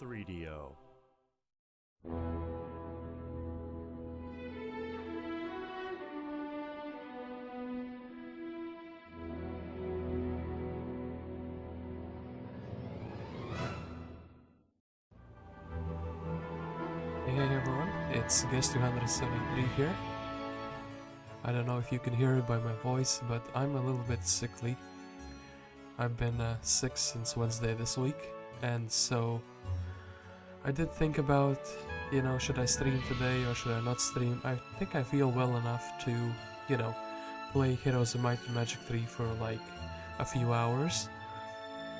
3DO. Hey everyone, it's Guest 273 here. I don't know if you can hear it by my voice, but I'm a little bit sickly. I've been sick since Wednesday this week, and so I did think about, you know, should I stream today or should I not stream? I think I feel well enough to, you know, play Heroes of Might and Magic 3 for like a few hours.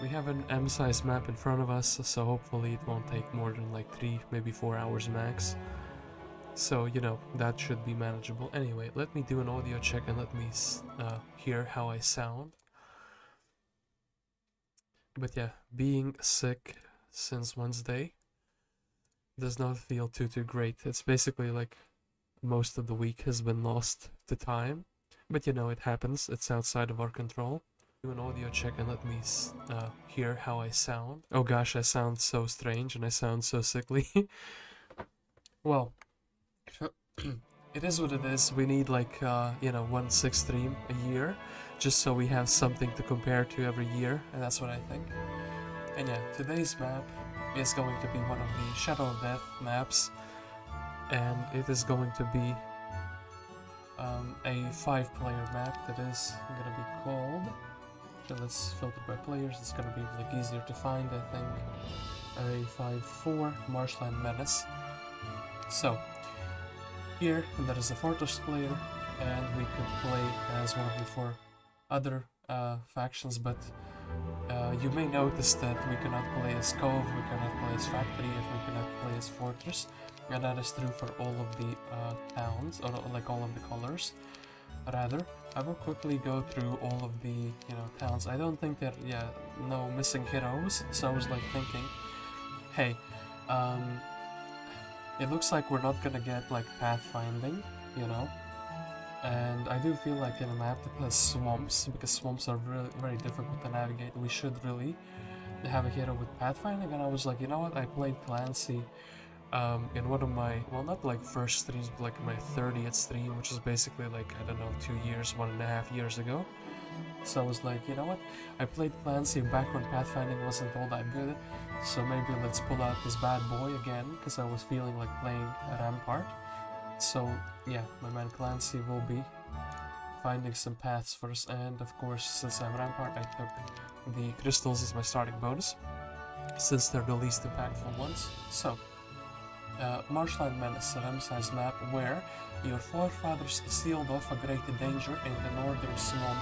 We have an M-size map in front of us, so hopefully it won't take more than like 3, maybe 4 hours max. So, you know, that should be manageable. Anyway, let me do an audio check and let me hear how I sound. But yeah, being sick since Wednesday does not feel too great. It's basically like most of the week has been lost to time. But you know, it happens, it's outside of our control. Do an audio check and let me hear how I sound. Oh gosh, I sound so strange and I sound so sickly. Well, it is what it is. We need like, you know, 1/6 stream a year, just so we have something to compare to every year, and that's what I think. And yeah, today's map is going to be one of the Shadow of Death maps, and it is going to be a 5-player map that is going to be called... So let's filter by players, it's gonna be like easier to find, I think. A 5-4 Marshland Menace. So, here there is a Fortress player, and we could play as one of the 4 other factions, but you may notice that we cannot play as Cove, we cannot play as Factory, and we cannot play as Fortress, and that is true for all of the towns, or like all of the colors. Rather, I will quickly go through all of the, you know, towns. I don't think that, yeah, no missing heroes, so I was like thinking, hey, it looks like we're not gonna get like pathfinding, you know, and I do feel like in a map that has swamps, because swamps are really very difficult to navigate, we should really have a hero with pathfinding. And I was like, you know what, I played Clancy in one of my, well, not like first streams, but like my 30th stream, which is basically like, I don't know, 2 years, 1.5 years ago. So I was like, you know what, I played Clancy back when pathfinding wasn't all that good, so maybe let's pull out this bad boy again, because I was feeling like playing Rampart. So yeah, my man Clancy will be finding some paths first, and of course, since I'm Rampart, I took the crystals as my starting bonus, since they're the least impactful ones. So Marshland Menace, a M-size map where your forefathers sealed off a great danger in the northern swamp.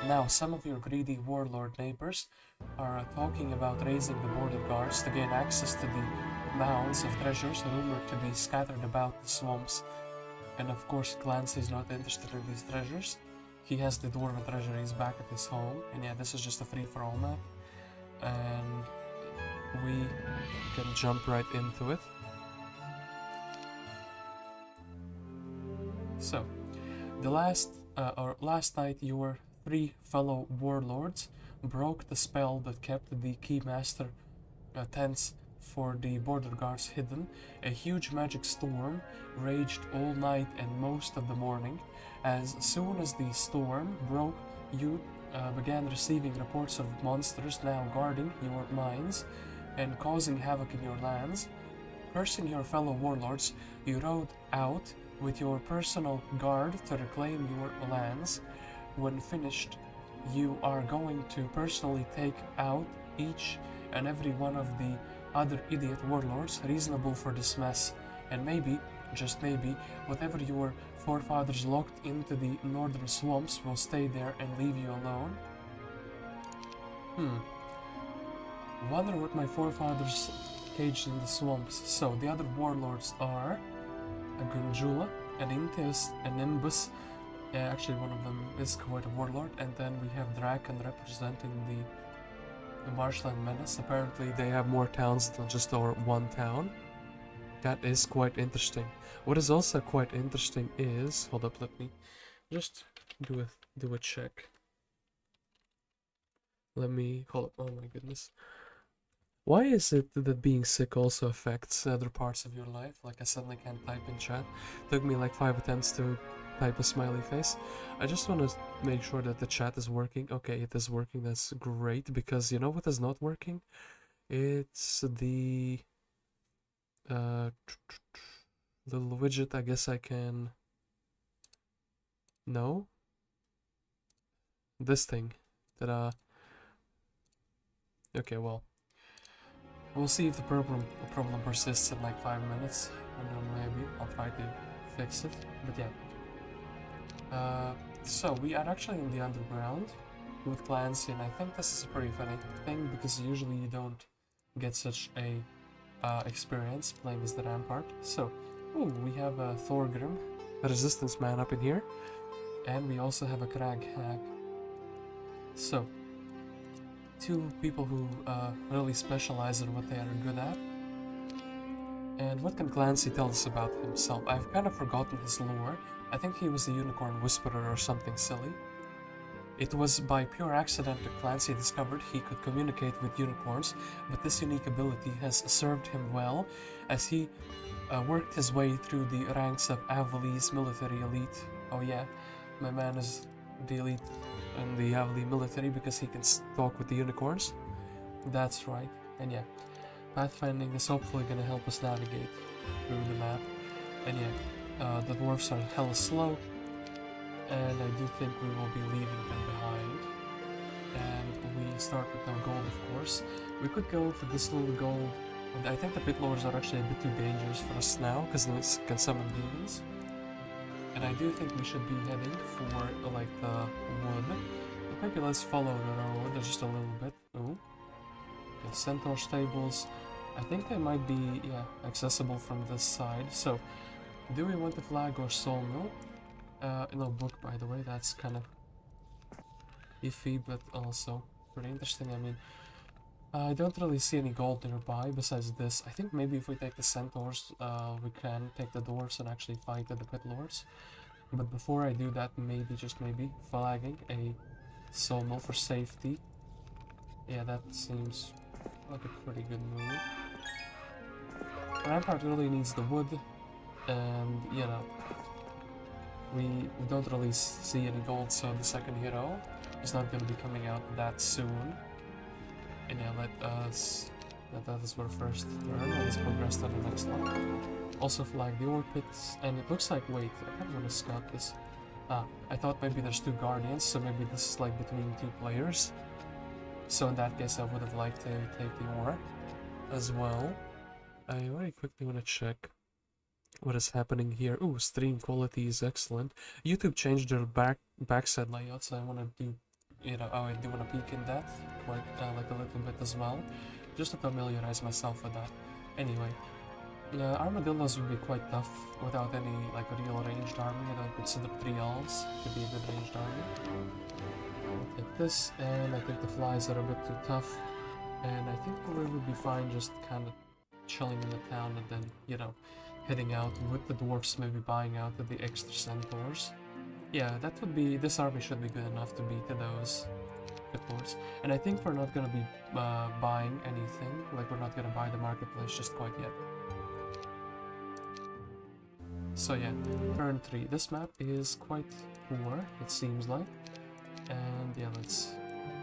Now, some of your greedy warlord neighbors are talking about raising the border guards to gain access to the mounds of treasures rumored to be scattered about the swamps. And of course, Clancy is not interested in these treasures. He has the dwarven treasuries back at his home, and yeah, this is just a free-for-all map. And we can jump right into it. So, the last night, your 3 fellow warlords broke the spell that kept the keymaster tents for the border guards hidden. A huge magic storm raged all night and most of the morning. As soon as the storm broke, you began receiving reports of monsters now guarding your mines and causing havoc in your lands. Cursing your fellow warlords, you rode out with your personal guard to reclaim your lands. When finished, you are going to personally take out each and every one of the other idiot warlords reasonable for this mess, and maybe, just maybe, whatever your forefathers locked into the northern swamps will stay there and leave you alone. Wonder what my forefathers caged in the swamps. So the other warlords are a Gundula, an Intis, an Nimbus, actually one of them is quite a warlord, and then we have Draken representing the Marshland Menace. Apparently they have more towns than just our one town. That is quite interesting. What is also quite interesting is, hold up, let me just do a check. Let me, hold up, oh my goodness. Why is it that being sick also affects other parts of your life? Like I suddenly can't type in chat. Took me like 5 attempts to type a smiley face. I just want to make sure that the chat is working. Okay, it is working. That's great, because you know what is not working? It's the little widget. I guess I can... No? This thing. Ta-da. Okay, well. We'll see if the problem persists in like 5 minutes, and then maybe I'll try to fix it. But yeah. So we are actually in the underground with Clancy, and I think this is a pretty funny thing because usually you don't get such a experience playing as the Rampart. So, ooh, we have a Thorgrim, a resistance man up in here, and we also have a Crag Hag. So, two people who really specialize in what they are good at. And what can Clancy tell us about himself? I've kind of forgotten his lore. I think he was a unicorn whisperer or something silly. It was by pure accident that Clancy discovered he could communicate with unicorns, but this unique ability has served him well as he worked his way through the ranks of Avali's military elite. Oh yeah, my man is the elite in the Avali military because he can talk with the unicorns. That's right. And yeah, pathfinding is hopefully going to help us navigate through the map. And yeah, the dwarves are hella slow, and I do think we will be leaving them behind. And we start with no gold, of course. We could go for this little gold. And I think the pit lords are actually a bit too dangerous for us now because this can summon demons. And I do think we should be heading for like the wood. But maybe let's follow the road just a little bit. Ooh. The centaur stables. I think they might be, yeah, accessible from this side. So, do we want the flag or sawmill? No book, by the way. That's kind of iffy, but also pretty interesting. I mean, I don't really see any gold nearby besides this. I think maybe if we take the centaurs, we can take the dwarves and actually fight the pit lords. But before I do that, maybe, just maybe, flagging a sawmill for safety. Yeah, that seems like a pretty good move. Rampart really needs the wood, and, you know, we don't really see any gold, so the second hero is not going to be coming out that soon. And yeah, let us our first turn. Let's progress to the next one. Also flag the ore pits, and it looks like, wait, I kind of want to scout this. I thought maybe there's two guardians, so maybe this is like between two players. So in that case, I would have liked to take the ore as well. I very quickly want to check what is happening here. Ooh, stream quality is excellent. YouTube changed their backside layout, so I want to do, you know, I do want to peek in that quite like a little bit as well, just to familiarize myself with that. Anyway, armadillos would be quite tough without any like a real ranged army. I don't consider 3 elves to be a good ranged army. I'll take this, and I think the flies are a bit too tough, and I think we would be fine just kind of chilling in the town and then, you know, heading out with the dwarfs, maybe buying out the extra centaurs. Yeah, that would be, this army should be good enough to beat those pit lords. And I think we're not gonna be buying anything, like we're not gonna buy the marketplace just quite yet. So yeah, turn 3. This map is quite poor, it seems like. And yeah, let's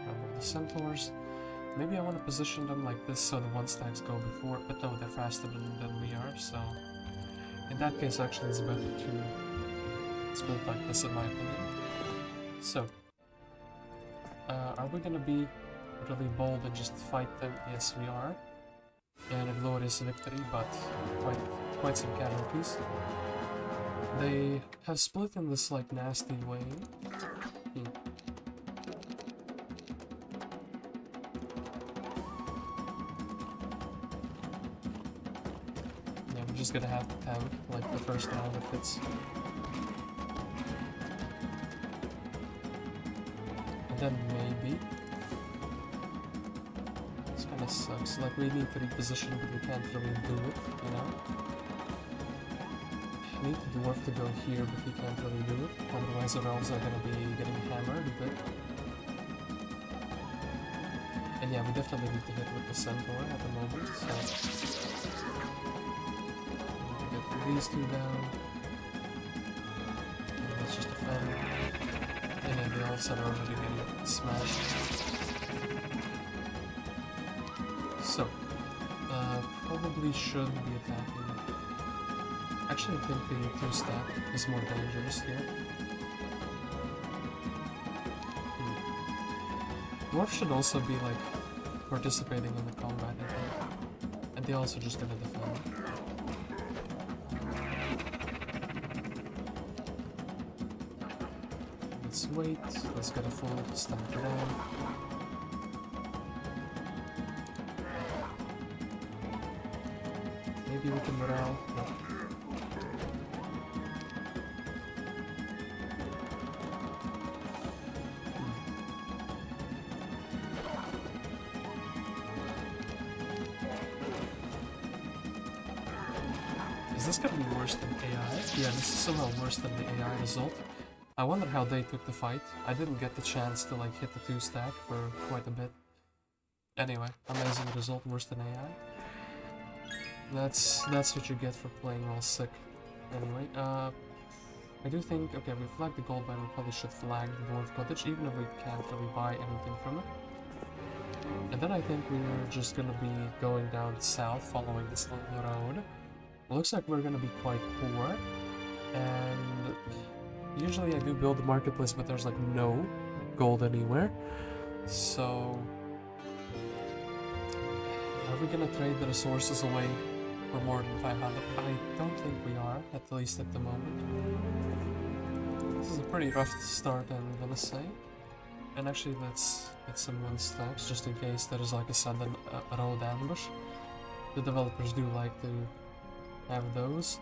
remove the centaurs. Maybe I want to position them like this so the 1-stacks go before, but no, they're faster than we are, so in that case actually it's better to build like this in my opinion. So, are we gonna be really bold and just fight them? Yes, we are. And a glorious victory, but quite some casualties. They have split in this like nasty way. Just gonna have to tank like the first round if it's, and then maybe this kind of sucks. Like we need to reposition, but we can't really do it, you know. I need the dwarf to go here, but he can't really do it. Otherwise, the elves are gonna be getting hammered a bit. And yeah, we definitely need to hit with the centaur at the moment, so... Get these two down. And that's just a fan. And then the elves are already getting smashed. So, probably should be attacking. Actually, I think the 2-stack is more dangerous here. Dwarf should also be like participating in the combat, I think. And they also just gonna defend. Let's wait, let's get a full stack down. Maybe we can morale. No. Is this gonna be worse than AI? Yeah, this is somehow worse than the AI result. I wonder how they took the fight. I didn't get the chance to like hit the 2-stack for quite a bit. Anyway, amazing result, worse than AI. That's what you get for playing while sick. Anyway, I do think, okay, we flagged the gold mine, we probably should flag the dwarf cottage, even if we can't really buy anything from it. And then I think we're just gonna be going down south, following this little road. It looks like we're gonna be quite poor, and usually I do build the marketplace, but there's like no gold anywhere. So, are we gonna trade the resources away for more than 500? I don't think we are, at least at the moment. This is a pretty rough start, I'm gonna say. And actually, let's get some 1-stacks just in case there is like a sudden road ambush. The developers do like to have those.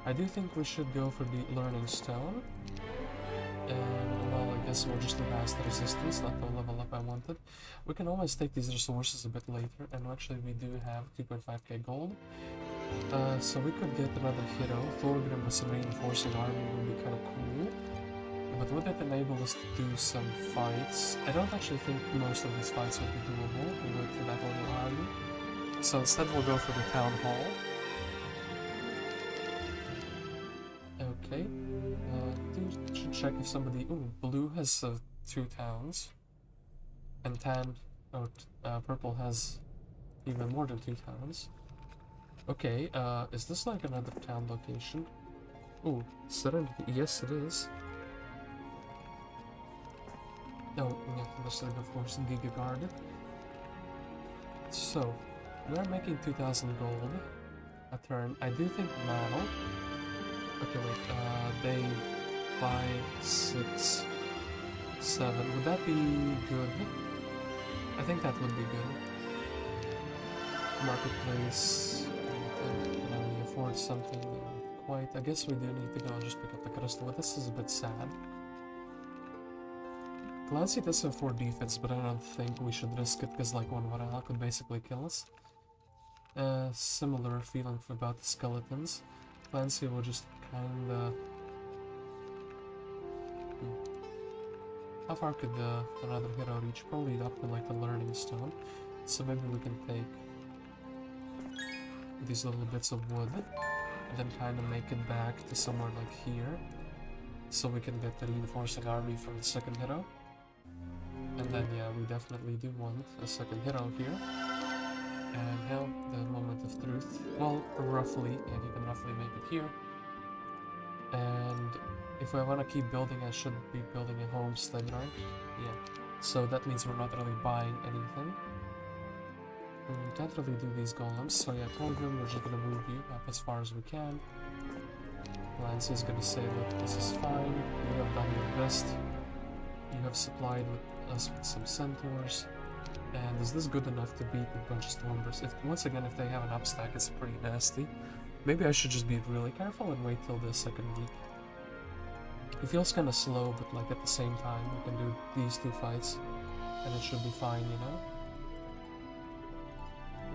I do think we should go for the learning stone. And well, I guess we'll just advance the resistance, not the level up I wanted. We can always take these resources a bit later, and actually we do have 2.5k gold. So we could get another hero. Thorgrim with some reinforcing army would be kind of cool. But would it enable us to do some fights? I don't actually think most of these fights would be doable with that little army. So instead we'll go for the town hall. Okay. Should check if somebody... Ooh, blue has 2 towns. And purple has even more than 2 towns. Okay, is this like another town location? Ooh, Serenity. Yes, it is. No, yeah, this is of course gigachads. So, we're making 2,000 gold a turn. I do think now... Okay, wait, they buy 6, 7. Would that be good? I think that would be good. Marketplace. Can we afford something? Quite. I guess we do need to go and just pick up the crystal, but this is a bit sad. Clancy does have 4 defense, but I don't think we should risk it because like one morale could basically kill us. Similar feeling about the skeletons. Clancy will just kinda... How far could another hero reach? Probably up to like the learning stone. So maybe we can take these little bits of wood and then kind of make it back to somewhere like here. So we can get the reinforcing army from the second hero. And then yeah, we definitely do want a second hero here. And now, the moment of truth. Well, roughly, yeah, you can roughly make it here. And if I want to keep building, I should be building a homestead, right? Yeah. So that means we're not really buying anything. And we can't really do these golems, so yeah, Torgrim, we're just gonna move you up as far as we can. Clancy is gonna say, look, this is fine, you have done your best. You have supplied us with some centaurs. And is this good enough to beat a bunch of Stormbirds? Once again, if they have an upstack, it's pretty nasty. Maybe I should just be really careful and wait till the second week. It feels kind of slow, but like at the same time, we can do these 2 fights, and it should be fine, you know?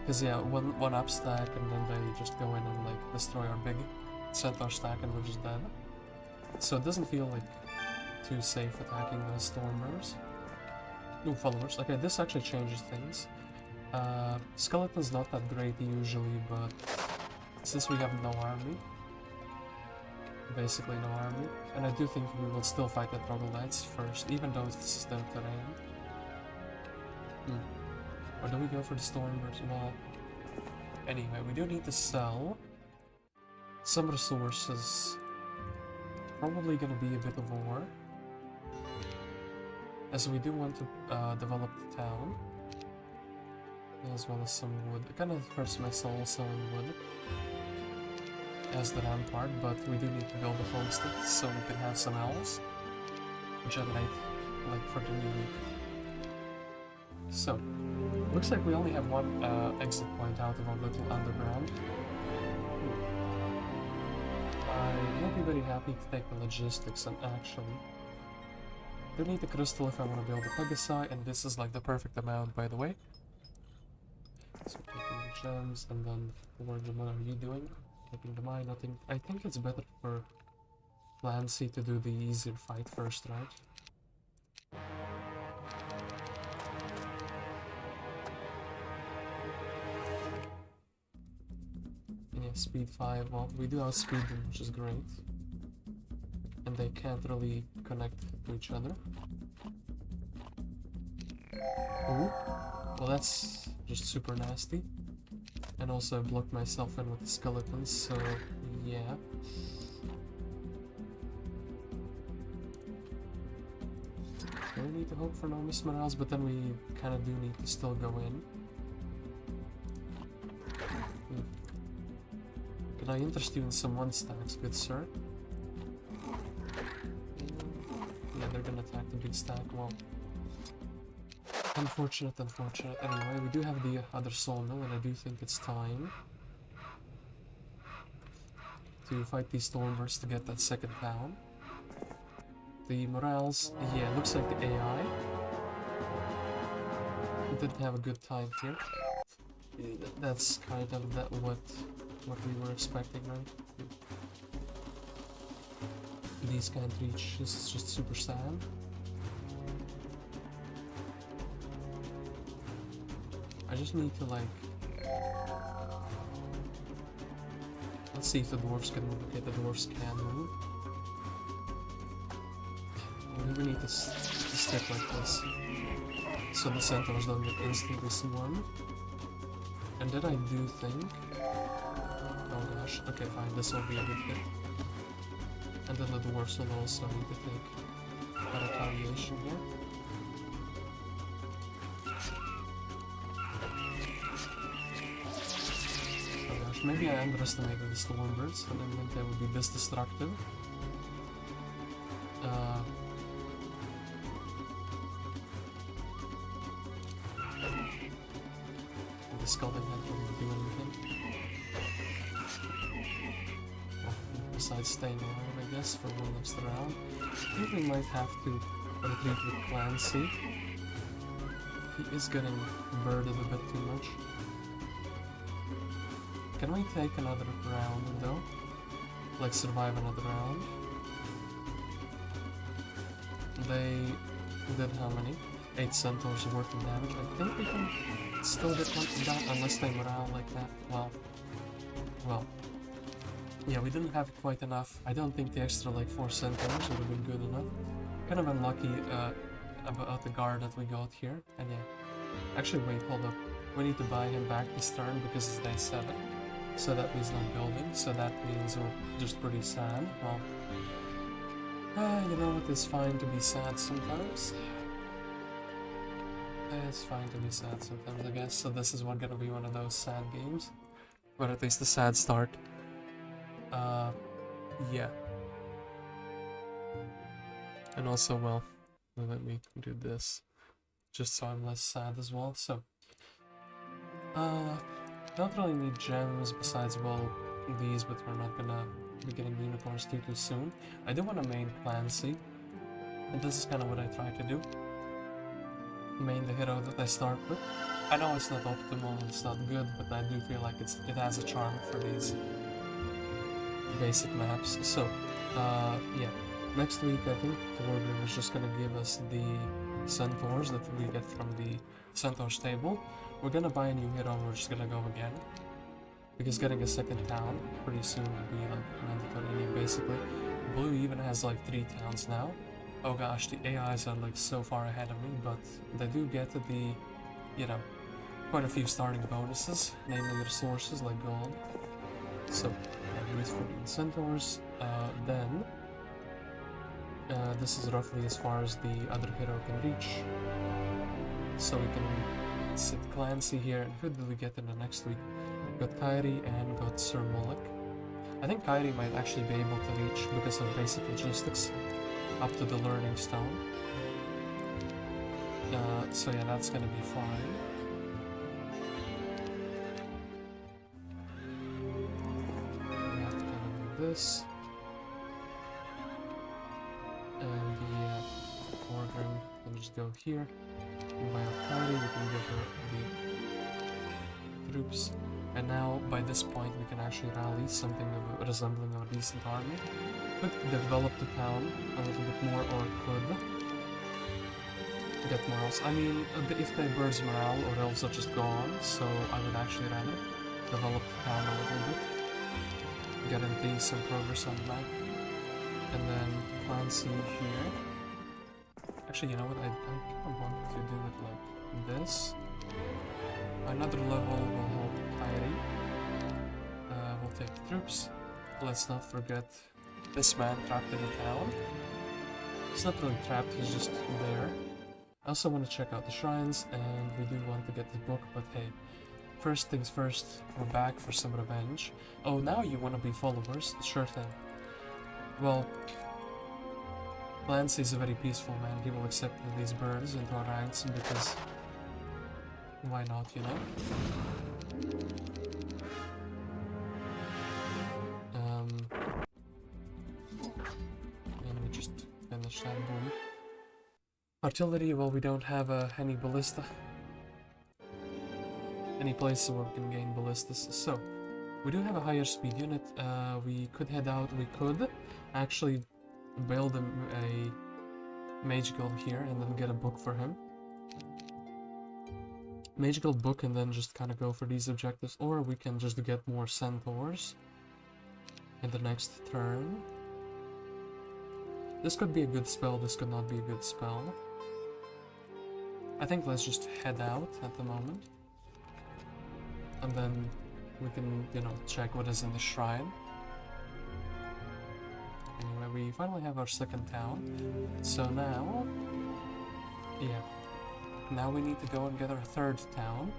Because yeah, one upstack, and then they just go in and like destroy our big centaur stack, and we're just dead. So it doesn't feel like too safe attacking the Stormbirds. New followers. Okay, this actually changes things. Skeleton's not that great usually, but since we have no army, basically no army, and I do think we will still fight the troglodytes first, even though this is their terrain. Or do we go for the Stormbirds? Well, anyway, we do need to sell some resources. Probably gonna be a bit of war, as we do want to develop the town, as well as some wood. It kind of hurts my soul selling wood as the rampart, but we do need to build a homestead so we can have some owls generate, like, for the new week. So, looks like we only have one exit point out of our little underground. I will be very happy to take the logistics and actually do need the crystal if I want to build a Pegasi, and this is like the perfect amount, by the way. So taking the gems, and then what are you doing? Taking the mine. I think it's better for Clancy to do the easier fight first, right? Yeah, speed 5. Well, we do outspeed them, which is great. And they can't really connect to each other. Ooh. Well, that's just super nasty. And also I blocked myself in with the skeletons, so yeah. We need to hope for no miss morales, but then we kind of do need to still go in. Can I interest you in some 1-stacks, good sir? Yeah, they're gonna attack the big stack. Well, unfortunate. Anyway, we do have the other sawmill, and I do think it's time to fight these Stormbirds to get that second town. The morales, yeah, looks like the AI didn't have a good time here. That's kind of what we were expecting, right? These can't reach. This is just super sad. I just need to, like, let's see if the dwarves can move. Okay, the dwarves can move. We need to stick like this, so the centaurs don't get instantly swarmed. And then I do think, oh gosh, okay fine, this will be a good hit. And then the dwarves will also need to take a retaliation here. Oh gosh, maybe I underestimated the Stormbirds. I didn't think they would be this destructive. The skull didn't actually do anything. Well, besides staying alive, I guess, for one extra round. I think we might have to retreat with Clancy. He is getting birded a bit too much. Can we take another round though? Like survive another round? They did how many? 8 centaurs worth of damage. I think we can still get one from that unless they morale like that. Well. Yeah, we didn't have quite enough. I don't think the extra like 4 centaurs would have been good enough. Kind of unlucky about the guard that we got here. And yeah. Actually, wait, hold up. We need to buy him back this turn because it's day 7. So that means no building. So that means we're just pretty sad. Well, you know what? It's fine to be sad sometimes. It's fine to be sad sometimes, I guess. So this is gonna be one of those sad games. But at least a sad start. Yeah. And also, well, let me do this. Just so I'm less sad as well, so... don't really need gems besides, well, these, but we're not gonna be getting unicorns too soon. I do want to main Clancy, and this is kind of what I try to do. Main the hero that I start with. I know it's not optimal, it's not good, but I do feel like it has a charm for these basic maps. So, yeah. Next week, I think Theodorus is just gonna give us the centaurs that we get from the centaur stable. We're gonna buy a new hero, we're just gonna go again. Because getting a second town pretty soon will be like mandatory basically. Blue even has like 3 towns now. Oh gosh, the AIs are like so far ahead of me, but they do get the, you know, quite a few starting bonuses, namely resources like gold. So, use for the centaurs. Then, this is roughly as far as the other hero can reach. So we can sit Clancy here, and who did we get in the next week? Got Kyree and got Sir Mullock. I think Kyree might actually be able to reach because of basic logistics up to the learning stone. So yeah, that's gonna be fine. We have to do this. And the Orgrim can just go here. And by our party, we can give her the troops. And now, by this point, we can actually rally something of resembling a decent army. Could develop the town a little bit more, or could get morals. I mean, if they burst morale, or elves are just gone, so I would actually rather develop the town a little bit. Guarantee some progress on the map. And then Clancy here. Actually, you know what? I kind of want to do it like this. Another level will help Kyree. We'll take troops. Let's not forget this man trapped in the town. He's not really trapped, he's just there. I also want to check out the shrines, and we do want to get the book, but hey. First things first, we're back for some revenge. Oh, now you want to be followers? Sure thing. Well, Clancy's a very peaceful man. He will accept these birds into our ranks because why not, you know? And we just finish that, boom. Artillery, well, we don't have any ballista. Any place where we can gain ballistas. So, we do have a higher speed unit. We could head out, we could actually build a mage guild here and then get a book for him. Mage guild book and then just kind of go for these objectives, or we can just get more centaurs in the next turn. This could be a good spell, this could not be a good spell. I think let's just head out at the moment. And then we can, you know, check what is in the shrine. Anyway, we finally have our second town. So now, yeah. Now we need to go and get our third town.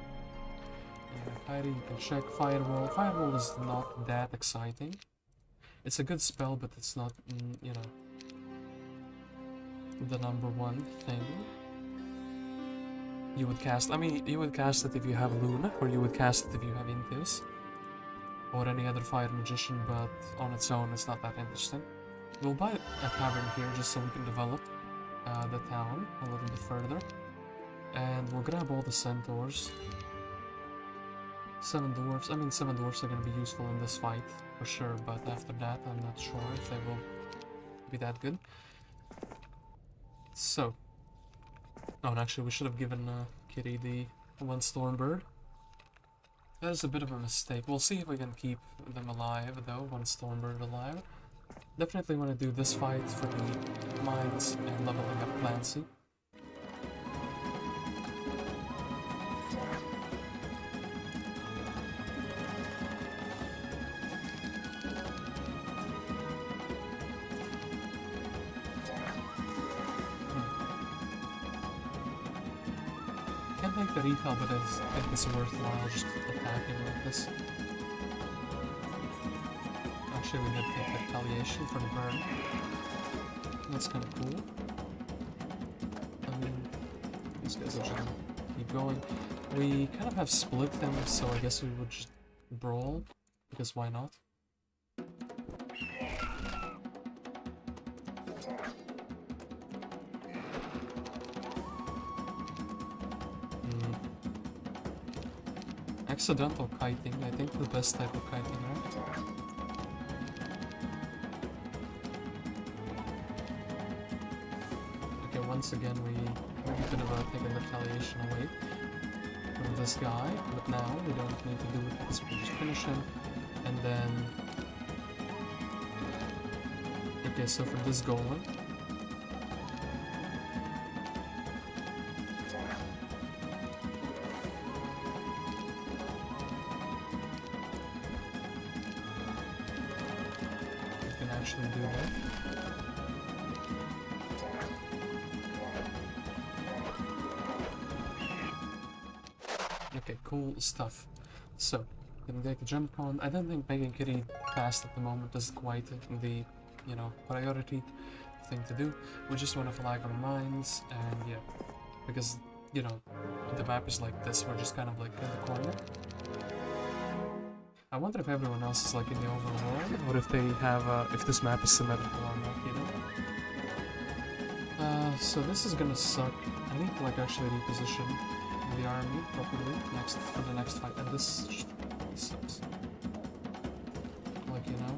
Kyree, you can check Firewall. Firewall is not that exciting. It's a good spell, but it's not, you know, the #1 thing. You would cast, I mean, you would cast it if you have Luna, or you would cast it if you have Intus, or any other fire magician, but on its own it's not that interesting. We'll buy a tavern here just so we can develop the town a little bit further. And we'll grab all the centaurs. 7 dwarves, I mean 7 dwarves are going to be useful in this fight, for sure, but after that I'm not sure if they will be that good. So, oh, and actually we should have given Kyree the 1 Stormbird. That is a bit of a mistake. We'll see if we can keep them alive though, 1 Stormbird alive. Definitely want to do this fight for the mines and leveling up Clancy. Can't make the retail, but I think it's worthwhile just attacking like this. Actually, we did take retaliation for the burn. That's kind of cool. I mean, these guys are just gonna keep going. We kind of have split them, so I guess we would just brawl, because why not? Accidental kiting, I think the best type of kiting, right? Okay, 1 once again we maybe could have taken the retaliation away from this guy, but now we don't need to do it because we just finish him, and then... Okay, so for this golem... we can actually do that. Okay, cool stuff. So, gonna take a jump on. I don't think making Kyree fast at the moment is quite the, you know, priority thing to do. We just want to flag our mines, and yeah, because, you know, the map is like this, we're just kind of like in the corner. I wonder if everyone else is like in the overworld, or if they have, if this map is symmetrical or not, you know? So this is gonna suck. I need to like actually reposition the army properly for the next fight, and this just sucks. Like, you know?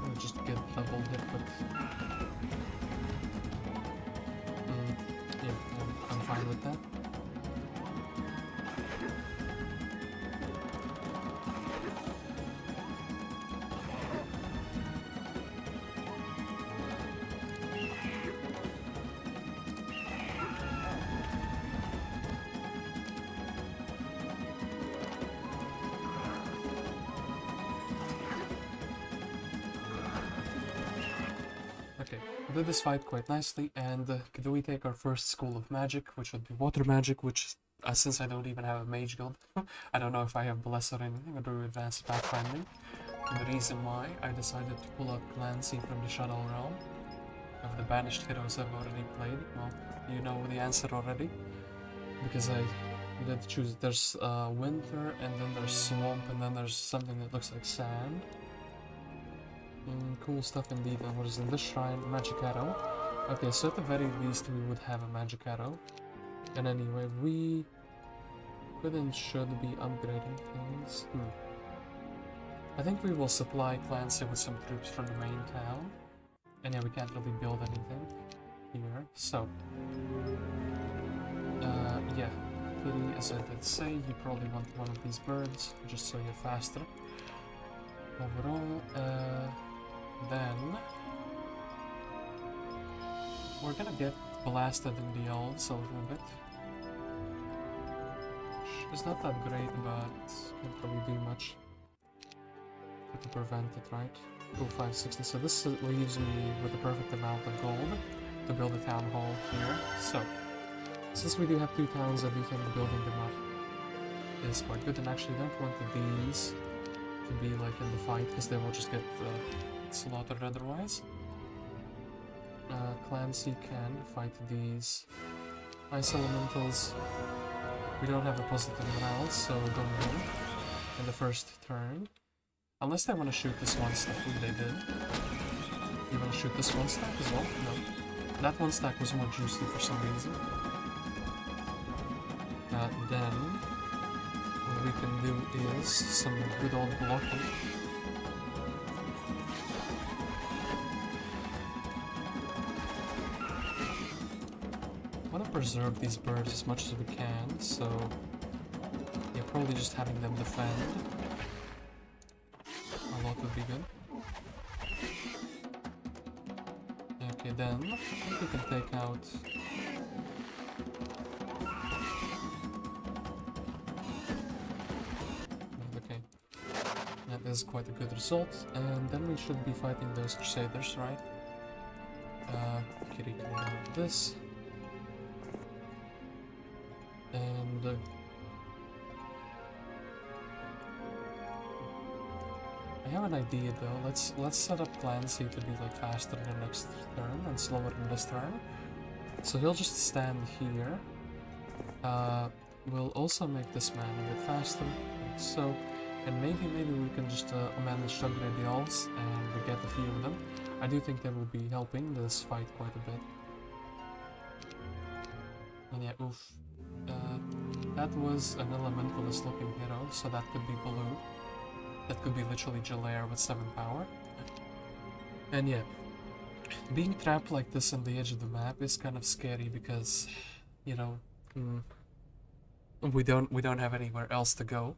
I'll just get double hit, but... yeah, I'm fine with that. We did this fight quite nicely, and do we take our first school of magic, which would be water magic, which, since I don't even have a mage guild, I don't know if I have bless or anything, or do advanced pathfinding. And the reason why I decided to pull out Clancy from the Shuttle Realm of the banished heroes I've already played, well, you know the answer already, because I did choose, there's winter, and then there's swamp, and then there's something that looks like sand. Cool stuff indeed. And what is in this shrine? Magic arrow. Okay, so at the very least we would have a magic arrow. And anyway, we could and should be upgrading things. I think we will supply Clancy with some troops from the main town. And yeah, we can't really build anything here. So, yeah. Kyree, as I did say, you probably want one of these birds, just so you're faster. Overall, then we're gonna get blasted in the elves a little bit. It's not that great, but can't really do much to prevent it, right? Cool, 560. So this leaves me with the perfect amount of gold to build a town hall here. So, since we do have 2 towns, I do think building them up is quite good. And actually, don't want these to be like in the fight, because they will just get slaughtered otherwise. Clancy can fight these ice elementals. We don't have a positive morale, so we're going to win in the first turn. Unless they want to shoot this one stack, which they did. You want to shoot this one stack as well? No. That one stack was more juicy for some reason. Then what we can do is some good old blocking. I want to preserve these birds as much as we can, so yeah, probably just having them defend a lot would be good. Okay, then I think we can take out... Okay, that is quite a good result, and then we should be fighting those Crusaders, right? Kyree can do this. And I have an idea though. Let's set up Clancy to be like faster in the next turn and slower in this turn. So he'll just stand here. We'll also make this man a bit faster, like so, and maybe we can just manage to upgrade the elves and we get a few of them. I do think they will be helping this fight quite a bit. And yeah, oof. That was an elementalist looking hero, so that could be blue. That could be literally Jalair with 7 power. And yeah, being trapped like this on the edge of the map is kind of scary because, you know, we don't have anywhere else to go.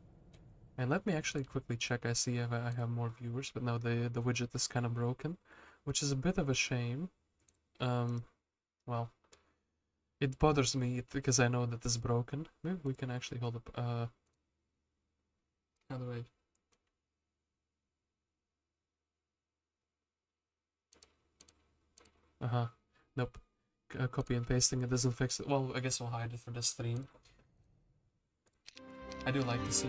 And let me actually quickly check. I see if I have more viewers, but no, the widget is kind of broken, which is a bit of a shame. Well, it bothers me because I know that it's broken. Maybe we can actually hold up. How do I? Nope. Copy and pasting it doesn't fix it. Well, I guess we'll hide it for this stream. I do like to see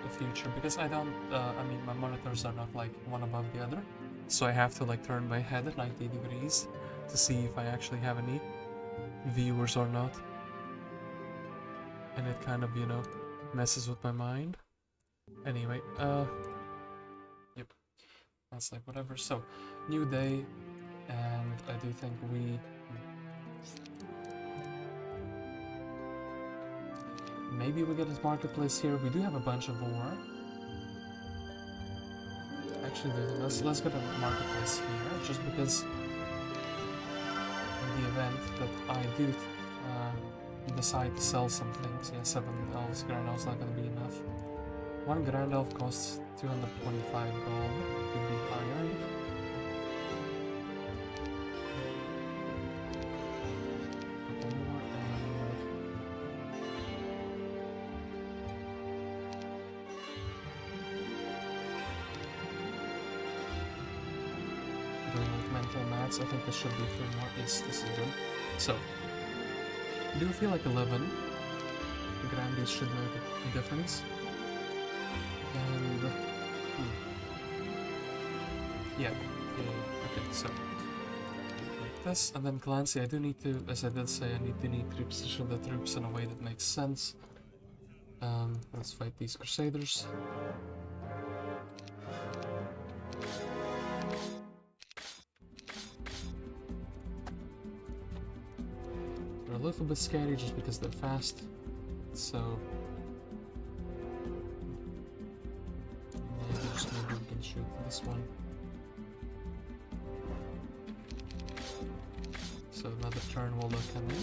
the future because I don't. I mean, my monitors are not like one above the other, so I have to like turn my head at 90 degrees to see if I actually have any viewers or not. And it kind of, you know, messes with my mind. Anyway, yep. That's like whatever. So, new day, and I do think we... Maybe we get a marketplace here. We do have a bunch of ore. Actually, let's get a marketplace here, just because in the event that I do decide to sell some things. Yeah, 7 elves, Grand Elves not gonna be enough. 1 Grand Elf costs 225 gold. Could be higher. I think this should be 3 more. Yes, this is good. So, I do feel like 11 Grandies should make a difference. And... yeah. Okay, so... like this, and then Clancy, I do need to, as I did say, I need to reposition the troops in a way that makes sense. Let's fight these Crusaders. A little bit scary just because they're fast, so maybe we can shoot this one. So another turn will look at me.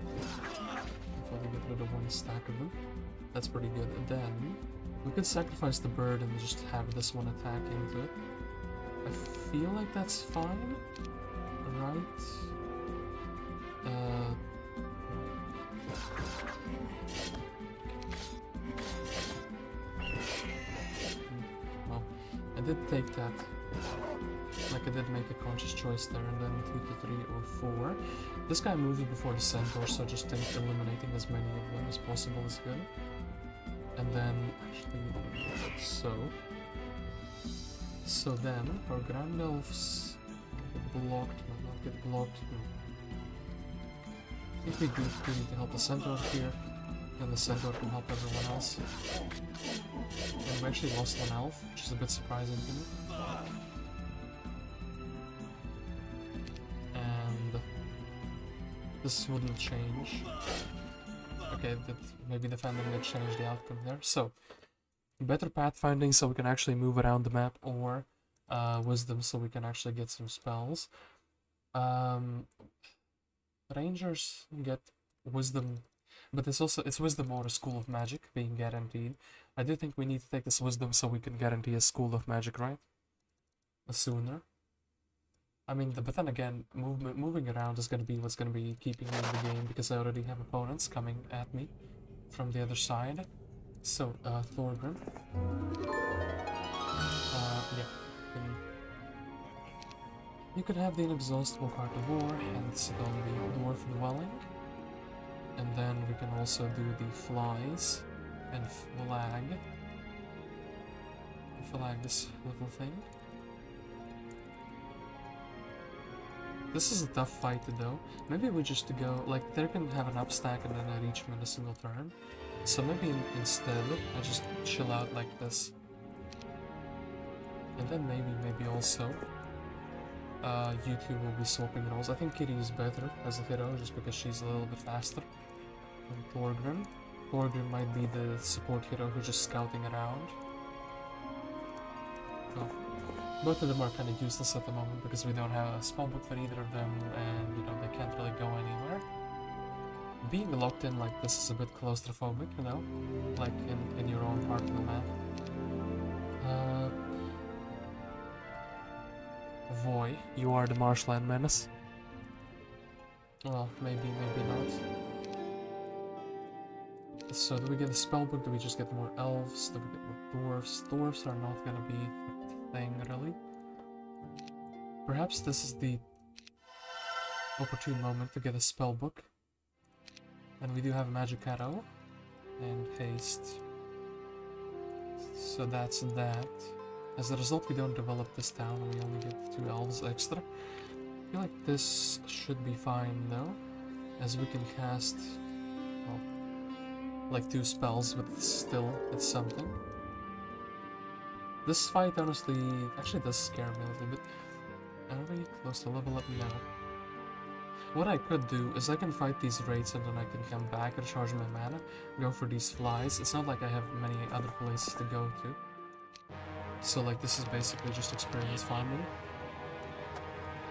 If I can get rid of 1 stack of them, that's pretty good. And then we could sacrifice the bird and just have this one attack into it. I feel like that's fine, right? Well, I did take that. Like I did make a conscious choice there, and then 2 to 3 or 4. This guy moved before the centaur, so just think eliminating as many of them as possible is good. And then, actually, so then, our Grand Elves get blocked, no, not get blocked. I think we do need to help the Centaur here, and the Centaur can help everyone else. And we actually lost 1 elf, which is a bit surprising to me. And this wouldn't change. Okay, maybe the fandom did change the outcome there. So, better pathfinding so we can actually move around the map, or wisdom so we can actually get some spells. Rangers get wisdom, but it's wisdom or a school of magic being guaranteed. I do think we need to take this wisdom so we can guarantee a school of magic, right? Sooner. I mean, but then again, moving around is going to be what's going to be keeping me in the game, because I already have opponents coming at me from the other side. So, Thorgrim. Yeah. You could have the inexhaustible carnivore and sit on the dwarf dwelling. And then we can also do the flies and flag this little thing. This is a tough fight though. Maybe we just go, like, they can have an upstack and then I reach them in a single turn. So maybe instead, I just chill out like this. And then maybe also you two will be swapping roles. I think Kyree is better as a hero just because she's a little bit faster than Thorgrim. Thorgrim might be the support hero who's just scouting around. Oh. Both of them are kind of useless at the moment because we don't have a spellbook for either of them, and you know, they can't really go anywhere. Being locked in like this is a bit claustrophobic, you know, like in your own part of the map. Voy, you are the Marshland Menace. Well, maybe not. So do we get a spellbook? Do we just get more elves? Do we get more dwarves? Dwarves are not gonna be a thing, really. Perhaps this is the opportune moment to get a spellbook. And we do have a magic arrow and haste. So that's that. As a result, we don't develop this town, and we only get 2 elves extra. I feel like this should be fine though, as we can cast, well, like 2 spells, but still, it's something. This fight honestly actually does scare me a little bit. Are we close to level up now? What I could do is I can fight these raids and then I can come back, recharge my mana, go for these flies. It's not like I have many other places to go to. So like this is basically just experience farming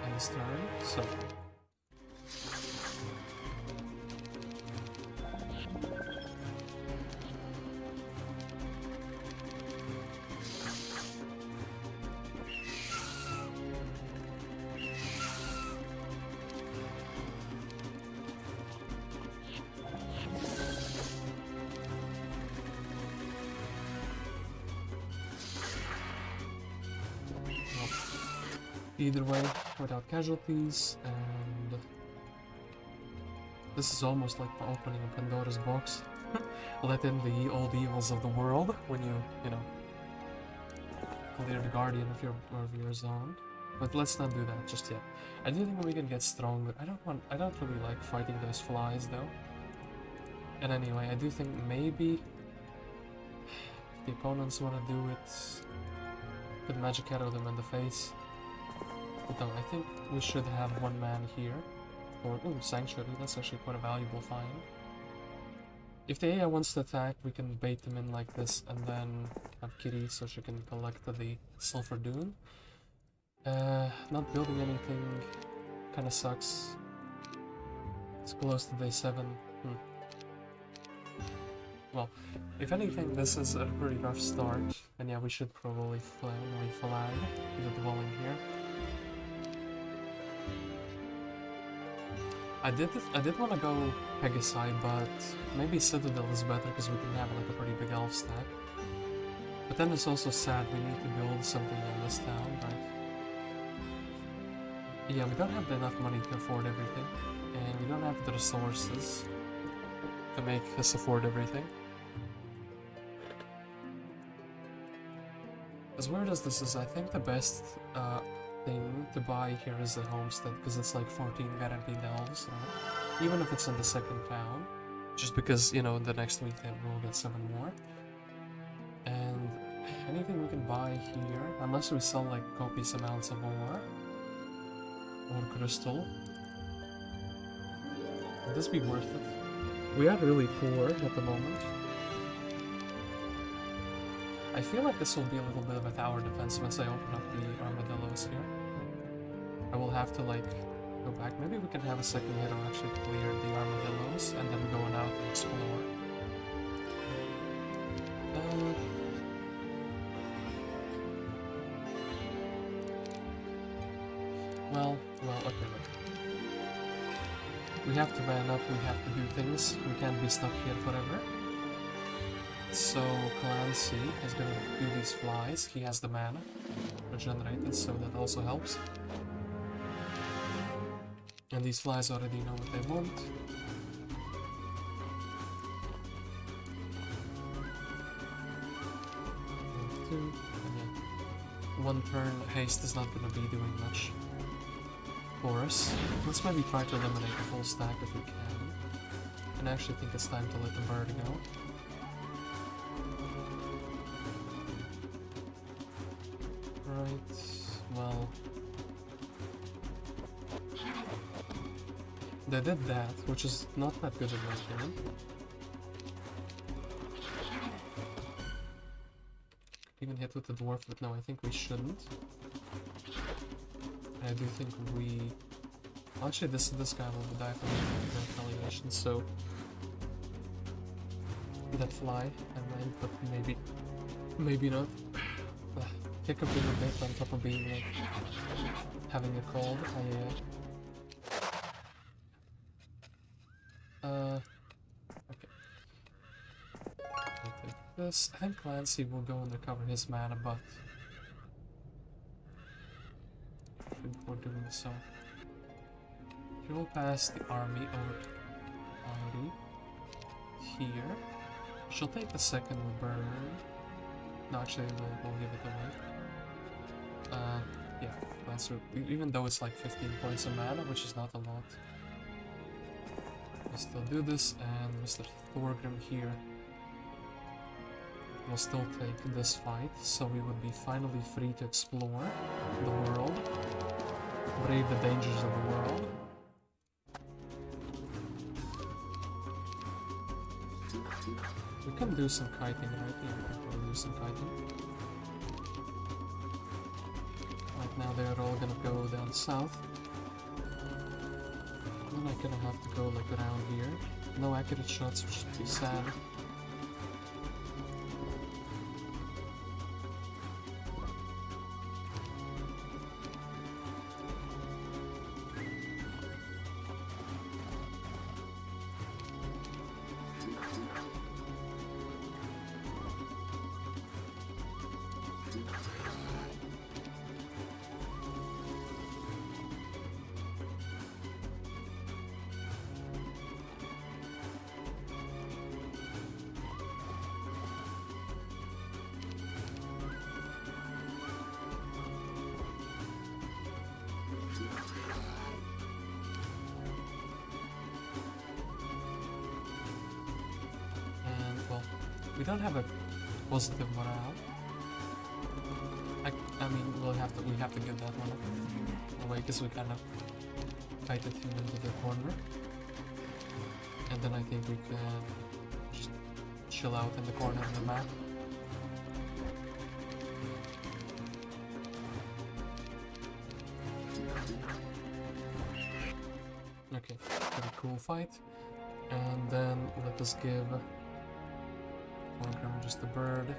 in this turn, so... Either way, without casualties, and this is almost like opening a Pandora's box. Let in the old evils of the world when you know, clear the guardian of your zone. But let's not do that just yet. I do think we can get stronger. I don't really like fighting those flies though. And anyway, I do think maybe if the opponents want to do it, put magic arrow them in the face. But no, I think we should have 1 man here. Or, ooh, Sanctuary, that's actually quite a valuable find. If the AI wants to attack, we can bait them in like this, and then have Kyree so she can collect the Sulfur Dune. Not building anything kinda sucks. It's close to day 7. Well, if anything, this is a pretty rough start. And yeah, we should probably flag the dwelling here. I did want to go Pegasi, but maybe Citadel is better because we can have like a pretty big elf stack. But then it's also sad we need to build something in this town, right? Yeah, we don't have enough money to afford everything, and we don't have the resources to make us afford everything. As weird as this is, I think the best thing to buy here is the homestead, because it's like 14 guaranteed elves, right? Even if it's in the 2nd town, just because, you know, the next week then we'll get 7 more. And anything we can buy here, unless we sell like copious amounts of ore or crystal, would this be worth it? We are really poor at the moment. I feel like this will be a little bit of a tower defense once I open up the armadillos here. I will have to like go back. Maybe we can have a second hero actually clear the armadillos and then go out and explore. Okay, look. We have to man up, we have to do things. We can't be stuck here forever. So Clancy is gonna do these flies. He has the mana regenerated, so that also helps. And these flies already know what they want. And yeah. 1 turn haste is not gonna be doing much for us. Let's maybe try to eliminate the full stack if we can. And I actually think it's time to let the bird go. Right, well, They did that, which is not that good in my opinion. Even hit with the dwarf, but no, I think we shouldn't. I do think we... Actually, this guy will die from retaliation, so... That fly, I mind, but maybe not. Take a bigger bit on top of being like... having a cold. Okay. I'll take this. I think Clancy will go and recover his mana, but... Before doing so. He will pass the army over here. She'll take the second burn. No, actually, we'll give it away. Yeah, Clancy, even though it's like 15 points of mana, which is not a lot. We'll still do this, and Mr. Thorgrim here will still take this fight, so we would be finally free to explore the world, brave the dangers of the world. We can do some kiting, right? Yeah, we can probably do some kiting. Right now they're all gonna go down south. Then I'm gonna have to go like around here. No accurate shots, which would be sad. We don't have a positive morale. I mean, we have to get that one away because we kind of kited him into the corner, and then I think we can just chill out in the corner of the map. Okay, pretty cool fight, and then let us give just a bird,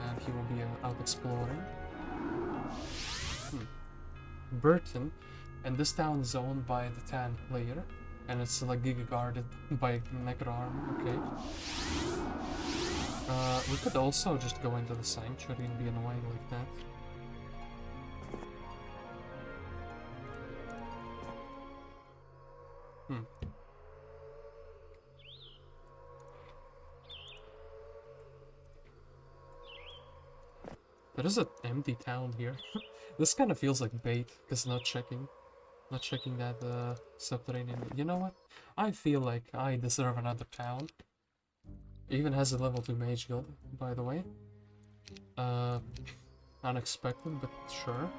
and he will be out exploring. Burton, and this town is owned by the Thant player, and it's like giga guarded by Necroarm. Okay. We could also just go into the sanctuary and be annoying like that. There is an empty town here. This kind of feels like bait, because not checking that subterranean. You know what? I feel like I deserve another town. It even has a level 2 mage guild, by the way. Unexpected, but sure.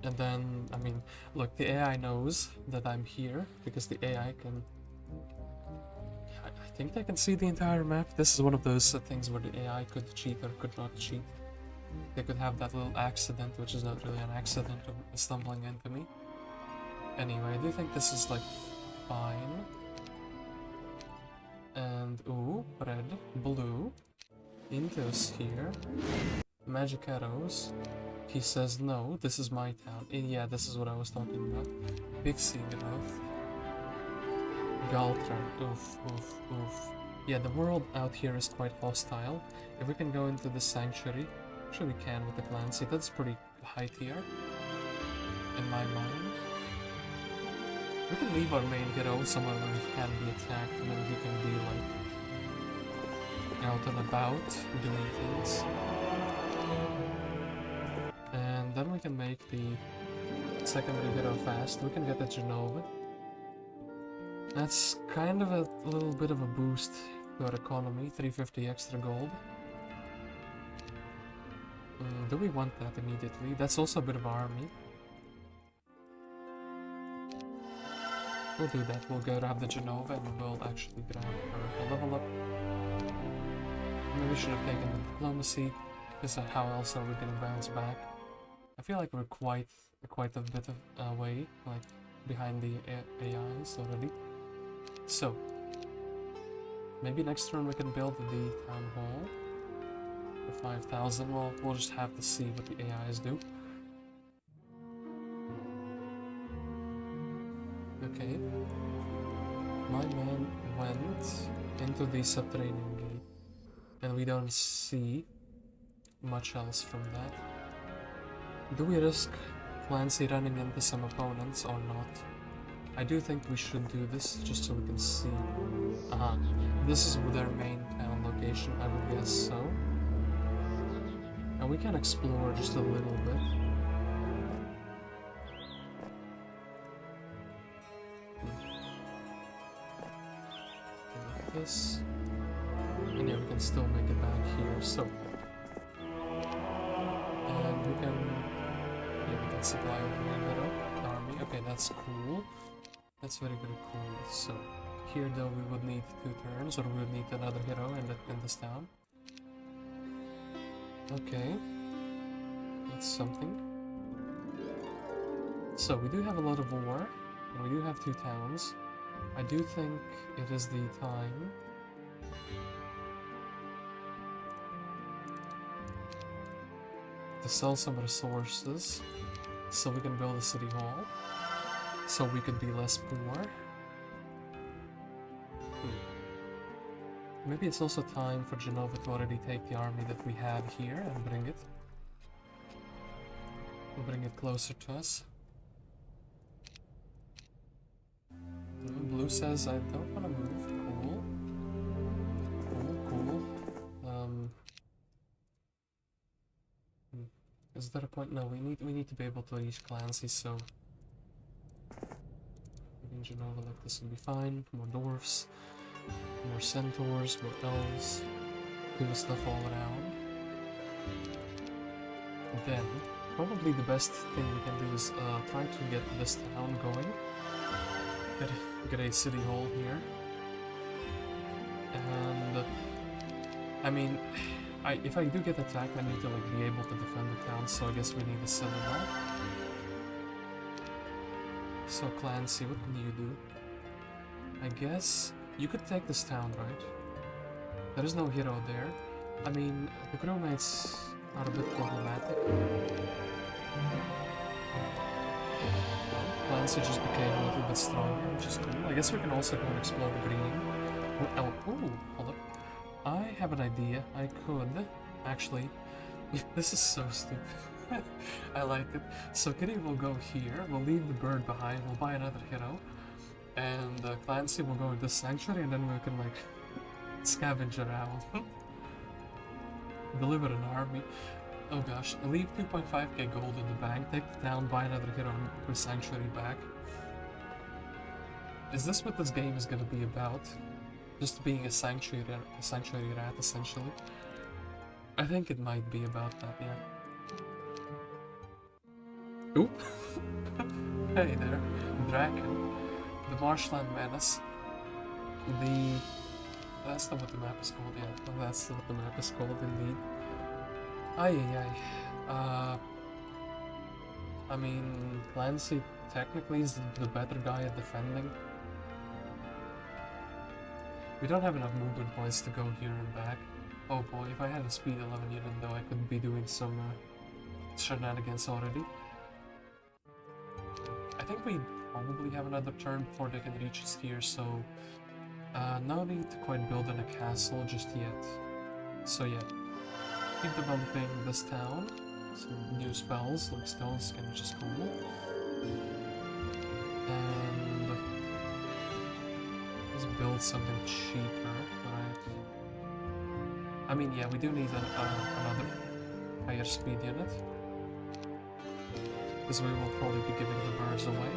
And then, I mean, look, the AI knows that I'm here, because the AI can... I think they can see the entire map. This is one of those things where the AI could cheat or could not cheat. They could have that little accident, which is not really an accident of stumbling into me. Anyway, I do think this is like fine. And ooh, red, blue, Intos here, magic arrows. He says no, this is my town. Yeah, this is what I was talking about. Big sea growth. Galtran, oof, oof, oof. Yeah, the world out here is quite hostile. If we can go into the sanctuary, I'm sure we can with the Clancy. That's pretty high tier, in my mind. We can leave our main hero somewhere where he can be attacked, and then he can be like out and about doing things. And then we can make the secondary hero fast. We can get the Jenova. That's kind of a little bit of a boost to our economy, 350 extra gold. Do we want that immediately? That's also a bit of army. We'll do that. We'll go grab the Jenova and we'll actually grab her level up. Maybe we should have taken the diplomacy, because how else are we gonna bounce back? I feel like we're quite a bit of way, like behind the AIs already. So maybe next turn we can build the town hall for 5,000. Well, we'll just have to see what the AIs do. Okay. My man went into the subterranean gate, and we don't see much else from that. Do we risk Clancy running into some opponents or not? I do think we should do this just so we can see. This is their main town location, I would guess so. And we can explore just a little bit. Like this. And yeah, we can still make it back here, so. And we can supply the army. Okay, that's cool. That's very, very cool. So here though we would need 2 turns, or we would need another hero in this town. Okay. That's something. So we do have a lot of war, and we do have 2 towns. I do think it is the time to sell some resources so we can build a city hall, so we could be less poor. Maybe it's also time for Jenova to already take the army that we have here and bring it closer to us. Blue says I don't want to move. Cool. Is there a point? No, we need to be able to reach Clancy, so in Jenova like this will be fine. More dwarfs, more centaurs, more elves, cool stuff all around. Then probably the best thing we can do is try to get this town going. Get a city hall here, and I mean, if I do get attacked, I need to like be able to defend the town. So I guess we need a citadel. So Clancy, what can you do? I guess you could take this town, right? There is no hero there. I mean, the crewmates are a bit problematic. Clancy just became a little bit stronger, which is cool. I guess we can also go and explore the green. Oh, hold up. I have an idea. I could actually. This is so stupid. I like it. So Kyree will go here. We'll leave the bird behind. We'll buy another hero, and Clancy will go into sanctuary, and then we can like scavenge around, deliver an army. Oh gosh, leave 2.5k gold in the bank, take the town, buy another hero, and put Sanctuary back. Is this what this game is gonna be about? Just being a sanctuary rat, essentially? I think it might be about that, yeah. Oop! Hey there, Draken. The Marshland Menace. That's not what the map is called, yeah. That's what the map is called, indeed. I mean, Clancy technically is the better guy at defending. We don't have enough movement points to go here and back. Oh boy, if I had a speed 11 unit though, I could be doing some shenanigans already. I think we probably have another turn before they can reach us here, so no need to quite build in a castle just yet. So yeah. Keep developing this town, some new spells like Stone Skin, which is cool, and let's build something cheaper, right? I mean, yeah, we do need another higher speed unit, because we will probably be giving the birds away.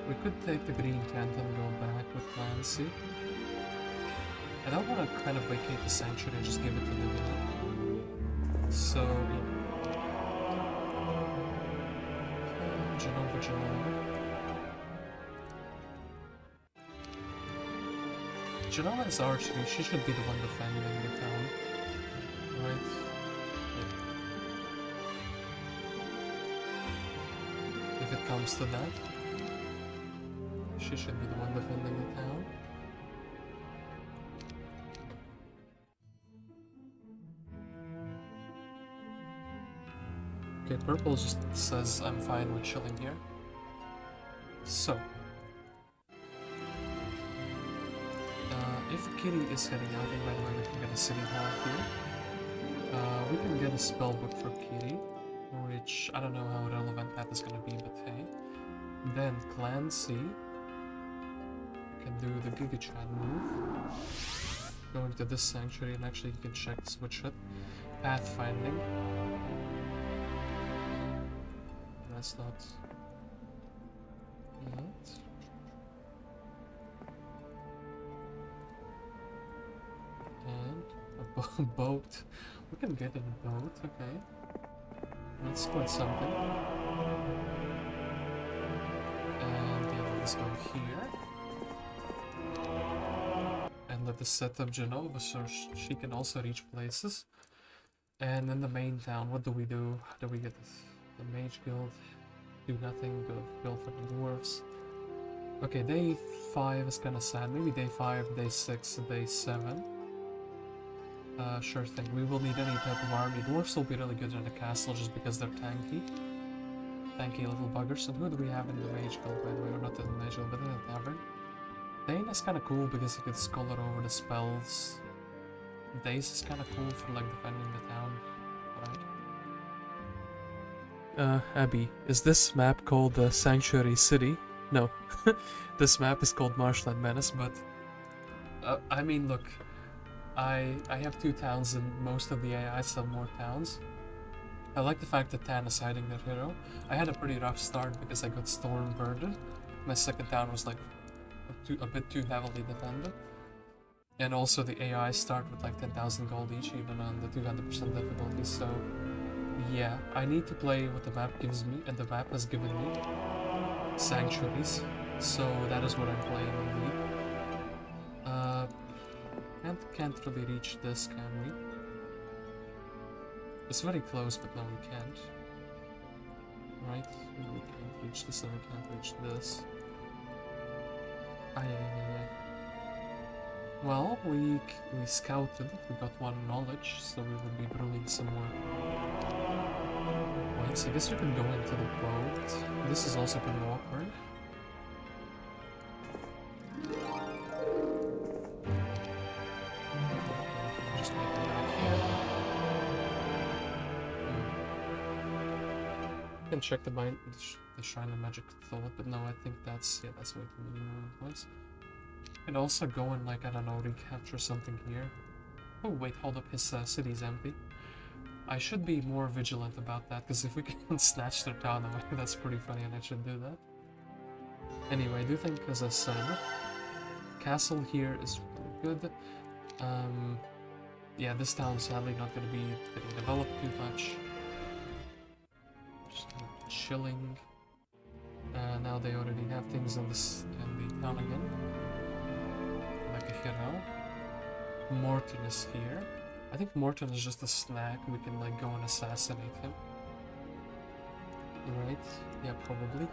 We could take the green tent and go back with Clancy. I don't want to kind of vacate the sanctuary and just give it to them, you know? So, Jenova. Jenova is archery, she should be the one defending the town, right? Yeah. If it comes to that, she should be the one defending the town. Okay, purple just says I'm fine with chilling here. So, if Kyree is heading out, and by the way, we can get a city hall here. We can get a spell book for Kyree, which I don't know how relevant that is gonna be, but hey. Then Clancy can do the gigachad move. Going to this sanctuary, and actually you can check switch it. Pathfinding. That's not that. And a boat. We can get a boat, okay. That's quite something. And yeah, let's go here. And let us set up Jenova so she can also reach places. And in the main town, what do? How do we get this? The Mage Guild, do nothing, build for the dwarves. Okay, day 5 is kinda sad. Maybe day 5, day 6, day 7. Sure thing. We will need any type of army. Dwarves will be really good in the castle just because they're tanky. Tanky little buggers. And who do we have in the Mage Guild, by the way? Or not in the Mage Guild, but in the Tavern. Aenain is kinda cool because you can scholar over the spells. Daze is kinda cool for like defending the town, right? Abby, is this map called the Sanctuary City? No. This map is called Marshland Menace, but... I mean, look, I have 2 towns and most of the AIs have more towns. I like the fact that Thant is hiding their hero. I had a pretty rough start because I got Stormbirded. My second town was like a bit too heavily defended. And also the AI start with like 10,000 gold each, even on the 200% difficulty, so... Yeah, I need to play what the map gives me, and the map has given me sanctuaries, so that is what I'm playing indeed. Can't really reach this, can we? It's very close, but no, we can't. Right? We can't reach this, and we can't reach this. Well, we scouted, we got 1 knowledge, so we would be brewing some more. Wait, so I guess we can go into the boat. This is also pretty awkward. Just make it back here. You can check the Shrine of Magic Thought, but no, I think that's way too many movement points. And also go and, like, I don't know, recapture something here. Oh wait, hold up, his city's empty. I should be more vigilant about that, because if we can snatch their town away, that's pretty funny, and I should do that. Anyway, I do think, as I said, castle here is really good. Yeah, this town's sadly not going to be getting developed too much. Just kind of chilling. Now they already have things in the town again. Like a hero. Morton is here. I think Morton is just a snack. We can like go and assassinate him. Right? Yeah, probably.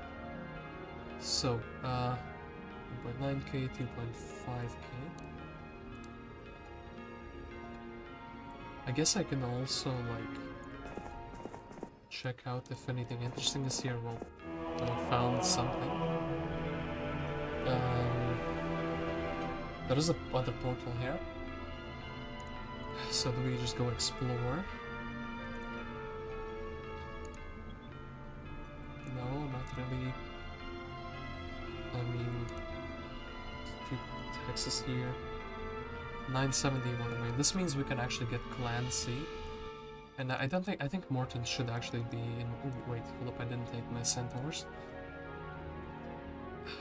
So, 2.9k, 2.5k. I guess I can also like check out if anything interesting is here. Well, I found something. There is a other portal here. So do we just go explore? No, not really. I mean, Texas here. 971 away. This means we can actually get Clancy. And I think Morton should actually be in... Ooh, wait, hold up, I didn't take my centaurs.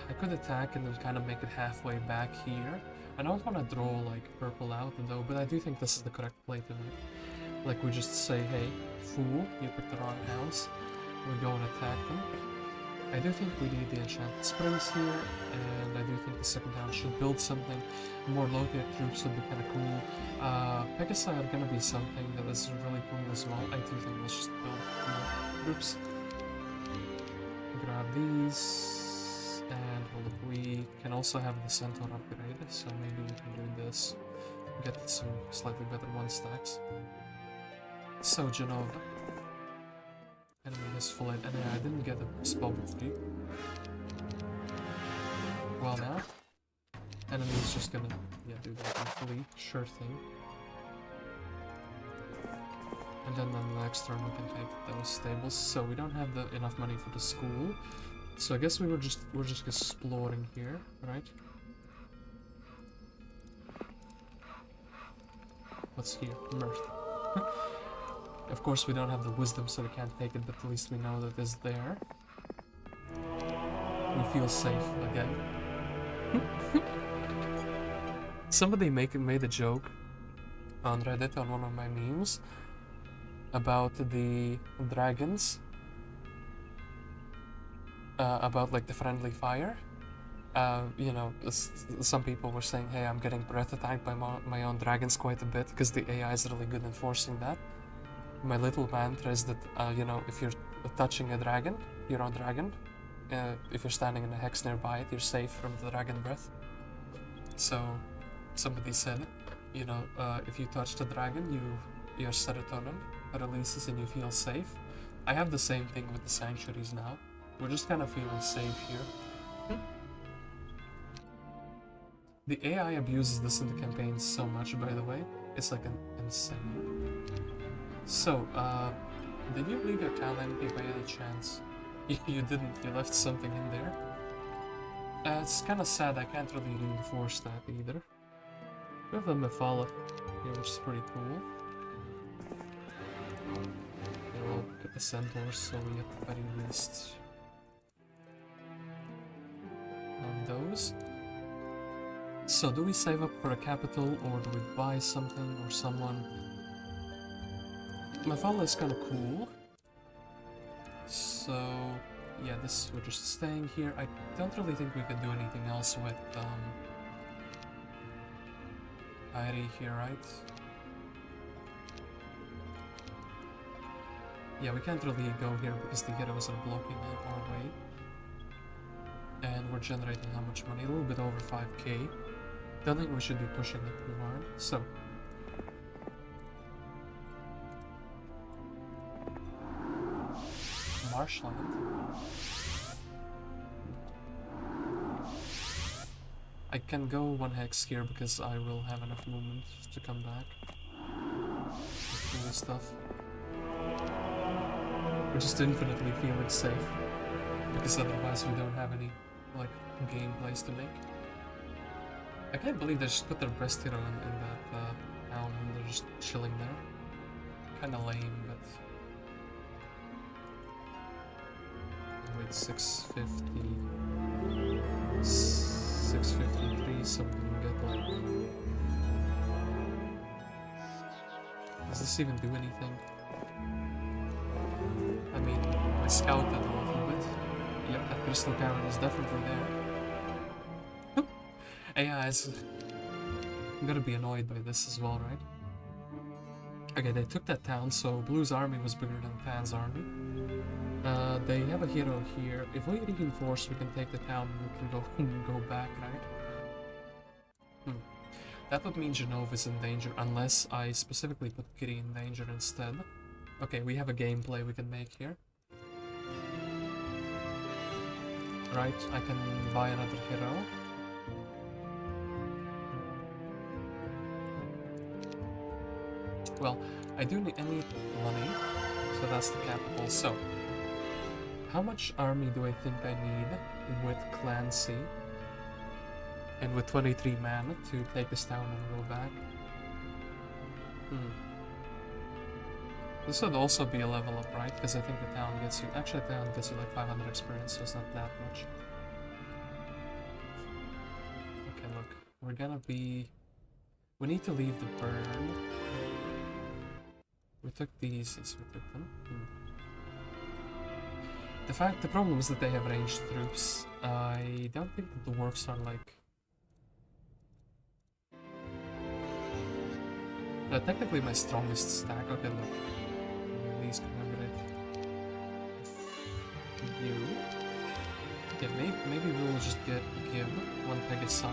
I could attack and then kind of make it halfway back here. I don't want to draw like purple out though, but I do think this is the correct play to make. Like we just say, hey, fool, you picked the wrong house. We go and attack them. I do think we need the enchanted springs here, and I do think the second town should build something. More low-tier troops would be kind of cool. Pegasi are gonna be something that is really cool as well. I do think let's just build more troops. Grab these, and look, we can also have the centaur upgrade, so maybe we can do this. Get some slightly better 1-stacks. So Jenova. Enemy has full aid, and I didn't get a spell with you. Well now, enemy is just gonna do that and flee, sure thing. And then on the next turn we can take those stables. So we don't have enough money for the school. So I guess we're just exploring here, right? What's here? Mirth. Of course we don't have the wisdom, so we can't take it, but at least we know that it's there. We feel safe again. Somebody made a joke on Reddit on one of my memes about the dragons, about like the friendly fire. You know, some people were saying, hey, I'm getting breath attacked by my own dragons quite a bit because the AI is really good in forcing that. My little mantra is that, you know, if you're touching a dragon, your own dragon, if you're standing in a hex nearby it, you're safe from the dragon breath. So, somebody said, you know, if you touch the dragon, your serotonin releases and you feel safe. I have the same thing with the sanctuaries now. We're just kind of feeling safe here. The AI abuses this in the campaigns so much, by the way. It's like insane. So, did you leave your town empty by any chance? You didn't, you left something in there. It's kind of sad, I can't really reinforce that either. We have a Mephala here, which is pretty cool. We'll get the centaurs, so we get the very least of those. So, do we save up for a capital, or do we buy something or someone? Mephala is kind of cool. So, yeah, we're just staying here. I don't really think we can do anything else with Kyree here, right? Yeah, we can't really go here because the heroes are blocking our way. And we're generating how much money? A little bit over 5k. Don't think we should be pushing it more. So, Marshland. I can go 1 hex here because I will have enough movement to come back. Do this stuff. We're just infinitely feeling safe because otherwise we don't have any like gameplays to make. I can't believe they just put their best hero in that town and they're just chilling there. Kinda lame, but... Wait, 650... 653, so we can get like... Does this even do anything? I mean, I scouted a little bit. Yep, that crystal cavern is definitely there. AI is gonna be annoyed by this as well, right? Okay, they took that town, so Blue's army was bigger than Tan's army. They have a hero here. If we reinforce, we can take the town and we can go back, right? That would mean Jenova is in danger, unless I specifically put Kyree in danger instead. Okay, we have a gameplay we can make here. Right, I can buy another hero. Well, I do need money, so that's the capital. So, how much army do I think I need with Clancy and with 23 mana to take this town and go back? This would also be a level up, right? Because I think the town gets you... Actually, the town gets you like 500 experience, so it's not that much. Okay, look. We're gonna be... We need to leave the burn. We took these, yes, we took them. The problem is that they have ranged troops. I don't think the dwarves are like... They're technically my strongest stack. Okay, look. These can upgrade. You. Yeah, maybe we'll just give one Pegasi.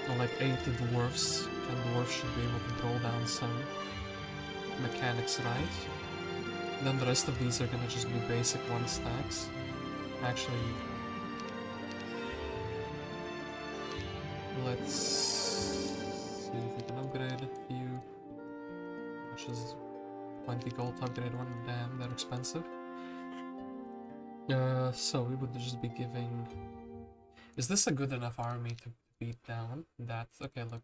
Or like 8 dwarves, and dwarves should be able to draw down some mechanics, right? Then the rest of these are gonna just be basic 1 stacks. Actually, let's see if we can upgrade a few. Which is 20 gold to upgrade one. Damn, they're expensive. So we would just be giving... Is this a good enough army to beat down that? Okay, look.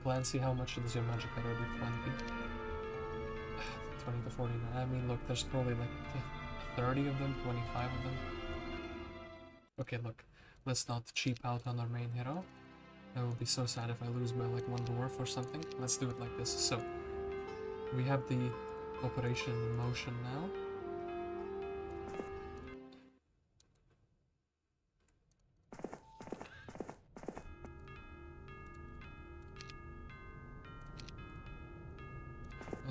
Clancy, how much is your magic arrow? 20. 20 to 49. I mean, look, there's probably like 30 of them, 25 of them. Okay, look. Let's not cheap out on our main hero. That would be so sad if I lose by like 1 dwarf or something. Let's do it like this. So, we have the operation in motion now.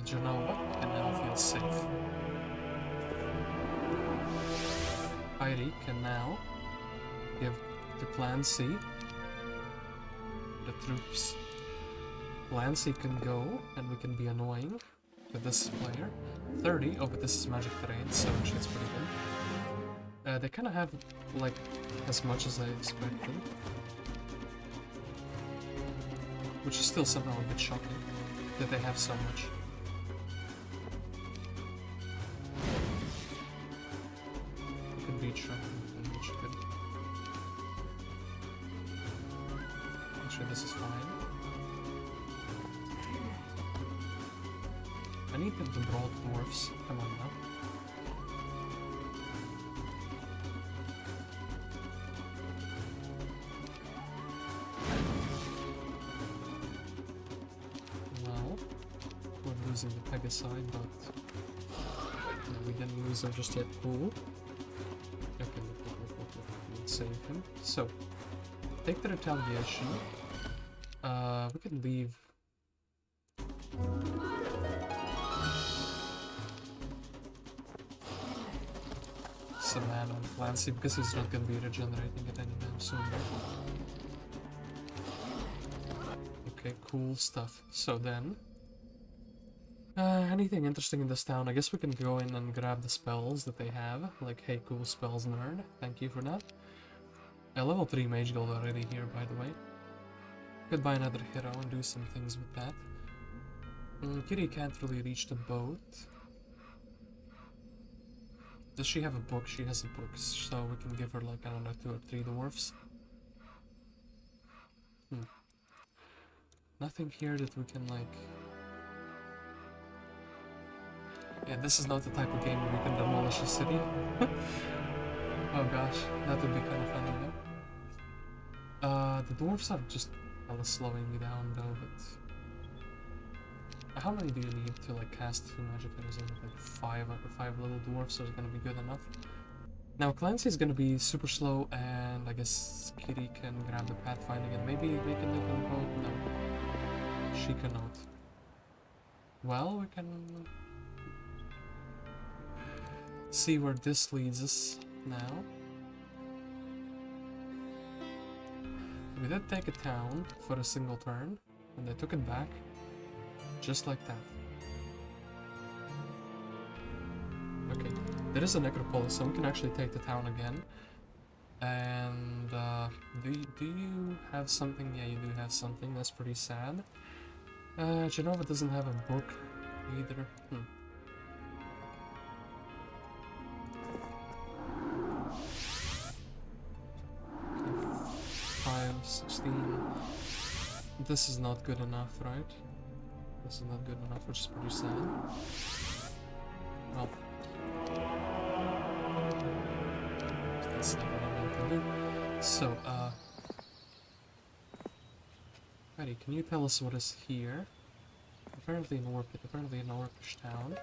Jenova can now feel safe. Kyree can now give to Clancy the troops. Clancy can go, and we can be annoying with this player. 30. Oh, but this is magic terrain, so shit's pretty good. They kind of have like as much as I expected, which is still somehow a bit shocking that they have so much. Which could... I'm sure this is fine. I need them to draw dwarfs. Come on now. Well, we're losing the Pegasi, but no, we didn't lose them just yet. Cool. Okay, let's save him. So, take the retaliation. We can leave. Some mana on Clancy because he's not going to be regenerating it anytime soon. Okay, cool stuff. So then, anything interesting in this town? I guess we can go in and grab the spells that they have. Like, hey, cool spells, nerd. Thank you for that. Level 3 Mage Guild already here, by the way. Could buy another hero and do some things with that. Kyree can't really reach the boat. Does she have a book? She has a book, so we can give her like, I don't know, 2 or 3 dwarfs. Nothing here that we can like... Yeah, this is not the type of game where we can demolish a city. Oh gosh, that would be kind of funny though. The dwarfs are just slowing me down though, but... How many do you need to like cast 2 magic items? Like 5 little dwarfs is gonna be good enough. Now Clancy is gonna be super slow, and I guess Kyree can grab the pathfinding and maybe make a little boat. No, she cannot. Well, we can see where this leads us now. We did take a town for a single turn, and they took it back. Just like that. Okay, there is a necropolis, so we can actually take the town again. And do you have something? Yeah, you do have something. That's pretty sad. Jenova doesn't have a book either. 16. This is not good enough, right? This is not good enough, which is pretty sad. Well, that's not what I meant to do. So, wait a Alrighty, can you tell us what is here? Apparently an orcish town.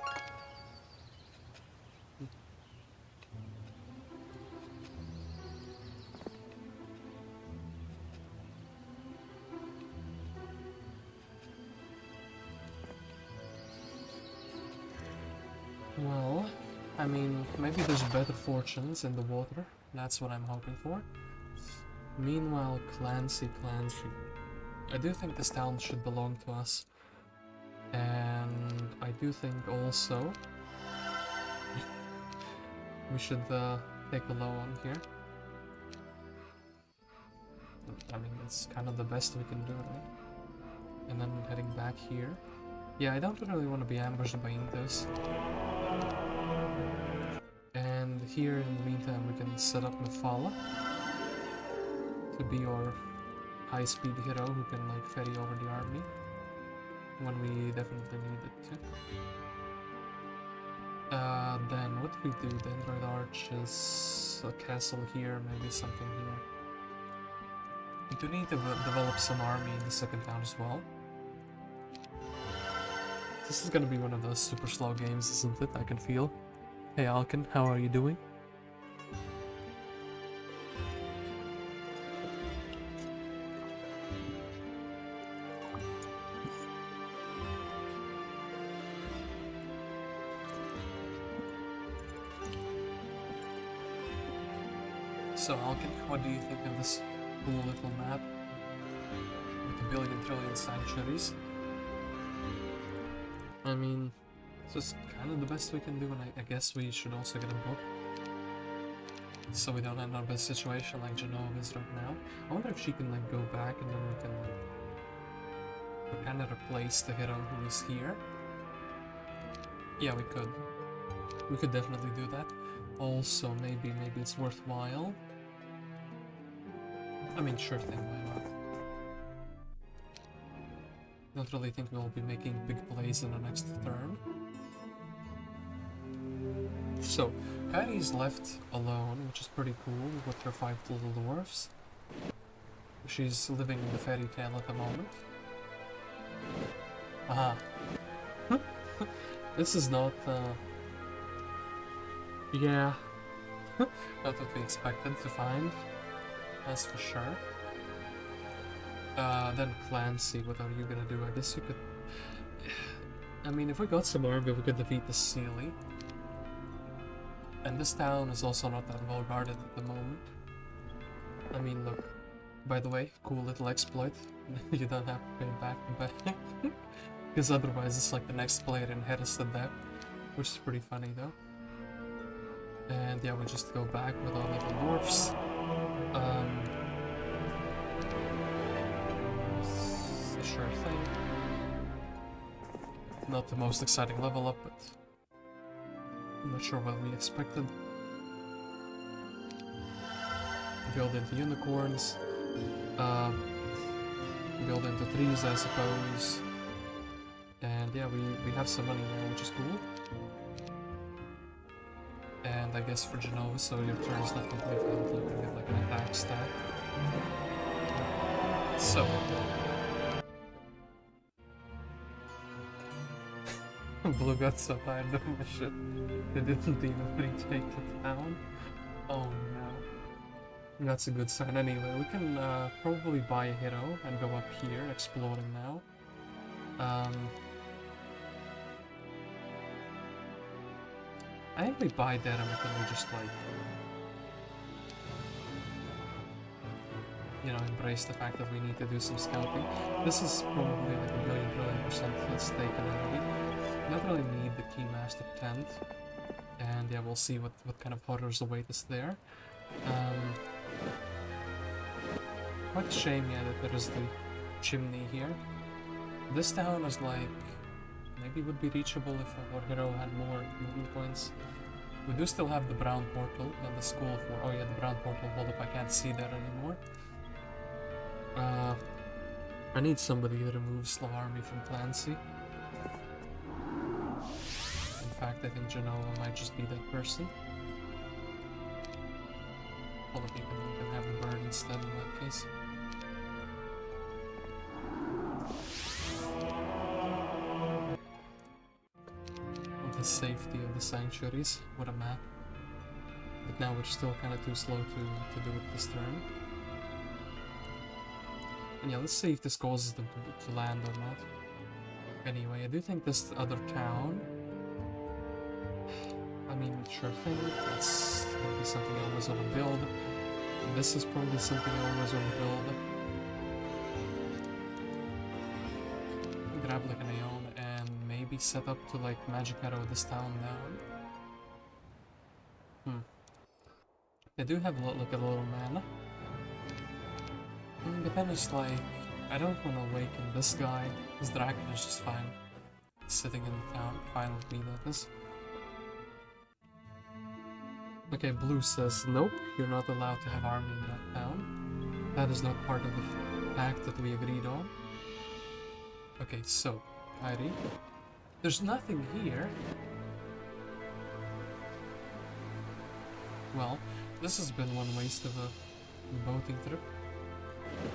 Well, I mean, maybe there's better fortunes in the water. That's what I'm hoping for. Meanwhile, Clancy. I do think this town should belong to us. And I do think also we should take a low on here. I mean, it's kind of the best we can do, right? And then heading back here. Yeah, I don't really want to be ambushed by Intos. And here, in the meantime, we can set up Mephala to be our high-speed hero who can like ferry over the army when we definitely need it to. Then what do we do? The Inward Arch is a castle here, maybe something here. We do need to develop some army in the second town as well. This is gonna be one of those super slow games, isn't it? I can feel. Hey Alkin, how are you doing? So Alkin, what do you think of this cool little map with a billion trillion sanctuaries? I mean, it's just kind of the best we can do, and I guess we should also get a book. So we don't end up in a situation like Jenova is right now. I wonder if she can like go back and then we can like kind of replace the hero who is here. Yeah, we could. We could definitely do that. Also, maybe it's worthwhile. I mean, sure thing, why not? Don't really think we'll be making big plays in the next term. So, Kyree's left alone, which is pretty cool, with her 5 little dwarfs. She's living in the fairy tale at the moment. Aha. This is not, yeah. Not what we expected to find. That's for sure. Then Clancy, what are you gonna do? I guess you could... I mean, if we got some army, we could defeat the Sealy. And this town is also not that well guarded at the moment. I mean, look. By the way, cool little exploit. You don't have to pay back, but... because otherwise it's like the next player inherits the debt. Which is pretty funny, though. And yeah, we just go back with our little dwarfs. It's a sure thing. Not the most exciting level up, but I'm not sure what we expected. Build into unicorns. Build into trees, I suppose. And yeah, we have some money now, which is cool. And I guess for Jenova, so your turn is not completely until you can get like an attack stat. So. Blue got so tired of my shit. They didn't even retake the town. Oh no. That's a good sign. Anyway, we can probably buy a hero and go up here, exploring now. I think we buy Daremyth and we just like, you know, embrace the fact that we need to do some scouting. This is probably like a billion% at stake already. We don't really need the Keymaster tent. And yeah, we'll see what kind of horrors await us there. Quite a shame, yeah, that there is the chimney here. This town is like, maybe would be reachable if our hero had more movement points. We do still have the brown portal and the school for... Oh yeah, the brown portal, hold up, I can't see that anymore. I need somebody to remove slow army from Clancy. In fact, I think Jenova might just be that person. Hold up, you can have the bird instead in that case. safety of the sanctuaries with a map. But now we're still kind of too slow to do it this turn. And yeah, let's see if this causes them to land or not. Anyway, I do think this other town... I mean, sure thing, that's probably something I always want to build. This is probably something I always want to build. Grab like an Aenain and maybe set up to like magic arrow this town down. They do have like a little mana. But then it's like, I don't want to awaken this guy. This dragon is just fine. Sitting in the town, fine with me that is. Okay, Blue says, nope, you're not allowed to have army in that town. That is not part of the pact that we agreed on. Okay, so, Kyree. There's nothing here. Well, this has been one waste of a boating trip.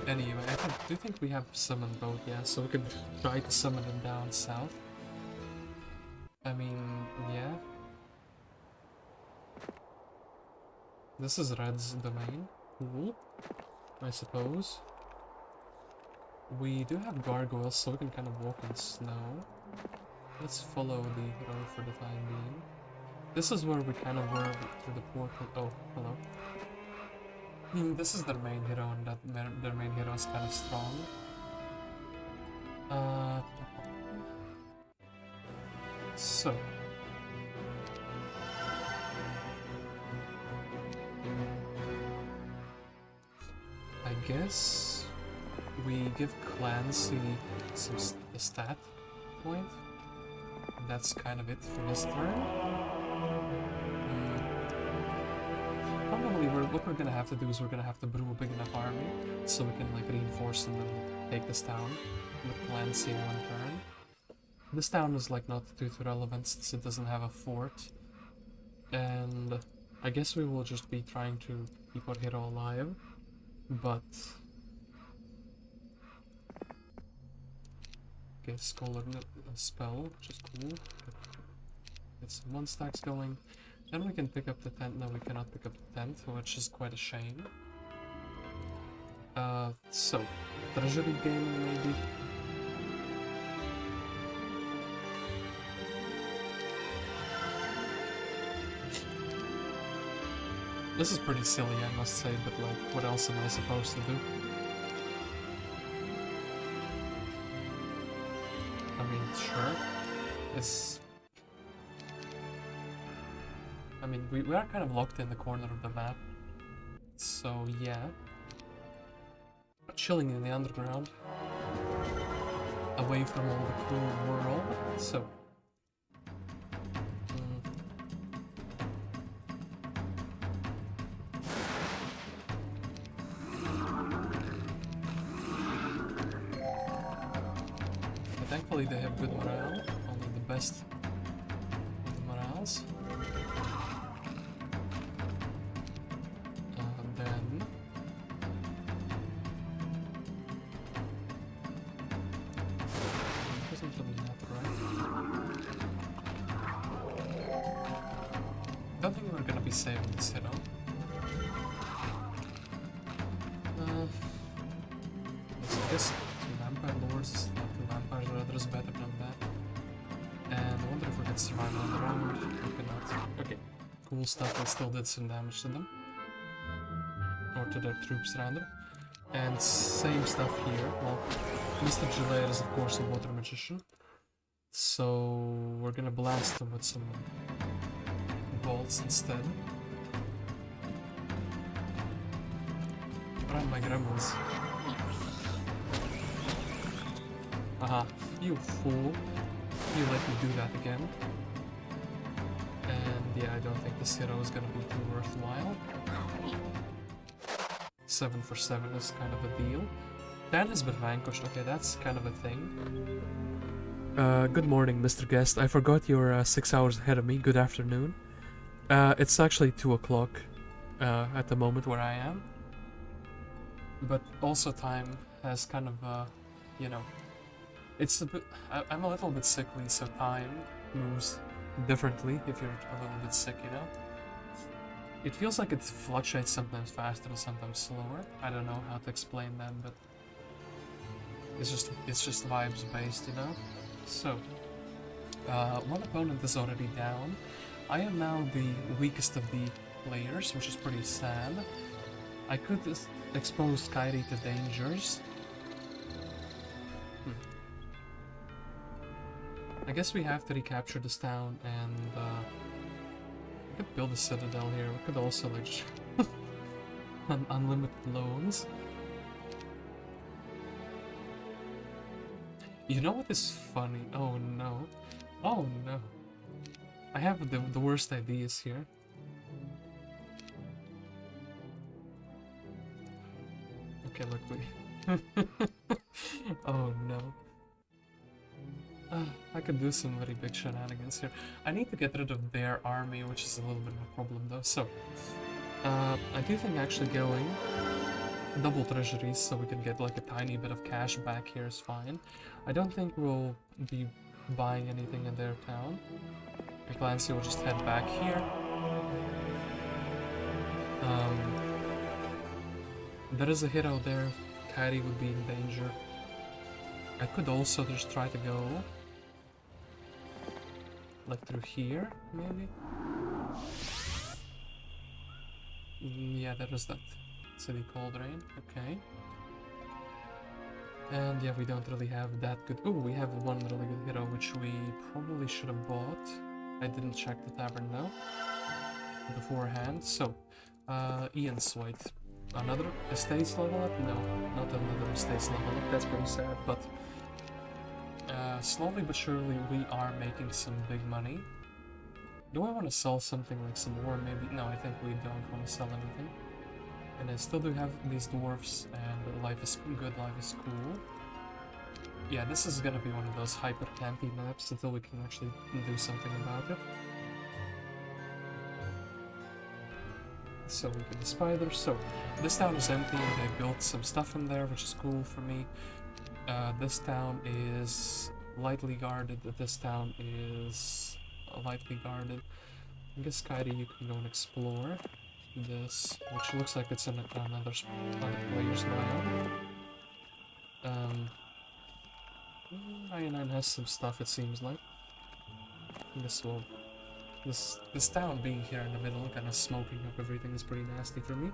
Anyway, do you think we have summoned boat? Yeah, so we can try to summon them down south. I mean, yeah. This is Red's domain. Cool, I suppose. We do have gargoyles, so we can kind of walk in snow. Let's follow the road for the time being. This is where we kind of were through the portal. Oh, hello. This is their main hero, and that their main hero is kind of strong. So. I guess we give Clancy some a stat point. And that's kind of it for this turn. Probably what we're gonna have to do is we're gonna have to brew a big enough army so we can like reinforce them and take this town with Clancy in one turn. This town is like not too relevant since it doesn't have a fort. And I guess we will just be trying to keep our hero alive. But okay, Scholar spell, which is cool. Get some 1 stacks going. Then we can pick up the tent. No, we cannot pick up the tent, which is quite a shame. So treasury game maybe. This is pretty silly, I must say, but like, what else am I supposed to do? I mean, sure. I mean, we are kind of locked in the corner of the map. So, yeah. Chilling in the underground. Away from all the cool world. So. Thankfully they have good morale, only the best of the morales. Then... it doesn't really matter, right? Don't think we're gonna be saving this hero. This vampire lords, vampires are others better than that. And I wonder if we can survive on the round. We cannot. Okay, cool stuff. I still did some damage to them. Or to their troops, rather. And same stuff here. Well, Mr. Gillette is, of course, a water magician. So we're gonna blast them with some bolts instead. Run my gremlins. Haha, you fool. You let me do that again. And yeah, I don't think this hero is gonna be too worthwhile. 7 for 7 is kind of a deal. Dan has been vanquished, okay, that's kind of a thing. Good morning, Mr. Guest. I forgot you're 6 hours ahead of me. Good afternoon. It's actually 2 o'clock at the moment where I am. But also time has kind of, you know, it's a bit, I'm a little bit sickly, so time moves differently if you're a little bit sick, you know? It feels like it fluctuates sometimes faster and sometimes slower. I don't know how to explain that, but it's just vibes based, you know? So, one opponent is already down. I am now the weakest of the players, which is pretty sad. I could expose Kyree to dangers. I guess we have to recapture this town, and we could build a citadel here. We could also like unlimited loans. You know what is funny? Oh no. Oh no. I have the worst ideas here. Okay, look, we... Oh no. I could do some very big shenanigans here. I need to get rid of their army, which is a little bit of a problem though. So, I do think actually going double treasuries so we can get like a tiny bit of cash back here is fine. I don't think we'll be buying anything in their town. And Clancy will just head back here. There is a hero there. Kyree would be in danger. I could also just try to go like through here, maybe? Yeah, there is that city called Rain. Okay. And yeah, we don't really have that good... Oh, we have one really good hero, which we probably should have bought. I didn't check the tavern now beforehand. So, Ian's white. Another estates level up? No, not another estates level up. That's pretty sad, but slowly but surely we are making some big money. Do I want to sell something like some more? Maybe? No, I think we don't want to sell anything. And I still do have these dwarfs, and life is good, life is cool. Yeah, this is gonna be one of those hyper campy maps until we can actually do something about it. So we get the spiders. So this town is empty and they built some stuff in there, which is cool for me. This town is lightly guarded. This town is lightly guarded. I guess Kyree, you can go and explore this, which looks like it's in another player's land. Aenain has some stuff, it seems like. This town being here in the middle, kind of smoking up everything, is pretty nasty for me.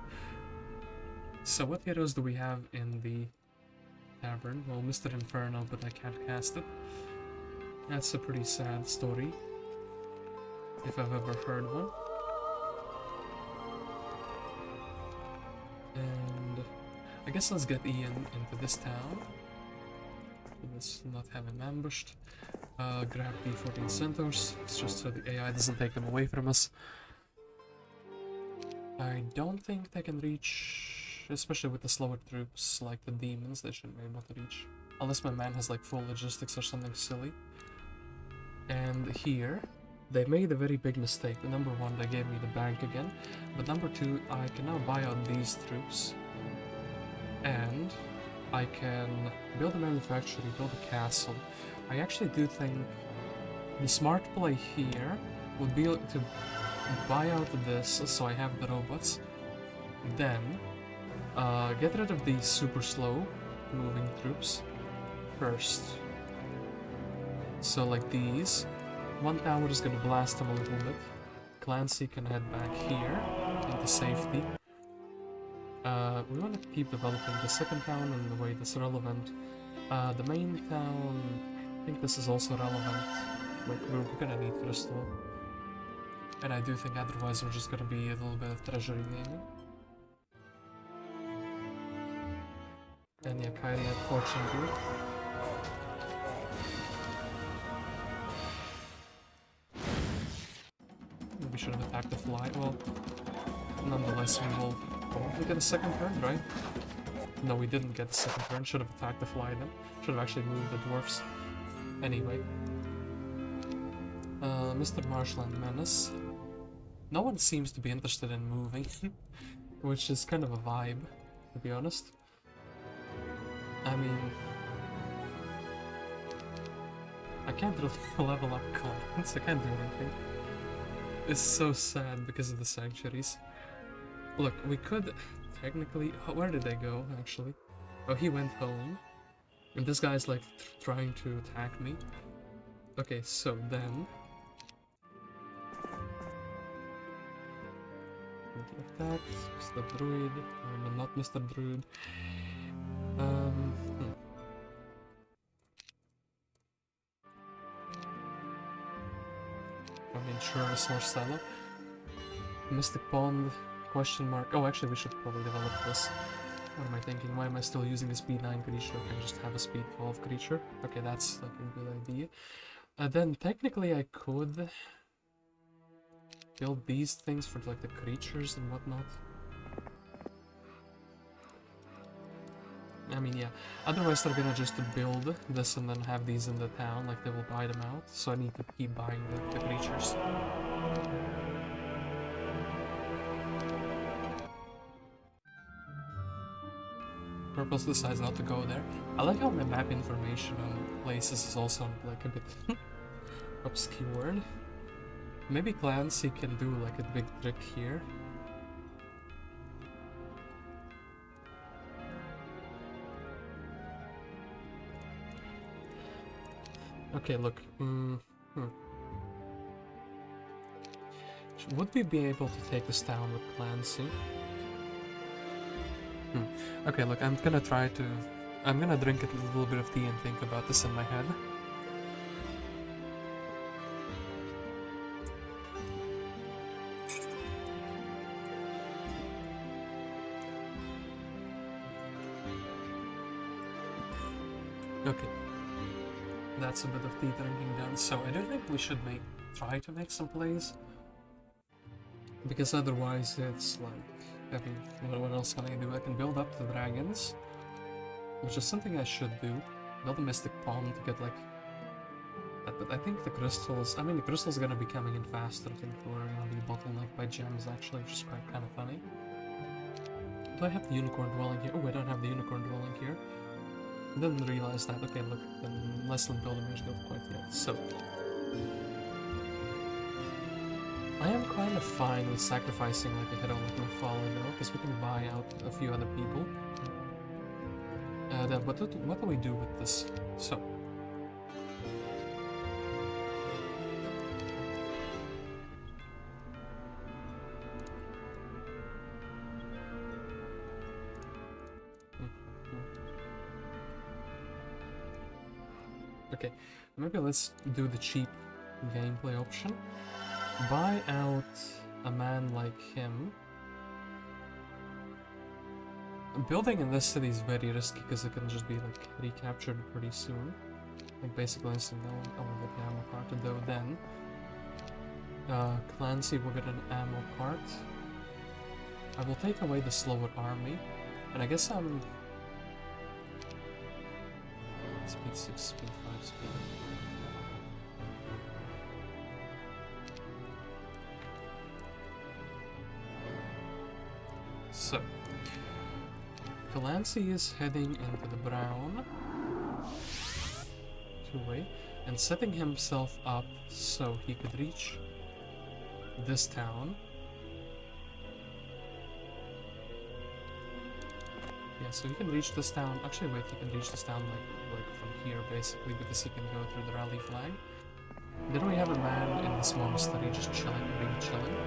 So what heroes do we have in the tavern? Well, Mr. Inferno, but I can't cast it. That's a pretty sad story, if I've ever heard one. And I guess let's get Ian into this town. Let's not have him ambushed. Grab the 14 centaurs. It's just so the AI doesn't take them away from us. I don't think they can reach, especially with the slower troops like the demons, they shouldn't be able to reach. Unless my man has like full logistics or something silly. And here, they made a very big mistake. Number one, they gave me the bank again. But number two, I can now buy out these troops. And I can build a manufactory, build a castle. I actually do think the smart play here would be to buy out this, so I have the robots. Then, get rid of these super slow moving troops first. So like these. One tower is gonna blast them a little bit. Clancy can head back here into safety. We want to keep developing the second town in the way that's relevant. The main town, I think this is also relevant. Like, we're gonna need crystal. And I do think otherwise we're just gonna be a little bit of treasury gaming. And yeah, Kyree had fortune good. We should have attacked the fly. Well, nonetheless, we will probably get a second turn, right? No, we didn't get the second turn. Should have attacked the fly then. Should have actually moved the dwarfs. Anyway. Mr. Marshland Menace. No one seems to be interested in moving, which is kind of a vibe, to be honest. I mean... I can't really level up clans, I can't do anything. It's so sad because of the sanctuaries. Look, we could technically... Where did they go, actually? Oh, he went home. And this guy's like trying to attack me. Okay, so then... Attack, Mr. Druid. Not Mr. Druid. I mean, sure, Resource Seller. Mystic Pond, question mark. Oh, actually, we should probably develop this. What am I thinking? Why am I still using a speed 9 creature? I can just have a speed 12 creature. Okay, that's like a good idea. Then technically I could build these things for like the creatures and whatnot. I mean, yeah. Otherwise they're gonna just build this and then have these in the town, like they will buy them out. So I need to keep buying the creatures. Purpose decides not to go there. I like how my map information on places is also like a bit obscured. Maybe Clancy can do like a big trick here. Okay, look. Would we be able to take this town with Clancy? Okay, look, I'm gonna drink a little bit of tea and think about this in my head. Okay. That's a bit of tea drinking done, so I do think we should try to make some plays. Because otherwise it's like... I mean, what else can I do? I can build up the dragons, which is something I should do. Build a Mystic Pond to get like that, but I think the crystals... I mean, the crystals are gonna be coming in faster. I think we're gonna be bottlenecked by gems actually, which is quite kind of funny. Do I have the unicorn dwelling here? Oh, I don't have the unicorn dwelling here. I didn't realize that. Okay, look, the Lesland building is not quite yet. So I am kind of fine with sacrificing like a hero like my father though, because we can buy out a few other people. Then what do we do with this? So okay, maybe let's do the cheap gameplay option. Buy out a man like him. Building in this city is very risky because it can just be like recaptured pretty soon. Like basically instantly I will get the ammo cart, though then Clancy will get an ammo cart. I will take away the slower army, and I guess I'm speed 6, speed 5, speed. So, Clancy is heading into the brown two-way and setting himself up so he could reach this town. Yeah, so he can reach this town. Actually, wait, he can reach this town like from here basically because he can go through the rally flag. Then we have a man in this monastery just chilling, being chilling.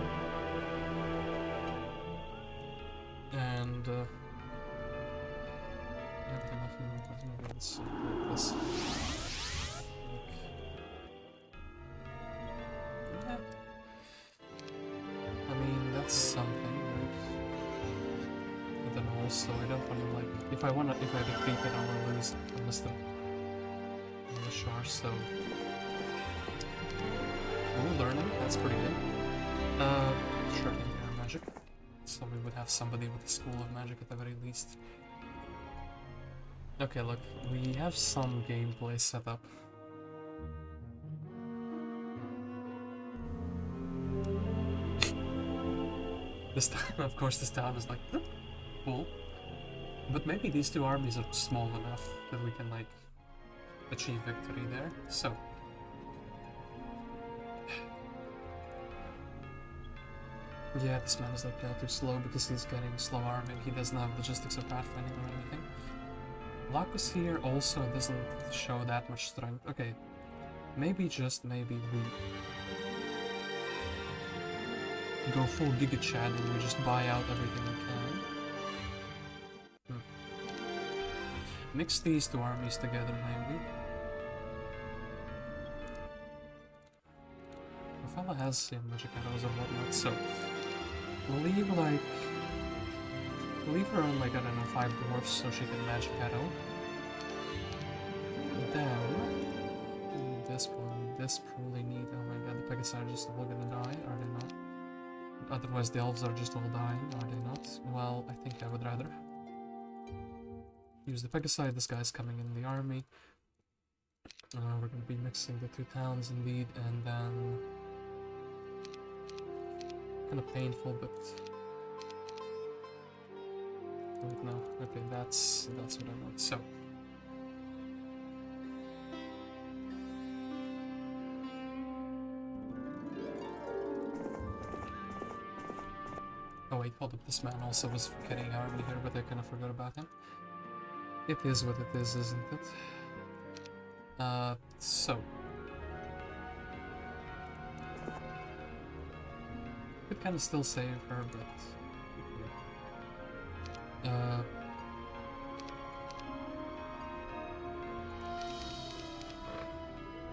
And yeah, let's like this. Yeah. I mean, that's something, right? But then also, I don't want to like, if I retreat it, I will lose the Shar, so ooh, learning, that's pretty good. Sure, magic. So we would have somebody with a school of magic at the very least. Okay, look, we have some gameplay set up. This town, of course, this town is like cool, but maybe these two armies are small enough that we can like achieve victory there. So Yeah, this man is like now too slow because he's getting slow arming. He doesn't have logistics or pathfinding or anything. Lacus here also doesn't show that much strength. Okay, maybe just maybe we go full gigachad and we just buy out everything we can. Mix these two armies together maybe. The fella has magic arrows or whatnot, so we'll leave like leave her on like I don't know 5 dwarfs so she can magic arrow. Then this one, this probably need. Oh my god, the Pegasi are just all gonna die, are they not? Otherwise the elves are just all dying, are they not? Well, I think I would rather use the Pegasi. This guy's coming in the army. We're gonna be mixing the two towns indeed, and then kind of painful, but wait, no. Okay, that's what I want. So oh wait, hold up. This man also was getting army here, but I kind of forgot about him. It is what it is, isn't it? So could kind of still save her, but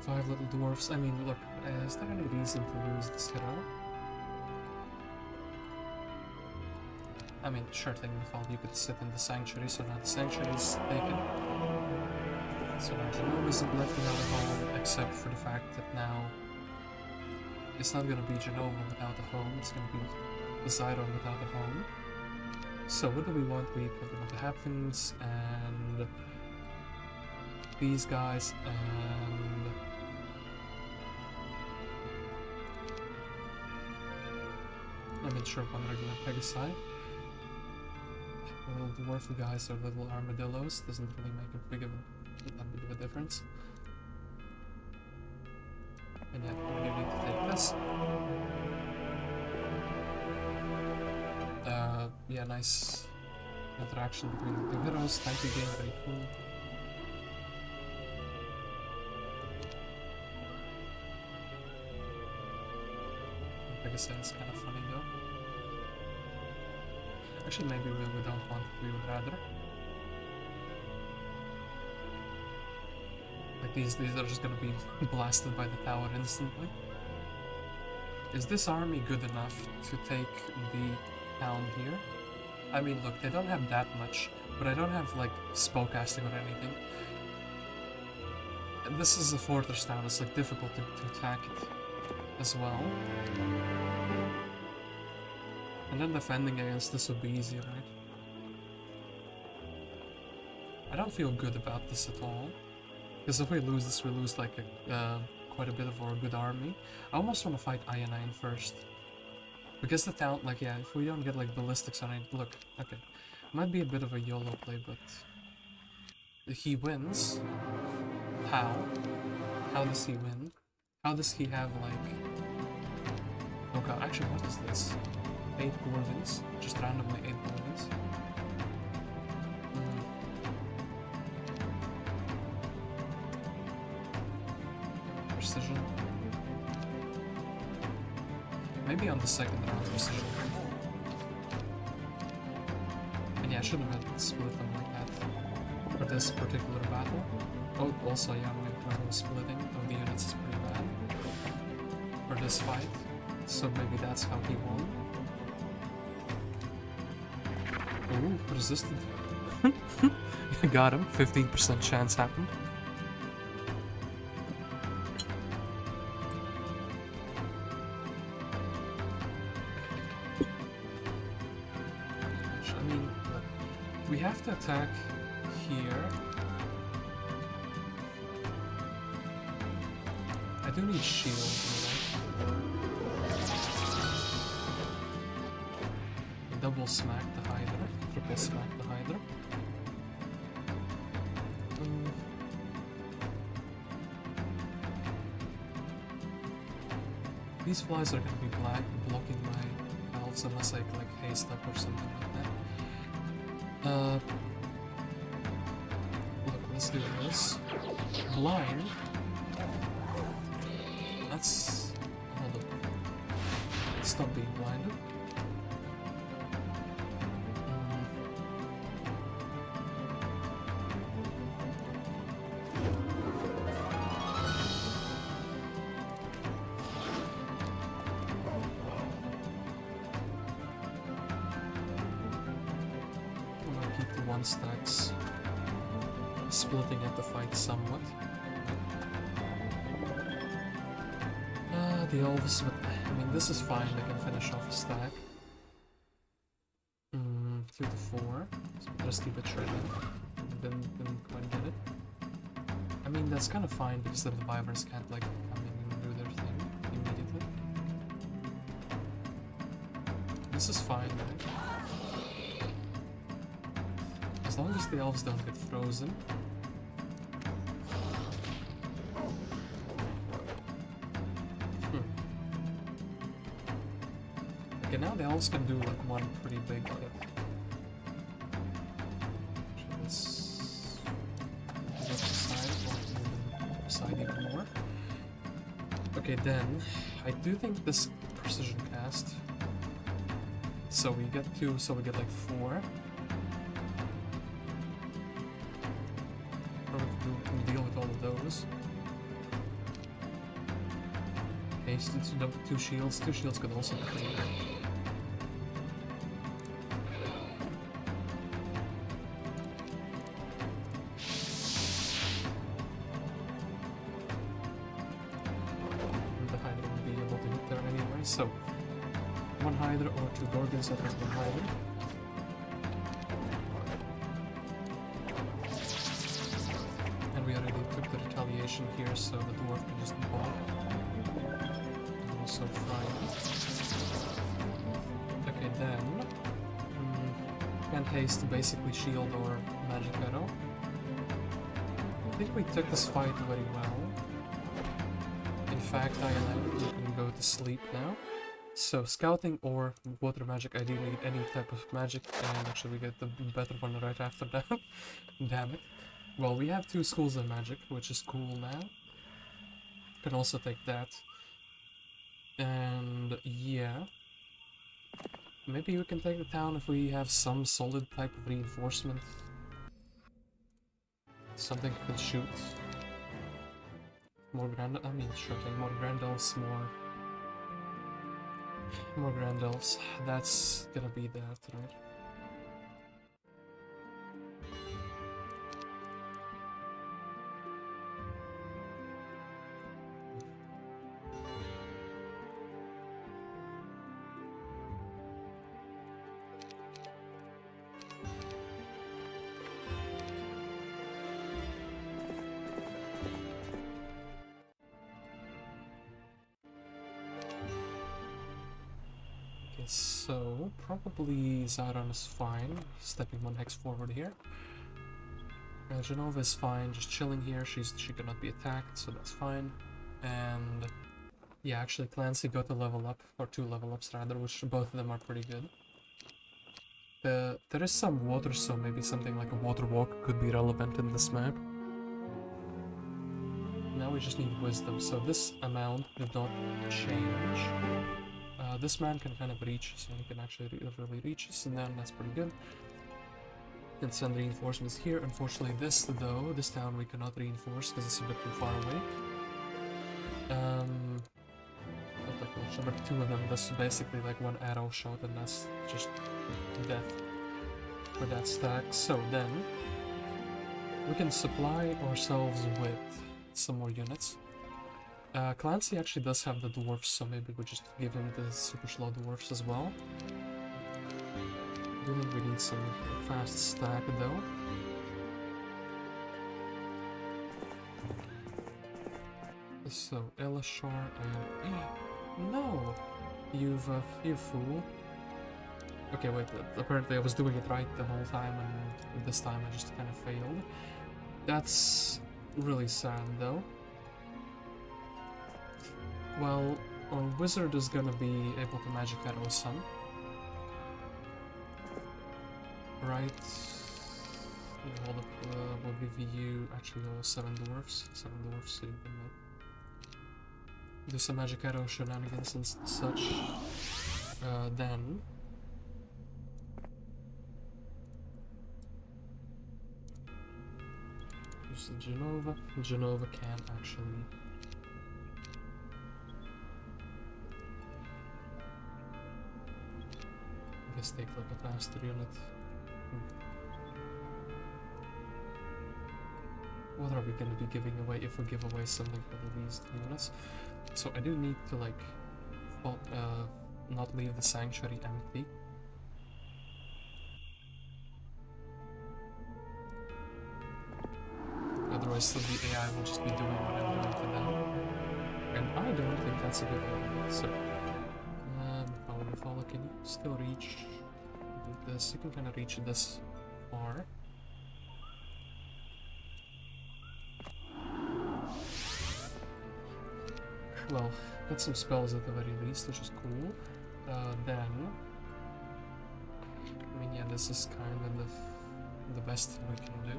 5 little dwarfs. I mean, look, is there any reason to lose this hero? I mean, sure thing, Mifal, you could sit in the sanctuary, so now the sanctuary is taken. So now Jenova isn't left without a home, except for the fact that now it's not gonna be Jenova without a home, it's gonna be Xyron without a home. So what do we want? We want the Happens and these guys and I'm not sure what regular Pegasi. Little dwarf guys or little armadillos doesn't really make that big of a difference. And yeah, we do need to take this. Yeah, nice interaction between the two heroes. Thank you, game, very cool. Pegasus is kind of funny though. Actually, maybe we don't want it, we would rather. Like these are just gonna be blasted by the tower instantly. Is this army good enough to take the town here? I mean, look, they don't have that much, but I don't have like spellcasting or anything. And this is a fortress town, it's like difficult to attack it as well. And then defending against this would be easy, right? I don't feel good about this at all. Because if we lose this, we lose like quite a bit of our good army. I almost want to fight Aenain first. Because the town, like, yeah, if we don't get like ballistics on it, look, okay. Might be a bit of a YOLO play, but he wins. How? How does he win? How does he have like... Oh god, actually, what is this? 8 Gorgons, just randomly 8 Gorgons. Precision. Maybe on the second round, precision. And yeah, I shouldn't have split them like that for this particular battle. Oh, also, yeah, when splitting of the units is pretty bad for this fight. So maybe that's how he won. Ooh, resistant. Got him. 15% chance happened. I mean, we have to attack here. I do need shield, double smack the Hydra, triple smack the Hydra. These flies are gonna be blocking my elves unless I like haste up or something like that. Look, let's do this. Blind. That's... hold up. Stop being blinded. Stacks splitting at the fight somewhat. The elves, but I mean this is fine, they can finish off a stack. 2 to 4, so just keep it shredded. Didn't quite get it. I mean that's kind of fine because then the Vipers can't like come in and do their thing immediately. This is fine, right? As long as the elves don't get frozen. Okay, now the elves can do like one pretty big hit. Actually, let's go side even more. Okay, then I do think this precision cast. So we get 2, so we get like 4. Can deal with all of those. Haste to dump 2 shields. 2 shields could also clear. The Hydra would be able to hit there anyway, so 1 Hydra or 2 Gorgons at 1 Hydra. We already took the retaliation here, so the dwarf can just ball. And also fry it. Okay, then... can haste basically shield or magic arrow. I think we took this fight very well. In fact, Aenain, you can go to sleep now. So, scouting or water magic, ideally any type of magic, and actually we get the better one right after that. Damn it. Well, we have 2 schools of magic, which is cool now. Can also take that. And yeah. Maybe we can take the town if we have some solid type of reinforcement. Something we can shoot. More grand... I mean, sure thing. More grand elves, more grand elves. That's gonna be that, right? So, probably Xyron is fine, stepping 1 hex forward here. Jenova is fine, just chilling here, she cannot be attacked, so that's fine. And yeah, actually Clancy got a level up, or 2 level ups rather, which both of them are pretty good. There is some water, so maybe something like a water walk could be relevant in this map. Now we just need wisdom, so this amount did not change. This man can kind of reach, so he can actually really reach us, and then that's pretty good. Can send reinforcements here. Unfortunately, this though, this town we cannot reinforce because it's a bit too far away. Not that much, but 2 of them, that's basically like 1 arrow shot, and that's just death for that stack. So then, we can supply ourselves with some more units. Clancy actually does have the dwarfs, so maybe we just give him the super slow dwarfs as well. I do think we need some fast stack though. So, Elashar and... no! You fool. Okay, wait, apparently I was doing it right the whole time, and this time I just kind of failed. That's really sad though. Well, our wizard is gonna be able to magic arrow some. Right. Yeah, we'll give you actually all 7 dwarfs. 7 dwarfs, so you can do some magic arrow shenanigans and such. Then use the Jenova. Jenova can actually I guess take like a faster unit. What are we going to be giving away if we give away something for these units? So I do need to like not leave the sanctuary empty. Otherwise the AI will just be doing what I'm doing to them. And I don't think that's a good idea. So Follow, can you still reach this? You can kind of reach this far. Well, got some spells at the very least, which is cool. Then, I mean, yeah, this is kind of the best thing we can do.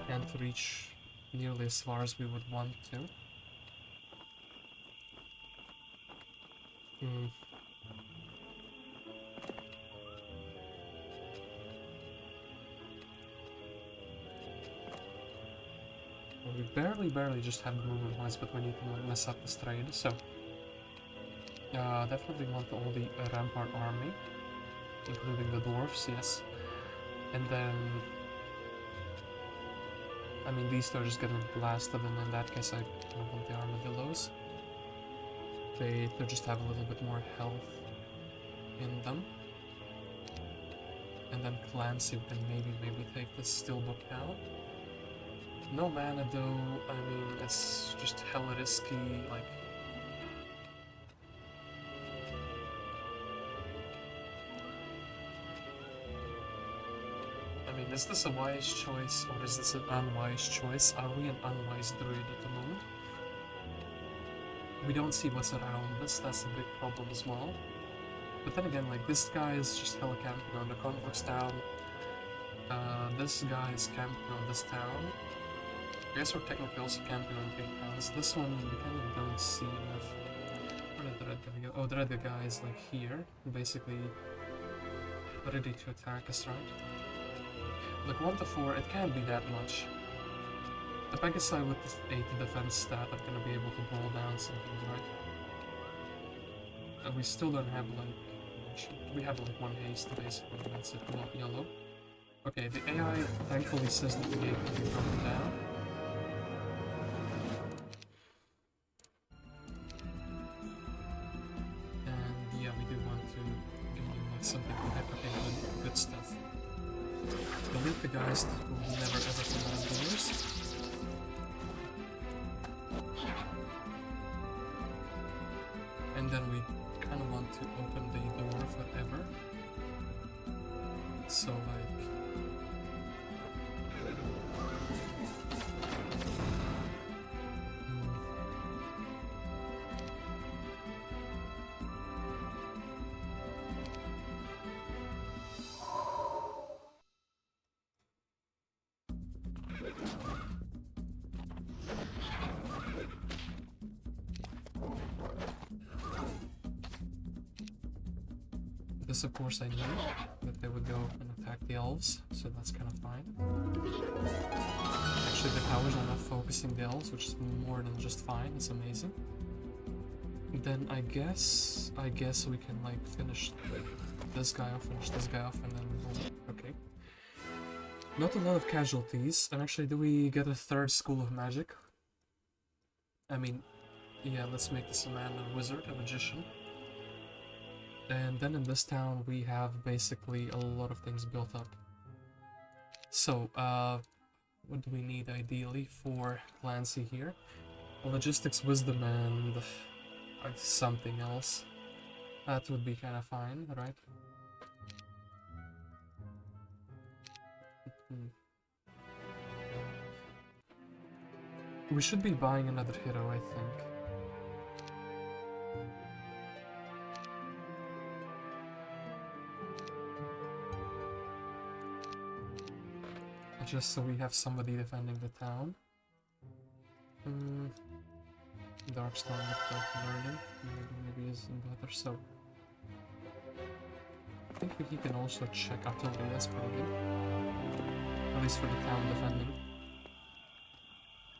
And to reach nearly as far as we would want to. Well, we barely just have movement points, but we need to mess up this trade, so definitely want all the Rampart army, including the dwarfs, yes. And then I mean, these two are just getting blasted, and in that case I don't want the armadillos. They just have a little bit more health in them. And then Clancy can maybe take the steelbook down. No mana though, I mean, it's just hella risky, like... I mean, is this a wise choice, or is this an unwise choice? Are we an unwise druid at the moment? We don't see what's around us, that's a big problem as well. But then again, like, this guy is just hella camping on the Conflux town. This guy is camping on this town. I guess we're technically also camping on 3 towns. This one, we kind of don't see enough. Where did the red guy go? Oh, the red guy is, like, here. Basically ready to attack us, right? Like 1 to 4, it can't be that much. The Pegasi with the 8 defense stat are gonna be able to blow down some things, right? And we still don't have like... we have like 1 haste basically, that's it, not yellow. Okay, the AI thankfully says that the gate can be broken down. And yeah, we do want to give you like something good stuff. Delete the guys who will never ever come out doors. And then we kind of want to open the door forever. So like... This, of course, I knew that they would go and attack the elves, so that's kind of fine. Actually, the towers are not focusing the elves, which is more than just fine. It's amazing. Then I guess we can like finish this guy off, finish this guy off, and then we'll... Okay. Not a lot of casualties. And actually, do we get a 3rd school of magic? I mean, yeah, let's make this a man, a wizard, a magician. And then in this town we have basically a lot of things built up. So, what do we need ideally for Clancy here? Logistics, wisdom, and something else. That would be kind of fine, right? We should be buying another hero, I think. just so we have somebody defending the town. Darkstorn with the learning, maybe isn't better, so... I think he can also check artillery, that's pretty good. At least for the town defending.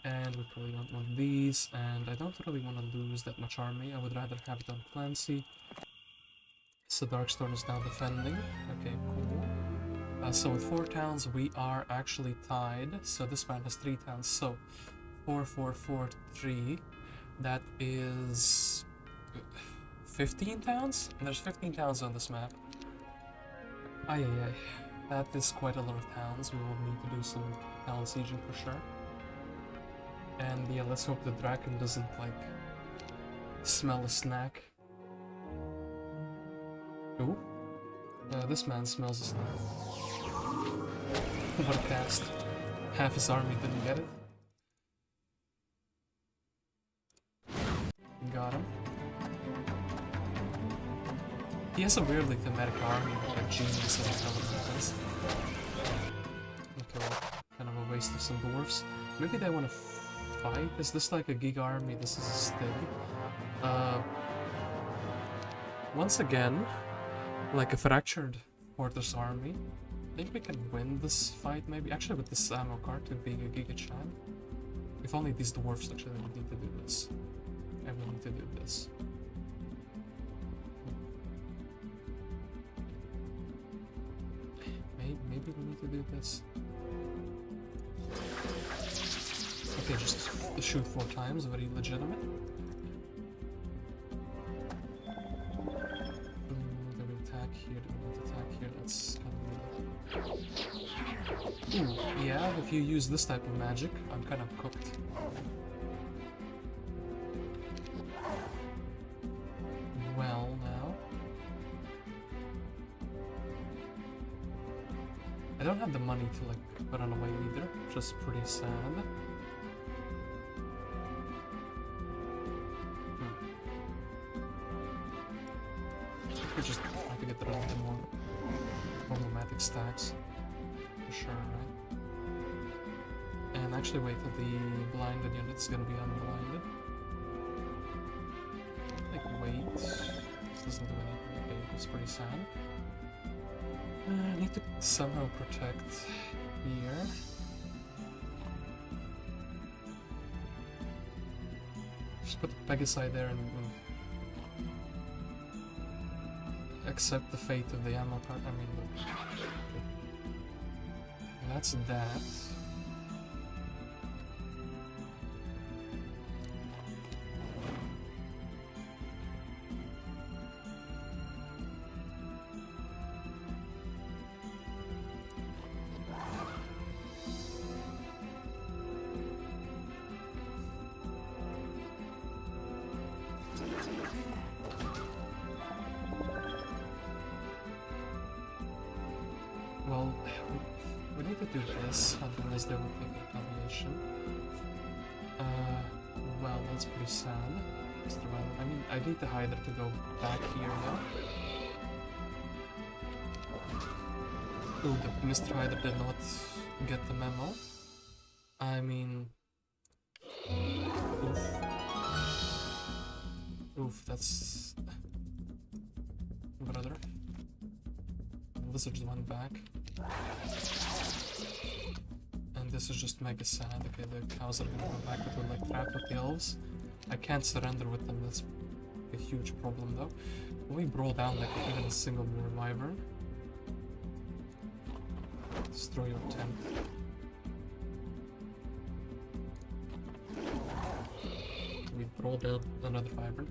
And we probably don't want these, and I don't really want to lose that much army. I would rather have it on Clancy. So Darkstorn is now defending. Okay, cool. So with 4 towns, we are actually tied. So this man has 3 towns, so 4, 4, 4, 3. That is 15 towns? And there's 15 towns on this map. Ay. That is quite a lot of towns. We will need to do some town sieging for sure. And yeah, let's hope the dragon doesn't, like, smell a snack. Ooh. This man smells a snack. What a cast. Half his army didn't get it. Got him. He has a weirdly thematic army with like genius and elementals. Okay, well, kind of a waste of some dwarfs. Maybe they want to fight? Is this like a giga army? This is a Styg. Once again, like a fractured fortress army. I think we can win this fight maybe. Actually, with this ammo cart being a gigachad. If only these dwarfs actually would need to do this. I will need to do this. Maybe we need to do this. Okay, just shoot 4 times, very legitimate. Do we attack here? Do we not attack here? That's kind of weird. Ooh, yeah, if you use this type of magic, I'm kind of cooked. Well, now... I don't have the money to, like, run away either, which is pretty sad. I just try to get rid of the more problematic stacks, for sure, right? And actually wait till the blinded unit is gonna be unblinded. Like, wait. This doesn't do anything. Okay, it's pretty sad. I need to somehow protect here. Just put the Pegasi there and accept the fate of the ammo cart. I mean, look. That's that. Well, we need to do this, otherwise they will take retaliation. Well, that's pretty sad. I mean, I need the Hydra to go back here now. Oh, the Mr. Hydra did not get the memo. I mean... Oof. Oof, that's... Brother. Lizards went back. And this is just mega sad. Okay, the cows are gonna go back, but we're like trapped with the elves. I can't surrender with them, that's a huge problem though. When we brawl down like even a single wyvern. Destroy your tent. We brawl down another wyvern.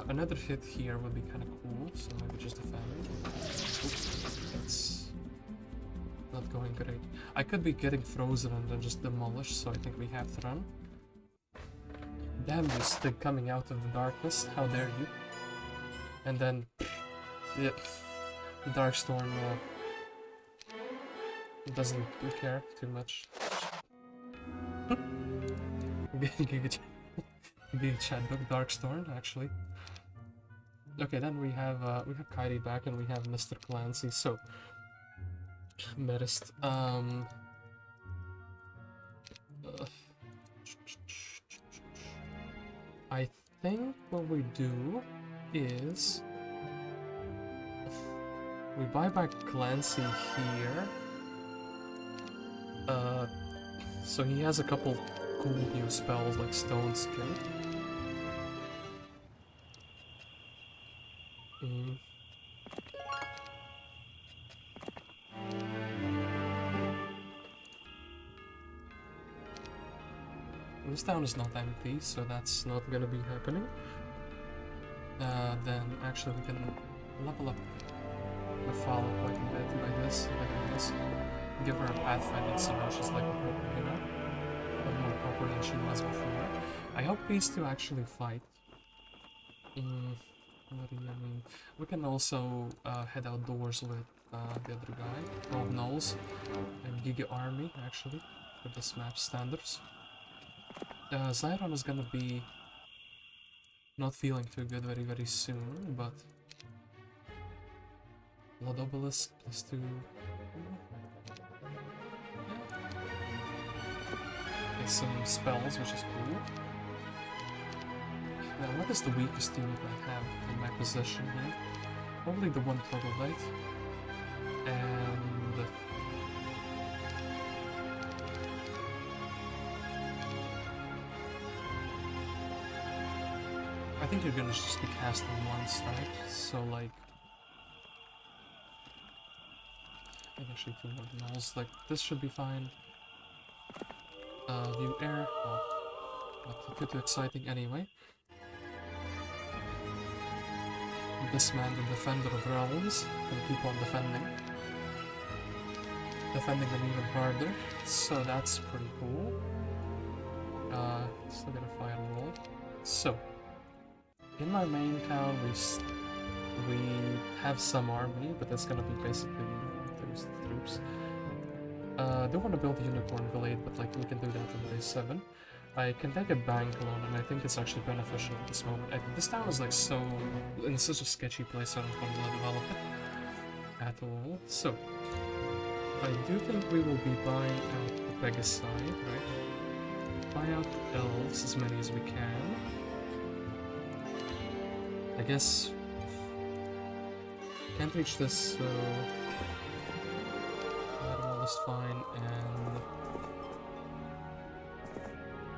Another hit here would be kind of cool, so maybe just defend. Oops, that's not going great. I could be getting frozen and then just demolished, so I think we have to run. Damn you, Styg coming out of the darkness, how dare you? And then, yeah, the Darkstorn doesn't care too much. Gigachad Darkstorn, actually. Okay, then we have Kyree back and we have Mr. Clancy. So, Merist. think what we do is we buy back Clancy here. So he has a couple cool new spells like Stone Skin. This town is not empty, so that's not gonna be happening. Then actually we can level up the Fala quite a bit by this, like this. Give her a pathfinding so now she's like a proper, you know? But more proper than she was before. I hope these two actually fight. What do you mean? We can also head outdoors with the other guy, 12 Gnolls, and Giga Army, actually, for this map standards. Xyron is gonna be not feeling too good very soon, but Blood Obelisk +2. Get some spells, which is cool. Now, what is the weakest unit I have in my possession here? Probably the one Troglodyte. And I think you're gonna just be casting once, right? So like, and actually 2 more Gnolls. Like this should be fine. View air. Well, not too exciting anyway. This man, the Defender of Realms, can keep on defending. Defending them even harder. So that's pretty cool. Still gonna firewall. So. In my main town, we have some army, but that's gonna be basically those troops. Don't want to build a Unicorn Blade, but like we can do that on day 7. I can take a bank loan, and I think it's actually beneficial at this moment. This town is like so in such a sketchy place. I don't want to develop it at all. So I do think we will be buying out the Pegasi, right? Buy out the elves as many as we can. I guess can't reach this, so that wall is fine, and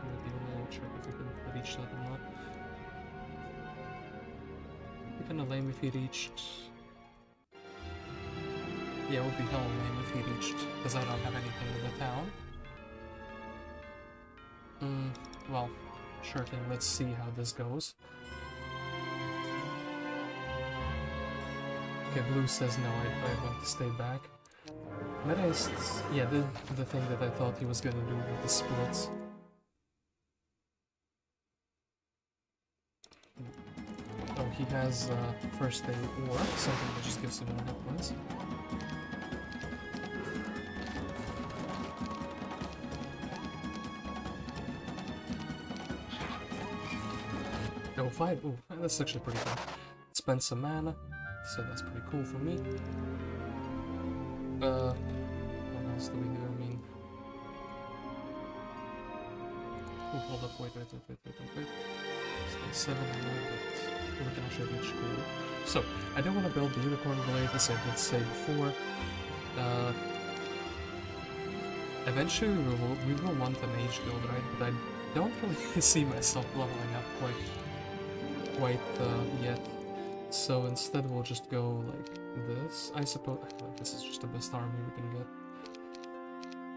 maybe check if we can reach that or not. It'd be kinda lame if he reached. Yeah, it would be hella lame if he reached, because I don't have anything in the town. Well, sure thing, let's see how this goes. Okay, Blue says no, I want to stay back. Merist, yeah, did the thing that I thought he was gonna do with the splits. Oh, he has first aid or something that just gives him 1 hit points. Oh, 5. Ooh, that's actually pretty good. Spend some mana. So that's pretty cool for me. What else do we do? I mean... Oh, hold up, wait. Stay 7 but we can actually reach cool. So, I don't want to build the Unicorn Blade, as I did say before. Eventually we will want a Mage Guild, right? But I don't really see myself leveling up quite yet. So instead we'll just go like this. I suppose this is just the best army we can get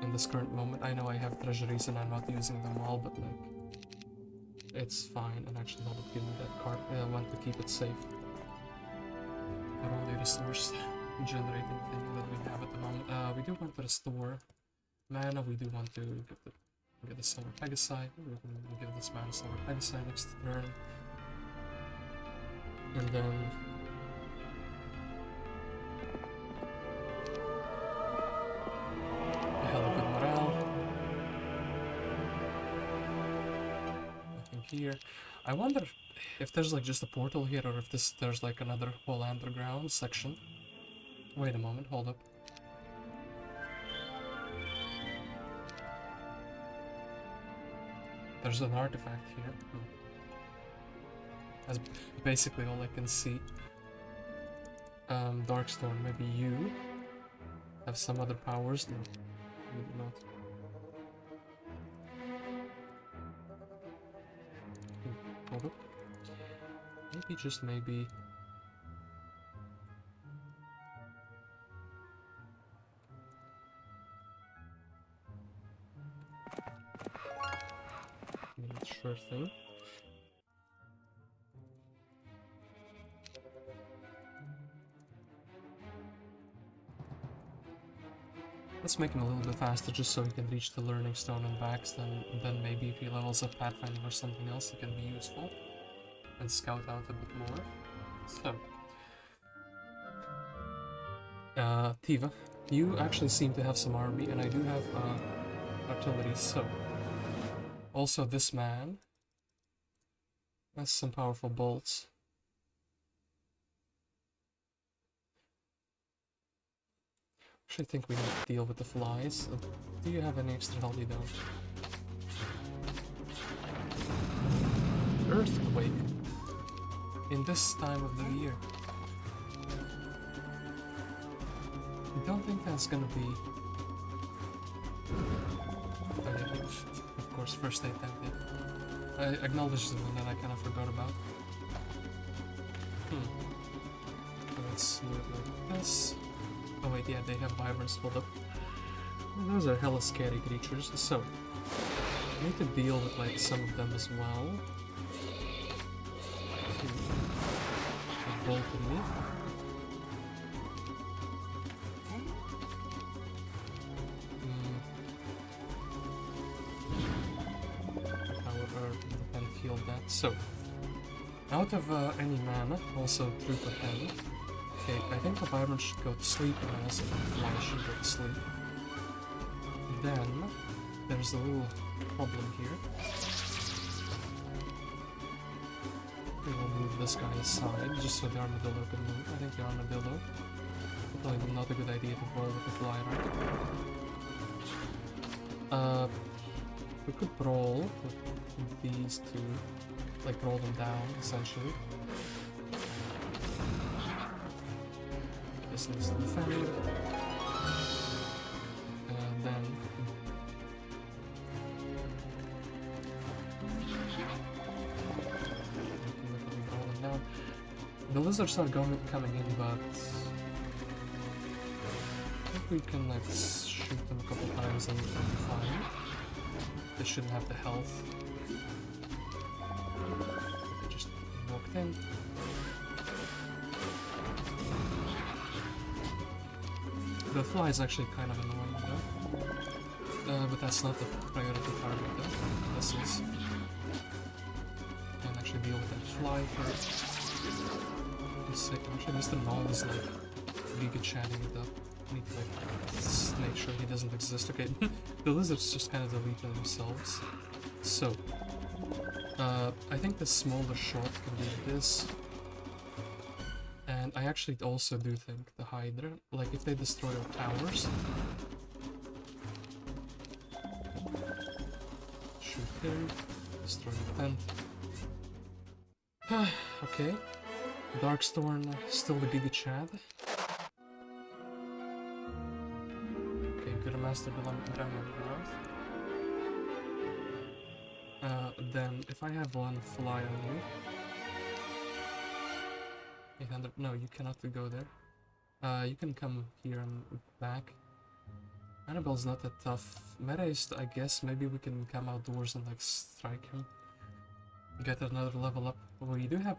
in this current moment. I know I have treasuries and I'm not using them all, but like it's fine. And actually hold up, give me that card. I want to keep it safe. Not only resource generating thing that we have at the moment. We do want to restore mana. We do want to get the Solar Pegasi. We're going to give this man Solar Pegasi next turn. And then hella good morale. Nothing here. I wonder if there's like just a portal here, or if there's like another whole underground section. Wait a moment, hold up. There's an artifact here. That's basically all I can see. Darkstorn, maybe you have some other powers? No, maybe not. Hold up. Maybe, just maybe... Sure thing. Let's make him a little bit faster just so he can reach the learning stone and back, then maybe if he levels up Pathfinder or something else it can be useful and scout out a bit more. So Tiva, you actually seem to have some army and I do have artillery, so also this man has some powerful bolts. Actually, I think we need to deal with the flies. Do you have any extra health? You don't. Earthquake in this time of the year. I don't think that's gonna be... Oh, yeah, of course, first aid, thank you. I acknowledged the one that I kind of forgot about. Let's do it like this. Oh wait, yeah, they have vipers. Hold up. Those are hella scary creatures. So, I need to deal with like some of them as well. They bolted me. So, out of any mana, also Troop of Heaven. Okay, I think the Byron should go to sleep and also the Fly should go to sleep. Then, there's a little problem here. We will move this guy aside, just so the Armadillo can move. I think the Armadillo is probably not a good idea to brawl with the Fly, right? We could brawl with these two. Like roll them down, essentially. This needs to defend. And then... roll them down. The lizards are coming in, but... I think we can like shoot them a couple times and be fine. They shouldn't have the health. In. The fly is actually kind of annoying though, but that's not the priority target though. This is. And actually deal with that fly first. He's sick. Actually, Mr. Null is like gigachatting it up. I need to like make sure he doesn't exist. Okay, the lizards just kind of deleted themselves. So. I think the smaller shot can do this. And I actually also do think the Hydra, like if they destroy our towers... Shoot him, destroy the Thant. Okay. Darkstorn, still the gigachad. Okay, good master Daremyth. Then, if I have one fly on you... 800... No, you cannot go there. You can come here and back. Annabelle's not that tough. Merist, I guess, maybe we can come outdoors and like strike him. Get another level up. We do have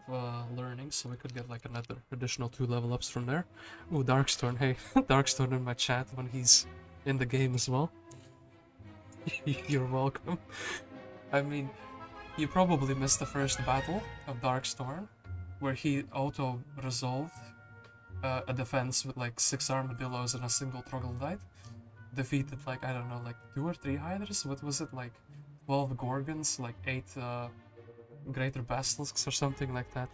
learning, so we could get like another additional 2 level ups from there. Ooh, Darkstorn, hey. Darkstorn in my chat when he's in the game as well. You're welcome. I mean, you probably missed the first battle of Darkstorn, where he auto-resolved a defense with like 6 armadillos and a single troglodyte. Defeated like, I don't know, like 2 or 3 hydras? What was it, like 12 gorgons, like 8 greater basilisks or something like that.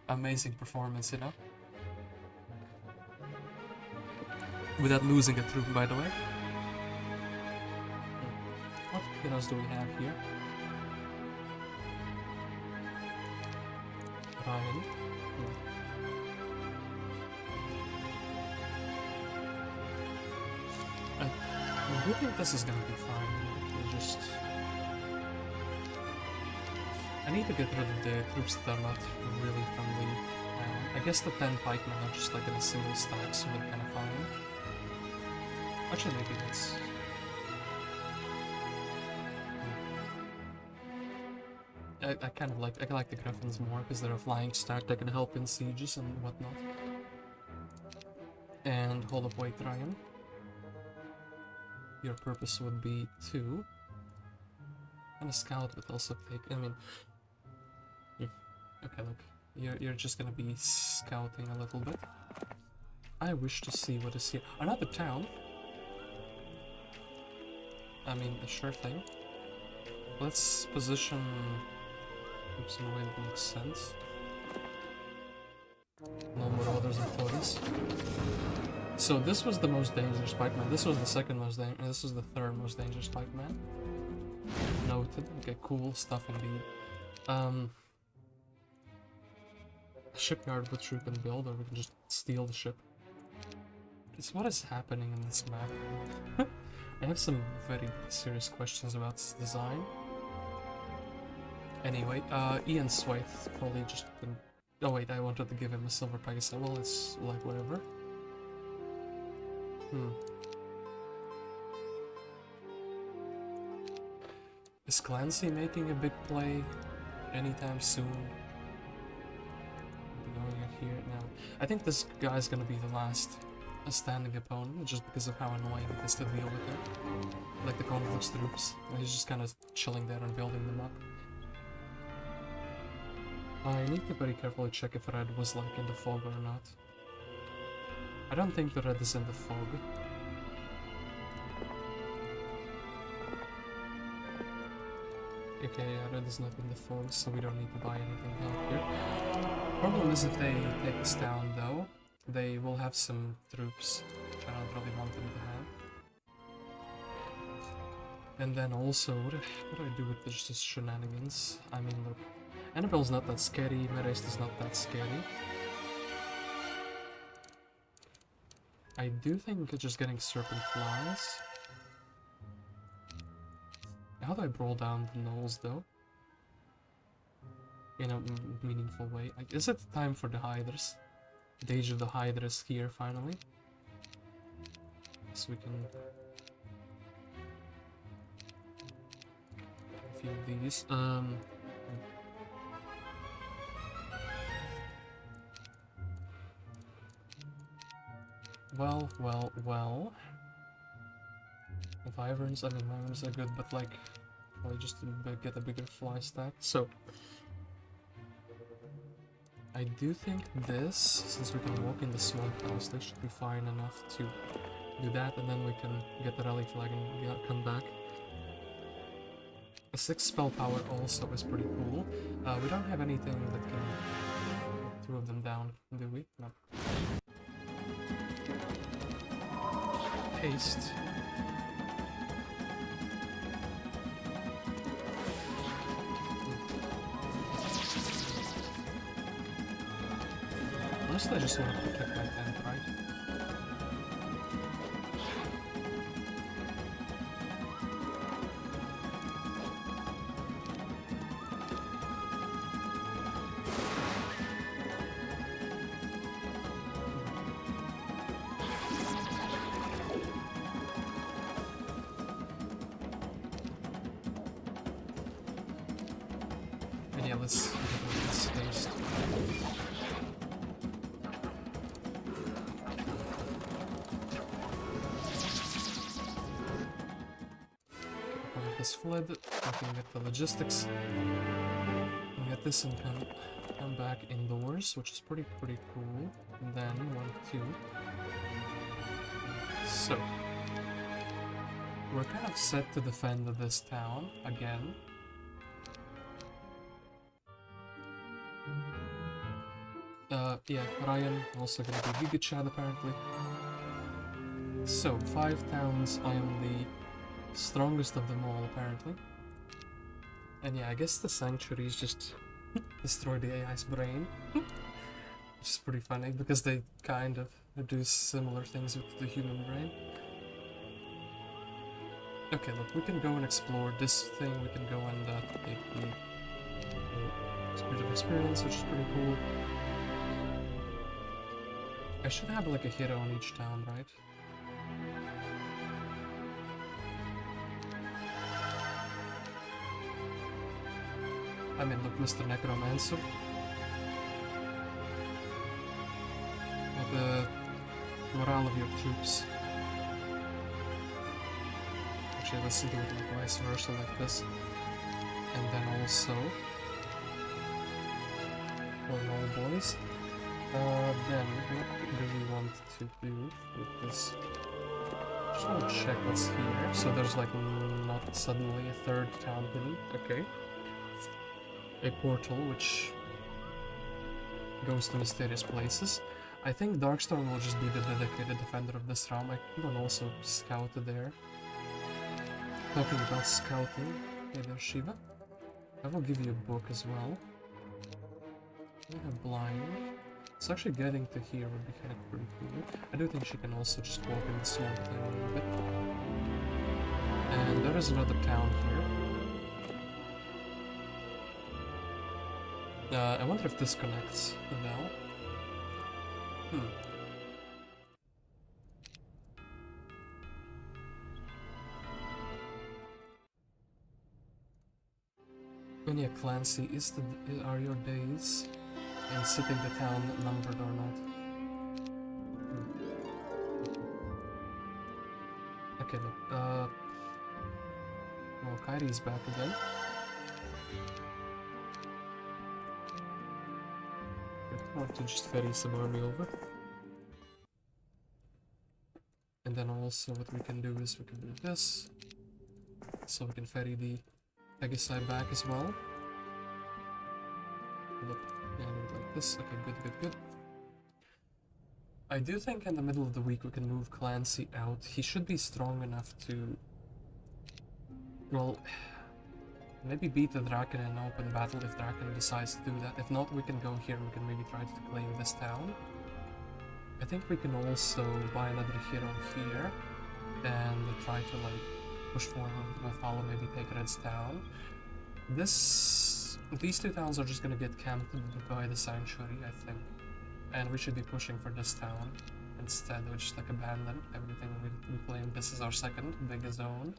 Amazing performance, you know? Without losing a troop, by the way. What heroes do we have here? Ryan. I do think this is gonna be fine. I need to get rid of the troops that are not really friendly. I guess the 10 pikemen are just like in a single stack, so they're kind of fine. Actually, maybe that's... I kind of like, I like the griffins more because they're a flying stack that can help in sieges and whatnot. And hold up, wait, Ryan. Your purpose would be to... And a scout would also take... I mean... Okay, look. You're just gonna be scouting a little bit. I wish to see what is here. Another town! I mean, a sure thing. Let's position... Oops, in a way that makes sense. No more orders and toys. So this was the most dangerous pikeman. This was the second most dangerous. This was the third most dangerous pikeman. Noted. Okay, cool stuff indeed. Shipyard which we can build, or we can just steal the ship. It's what is happening in this map. I have some very serious questions about this design. Anyway, Ian Swaith probably just been... Oh wait, I wanted to give him a silver Pegasus. Well, it's like whatever. Is Clancy making a big play anytime soon? Going here now. I think this guy's gonna be the last standing opponent, just because of how annoying it is to deal with him. Like the conflicts troops. He's just kind of chilling there and building them up. I need to very carefully check if red was like in the fog or not. I don't think the red is in the fog. Okay, yeah, red is not in the fog, so we don't need to buy anything out here. Problem is if they take us down though, they will have some troops, which I don't really want them to have. And then also, what do I do with just this shenanigans? I mean, look, Annabelle's not that scary, Merist is not that scary. I do think just getting serpent flies. How do I brawl down the knolls though? In a meaningful way. Is it time for the hiders? The age of the hider is here finally. So we can... a few of these. Well. Wyverns, I mean, wyverns are good, but like, probably just to get a bigger fly stack. So, I do think this, since we can walk in the swamp house, they should be fine enough to do that, and then we can get the rally flag and come back. A 6 spell power also is pretty cool. We don't have anything that can put 2 of them down, do we? No. Haste. Honestly, I just want to protect my tent, right? And yeah, let's get this haste. Fled, we can get the logistics, and get this and come back indoors, which is pretty cool. And then 1, 2. So we're kind of set to defend this town again. Yeah, Ryan also gonna be gigachad apparently. So 5 towns. I am the strongest of them all, apparently. And yeah, I guess the sanctuary is just destroy the AI's brain. Which is pretty funny, because they kind of do similar things with the human brain. Okay, look, we can go and explore this thing, we can go and take the Spirit of Experience, which is pretty cool. I should have like a hero on each town, right? I mean, look, Mr. Necromancer. The morale of your troops. Actually, let's do it like vice versa, like this. And then also for all boys. Then what do we want to do with this? Just want to check what's here. So there's like not suddenly a third town hidden. Okay. A portal which goes to mysterious places. I think Darkstorn will just be the dedicated defender of this realm. I can also scout there. Talking about scouting, hey there Shiva. I will give you a book as well. We have blind. So actually getting to here would be kind of pretty cool. I do think she can also just walk in the swamp thing a little bit. And there is another town here. I wonder if this connects now. And yeah, Clancy, are your days in sitting the town numbered or not? Okay, look, well, Kyree's back again. I want to just ferry some army over. And then also what we can do is we can do this. So we can ferry the Pegasi back as well. Look, yeah, like this. Okay, good. I do think in the middle of the week we can move Clancy out. He should be strong enough to, well, maybe beat the Draken in open battle if Draken decides to do that. If not, we can go here and we can maybe try to claim this town. I think we can also buy another hero here and try to like push forward with Hala, maybe take Red's town. These two towns are just gonna get camped by the Sanctuary, I think. And we should be pushing for this town instead, we just like abandon everything we claim. This is our second biggest zone.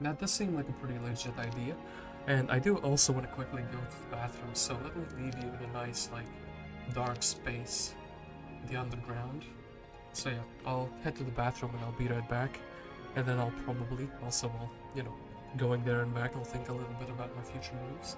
That does seem like a pretty legit idea. And I do also want to quickly go to the bathroom, so let me leave you in a nice, like, dark space, the underground. So yeah, I'll head to the bathroom and I'll be right back. And then I'll probably, also while, you know, going there and back, I'll think a little bit about my future moves.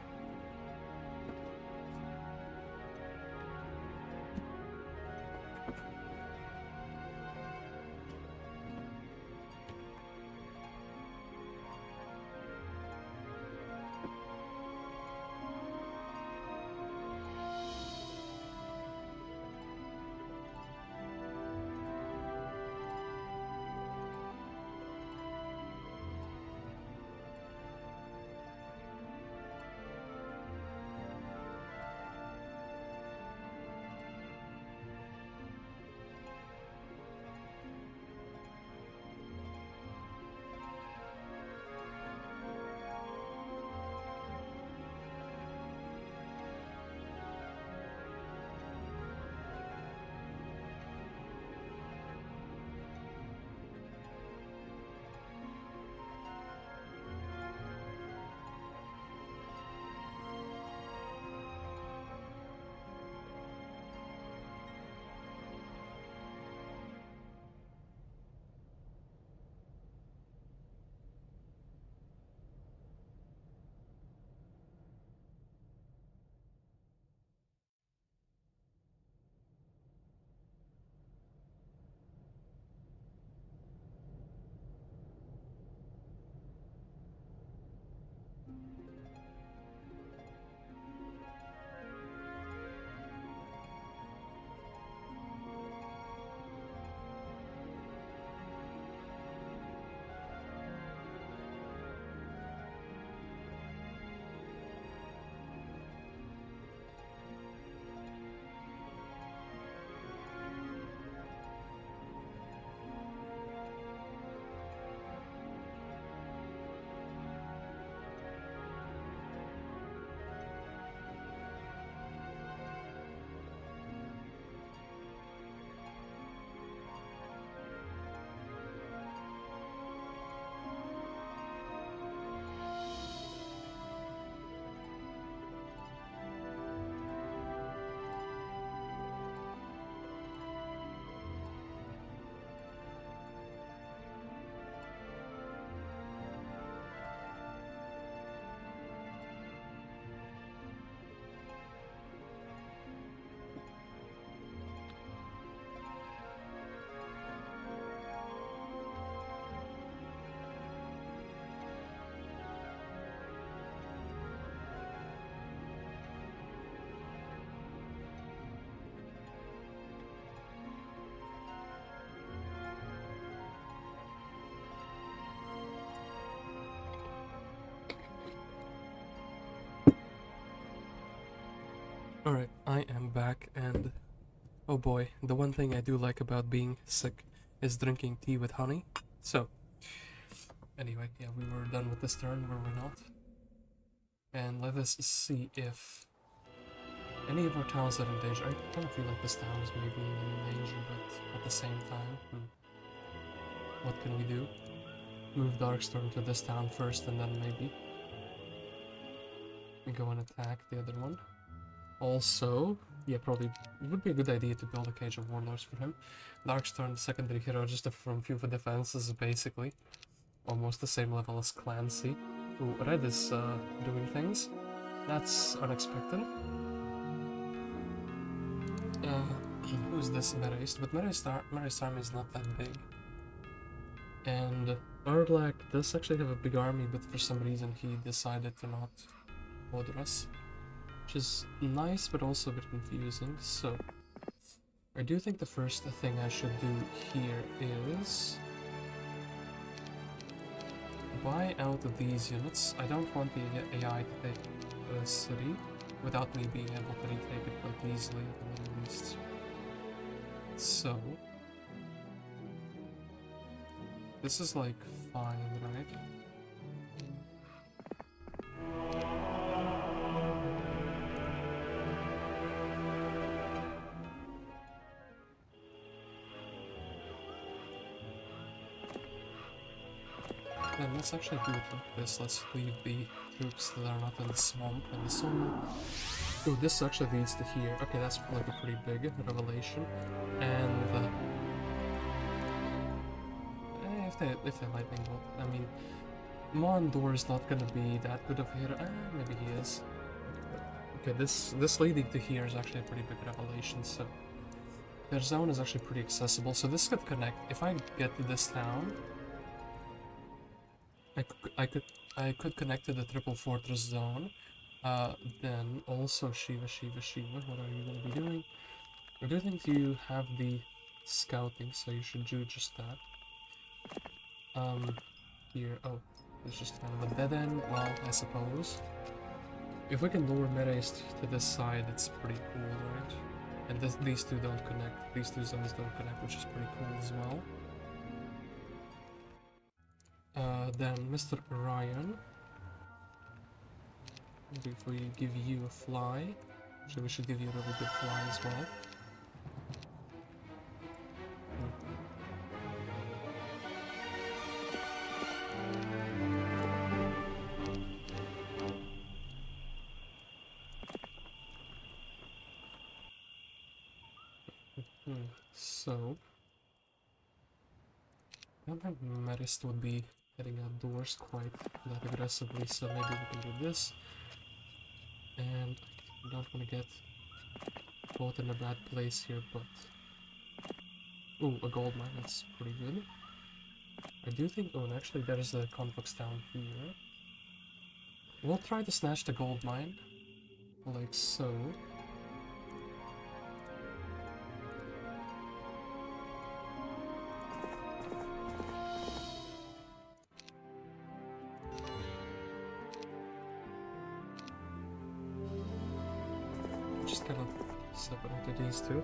Alright, I am back, and oh boy, the one thing I do like about being sick is drinking tea with honey. So, anyway, yeah, we were done with this turn, were we not? And let us see if any of our towns are in danger. I kind of feel like this town is maybe in danger, but at the same time, what can we do? Move Darkstorn to this town first, and then maybe we go and attack the other one. Also, yeah, probably it would be a good idea to build a cage of warlords for him. Darkstorn, secondary hero, just from Tiva defense, is basically almost the same level as Clancy. Ooh, Red is doing things. That's unexpected. Who's this Merist? But Merist army is not that big. And Ardlak does actually have a big army, but for some reason he decided to not bother us. Which is nice, but also a bit confusing. So, I do think the first thing I should do here is buy out of these units. I don't want the AI to take the city without me being able to retake it quite easily at the very least. So, this is like fine, right? Then let's actually do it like this. Let's leave the troops that are not in the swamp and the swamp. Oh, this actually leads to here. Okay, that's like a pretty big revelation. And if they lightning bolt, I mean, Mondor is not gonna be that good of a hero. Maybe he is. Okay, this leading to here is actually a pretty big revelation. So their zone is actually pretty accessible. So this could connect. If I get to this town, I could connect to the triple fortress zone. Then also Shiva, what are you gonna be doing? I do think you have the scouting, so you should do just that. Here, oh, it's just kind of a dead end. Well, I suppose. If we can lure Merist to this side, it's pretty cool, right? And these two don't connect. These two zones don't connect, which is pretty cool as well. Then Mr. Ryan. If we give you a fly, actually we should give you a really good fly as well. So, I don't think Merist would be heading outdoors quite that aggressively, so maybe we can do this. And I don't want to get caught in a bad place here, but... Ooh, a gold mine, that's pretty good. I do think... Oh, and actually there's a conflux down here. We'll try to snatch the gold mine, like so. Just kind of separate these two.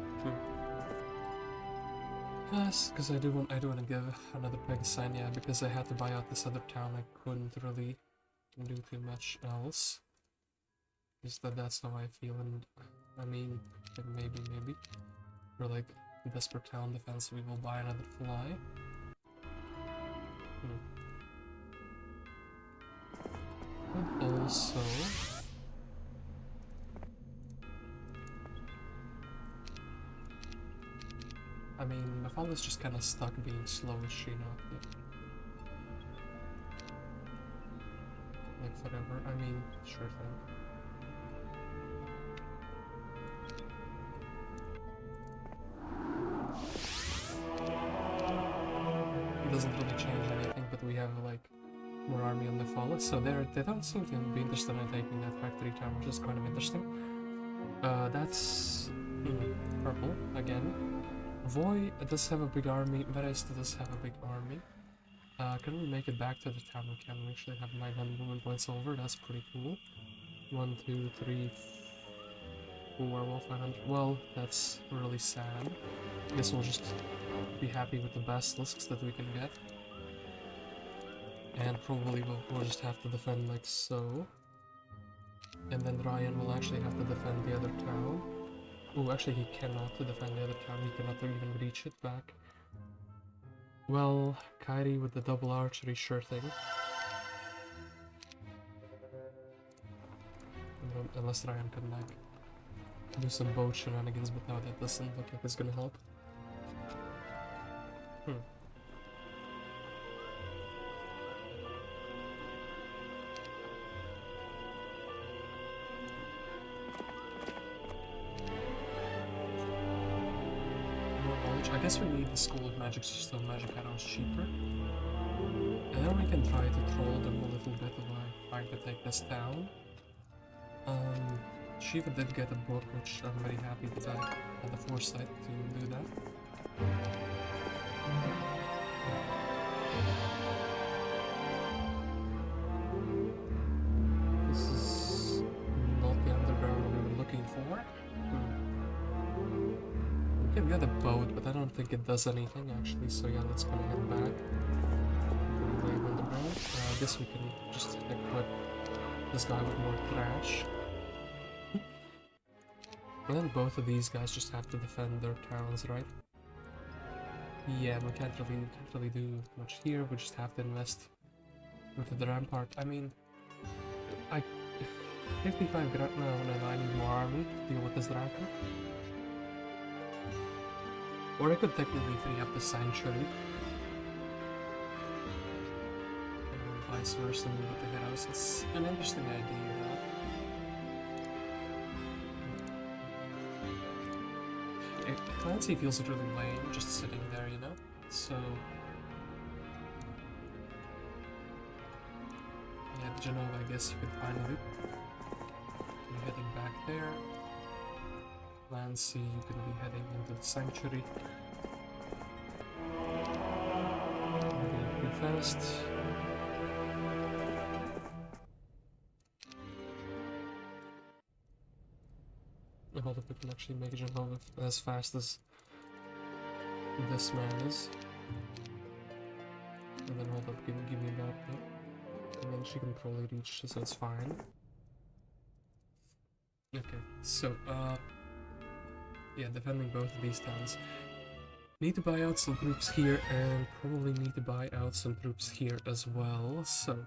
Yes, because I do want to give another peg Sanya because I had to buy out this other town. I couldn't really do too much else. Just that's how I feel, and I mean, maybe for like desperate town defense, we will buy another fly. Could also. I mean, Mafal is just kind of stuck being slow, is she not? Yeah. Like forever. I mean, sure thing. It doesn't really change anything, but we have like more army on the fall, so they don't seem to be interested in taking that factory town, which is kind of interesting. That's purple again. Voy does have a big army, Merist does have a big army. Can we make it back to the town? We can. We actually have 900 movement points over, that's pretty cool. 1, 2, 3... werewolf 900. Well, that's really sad. Guess we'll just be happy with the basilisks that we can get. And probably we'll just have to defend like so. And then Ryan will actually have to defend the other town. Oh, actually he cannot defend the other town, he cannot even reach it back. Well, Kyree with the double archery, sure thing. Unless Ryan can like do some boat shenanigans, but no, that doesn't look like it's gonna help. I guess we need the School of Magic System, Magic Arrows cheaper. And then we can try to troll them a little bit by trying to take this down. Shiva did get a book, which I'm very happy that I had the foresight to do that. This is not the underground we were looking for. We can get a boat, but I don't think it does anything actually, so yeah, let's go head back. Underground. I guess we can just equip this guy with more trash. And then both of these guys just have to defend their towns, right? Yeah, we can't really do much here, we just have to invest into the rampart. I mean, 55 grand now, and I need more army to deal with this rampart. Or I could technically free up the sanctuary. And vice versa with the heroes. It's an interesting idea, though. Clancy feels really lame just sitting there, you know? So... yeah, Jenova, I guess you could finally... be heading back there. Clancy, you can be heading into the sanctuary. Maybe pretty fast. I hope we can actually make Jenova as fast as this man is. And then hold up, give me that. And then she can probably reach, so it's fine. Okay, so, yeah, defending both of these towns. Need to buy out some troops here, and probably need to buy out some troops here as well, so...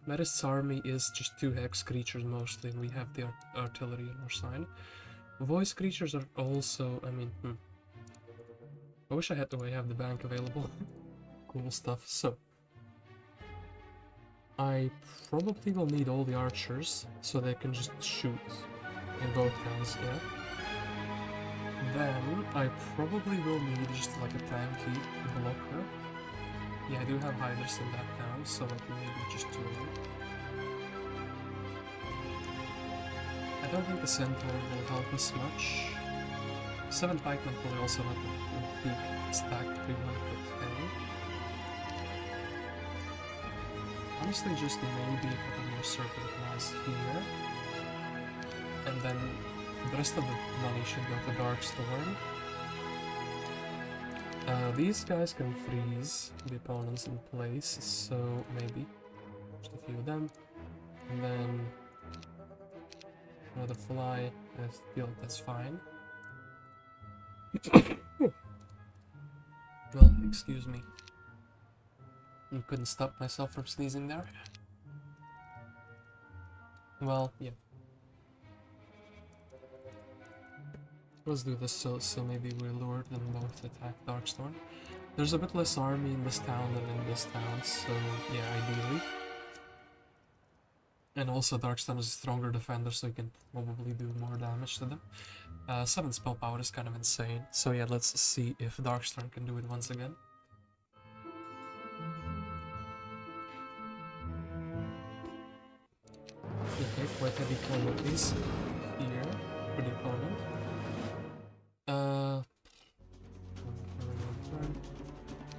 Merist's army is just 2 hex creatures mostly, and we have the artillery in our side. Voice creatures are also, I mean, I wish I had the way I have the bank available. Cool stuff, so... I probably will need all the archers, so they can just shoot in both towns, yeah. Then, I probably will need just like a tanky blocker. Yeah, I do have hiders in that town, so like maybe just 2 of them. I don't think the centaur will help us much. 7 pikemen will also not the peak stack we want to put in. Honestly, just maybe a couple more circuit class here. And then the rest of the money should go to Darkstorn. These guys can freeze the opponents in place, so maybe just a few of them. And then another fly, I feel like that's fine. Well, excuse me. I couldn't stop myself from sneezing there. Well, yeah. Let's do this so maybe we lure them both to attack Darkstorn. There's a bit less army in this town than in this town, so yeah, ideally. And also Darkstorn is a stronger defender, so you can probably do more damage to them. 7 spell power is kind of insane, so yeah, let's see if Darkstorn can do it once again. Okay, quite heavy quantities here for the opponent.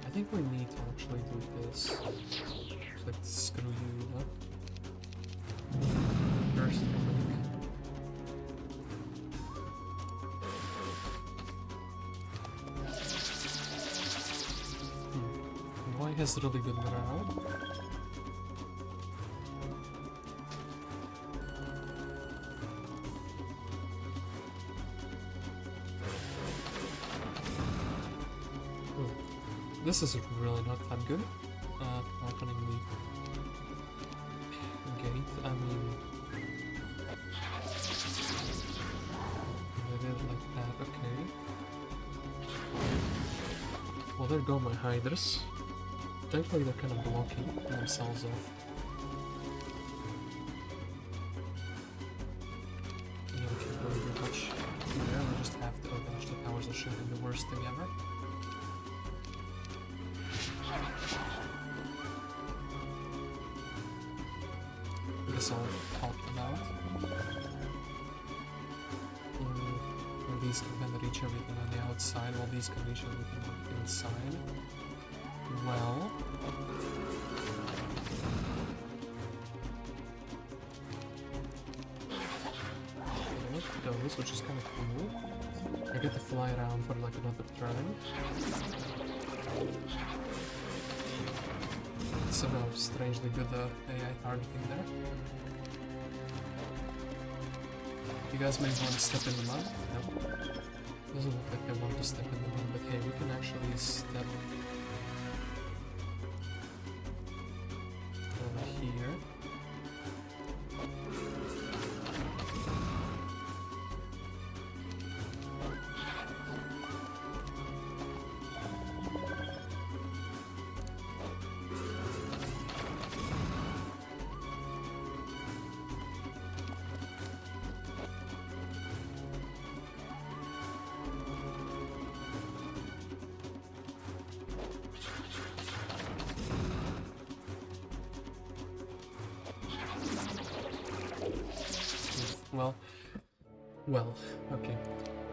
I think we need to actually do this. Let's screw you up. First, has really good morale. This is really not that good. Opening the gate, I mean... I did it like that, okay. Well, there go my hydras. Thankfully they're kind of blocking themselves off. Yeah, we can't really do much there, we just have to... Oh gosh, the towers are shooting the worst thing ever. I'll help them out. And these can reach everything on the outside, while these can reach everything on the inside. Well... Okay, those, which is kind of cool. I get to fly around for like another turn. Somehow strangely good AI targeting there. You guys may want to step in the mud. No. Doesn't look like they want to step in the mud, but hey, we can actually step over here. Well, okay,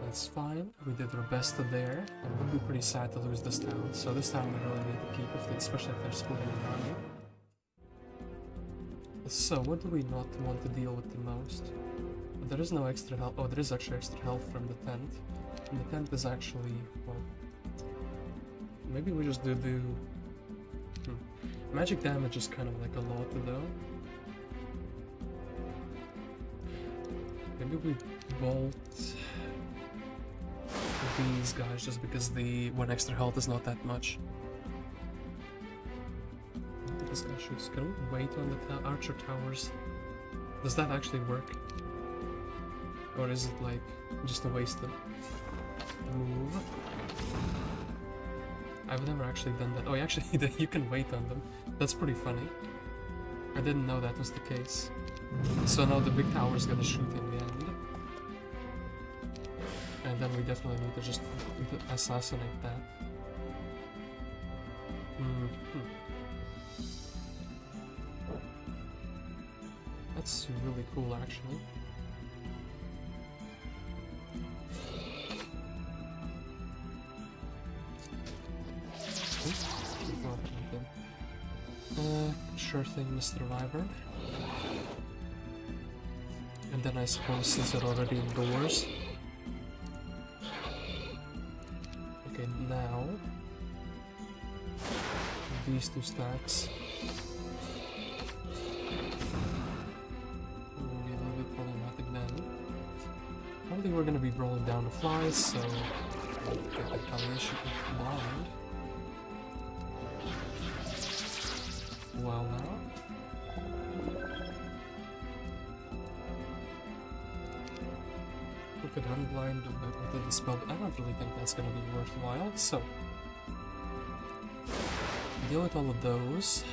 that's fine. We did our best there, and we'll be pretty sad to lose this town. So this town we really need to keep, especially if they're splitting an army. So what do we not want to deal with the most? There is no extra health. Oh, there is actually extra health from the tent. And the tent is actually, well, maybe we just do magic damage is kind of like a lot though. Maybe we bolt these guys just because the 1 extra health is not that much. This guy shoots. Can we wait on the archer towers? Does that actually work? Or is it like just a wasted move? I've never actually done that. Oh, actually, you can wait on them. That's pretty funny. I didn't know that was the case. So now the big tower is gonna shoot in the end. And then we definitely need to just assassinate that. That's really cool, actually. Sure thing, Mr. Wyvern. And then I suppose since they're already indoors. Okay, now these two stacks. Will be a little bit problematic then. Probably we're gonna be rolling down the flies, so get the combination blind. Well now. We could unblind with the spell, but I don't really think that's gonna be worthwhile, so deal with all of those.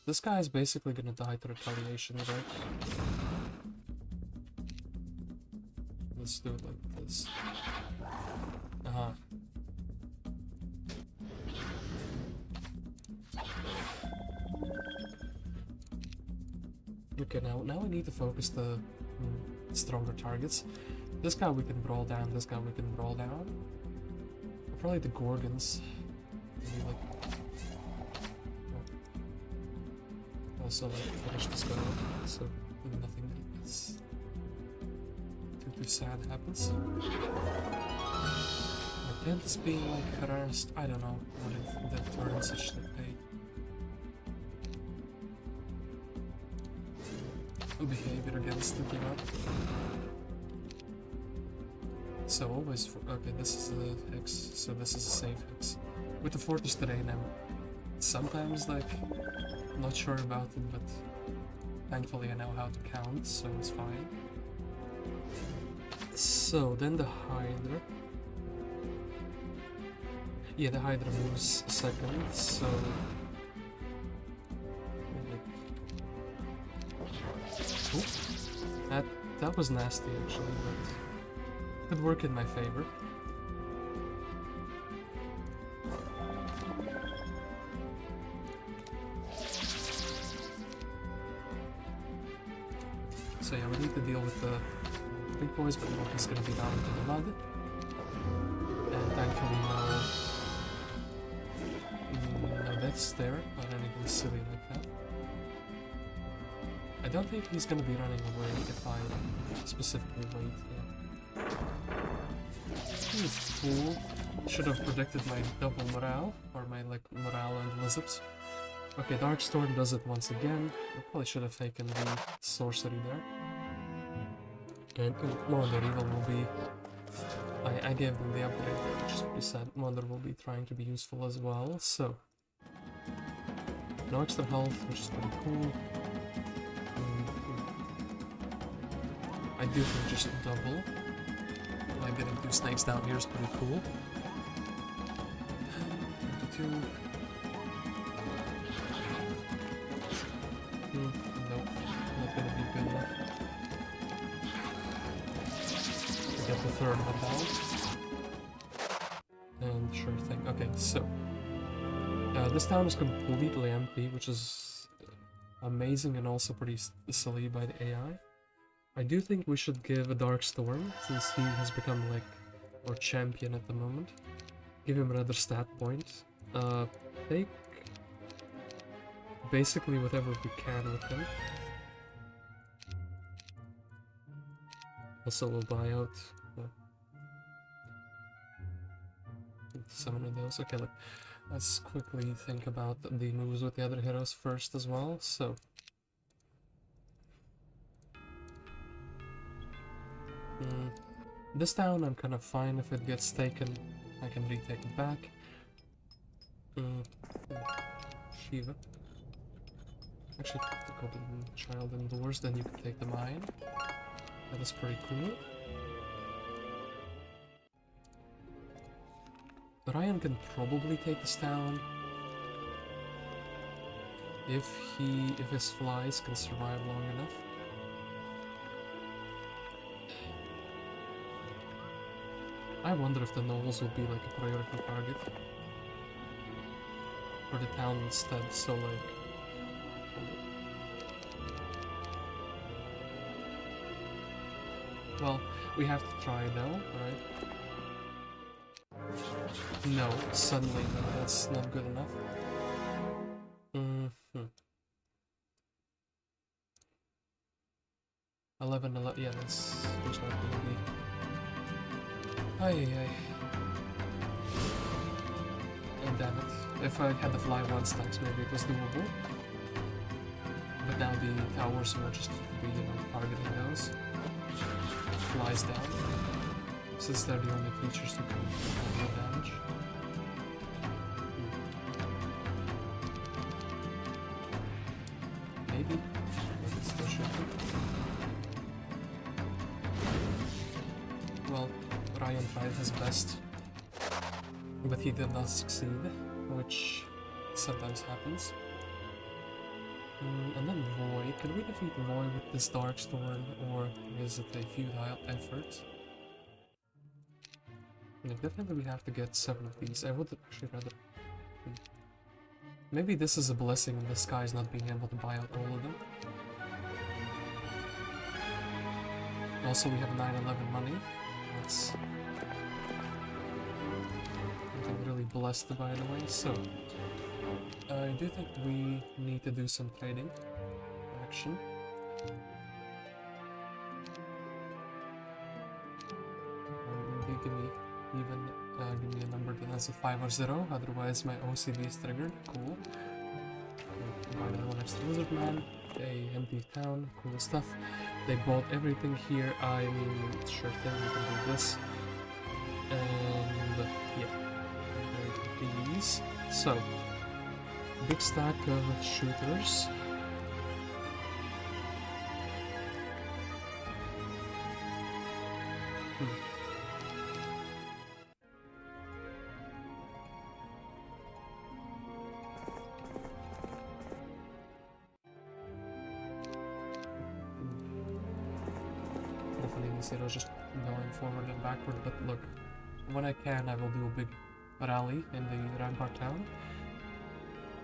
This guy is basically gonna die to retaliation, right? Let's do it like this. Okay, now we need to focus the stronger targets. This guy we can brawl down, this guy we can brawl down. Probably the Gorgons. Maybe like... Also like finish this guy off, so nothing is too sad happens. And it's being like harassed. I don't know what the turns it should pay. Behavior against the Tiva. So always okay, this is a hex, so this is a safe hex. With the Fortress terrain, I'm sometimes like not sure about it, but thankfully I know how to count, so it's fine. So then the Hydra. Yeah, the Hydra moves second, so that was nasty actually, but could work in my favor. So yeah, we need to deal with the big boys, but Morton's gonna be down into the mud. And thankfully no deaths there, or anything silly like that. I don't think he's gonna be running away if I specifically wait, yeah. Fool. Should have predicted my double morale, or my like morale and lizards. Okay, Darkstorn does it once again. I probably should have taken the sorcery there. And Wonder Evil will be... I gave them the upgrade there, which is pretty sad. Wonder will be trying to be useful as well, so... No extra health, which is pretty cool. I do think just double. Like getting 2 snakes down here is pretty cool. 22. Nope, not gonna be good enough. Get the third one down. And sure thing. Okay, so this town is completely empty, which is amazing and also pretty silly by the AI. I do think we should give a Darkstorn, since he has become like our champion at the moment. Give him another stat point. Take basically whatever we can with him. Also we'll buy out some of those. Okay, let's quickly think about the moves with the other heroes first as well. So this town I'm kind of fine. If it gets taken, I can retake it back. Shiva. Actually, the Goblin Child indoors, then you can take the mine. That is pretty cool. Ryan can probably take this town if his flies can survive long enough. I wonder if the gnolls will be like a priority target for the town instead, so like... Well, we have to try though, right? No, suddenly no, that's not good enough. 11, yeah, that's not gonna be... Ay. And damn it. If I had the fly one stacks, maybe it was doable. But now the towers will just be, targeting those. Flies down. Since they're the only creatures who can do damage. Maybe. But it still should be. Well, Ryan tried his best, but he did not succeed, which sometimes happens. And then Voy. Can we defeat Voy with this Darkstorn, or is it a futile effort? Definitely we have to get 7 of these. I would actually rather... Maybe this is a blessing in disguise, not being able to buy out all of them. Also, we have 911 money. That's... I'm really blessed, by the way, so... I do think we need to do some trading action. even give me a number that ends with 5 or 0, otherwise my OCD is triggered. Cool. Buy another one extra lizard man. A empty town, cool stuff. They bought everything here. I mean, sure thing, we can do this. And yeah, these. So, big stack of shooters. I was just going forward and backward, but look, when I can, I will do a big rally in the Rampart town.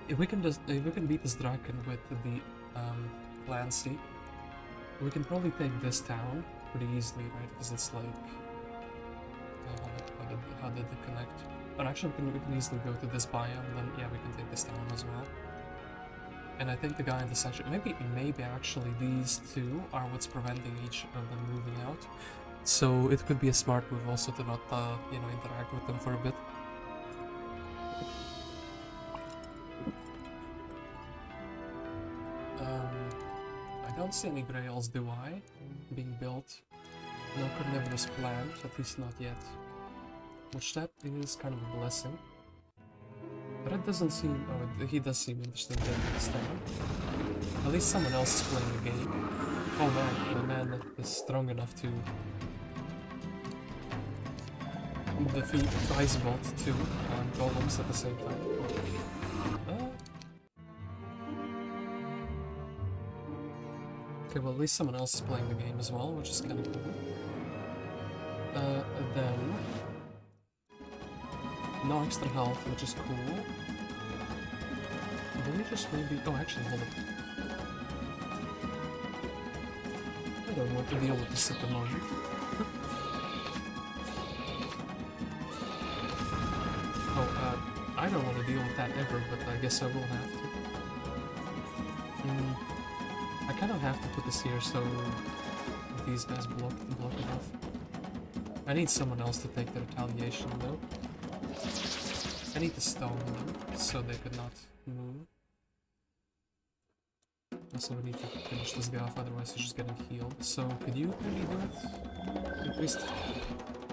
If we can beat this Draken with the Clancy, we can probably take this town pretty easily, right? Because it's like, how did it connect? But actually, we can easily go to this biome, and then yeah, we can take this town as well. And I think the guy in the section, maybe actually these two are what's preventing each of them moving out. So it could be a smart move also to not, you know, interact with them for a bit. I don't see any grails, do I? Being built. No carnivorous plant, at least not yet. Which that is kind of a blessing. But it doesn't seem... oh, he does seem interested in getting this down. At least someone else is playing the game. Oh man, the man is strong enough to defeat Icebolt 2 golems at the same time. Okay, well at least someone else is playing the game as well, which is kind of cool. Then... no extra health, which is cool. Will we just maybe... oh, actually, hold up. I don't want to deal with this at the moment. Oh, I don't want to deal with that ever, but I guess I will have to. I kind of have to put this here so these guys block it off. I need someone else to take the retaliation, though. I need to stone them so they could not move. Also, we need to finish this guy off, otherwise he's just getting healed. So, could you really do it? At least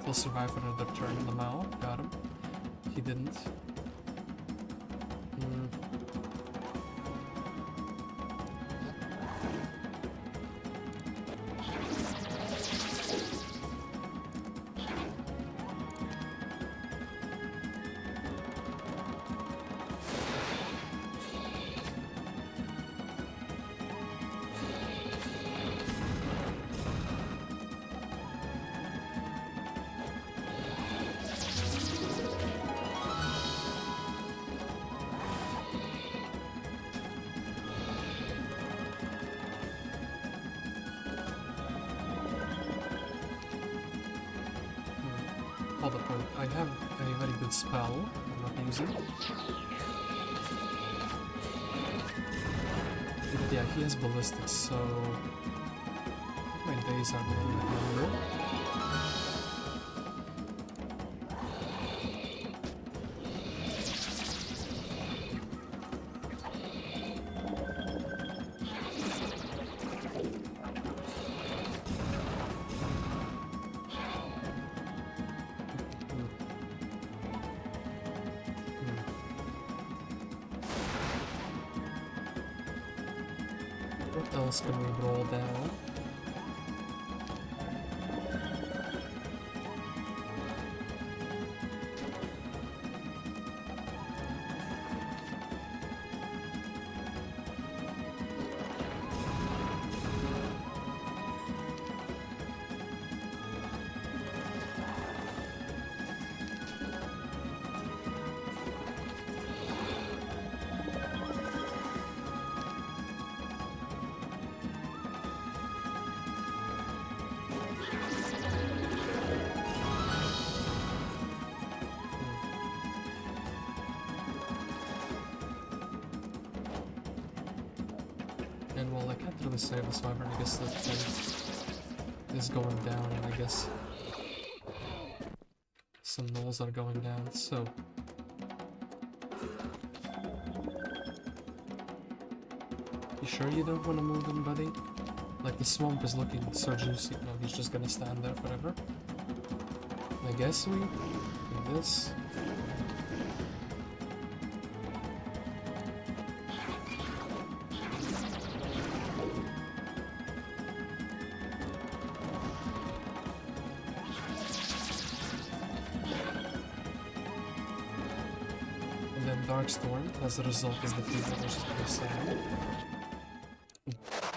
he'll survive for another turn in the Mao. Got him. He didn't. Hold up, I have a very good spell I'm not using. But yeah, he has ballistics, so my days are a little bit longer. What else can we roll down? And well, I can't really save this wyvern, I guess that thing is going down, and I guess some gnolls are going down, so... You sure you don't want to move in, buddy? Like, the swamp is looking so juicy. No, he's just gonna stand there forever. I guess we do this. And then Darkstorn, as a result, is defeated, which is pretty sad.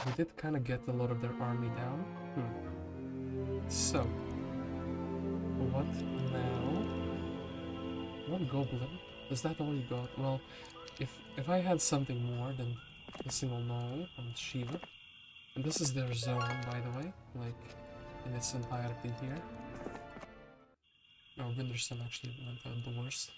We did kind of get a lot of their army down. So, what now? One goblin? Is that all you got? Well, if I had something more than a single gnoll and Shiva, and this is their zone, by the way, like in its entirety here. Oh, Gunderson actually went outdoors.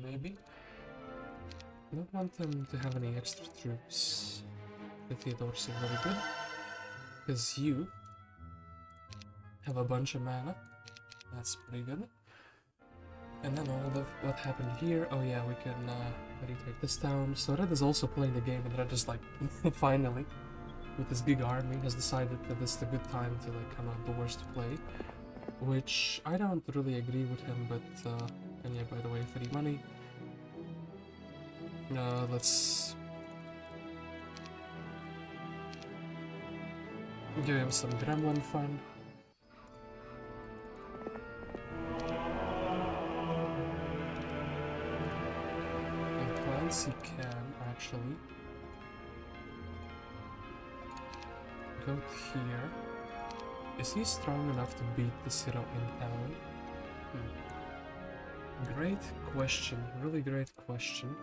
Maybe. I don't want them to have any extra troops. The Theodorus is very good. Because you have a bunch of mana. That's pretty good. And then all of what happened here. Oh yeah, we can retake this town. So Red is also playing the game, and Red is like, finally, with his big army, has decided that this is a good time to like come outdoors to play. Which I don't really agree with him, but and yeah, by the way, free money. Let's give him some gremlin fun. And Clancy can actually go here. Is he strong enough to beat the Zero in town? Great question, really great question.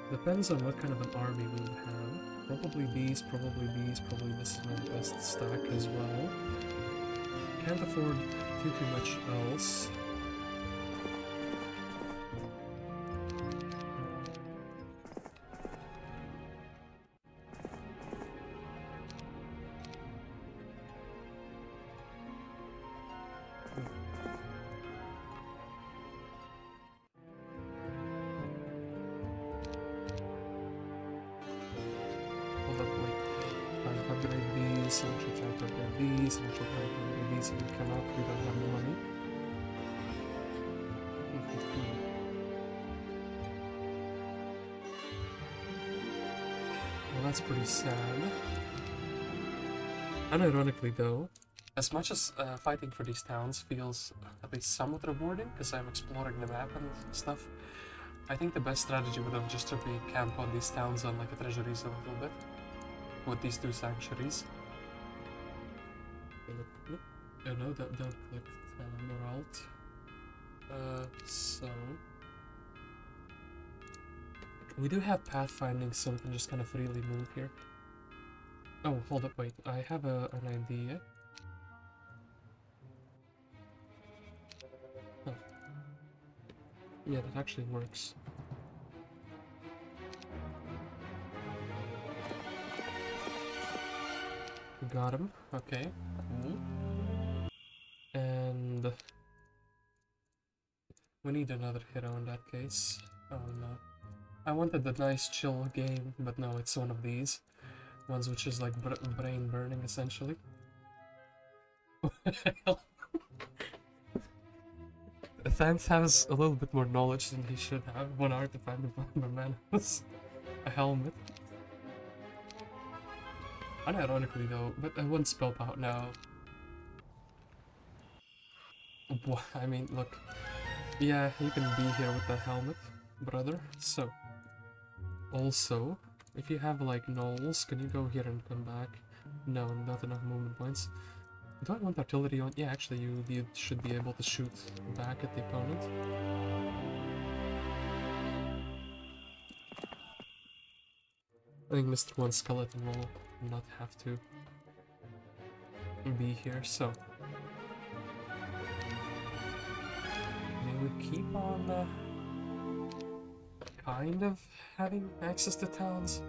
Depends on what kind of an army we would have. Probably these, probably these, probably this is my best stack as well. Can't afford too much else. That's pretty sad. Unironically though, as much as fighting for these towns feels at least somewhat rewarding, because I'm exploring the map and stuff, I think the best strategy would have just to be camp on these towns on like a treasuries a little bit, with these two sanctuaries. Oh no, don't click or alt. So... We do have pathfinding, so we can just kind of freely move here. Oh, hold up, wait. I have an idea. Oh. Yeah, that actually works. Got him. Okay. And... we need another hero in that case. Oh no. I wanted a nice chill game, but no, it's one of these. Ones which is like brain burning, essentially. Thant has a little bit more knowledge than he should have. 1 hour to find the Menace. A helmet. Unironically though, but I wouldn't spell out now. I mean, look. Yeah, you can be here with the helmet, brother. So... Also, if you have like gnolls, can you go here and come back? No, not enough movement points. Do I want artillery on? Yeah, actually you should be able to shoot back at the opponent. I think Mr. One Skeleton will not have to. be here, so we would keep on kind of having access to towns.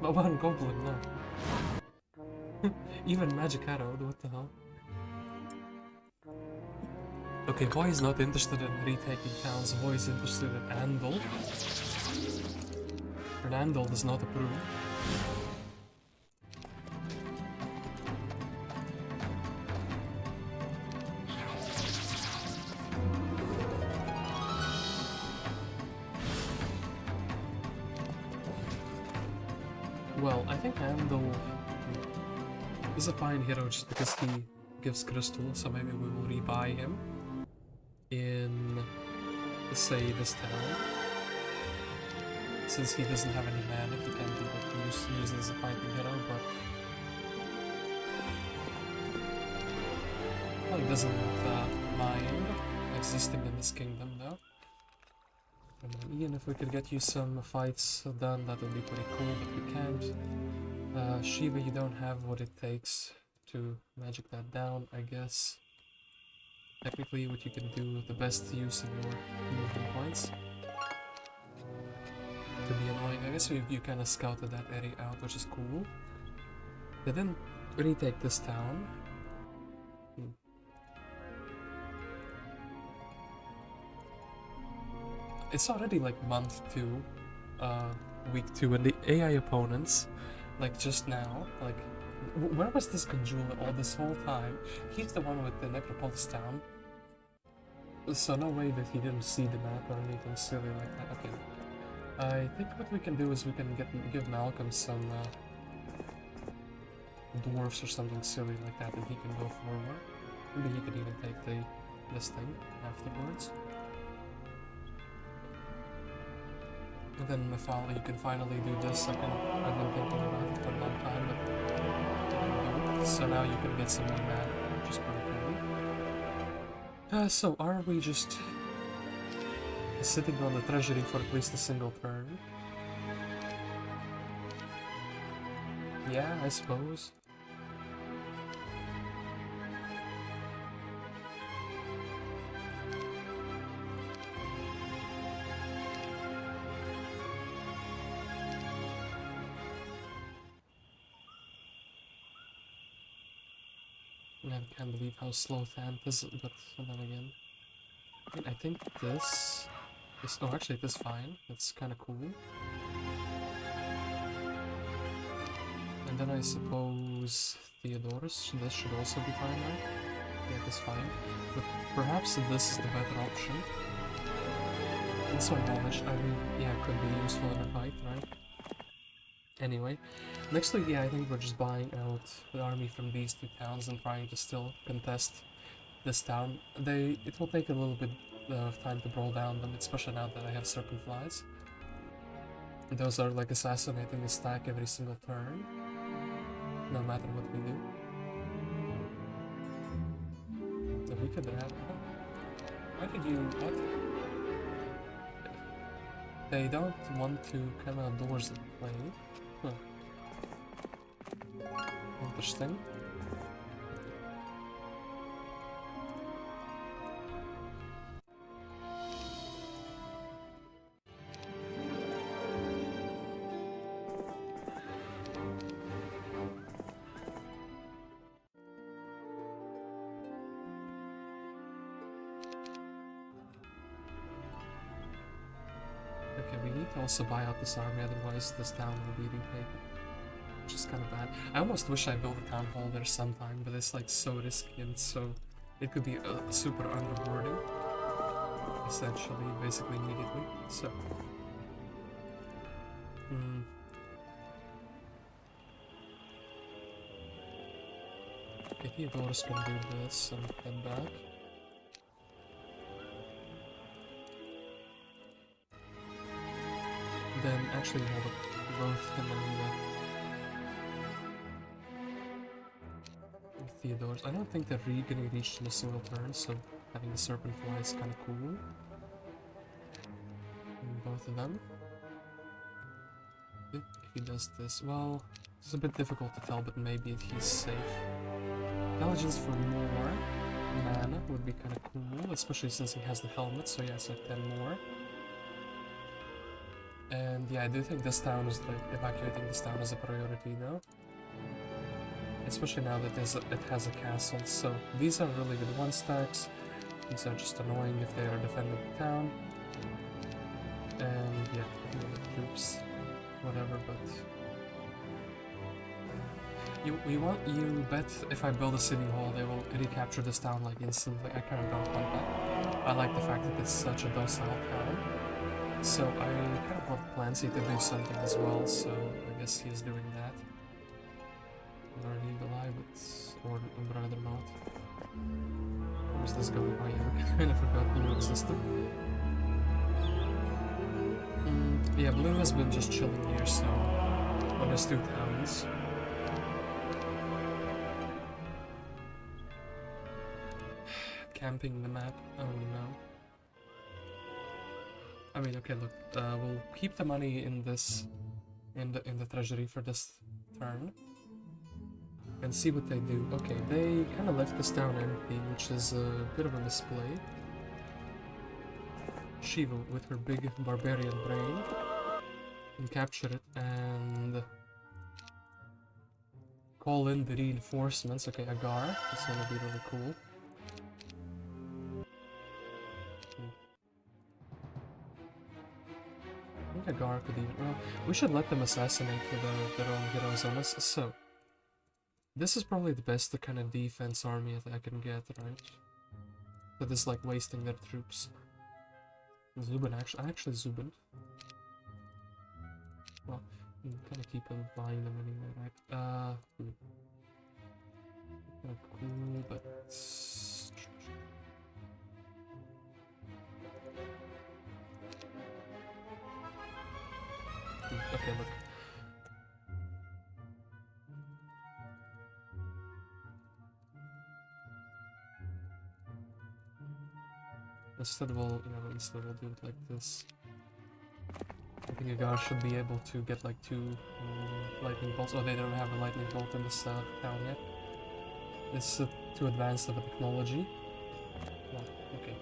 But one goblin, no. Even magic arrow, what the hell? Okay, Voy is not interested in retaking towns, Voy is interested in Andal. And Andal does not approve. Well, I think Andal is a fine hero just because he gives crystal, so maybe we will rebuy him in, say, this town. Since he doesn't have any mana, he can't be like, used as a fighting hero, but well, he doesn't mind existing in this kingdom, though. And then, Ian, if we could get you some fights done, that would be pretty cool, but we can't. Shiva, you don't have what it takes to magic that down, I guess. Technically, what you can do, the best use of your movement points. To be annoying, I guess you kind of scouted that area out, which is cool. They didn't retake this town. It's already like month 2, week 2, and the AI opponents, like just now, like, where was this Gundula all this whole time? He's the one with the Necropolis town. So no way that he didn't see the map or anything silly like that. Okay. I think what we can do is we can give Malcolm some dwarfs or something silly like that, and he can go forward. Maybe he could even take this thing afterwards. And then you can finally do this. I've been thinking about it for a long time, but so now you can get some more mana, which is pretty cool. So are we just sitting on the treasury for at least a single turn? Yeah, I suppose. I can't believe how slow Thant is, but then again, I think this is... Oh, actually, this is fine. It's kind of cool. And then I suppose Theodorus, this should also be fine, right? Yeah, that's fine. But perhaps this is the better option. Also knowledge, I mean, yeah, could be useful in a fight, right? Anyway, nextly, yeah, I think we're just buying out the army from these two towns and trying to still contest this town. It will take a little bit of time to brawl down them, especially now that I have Serpent Flies. Those are like assassinating a stack every single turn, no matter what we do. So we could have... Why did you... what? They don't want to come outdoors and play. Huh. Interesting. Okay, we need to also buy out this army, otherwise this town will be retaken. Which is kind of bad. I almost wish I built a town hall there sometime, but it's like so risky and so... It could be super unrewarding. Essentially, basically immediately. So... Okay, Theodorus can do this and come back. Then actually have both him and Theodorus. I don't think they're gonna reach in a single turn, so having the Serpent Fly is kind of cool. And both of them. he does this? Well, it's a bit difficult to tell, but maybe he's safe. Intelligence for more mana would be kind of cool, especially since he has the helmet, so yeah, it's like 10 more. And yeah, I do think this town is like, evacuating this town is a priority now. Especially now that it has a castle, so these are really good 1-stacks. These are just annoying if they are defending the town. And yeah, the troops, whatever, but... You bet if I build a city hall, they will recapture this town like instantly. I kind of don't want that. I like the fact that it's such a docile town. So I kind of want Clancy to do something as well, so I guess he is doing that. Learn Eagle Eye, but... or rather not. Where's this going? Oh yeah, I kind of forgot Blue existed. Yeah, Blue has been just chilling here, so... on his 2 towns. Camping the map? Oh no. I mean, okay, look, we'll keep the money in this... in the treasury for this turn. And see what they do. Okay, they kind of left this town empty, which is a bit of a misplay. Shiva, with her big barbarian brain, can capture it and call in the reinforcements. Okay, Agar, that's gonna be really cool. I think Agar could even... well, we should let them assassinate their own heroes on us, so... this is probably the best kind of defense army that I can get, right? That is like wasting their troops. Zubin, actually Zubin. Well, I'm gonna keep on buying them anyway, right? Kind of cool, but... okay, look. Instead we'll do it like this. I think Agar should be able to get like 2 lightning bolts. Oh, they don't have a lightning bolt in this town yet. It's too advanced of a technology. Well, okay.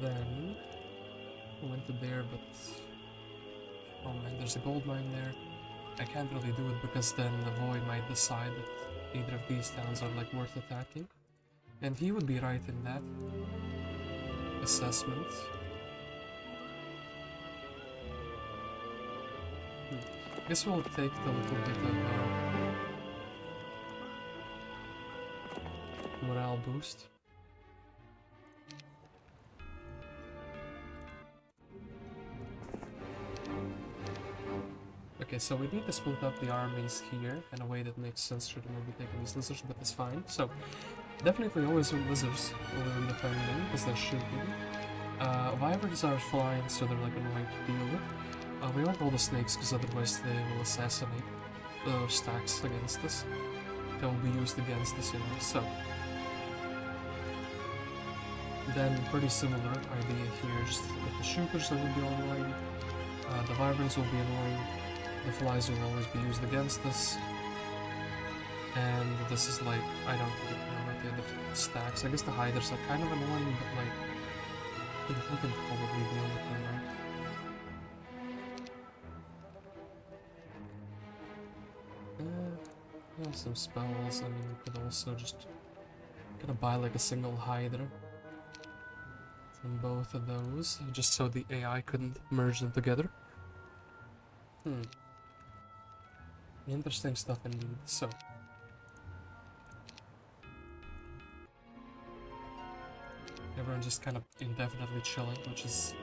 Then we went to there, but oh man, there's a gold mine there. I can't really do it because then the Voy might decide that either of these towns are like worth attacking. And he would be right in that assessment. Guess we'll take the little bit of morale boost. Okay, so we need to split up the armies here in a way that makes sense. Should maybe taking these lizards, but it's fine. So, definitely always with lizards over defending, because they're shooting. Wyverns are flying, so they're like annoying to deal with. We want all the snakes, because otherwise they will assassinate stacks against us. They will be used against us, you know, so... then, pretty similar idea here, just with the shooters that will be annoying. The Wyverns will be annoying. The flies will always be used against us. And this is like, I don't know the other stacks. I guess the hiders are kind of annoying, but like, we can probably deal with them, right? Yeah, some spells. I mean, we could also just kind of buy like a single hider from both of those, just so the AI couldn't merge them together. Interesting stuff indeed. So, everyone's just kind of indefinitely chilling, which is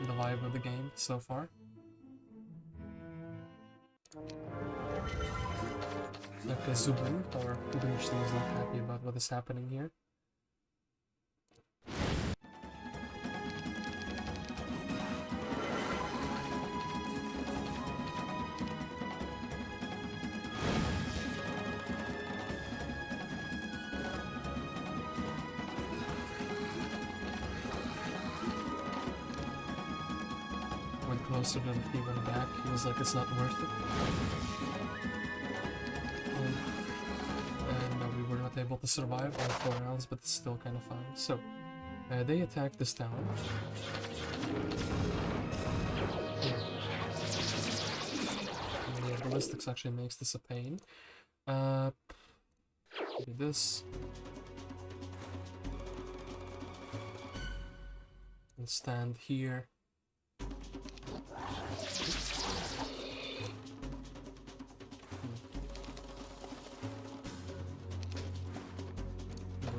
the vibe of the game so far. Okay, Zubin, or Ubinishli, is not happy about what is happening here. closer than he went back. He was like, it's not worth it. And we were not able to survive all 4 rounds, but it's still kind of fun. So, they attacked this town. Yeah, ballistics actually makes this a pain. Do this. And stand here.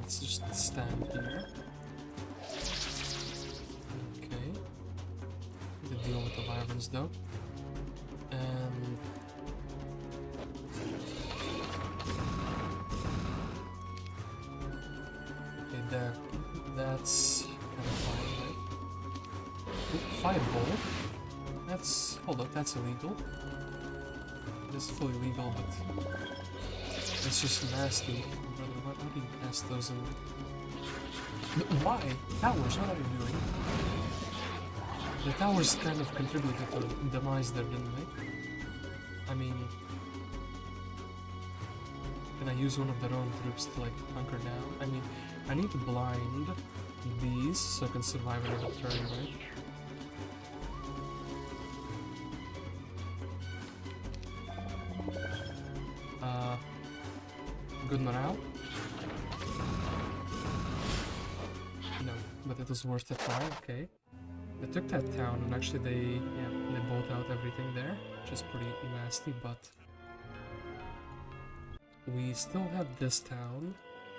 Let's just stand here. Okay. To deal with the wyverns though. And okay, there. That's kind of fine, right? Fireball. That's hold up, that's illegal. It is fully legal, but it's just nasty. Brother, why do you cast those in? Why? Towers, what are you doing? The towers kind of contributed to demise there, didn't they? I mean, can I use one of their own troops to like hunker down? I mean, I need to blind these so I can survive another turn, right? Good morale? No, but it was worth a try, okay. They took that town and actually they bought out everything there, which is pretty nasty, but we still have this town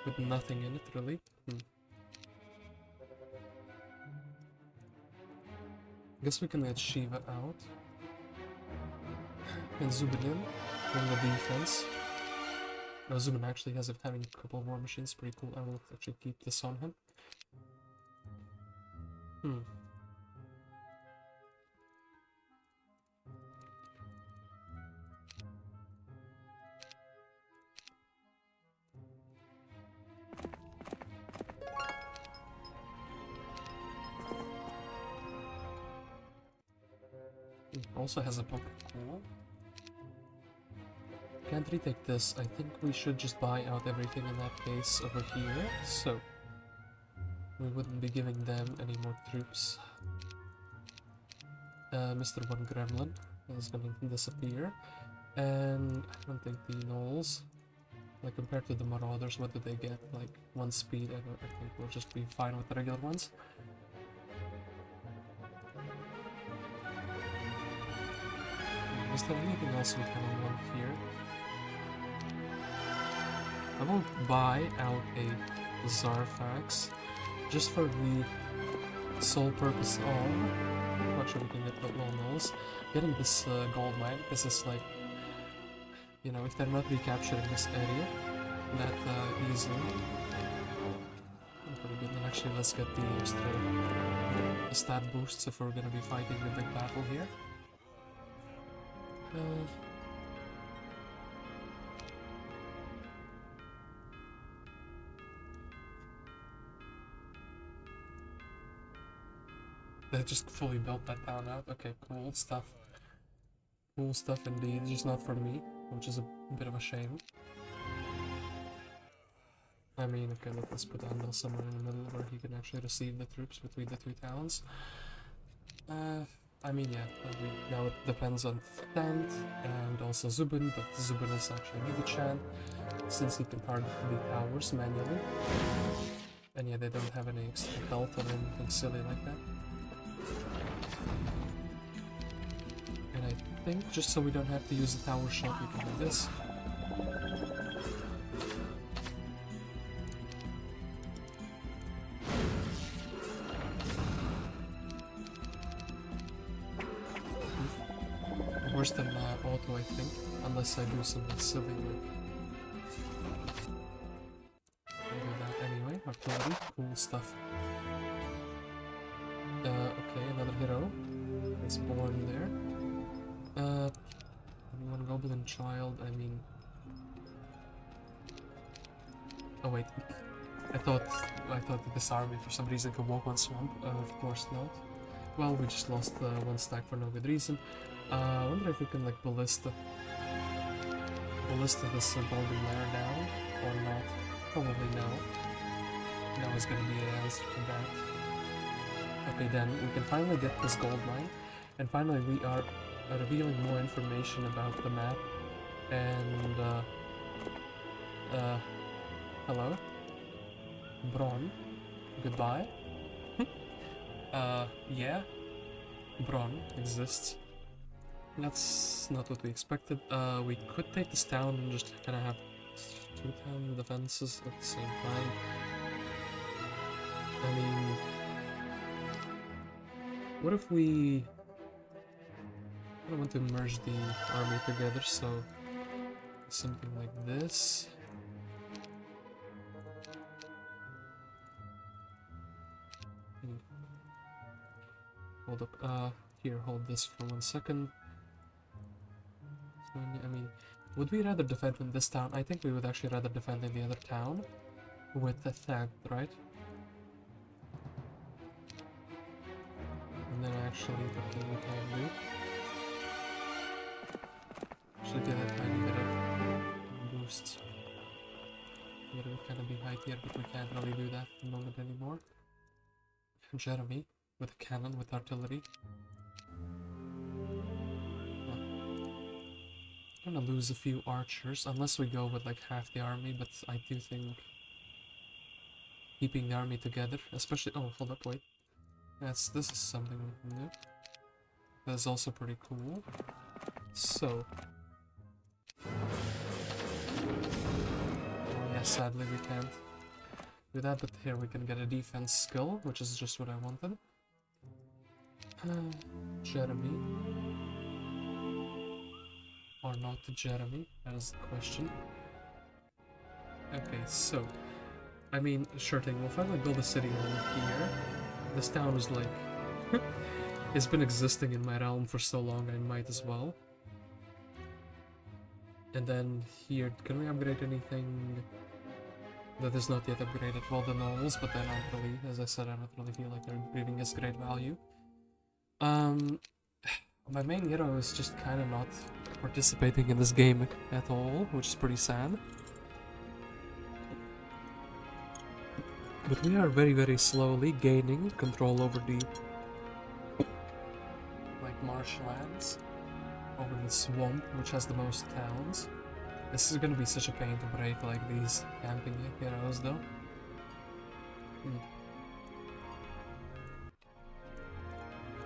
with nothing in it, really. Guess we can let Shiva out. And Zubin in the defense. No, Zubin actually has having a couple of war machines, pretty cool. I will actually keep this on him. Also has a poke. Cool. Can't retake this. I think we should just buy out everything in that case over here, so we wouldn't be giving them any more troops. Mr. One Gremlin is going to disappear, and I don't think the gnolls, like compared to the marauders, what do they get? Like 1 speed. I think we'll just be fine with the regular ones. Is there anything else we kind of want here? I will buy out a Zarfax just for the sole purpose of, actually we can get the gnolls, getting this gold mine, because it's like, you know, if they're not recapturing this area that easily, pretty good. And actually let's get the extra stat boosts if we're gonna be fighting the big battle here. They just fully built that town out. Okay, cool stuff. Cool stuff indeed, just not for me, which is a bit of a shame. I mean, okay, let's put Andal somewhere in the middle where he can actually receive the troops between the 2 towns. I mean, yeah, now it depends on Thant and also Zubin, but Zubin is actually a gigachad, since he can target the towers manually. And yeah, they don't have any extra health or anything silly like that. And I think, just so we don't have to use the tower shot, we can do this. Worse than auto, I think, unless I do something silly like... I'll do that anyway. Artillery, cool stuff. Okay, another hero is born there. One goblin child, I mean... Oh wait, I thought this army for some reason could walk on swamp, of course not. Well, we just lost one stack for no good reason. I wonder if we can like ballista this golden lair now or not. Probably no. No is gonna be the answer to that. Okay, then we can finally get this gold mine, and finally we are revealing more information about the map. And hello, Bron. Goodbye. Yeah, Bron exists. That's not what we expected. We could take this town and just kind of have 2 town defenses at the same time. I mean, what if we... I don't want to merge the army together, so something like this. Hold up, here, hold this for 1 second. So, I mean, would we rather defend in this town? I think we would actually rather defend in the other town with the Thant, right? And then actually, what we can do? Should get a tiny bit of boosts. It would kind of be high tier, but we can't really do that at the moment anymore. Jeremy with a cannon with artillery. I'm gonna lose a few archers unless we go with like half the army, but I do think keeping the army together, especially hold up, wait. This is something new. That's also pretty cool. So yeah, sadly we can't do that, but here we can get a defense skill, which is just what I wanted. Jeremy. Or not Jeremy, that is the question. Okay, so, I mean, sure thing, we'll finally build a city over here. This town is like, it's been existing in my realm for so long, I might as well. And then here, can we upgrade anything that is not yet upgraded? Well, the novels, but they're not really, as I said, I don't really feel like they're giving us great value. My main hero is just kind of not participating in this game at all, which is pretty sad. But we are very, very slowly gaining control over the like marshlands, over the swamp, which has the most towns. This is gonna be such a pain to break like these camping heroes, though.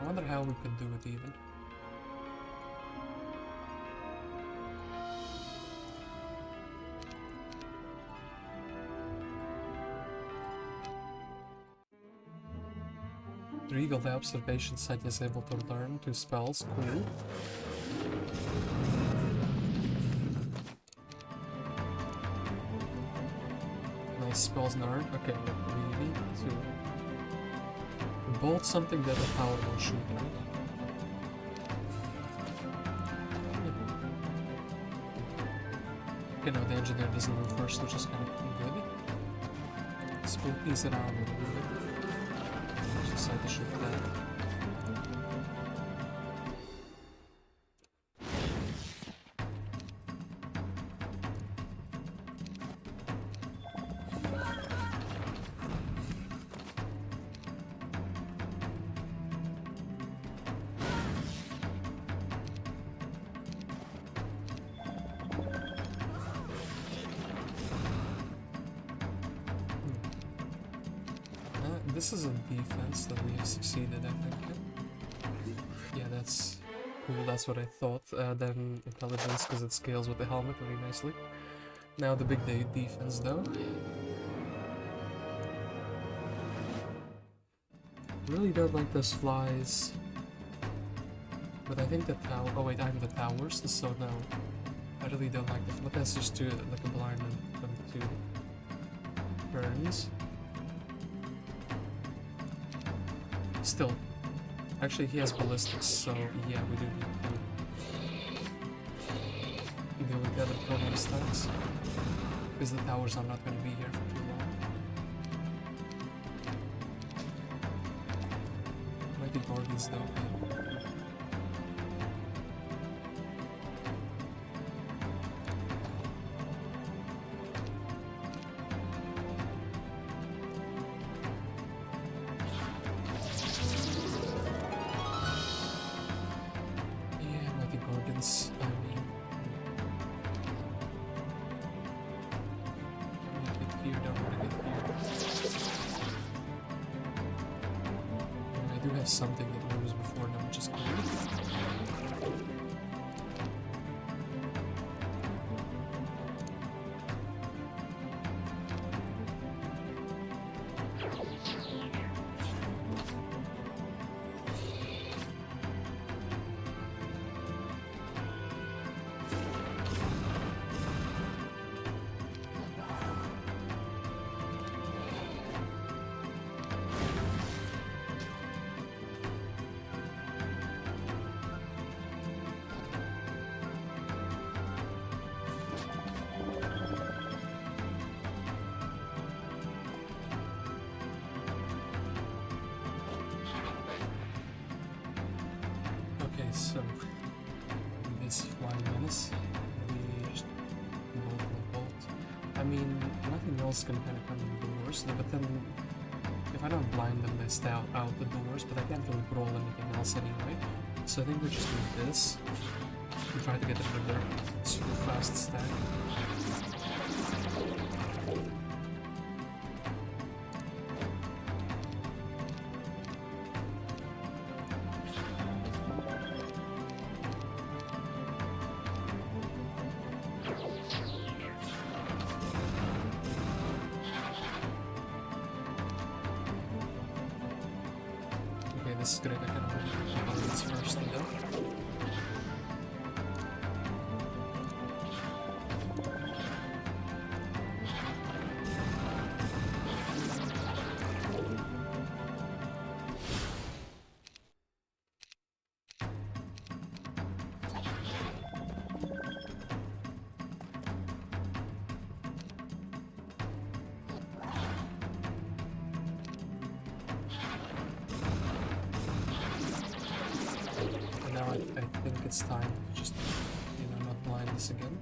I wonder how we could do it even. Regal, the observation Sanya is able to learn 2 spells. Cool. Nice spells learned. Okay, we need to bolt something that the power will shoot, right? Okay, no, the engineer doesn't move first, which is kind of good. Spookies it out a little bit. Decide to shoot that. This is a defense that we have succeeded, I think. Yeah, that's cool, that's what I thought. Then intelligence, because it scales with the helmet very nicely. Now the big defense, though. Really don't like those flies. But I think the tower... Oh wait, I'm the towers, so no. I really don't like the... But that's just too, like a blind and 2 turns. Still, actually he has ballistics, so yeah, we do need to deal with the other proton stacks, because the towers are not going to be here for too long. mighty Gorgons though. Yeah, mighty Gorgons, I mean... Get here, don't wanna get here. I do have something that moves before them, which is cool. So, this Flying Menace, we just bolt. I mean, nothing else can kind of come in the doors, but then if I don't blind them, they stay out the doors, but I can't really brawl anything else anyway. So I think we just do this and try to get rid of their super fast stack. This is great, I can only this first though. I think it's time to just, not blind this again.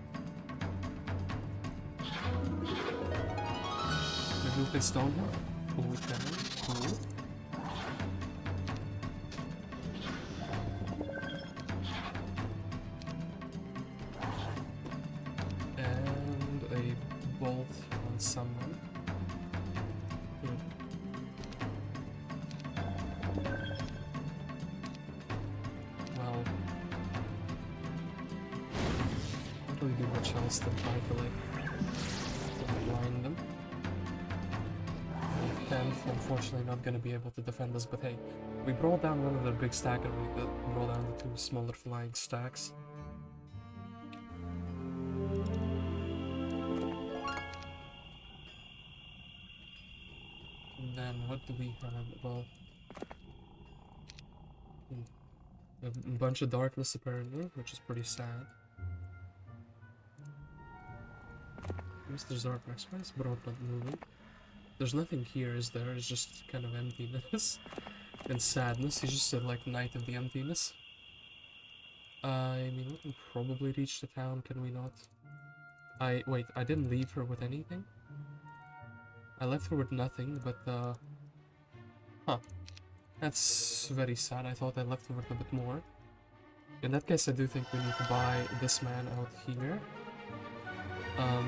Maybe we can stone him? Cool, we can. Cool. And a bolt on someone. Good. Well, can't really do much else than try to blind them. Tenth, unfortunately not gonna be able to defend us, but hey, we brought down one of their big stack and we brought down the two smaller flying stacks. And then what do we have? Well, a bunch of darkness apparently, which is pretty sad. Mr. Zarpax, why is Broad not moving? There's nothing here, is there? It's just kind of emptiness and sadness. He just said like Night of the Emptiness. I mean, we can probably reach the town, can we not? Wait, I didn't leave her with anything? I left her with nothing, but huh. That's very sad. I thought I left her with a bit more. In that case, I do think we need to buy this man out here. Huh.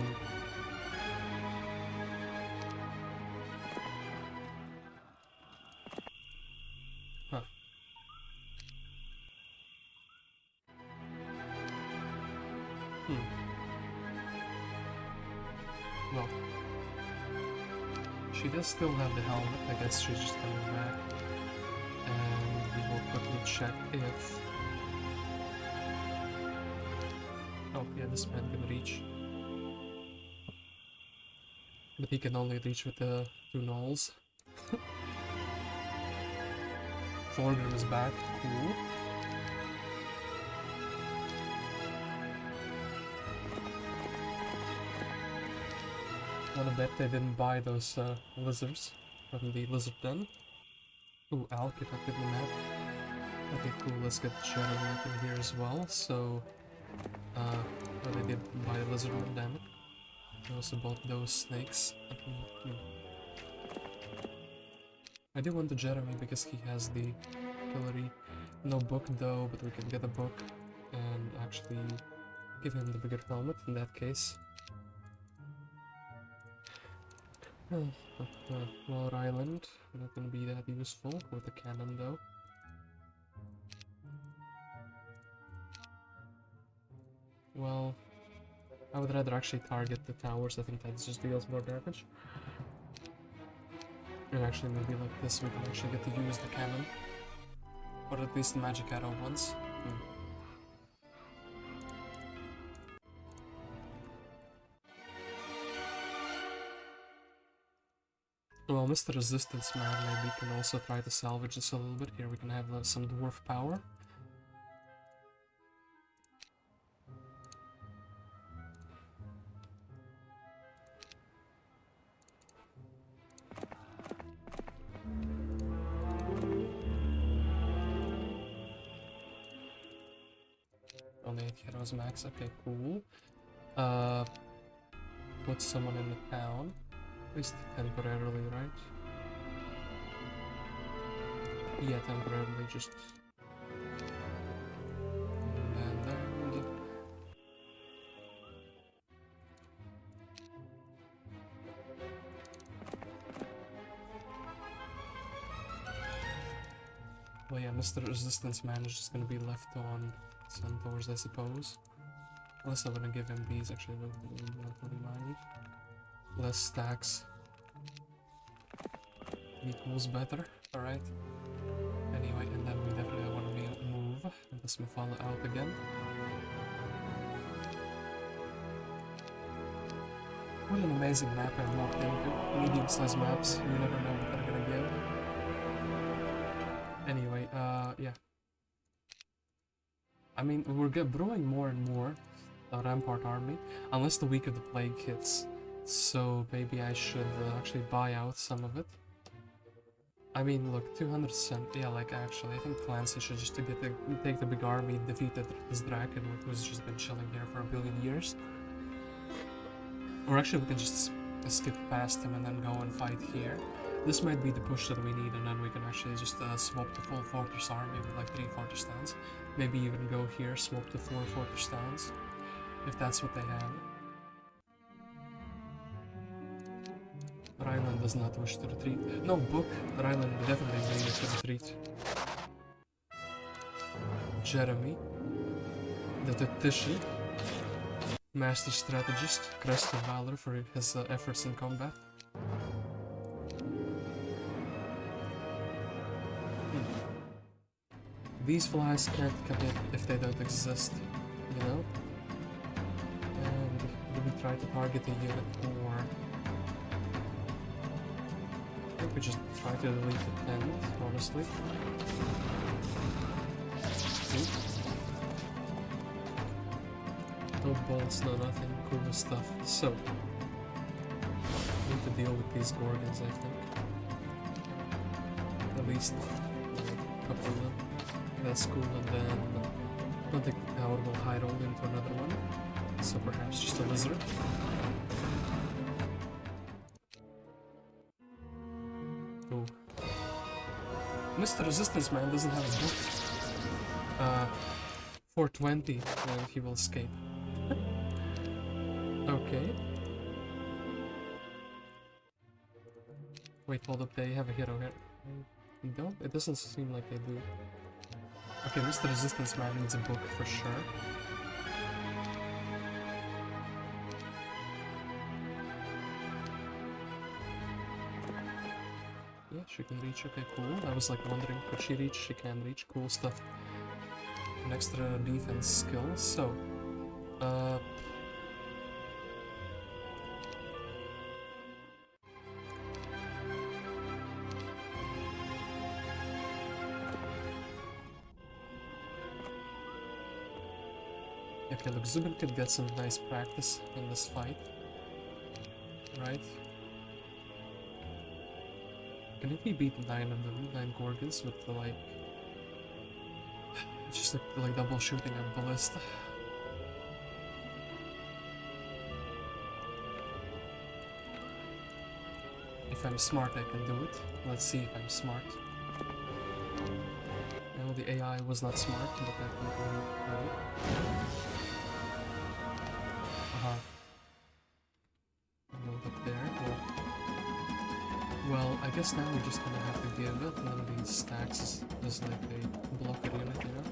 Well, she does still have the helmet. I guess she's just coming back. And we will quickly check if... Oh, yeah, this man can reach. But he can only reach with the two gnolls. Thorgrim is back. Cool. Wanna bet they didn't buy those lizards from the lizard den. Ooh, architected map. Okay, cool, let's get Jenova up in here as well. So, what I did buy a lizardman, damn it. I also bought those snakes. I do want the Jeremy because he has the Kyree. No book though, but we can get a book and actually give him the bigger helmet in that case. War Island, not gonna be that useful with the cannon though. Well, I would rather actually target the towers, I think that just deals more damage. And actually maybe like this we can actually get to use the cannon. Or at least the magic arrow once. Well, Mr. Resistance Man maybe can also try to salvage this a little bit. Here we can have some dwarf power. Only 8 heroes max, okay, cool. Put someone in the town. At least temporarily, right? Yeah, temporarily, just... And then... Well, yeah, Mr. Resistance Man is just gonna be left on Centaurs, I suppose. Unless I wanna give him these, actually, not really mind. Less stacks equals better, alright. Anyway, and then we definitely want to move this Mephala out again. What an amazing map I walked into. Medium-sized maps, you never know what they're gonna give. Anyway, yeah. I mean, we're brewing more and more the Rampart army, unless the Week of the Plague hits. So maybe I should actually buy out some of it. I mean, look, 200%, yeah, like actually, I think Clancy should just take the big army, defeat this dragon who's just been chilling here for a billion years. Or actually, we can just skip past him and then go and fight here. This might be the push that we need, and then we can actually just swap the full fortress army with like 3 fortress towns. Maybe even go here, swap the 4 fortress towns, if that's what they have. Ryland does not wish to retreat. No, book. Ryland definitely made it to retreat. Jeremy, the tactician, master strategist, crest of valor for his efforts in combat. These flies can't commit if they don't exist, you know? And do we try to target a unit or... I think we just try to delete the tent, honestly. No bolts, no nothing, cool stuff. So, need to deal with these Gorgons, I think. At least a couple of them. That's cool, and then I don't think the tower will hide all into another one. So perhaps just a lizard. Ooh. Mr. Resistance Man doesn't have a book. 420, and he will escape. Okay. Wait, hold up, they have a hero here. You don't? It doesn't seem like they do. Okay, Mr. Resistance Man needs a book for sure. Yeah, she can reach, okay, cool. I was like wondering, could she reach? She can reach, cool stuff. An extra defense skill, so... Okay, look, Zubin could get some nice practice in this fight. Right? Can if we beat 9 of them, 9 Gorgons with the like... just like double shooting a ballista. If I'm smart, I can do it. Let's see if I'm smart. No, the AI was not smart, but that will right. Load up there. Well, I guess now we're just gonna have to give it one of these stacks as like a blocker unit, you know?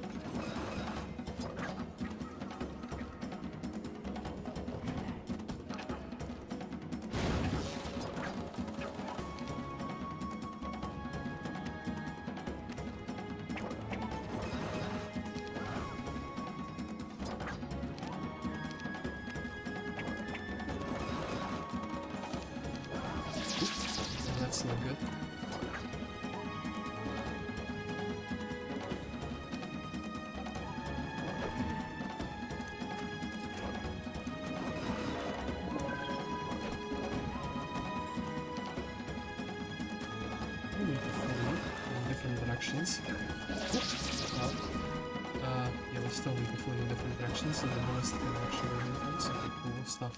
That's not good. We need to follow in different directions. Well, yeah, we still need to flee in different directions, and the ballista can actually move them, so cool stuff.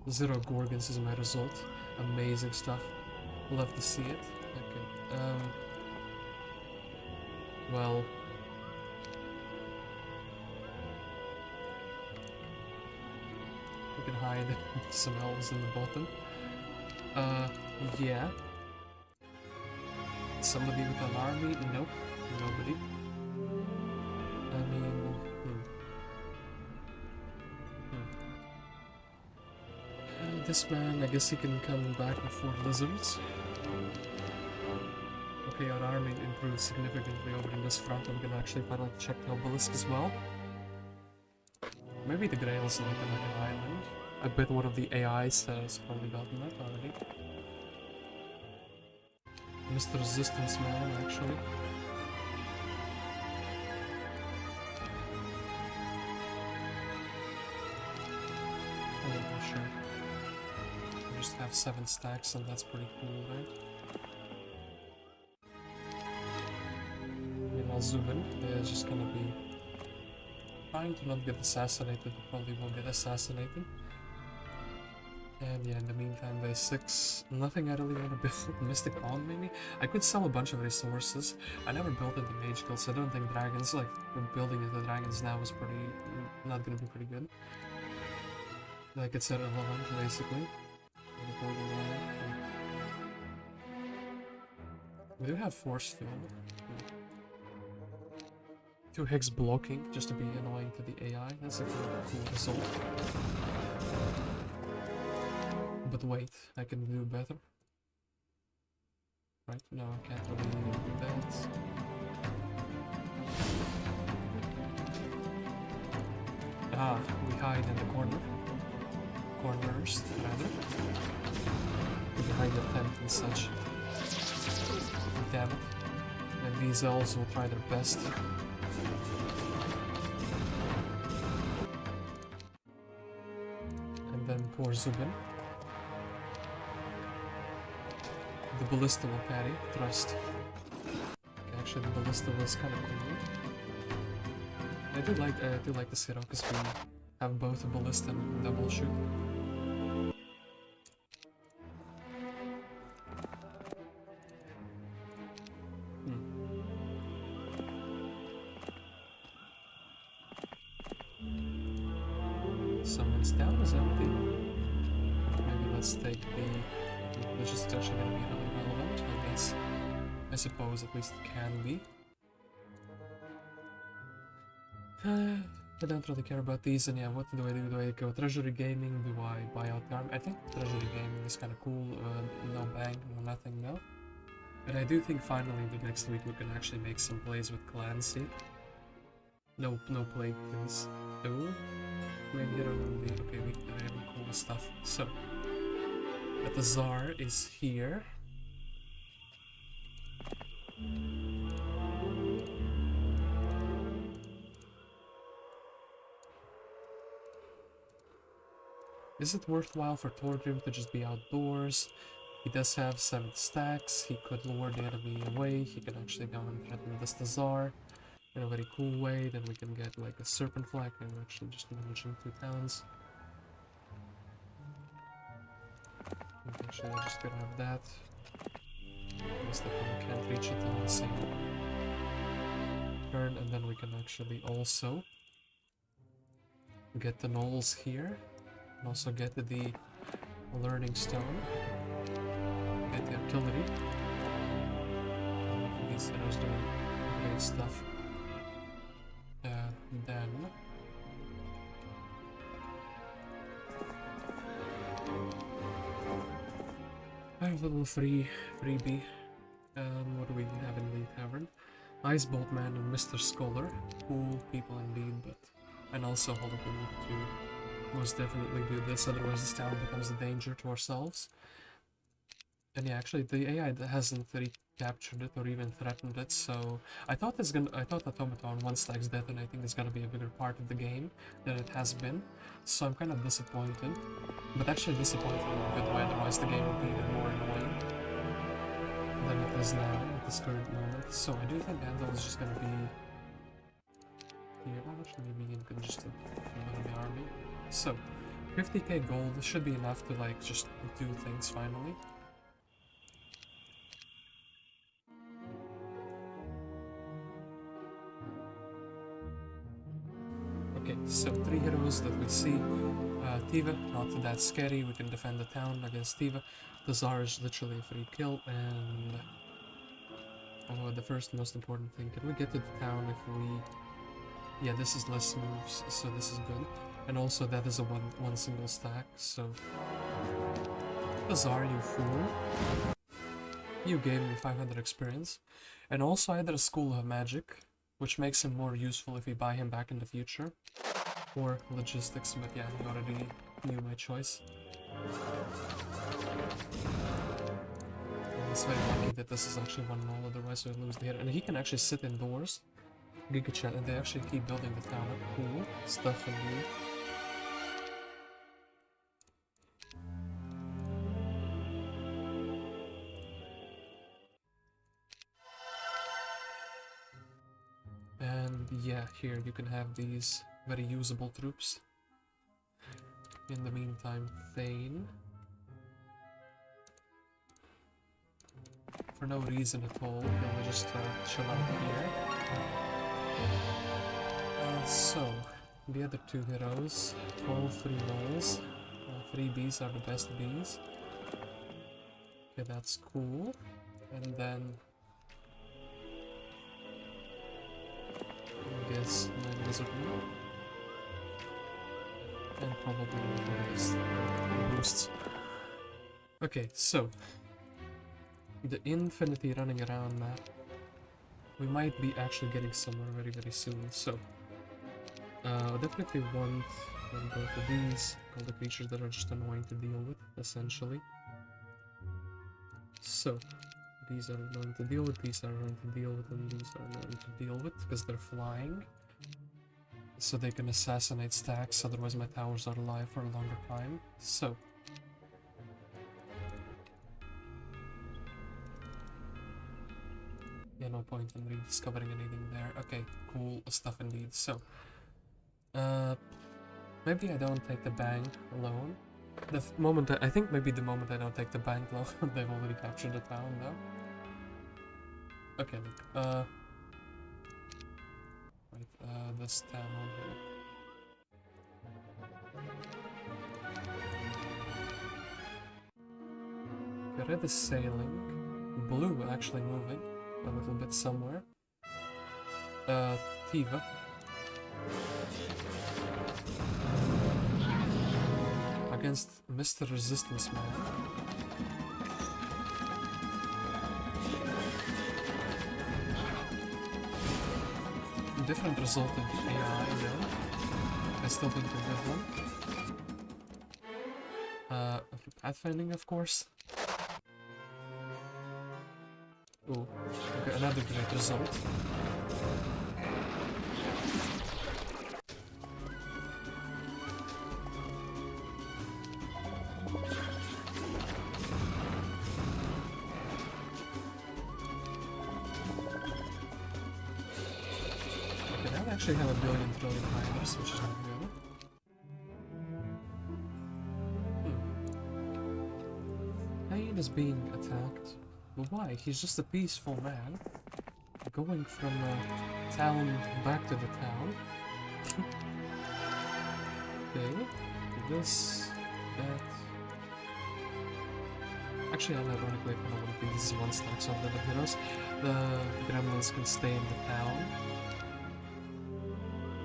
0 Gorgons is my result. Amazing stuff. Love to see it. Okay. Well. We can hide some elves in the bottom. Yeah. Somebody with an army? Nope. Nobody. I mean... This man, I guess he can come back with 4 lizards. Okay, our army improved significantly over in this front. I'm gonna actually finally check the obelisk as well. Maybe the Grail's like an island. I bet one of the AIs has probably gotten that already. Mr. Resistance Man, actually. Oh, yeah, sure. Just have 7 stacks, and that's pretty cool, right? And I'll zoom in. Yeah, it's just gonna be trying to not get assassinated, but probably won't get assassinated. And yeah, in the meantime, base 6. Nothing I really want to build. Mystic Pond, maybe? I could sell a bunch of resources. I never built into Mage Guild, so I don't think dragons, like, building into dragons now is pretty... not gonna be pretty good. Like, it's irrelevant, basically. We do have force field. 2 Hex blocking, just to be annoying to the AI. That's a cool result. But wait, I can do better. Right? No, I can't really do that. Ah, we hide in the corner. Corners, rather. Behind the tent and such. Damn it. And these elves will try their best. And then poor Zubin. The ballista will carry, trust. Okay, actually the ballista was kind of cool. I do like this hero because we have both a ballista and double shoot. Someone's down is empty. Maybe let's take the... which is actually going to be really relevant, at least. I suppose at least it can be. I don't really care about these, and yeah, what do I do? Do I go Treasury Gaming? Do I buy out the army? I think Treasury Gaming is kind of cool. No bank, no nothing, no. But I do think finally the next week we can actually make some plays with Clancy. No plague, please. Oh, maybe get on the... okay, we can have cool stuff. So, but the Tsar is here. Is it worthwhile for Thordrim to just be outdoors? He does have 7 stacks, he could lure the enemy away, he can actually go and threaten this Tazar in a very cool way, then we can get like a Serpent Flag, and we're actually just managing 2 towns. Actually, I'm just gonna have that. Most of them can't reach it on the same turn, and then we can actually also get the knolls here, and also get the learning stone, get the artillery. These heroes doing great stuff. Then I have a little freebie. What do we have in the tavern? Ice Boltman and Mr. Scholar. Cool people indeed, but... And also hold up, we need to most definitely do this, otherwise this town becomes a danger to ourselves. And yeah, actually the AI hasn't recaptured it or even threatened it, so I thought Automaton 1 stacks detonating is gonna be a bigger part of the game than it has been. So I'm kind of disappointed. But actually disappointed in a good way, otherwise the game would be even more annoying than it is now at this current moment. So I do think Andal is just gonna be here. Actually maybe Ian could just in the army. So 50k gold should be enough to like just do things finally. Okay, so 3 heroes that we see. Tiva, not that scary, we can defend the town against Tiva. The Tsar is literally a free kill, and the first most important thing, can we get to the town if we... Yeah, this is less moves, so this is good. And also that is a one single stack, so... The Tsar, you fool. You gave me 500 experience. And also I had a School of Magic, which makes him more useful if we buy him back in the future. Or logistics, but yeah, you already knew my choice. And it's very lucky that this is actually 1 null, otherwise we'd lose the hit. And he can actually sit indoors. Gigachad, and they actually keep building the town up. Cool stuff indeed. And yeah, here you can have these very usable troops. In the meantime, Thane, for no reason at all, he'll just chill out here. So, the other 2 heroes, all 3 rolls. 3 bees are the best bees. Okay, that's cool. And then... I guess my wizard one. And probably the boosts. Okay, so the infinity running around map, we might be actually getting somewhere very, very soon. So definitely want both of these, all the creatures that are just annoying to deal with, essentially. So these are annoying to deal with, these are annoying to deal with, and these are annoying to deal with because they're flying. So they can assassinate stacks, otherwise my towers are alive for a longer time. So yeah, no point in rediscovering anything there. Okay, cool stuff indeed. So maybe I don't take the bank alone. The moment I think maybe the moment I don't take the bank alone, they've already captured the town though. Okay, look, this town over here. Okay, red is sailing. Blue actually moving a little bit somewhere. Tiva. Against Mr. Resistance Man. Different result in AI, though. I still think a good one. Pathfinding, of course. Ooh, okay, another great result. actually have a billion trillion miners, which is not good. Aenain is being attacked. But why? He's just a peaceful man. Going from the town back to the town. Okay. This, that. Actually, unironically, I kind of want these one stacks of the heroes. The gremlins can stay in the town.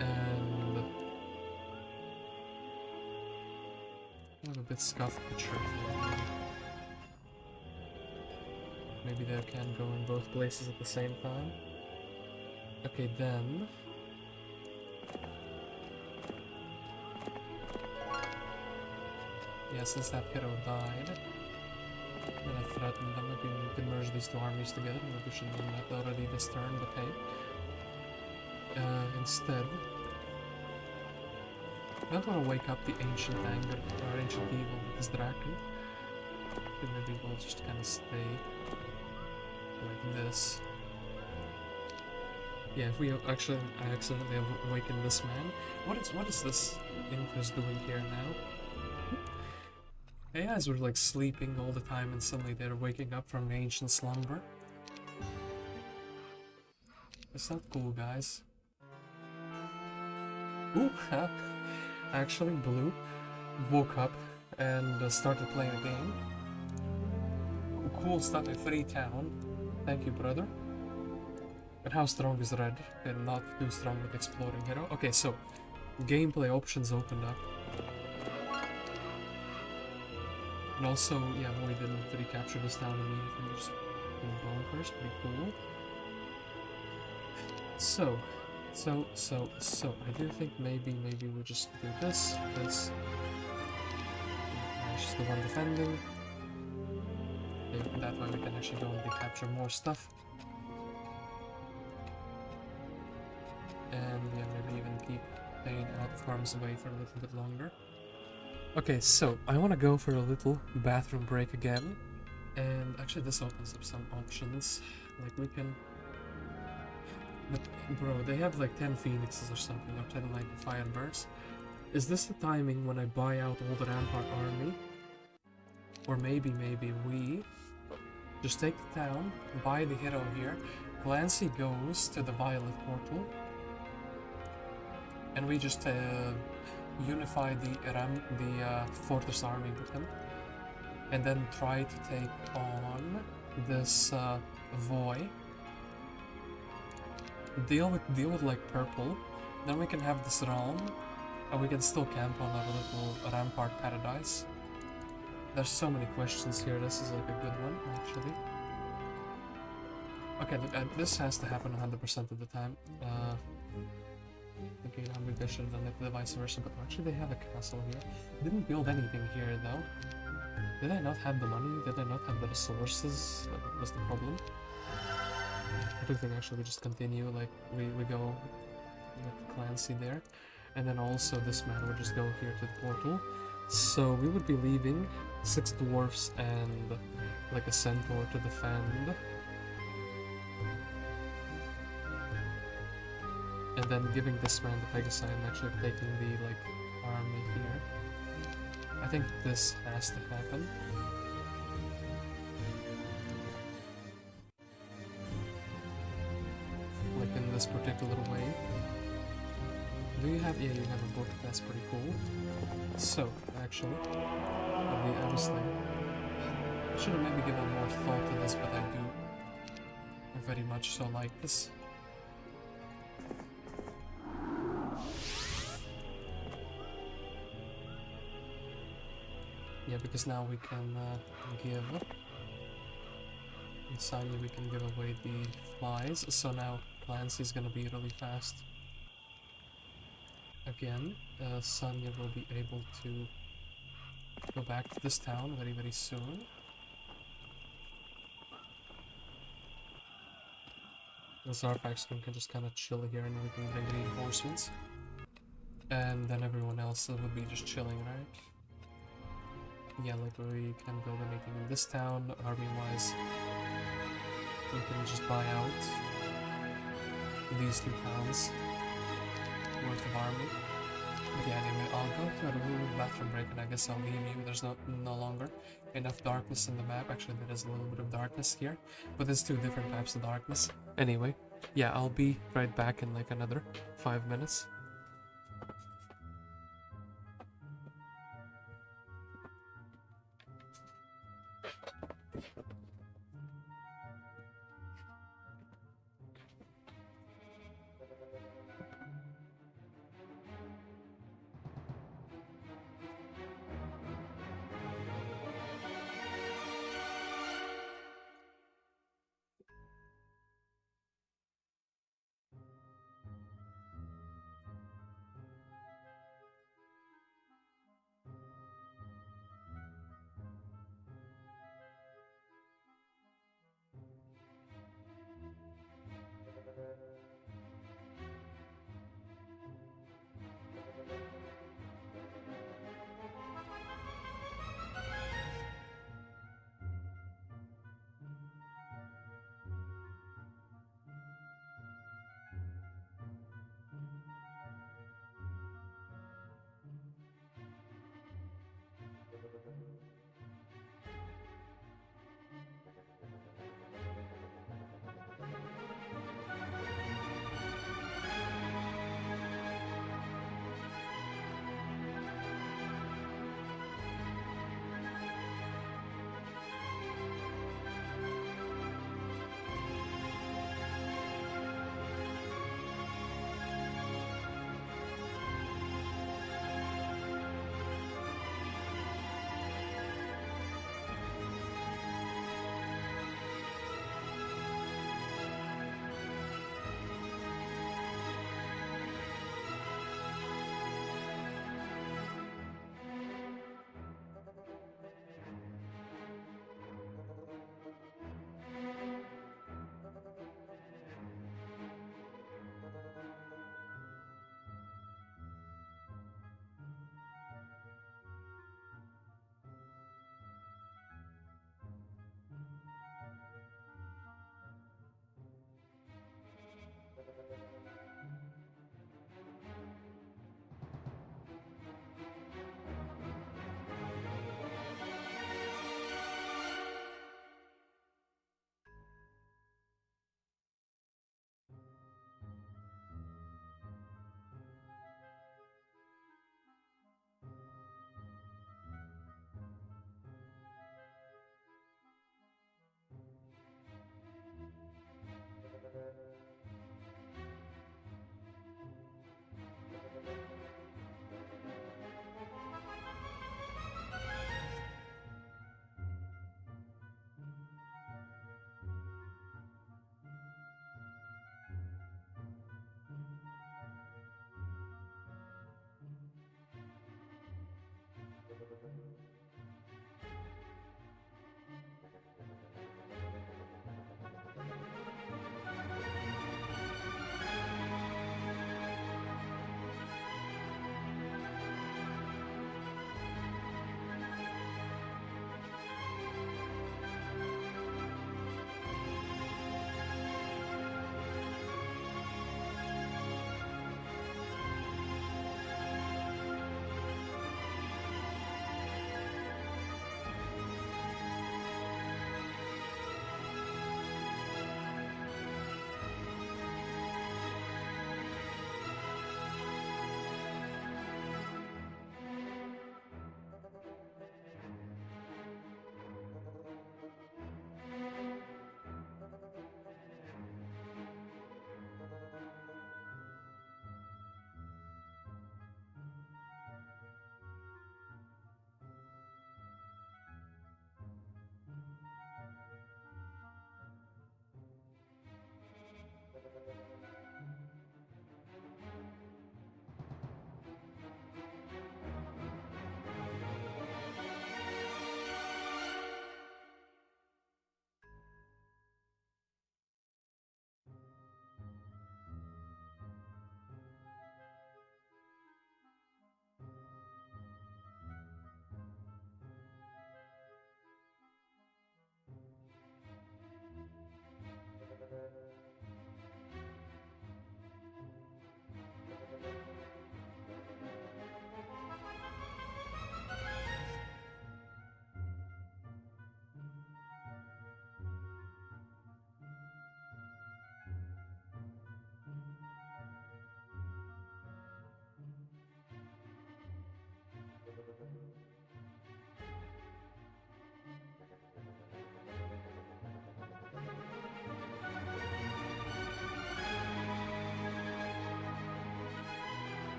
And I'm a bit scuffed but sure. Maybe they can go in both places at the same time. Okay, then. Yeah, since that hero died, when I threatened them, maybe we can merge these two armies together. Maybe we should have done that already this turn, but hey. Instead, I don't want to wake up the ancient anger or ancient evil with this dragon. Maybe we'll just kind of stay like this. Yeah, if we actually accidentally awaken this man. What is this Incus doing here now? AIs were like sleeping all the time and suddenly they're waking up from an ancient slumber. It's not cool, guys. Ooh, actually Blue woke up and started playing a game. Cool stuff in free town. Thank you, brother. And how strong is Red? And not too strong with exploring hero. Okay, so gameplay options opened up. And also, yeah, Voy didn't recapture this town immediately, just bonkers, pretty cool. So, I do think maybe we just do this. She's the one defending. That way we can actually go and recapture more stuff. And yeah, maybe even keep Aenain out of harm's way for a little bit longer. Okay, so I want to go for a little bathroom break again. And actually this opens up some options. Like we can... But bro, they have like 10 phoenixes or something, or 10 like firebirds. Is this the timing when I buy out all the Rampart army? Or maybe we just take the town, buy the hero here, Clancy goes to the Violet portal, and we just unify the Fortress army with him, and then try to take on this Voy. Deal with like purple, then we can have this realm, and we can still camp on our little Rampart paradise. There's so many questions here. This is like a good one, actually. Okay, look, this has to happen 100% of the time. Thinking maybe I should have done it the vice versa, but actually they have a castle here. Didn't build anything here though. Did I not have the money? Did I not have the resources? Like, what was the problem? I do think actually we just continue, like, we go with Clancy there. And then also this man would just go here to the portal. So we would be leaving 6 dwarfs and like a centaur to defend. And then giving this man the Pegasi and actually taking the like army here. I think this has to happen. Like in this particular way. Do you have... yeah, you have a book, that's pretty cool. So, actually, obviously, I should have maybe given more thought to this, but I do very much so like this. Yeah, because now we can give... in Sanya we can give away the flies, so now Clancy's gonna be really fast. Again, Sanya will be able to go back to this town very, very soon. The Zarfax can just kind of chill here and we can bring reinforcements. And then everyone else will be just chilling, right? Yeah, like we can build anything in this town, army-wise. We can just buy out these 2 towns. worth of army. But yeah, anyway, I'll go to a little bathroom break and I guess I'll leave you. There's no longer enough darkness in the map. Actually, there is a little bit of darkness here, but there's two different types of darkness. Anyway, yeah, I'll be right back in like another 5 minutes.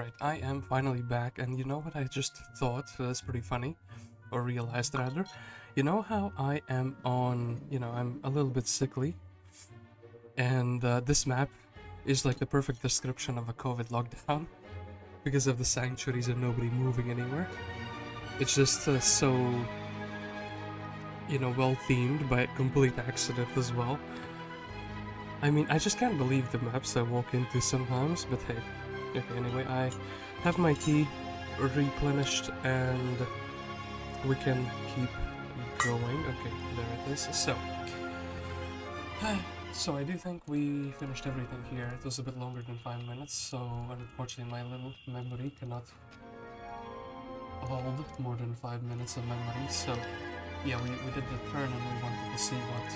Right, I am finally back, and you know what I just thought? That's pretty funny, or realized rather. You know how I am on, I'm a little bit sickly, and this map is like the perfect description of a COVID lockdown because of the sanctuaries and nobody moving anywhere. It's just so, well themed by complete accident as well. I mean, I just can't believe the maps I walk into sometimes, but hey. Okay, anyway, I have my tea replenished and we can keep going. Okay, there it is. So I do think we finished everything here. It was a bit longer than 5 minutes, so unfortunately my little memory cannot hold more than 5 minutes of memory. So yeah, we did the turn and we wanted to see what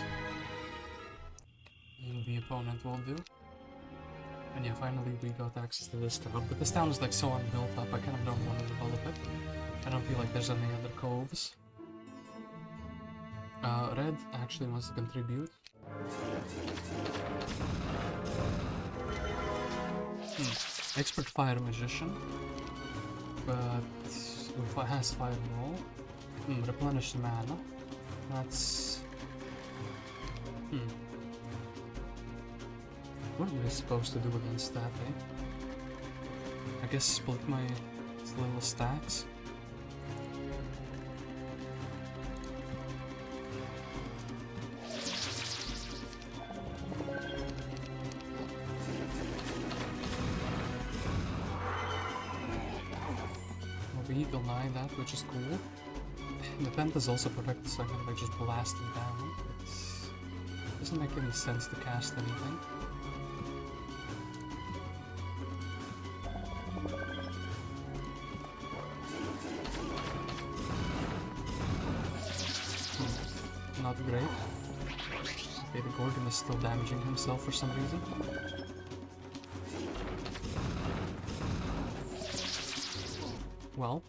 the opponent will do. And yeah, finally we got access to this town, but this town is like so unbuilt up, I kind of don't want to develop it. I don't feel like there's any other coves. Red actually wants to contribute. Expert fire magician, but has fireball. Replenished mana. That's... What am I supposed to do against that, eh? I guess split my little stacks. We deny that, which is cool. The Thant is also protected, so I can like just blast it down. It doesn't make any sense to cast anything. Not great. Okay, the Gorgon is still damaging himself for some reason. Well,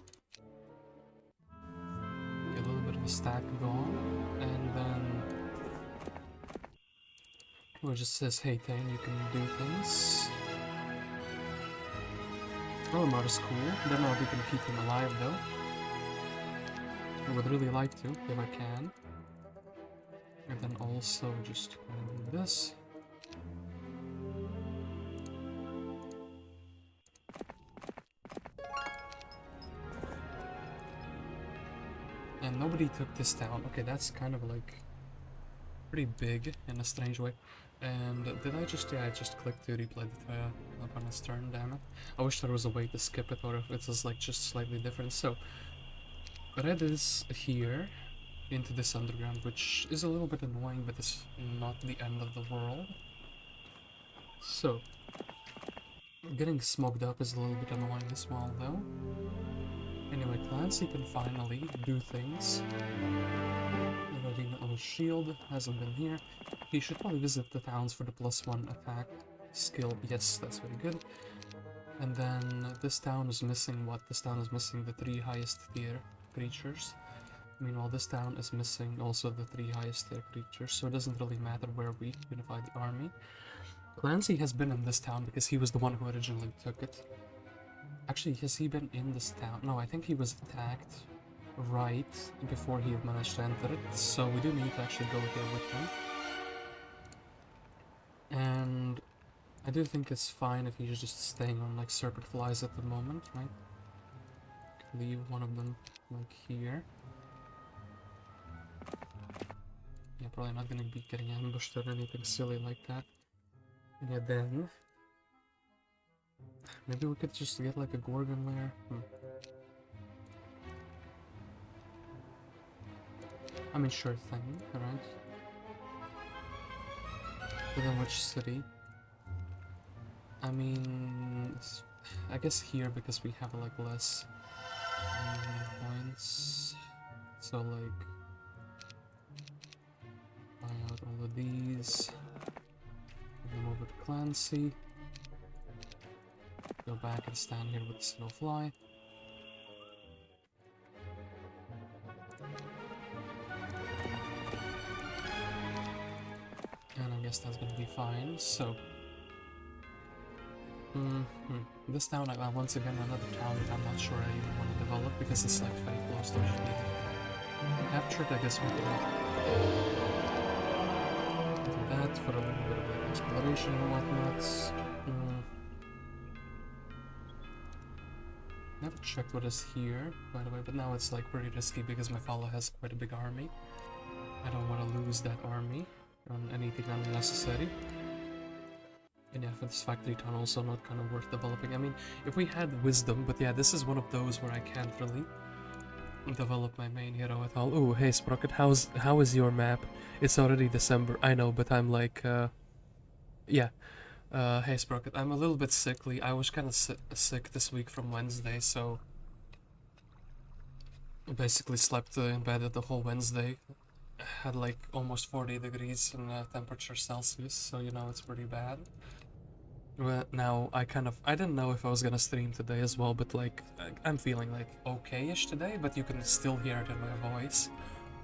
get a little bit of a stack going, and then it just says, hey Thane, you can do things. Marshland is cool. Don't know if we can keep him alive though. I would really like to, if I can. And then also just do this. And nobody took this down. Okay, that's kind of like pretty big in a strange way. And did I just... yeah, I just clicked to replay the up on his turn, damn it. I wish there was a way to skip it, or if it was like just slightly different. So, Red is here into this underground, which is a little bit annoying, but it's not the end of the world. So, getting smoked up is a little bit annoying as well, though. Anyway, Clancy can finally do things. Reading on his shield, hasn't been here. He should probably visit the towns for the +1 attack skill. Yes, that's very good. And then this town is missing what? This town is missing the 3 highest tier creatures. Meanwhile, this town is missing also the 3 highest tier creatures, so it doesn't really matter where we unify the army. Clancy has been in this town because he was the one who originally took it. Actually, has he been in this town? No, I think he was attacked right before he managed to enter it, so we do need to actually go here with him. And I do think it's fine if he's just staying on like serpent flies at the moment, right? Leave one of them like here. Yeah, probably not gonna be getting ambushed or anything silly like that. Yeah, then maybe we could just get like a Gorgon lair. I mean, sure thing, alright. But then which city? I mean, I guess here because we have like less points. So like, buy out all of these. Move them over to Clancy. Go back and stand here with the Snowfly. And I guess that's gonna be fine, so... This town, once again, another town that I'm not sure I even want to develop because it's like very close to being captured. I guess we could do that for a little bit of like exploration and whatnot. Never checked what is here, by the way, but now it's like pretty risky because my Fala has quite a big army. I don't want to lose that army on anything unnecessary. And yeah, for this factory town also not kind of worth developing. I mean, if we had wisdom, but yeah, this is one of those where I can't really develop my main hero at all. Ooh, hey Sprocket, how is your map? It's already December, I know, but I'm like, yeah. Hey Sprocket, I'm a little bit sickly. I was kind of sick this week from Wednesday, so I basically slept in bed the whole Wednesday. Had like almost 40 degrees in temperature Celsius, so you know it's pretty bad. Well, now I didn't know if I was gonna stream today as well, but like I'm feeling like okay-ish today, but you can still hear it in my voice.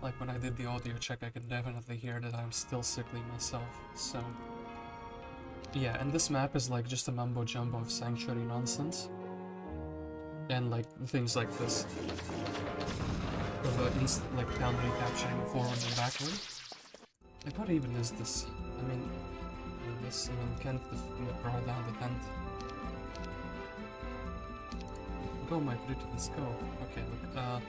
Like when I did the audio check, I can definitely hear that I'm still sickly myself, so... Yeah, and this map is like just a mumbo-jumbo of sanctuary nonsense. And like things like this. Of like town recapturing forward and backward. Like what even is this? I mean, this, can't roll down the tent. Go my pretty, let's go. Okay, look, okay,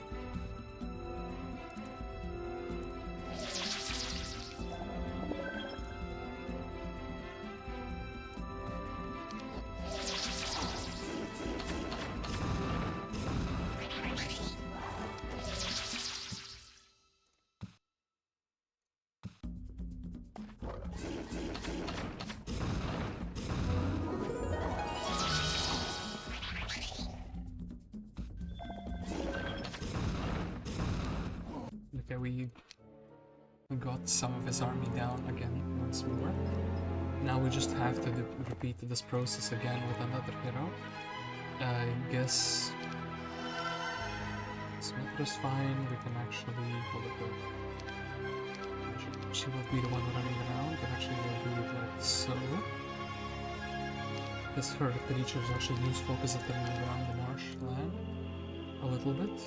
we got some of his army down again once more. Now we just have to repeat this process again with another hero. I guess Smith is fine. We can actually hold it up. She will be the one running around, but actually we'll do it like so. Because her creature is actually useful because it can move around the marshland a little bit.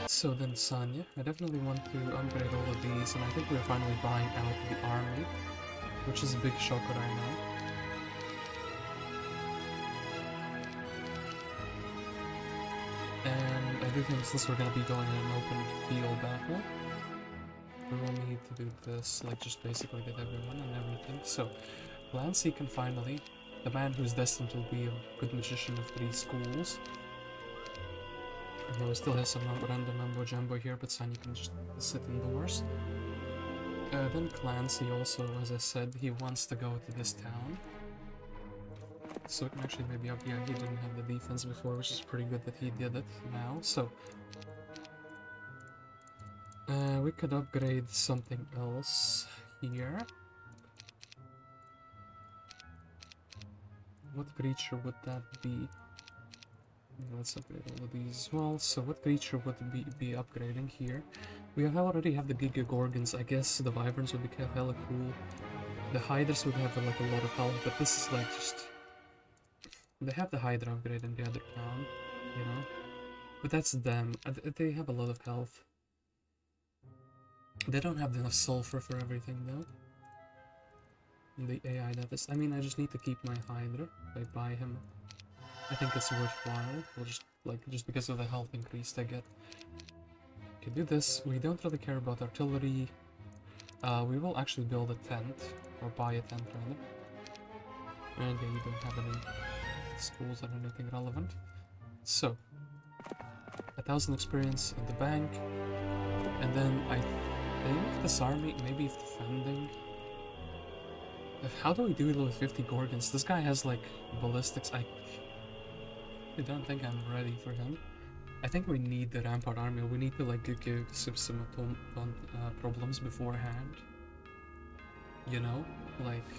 So then Sanya, I definitely want to upgrade all of these, and I think we're finally buying out the army, which is a big shocker right now. And I do think since we're going to be going in an open field battle, we will need to do this, like just basically get everyone and everything. So, Clancy can finally, the man who's destined to be a good magician of 3 schools. I know we still have some random mumbo-jumbo here, but Sanya can just sit indoors. Then Clancy also, as I said, he wants to go to this town. So we can actually maybe up, yeah, he didn't have the defense before, which is pretty good that he did it now, so... we could upgrade something else here. What creature would that be? Let's upgrade all of these as well. So what creature would be upgrading here? We already have the Giga Gorgons. I guess the Wyverns would be hella cool. The Hydras would have like a lot of health, but this is like just... They have the Hydra upgrade in the other town, you know? But that's them. They have a lot of health. They don't have enough sulfur for everything though. And the AI that is... I mean, I just need to keep my Hydra. If I buy him, I think it's worthwhile. We'll just because of the health increase I get. Okay, do this. We don't really care about artillery. We will actually build a tent, or buy a tent rather. And yeah, you don't have any schools or anything relevant. So, 1,000 experience in the bank, and then I think this army, maybe if defending. How do we deal with 50 Gorgons? This guy has like ballistics. I don't think I'm ready for him. I think we need the Rampart army. We need to like give some problems beforehand. You know, like.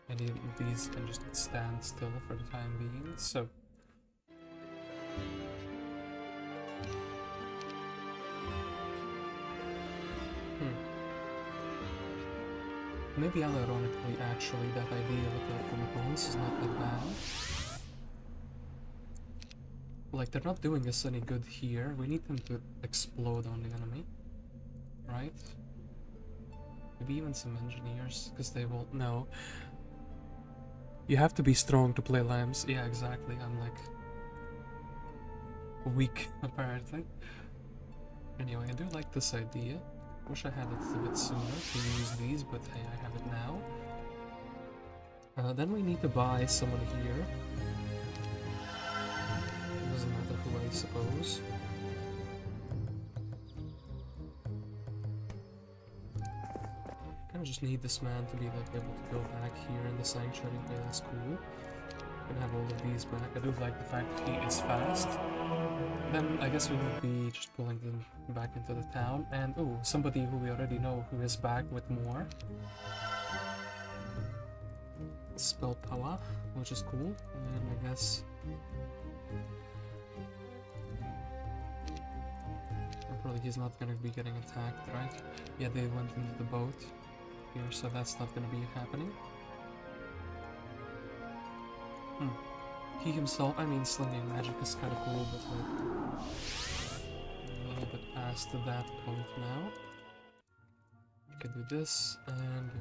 Any of these can just stand still for the time being. So. maybe unironically, actually, that idea with the automatons is not that bad. Like, they're not doing us any good here. We need them to explode on the enemy. Right? Maybe even some engineers, because they won't know. You have to be strong to play lambs. Yeah, exactly. I'm like... weak, apparently. Anyway, I do like this idea. Wish I had it a bit sooner to use these, but hey, I have it now. Then we need to buy someone here. Doesn't matter who, I suppose. Kinda just need this man to be like able to go back here in the sanctuary. Yeah, that's cool. Gonna have all of these back. I do like the fact that he is fast. Then I guess we would be just pulling them back into the town. And oh, somebody who we already know who is back with more spell power, which is cool. And I guess probably he's not gonna be getting attacked, right? Yeah, they went into the boat here, so that's not gonna be happening. He himself, I mean, slinging magic is kind of cool, but like a little bit past that point now. We can do this, and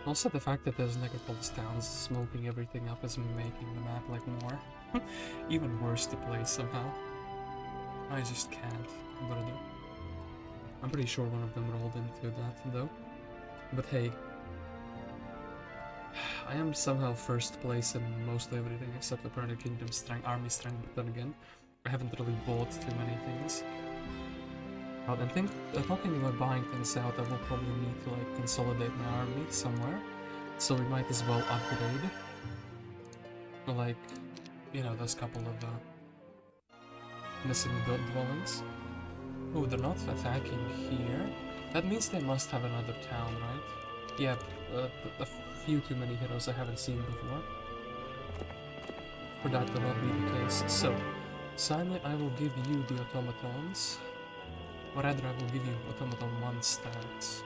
also the fact that there's Necropolis towns smoking everything up is making the map like more even worse to play somehow. I just can't. What to do? I'm pretty sure one of them rolled into that though. But hey. I am somehow first place in mostly everything except apparently Kingdom Strength, Army Strength, but then again, I haven't really bought too many things. I think, talking about buying things out, I will probably need to like consolidate my army somewhere, so we might as well upgrade. Like, you know, those couple of missing dwellings. Oh, they're not attacking here. That means they must have another town, right? Yeah, a few too many heroes I haven't seen before for that to not be the case. So, Sanya, I will give you the automatons, or rather I will give you automaton 1 stats.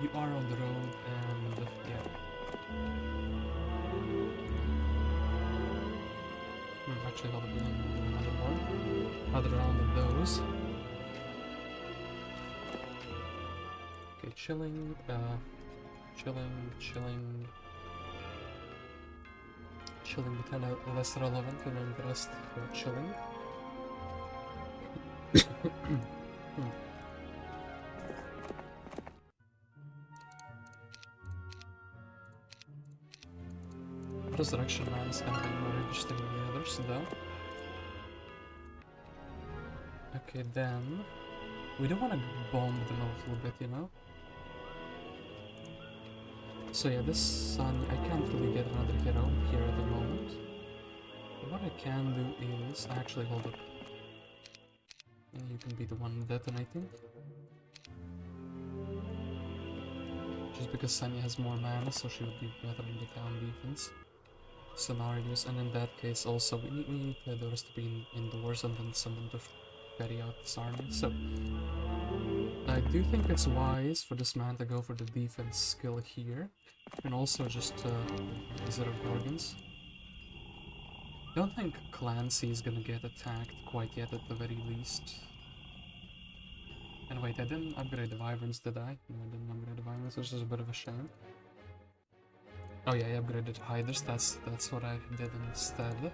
You are on the road, and yeah. Actually, hold on, another one. Another round of those. Okay, chilling, chilling the 10 less relevant, and then the rest are chilling. Resurrection Man is gonna be more interesting than the others, though. Okay, then we don't want to bomb them a little bit, you know? So yeah, this sun, I can't really get another hero here at the moment. But what I can do is, actually hold up. Yeah, you can be the one detonating. Just because Sanya has more mana, so she would be better in the town defense scenarios. And in that case also, we need Theodorus to be indoors and then someone to carry out this army. So I do think it's wise for this man to go for the defense skill here, and also just Wizard of Organs. I don't think Clancy is gonna get attacked quite yet at the very least. And wait, I didn't upgrade the Wyverns, did I? No, I didn't upgrade the Wyverns, which is a bit of a shame. Oh yeah, I upgraded Hiders, that's what I did instead.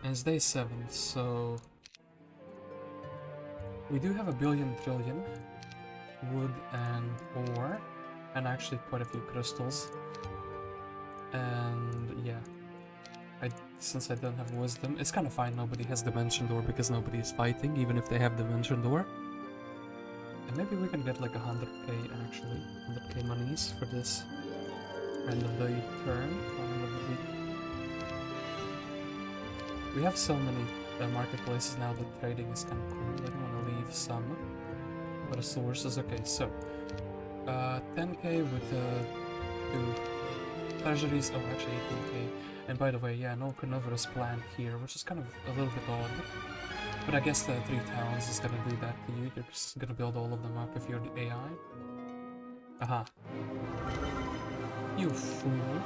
And it's day 7, so we do have a billion trillion wood and ore, and actually quite a few crystals. And yeah, since I don't have wisdom, it's kind of fine nobody has Dimension Door because nobody is fighting, even if they have Dimension Door. And maybe we can get like 100k actually, 100k monies for this end of the turn, or end of the week. We have so many marketplaces now that trading is kind of cool. I don't want to leave some for the sources. Okay, so 10k with 2 treasuries. Oh, actually 18k. And by the way, yeah, no carnivorous plant here, which is kind of a little bit odd. But I guess the 3 towns is gonna do that to you. You're just gonna build all of them up if you're the AI. Aha. You fool.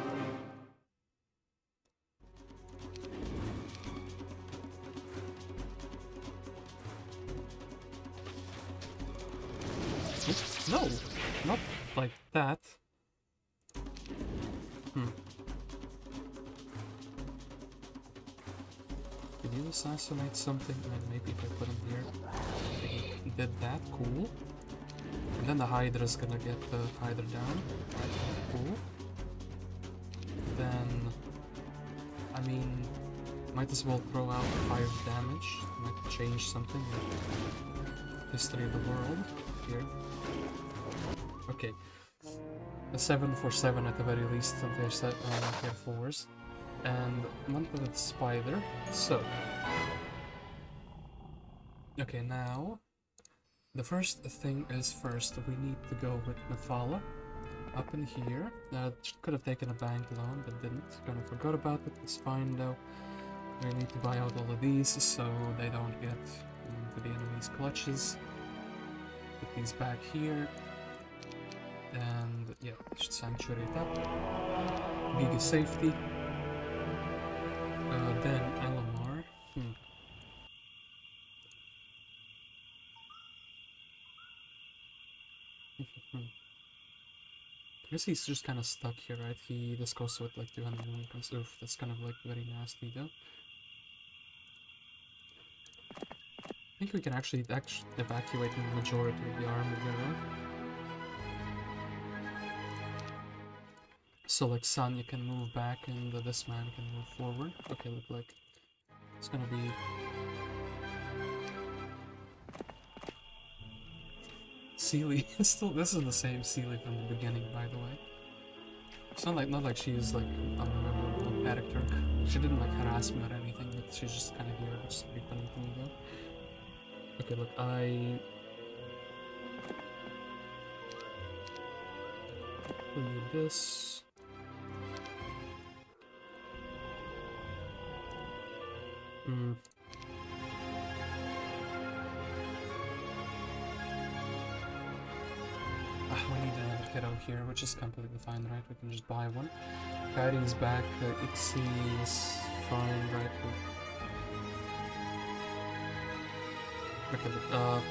Oops, no! Not like that. Did you assassinate something? And maybe if I put him here. He did that, cool. And then the Hydra's gonna get the Hydra down. Right, cool. Then, I mean, might as well throw out 5 damage. Might change something like history of the world here. Okay. A 7 for 7 at the very least until tier 4s. And one with spider. So. Okay, now. The first thing is first, we need to go with Nephala up in here. Could have taken a bank loan, but didn't. Kind of forgot about it. It's fine though. We need to buy out all of these so they don't get into the enemy's clutches. Put these back here. And yeah, just sanctuary it up. Giga safety. Then Alamar. I guess he's just kind of stuck here, right? This goes with like 200 points. Oof, that's kind of like very nasty though. I think we can actually evacuate the majority of the army there, right? So like Sanya can move back and this man can move forward. Okay, look like it's gonna be Sealy. Still, this is the same Sealy from the beginning, by the way. It's not like she is like a memorable character. She didn't like harass me or anything, but she's just kind of here, which is pretty funny to me though. Okay, look, I do this. We need another kiddo here, which is completely fine, right? We can just buy one. Kyree is back, Ixie is fine, right? Okay, but,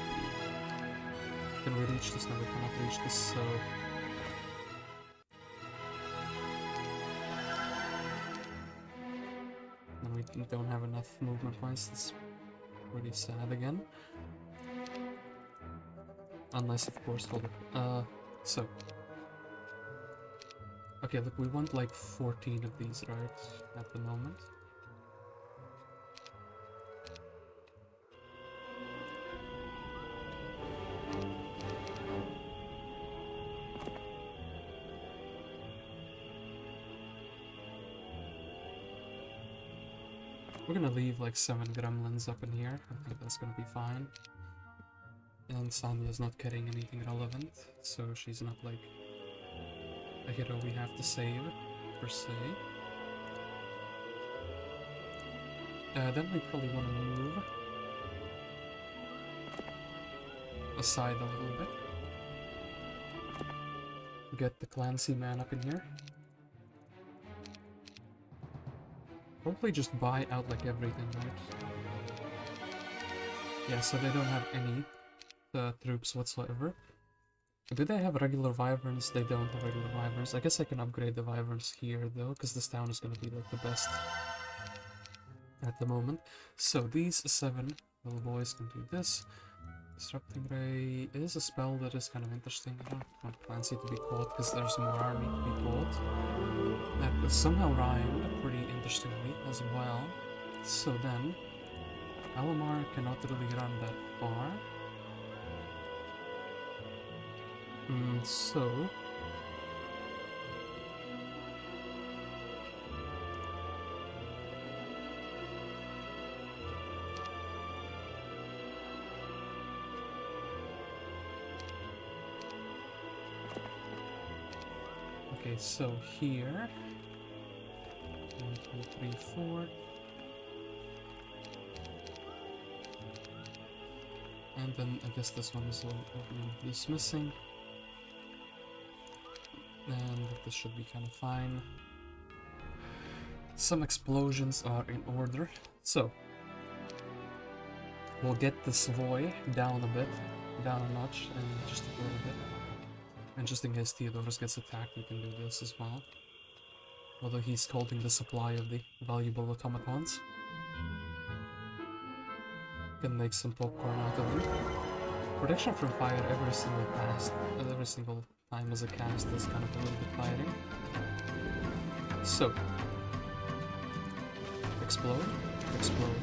can we reach this? No, we cannot reach this, so... And we don't have enough movement points, that's pretty sad again. Unless, of course, hold it. So. Okay, look, we want like 14 of these, right? At the moment. We're gonna leave like 7 gremlins up in here. I think that's gonna be fine. And Sanya's not carrying anything relevant, so she's not like a hero we have to save, per se. Then we probably want to move aside a little bit. Get the Clancy man up in here. Probably just buy out like everything, right? Yeah, so they don't have any troops whatsoever. Do they have regular wyverns? They don't have regular wyverns. I guess I can upgrade the wyverns here though, because this town is gonna be like the best at the moment. So these 7 little boys can do this. Disrupting Ray is a spell that is kind of interesting. I don't want Clancy to be caught because there's more army to be caught. That somehow rhymed pretty interestingly as well. So then, Alamar cannot really run that far. So... Okay, so here... 1, 2, 3, 4... And then I guess this one is dismissing. And this should be kind of fine. Some explosions are in order. So, we'll get this Voy down a bit, down a notch, and just a little bit. And just in case Theodorus gets attacked, we can do this as well. Although he's holding the supply of the valuable automatons. Can make some popcorn out of them. Protection from fire every single time as a cast is kind of a little bit tiring. So, explode, explode.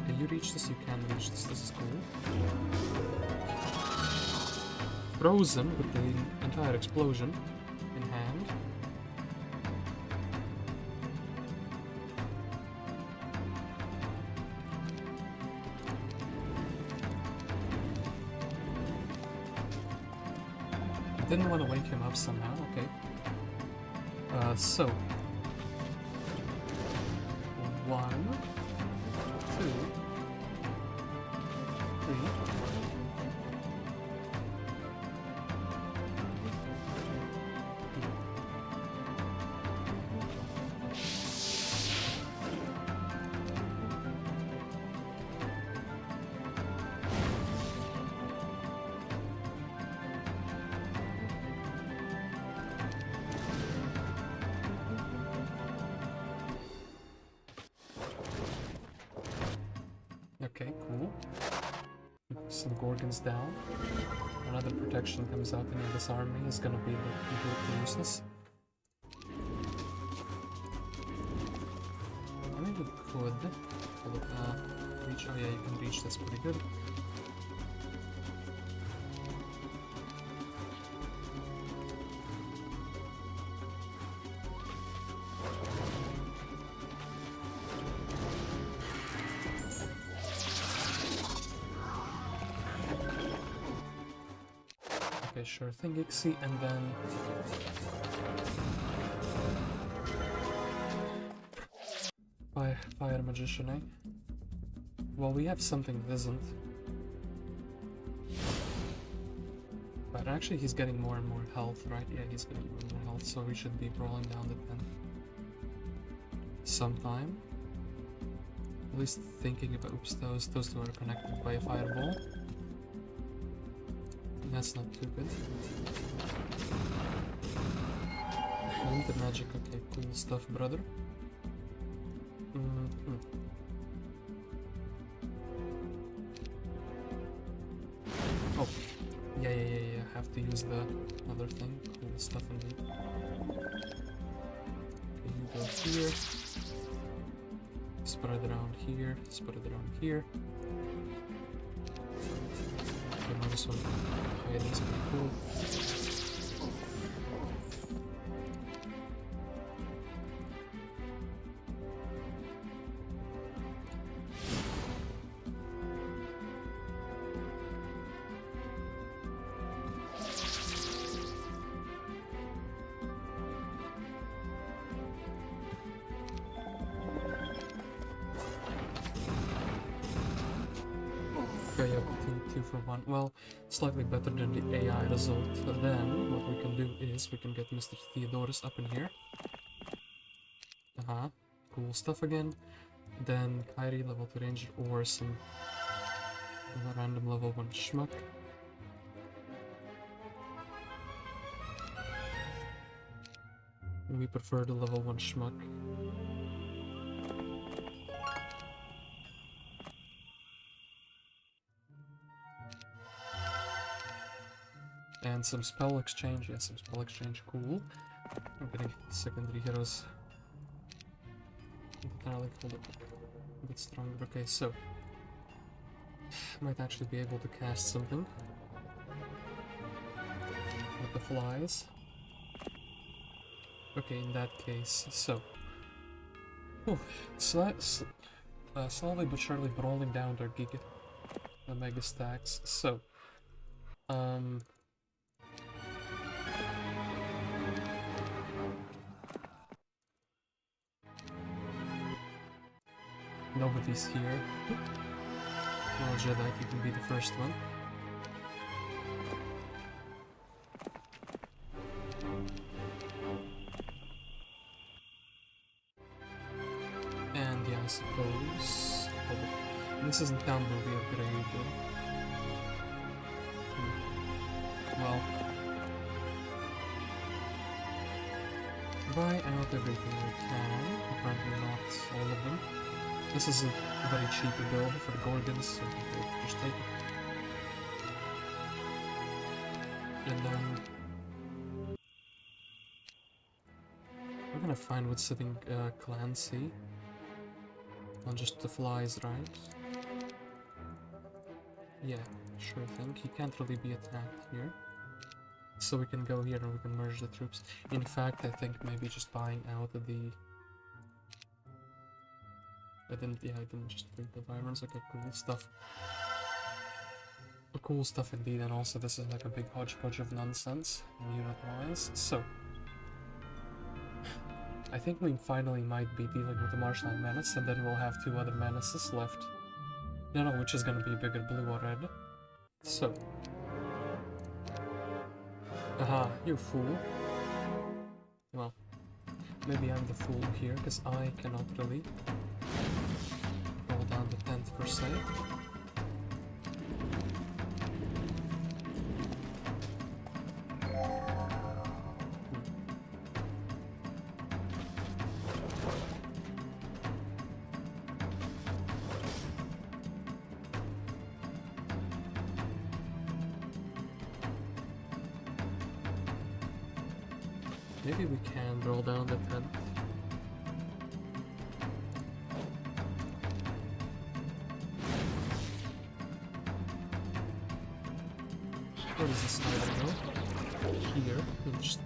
Can you reach this? You can reach this. This is cool. Frozen with the entire explosion in hand. Didn't want to wake him up somehow, okay. So 1, 2, 3. Okay, cool. Some Gorgons down. Another protection comes out in this army is gonna be completely useless. I mean, we could reach. Oh yeah, you can reach this pretty good. Okay, sure thing, Ixie, and then Fire Magician, eh? Well, we have something that isn't. But actually, he's getting more and more health, right? Yeah, he's getting more and more health, so we should be rolling down the 10 sometime. At least thinking about. Oops, those two are connected by a fireball. That's not too good. And the magic, okay, cool stuff, brother. Oh, yeah, have to use the other thing. Cool stuff indeed. Okay, you go here. Spread around here, spread around here. Okay, this one. Okay, that's pretty cool. Okay, yeah, 2 for 1. Well, slightly better than the AI result. Then, what we can do is we can get Mr. Theodorus up in here. Cool stuff again. Then Kyree level 2 ranger or some random level 1 schmuck. We prefer the level 1 schmuck. And some spell exchange, yeah, some spell exchange, cool. I'm getting secondary heroes. Entirely hold it a bit stronger. Okay, so might actually be able to cast something with the flies. Okay, in that case, so slowly but surely brawling down their mega stacks. So Nobody's here. Well, Jedi, you can be the first one. And yeah, I suppose... Oh, this isn't town where we upgrade. Well... Buy out everything we can. Apparently not all of them. This is a very cheap build for the Gorgons, so we'll just take it. And then... we're gonna find what's sitting Clancy. On just the flies, right? Yeah, sure thing. He can't really be attacked here. So we can go here and we can merge the troops. In fact, I think maybe just buying out the... I didn't just bring the Vyrons. Okay, cool stuff. Cool stuff indeed, and also this is like a big hodgepodge of nonsense, unit-wise. So, I think we finally might be dealing with the Marshland Menace, and then we'll have 2 other menaces left. No, which is gonna be bigger, blue or red. So. Aha, you fool. Well, maybe I'm the fool here, because I cannot really roll down the tent per se. Maybe we can roll down the tent. Where does this sniper go? Here. We'll just...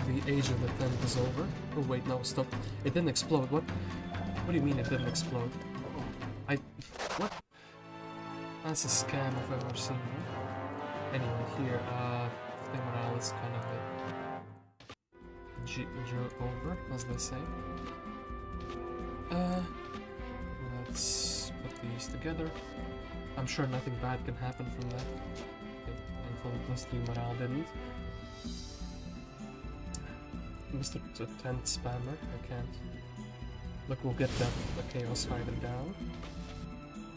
The age of the tent is over. Oh wait, no, stop. It didn't explode. What? What do you mean it didn't explode? What? That's a scam if I've ever seen one. Anyway, here, the morale is kind of over, as they say. Let's put these together. I'm sure nothing bad can happen from that. Okay, thankfully +3 morale didn't. Mr. Tent Spammer, I can't. Look, we'll get the Chaos Rider down.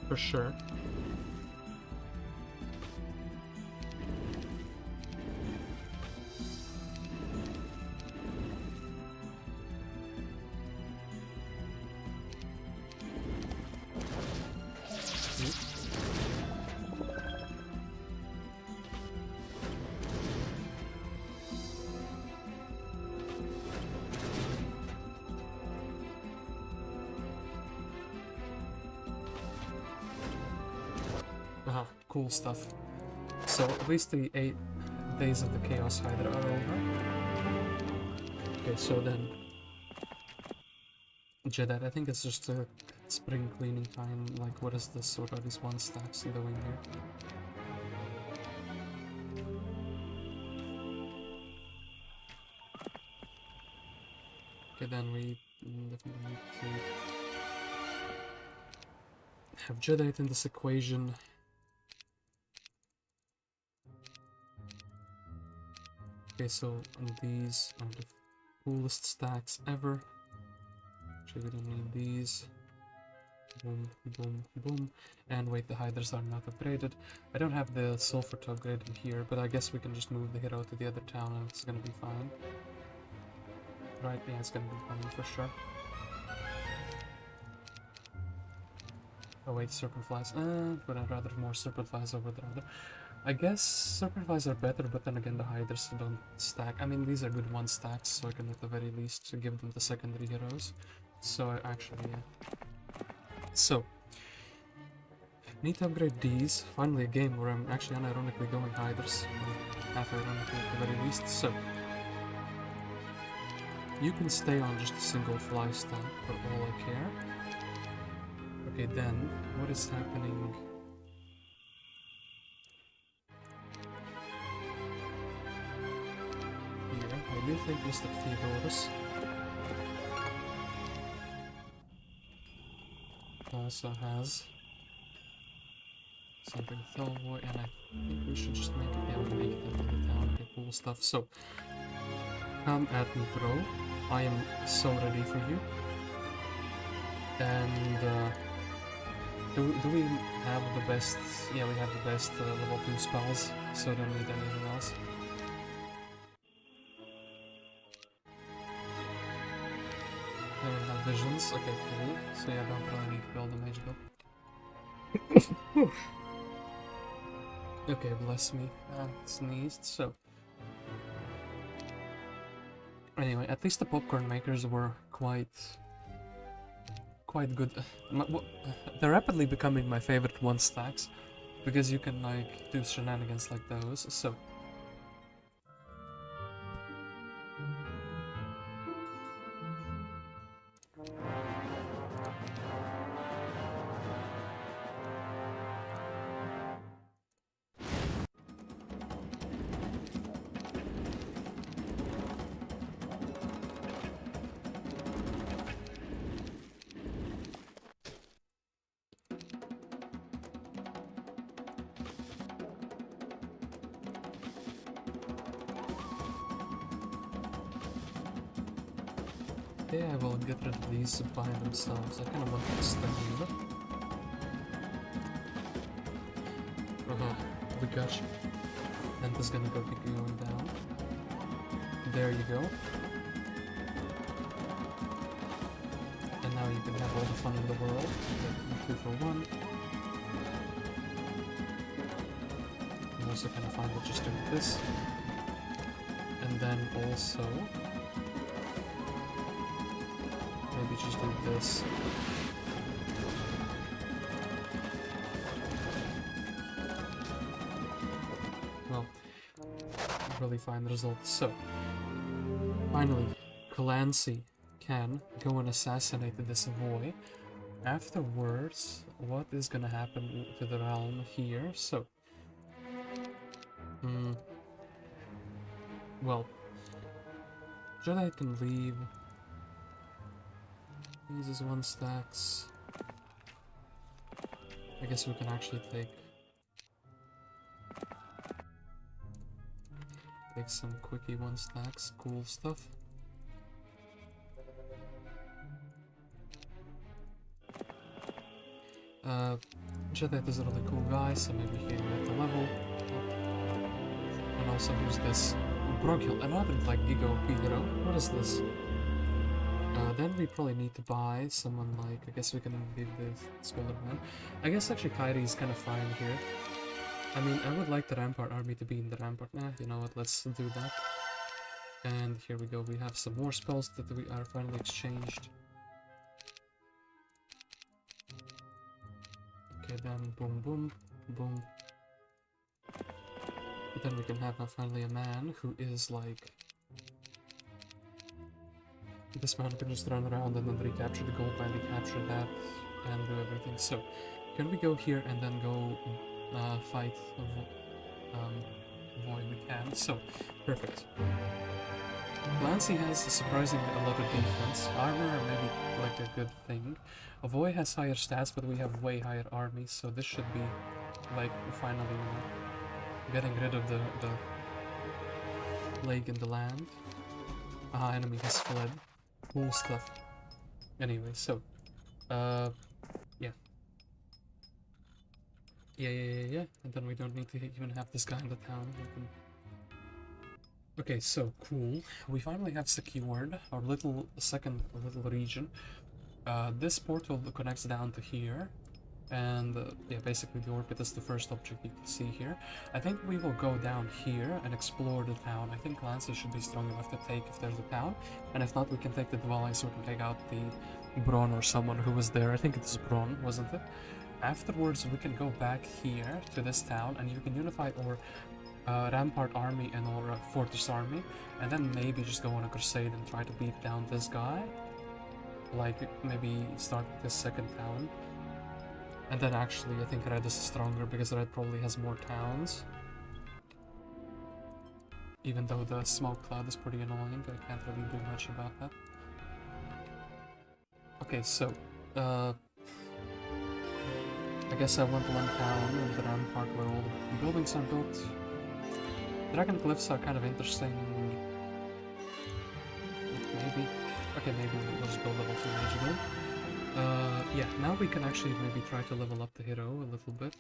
For sure. Aha, cool stuff. So, at least the 8 days of the Chaos Rider are over. Okay, so then... Jedi, I think it's just a spring cleaning time. Like, what is this? What are these 1 stacks doing here? Okay, then we definitely need to have Jedi in this equation. Okay, so these are the coolest stacks ever. Actually, we don't need these. Boom, boom, boom. And wait, the hiders are not upgraded. I don't have the sulfur to upgrade them here, but I guess we can just move the hero to the other town and it's gonna be fine. Right, yeah, it's gonna be fine for sure. Oh wait, serpent flies. But I'd rather more serpent flies over the other. I guess serpent flies are better, but then again the hiders don't stack. I mean, these are good 1 stacks, so I can at the very least give them the secondary heroes. So I actually, yeah. So, need to upgrade these. Finally a game where I'm actually unironically going hiders. Half ironically at the very least. So, you can stay on just a single fly stack for all I care. Okay, then, what is happening? Here, you think Mr. Theodorus also has something Purple Voy, and I think we should just make it, yeah, we'll make it into the town, okay, cool stuff. So, come at me, bro. I am so ready for you. And, do we have the best, yeah, we have the best level 2 spells, so don't need anything else. Have visions, okay, cool. So yeah, don't really need to build a mage build. Okay, bless me. Sneezed, so... Anyway, at least the popcorn makers were quite good. They're rapidly becoming my favorite 1-stacks, because you can, like, do shenanigans like those, so... Okay, I will get rid of these by themselves. I kind of want to extend them. We got you. And this is gonna keep going down. There you go. And now you can have all the fun in the world. 2 for 1. I'm also kind of fine with just doing this. And then also... maybe just do this. Well, really fine results. So, finally, Clancy can go and assassinate this Voy. Afterwards, what is gonna happen to the realm here? So, well, Jedi can leave. These is 1-stacks. I guess we can actually take some quickie 1-stacks, cool stuff. Jedi is a really cool guy, so maybe he can get the level. And also, who's this? Broghill, another like Giga OP hero. What is this? Then we probably need to buy someone like, I guess we can give the Scholar Man. I guess actually Kyree is kind of fine here. I mean, I would like the Rampart army to be in the Rampart. Nah, you know what, let's do that. And here we go, we have some more spells that we are finally exchanged. Okay, then boom, boom, boom. But then we can have finally a man who is like... This man can just run around and then recapture the gold mine, recapture that, and do everything. So, can we go here and then go fight Voy? We can. So, perfect. Clancy has surprisingly a lot of defense. Armor maybe like a good thing. Voy has higher stats, but we have way higher armies, so this should be like finally getting rid of the plague in the land. Enemy has fled. Cool stuff. Anyway, so, yeah. And then we don't need to even have this guy in the town. Okay, so, cool. We finally have secured our little region. This portal connects down to here. And, yeah, basically the orbit is the first object you can see here. I think we will go down here and explore the town. I think Clancy should be strong enough to take if there's a town. And if not, we can take the dwellings, so we can take out the Bron or someone who was there. I think it's Bron, wasn't it? Afterwards, we can go back here to this town, and you can unify our Rampart army and our Fortress army. And then maybe just go on a crusade and try to beat down this guy. Like, maybe start this second town. And then actually, I think Red is stronger because Red probably has more towns. Even though the smoke cloud is pretty annoying, I can't really do much about that. Okay, so, I guess I went one town in the rampart where all the buildings are built. Dragon glyphs are kind of interesting. Maybe. Okay, maybe we'll just build level 2 mage build. Yeah, now we can actually maybe try to level up the hero a little bit.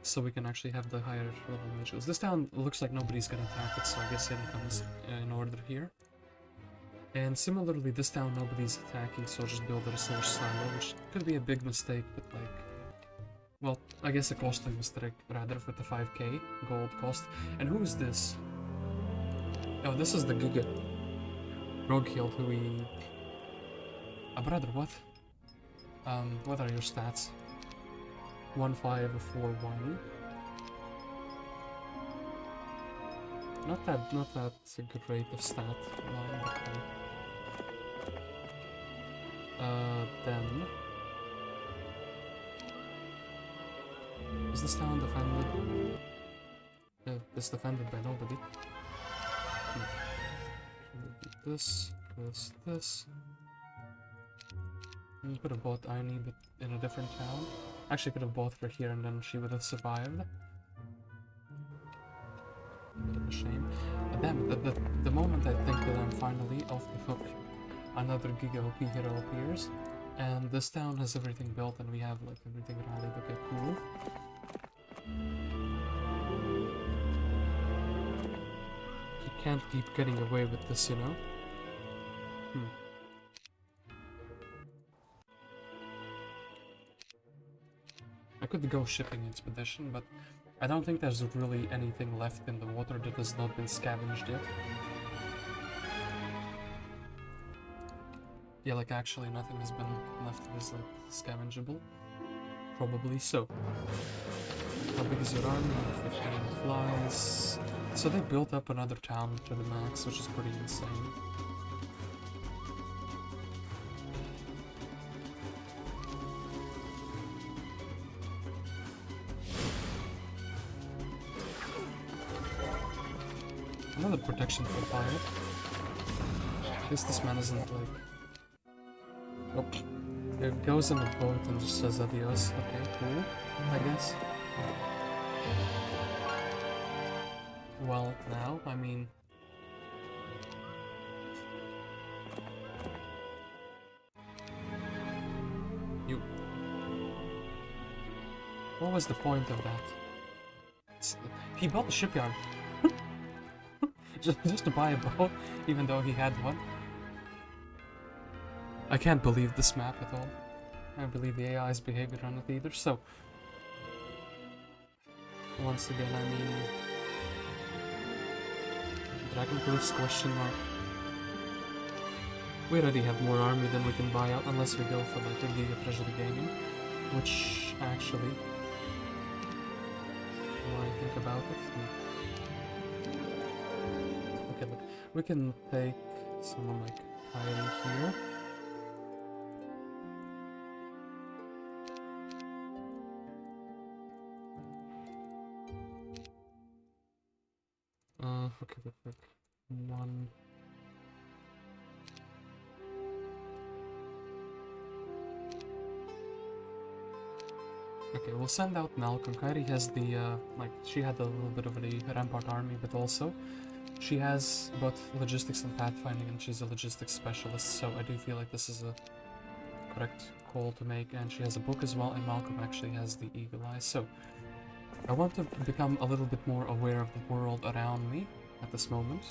So we can actually have the higher level mage builds. This town looks like nobody's gonna attack it, so I guess it comes in order here. And similarly, this town nobody's attacking, so just build a resource silo, which could be a big mistake, but like... Well, I guess a costly mistake, rather, with the 5k gold cost. And who is this? Oh, this is the Giga Rogue Hilt who we... brother, what? What are your stats? 1-5, 4-1. Not that's a good rate of stat. Okay. Then... Is this town defended? It's defended by nobody. This. Could have bought Aenain, but in a different town. Actually, could have bought her here and then she would have survived. Bit of a shame. But damn it, the moment I think that I'm finally off the hook, another Giga OP hero appears. And this town has everything built and we have like everything rallied. Okay, cool. You can't keep getting away with this, you know? I could go shipping expedition, but I don't think there's really anything left in the water that has not been scavenged yet. Yeah, like actually nothing has been left that is like scavengeable. Probably so. How big is your army? 15 flies. So they built up another town to the max, which is pretty insane. Another protection for fire. At least this man isn't like... Oh, it goes in the boat and just says adios. Okay, cool, I guess. Well, now, I mean... You... What was the point of that? He bought the shipyard. just to buy a boat, even though he had one. I can't believe this map at all. I don't believe the AI's behavior on it either, so... Once again, I mean... Dragon Glyphs, question mark. We already have more army than we can buy out, unless we go for like a Giga Treasury Gaming. Which, actually... What do I think about it? Okay, look, we can take someone like Kyree here. Okay, look, one. Okay, we'll send out Malcolm. Kyree has the, like, she had a little bit of a Rampart army, but also she has both logistics and pathfinding, and she's a logistics specialist, so I do feel like this is a correct call to make, and she has a book as well, and Malcolm actually has the Eagle Eye, so I want to become a little bit more aware of the world around me at this moment.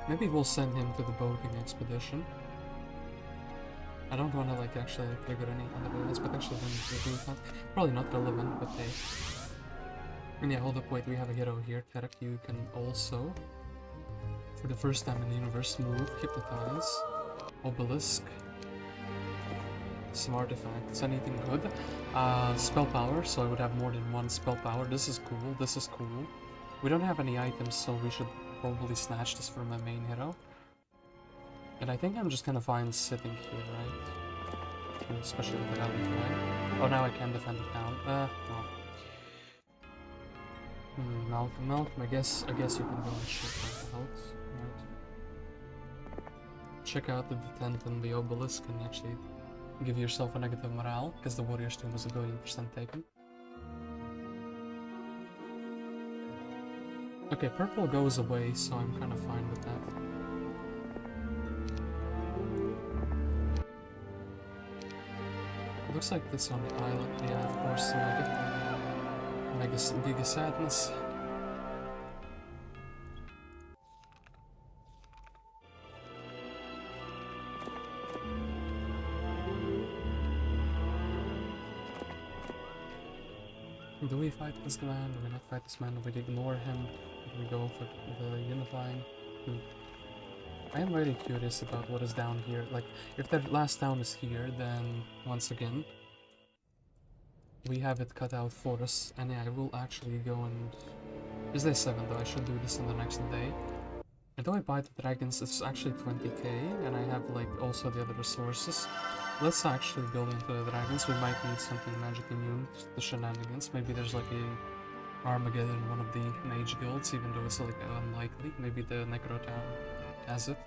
Maybe we'll send him to the boating expedition. I don't want to like actually trigger any other areas, but actually when we're doing that, probably not relevant, but hey. And yeah, hold up, wait, we have a hero here. Terek, you can also, for the first time in the universe, move, hypnotize, obelisk, some artifacts, anything good. Spell power, so I would have more than one spell power. This is cool, this is cool. We don't have any items, so we should probably snatch this from my main hero. And I think I'm just gonna find sitting here, right? especially with the rally flying. Oh, now I can defend it down. Well. Malcolm, I guess you can go and check that out. Right. Check out the Thant and the obelisk and actually give yourself a negative morale, because the warrior's tomb was 1,000,000,000% taken. Okay, purple goes away, so I'm kind of fine with that. Looks like this on the island. Yeah, of course, Giga sadness. Do we fight this man? Do we not fight this man? Do we ignore him? Do we go for the unifying? I am very curious about what is down here. Like, if the last town is here, then once again we have it cut out for us. And yeah, I will actually go and... Is day 7 though? I should do this on the next day. And though I buy the dragons, it's actually 20k, and I have like also the other resources. Let's actually build into the dragons. We might need something magic immune to shenanigans. Maybe there's like a Armageddon in one of the mage guilds, even though it's like unlikely. Maybe the Necro Town has it.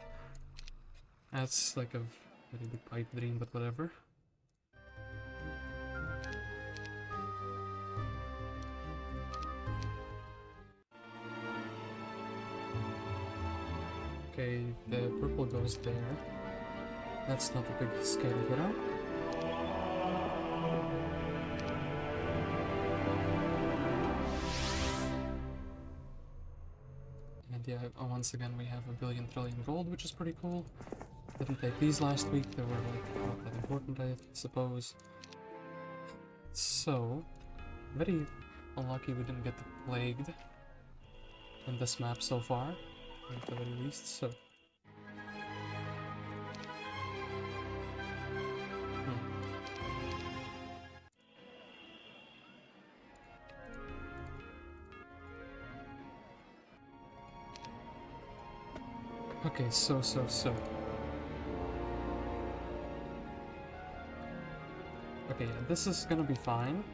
That's like a very big pipe dream, but whatever. Okay, the purple goes there. That's not a big scary hero. And yeah, once again we have 1 billion gold, which is pretty cool. Didn't take these last week, they were like not that important, I suppose. So, very unlucky we didn't get plagued in this map so far, at the very least, so... Okay, so. Okay, yeah, this is gonna be fine.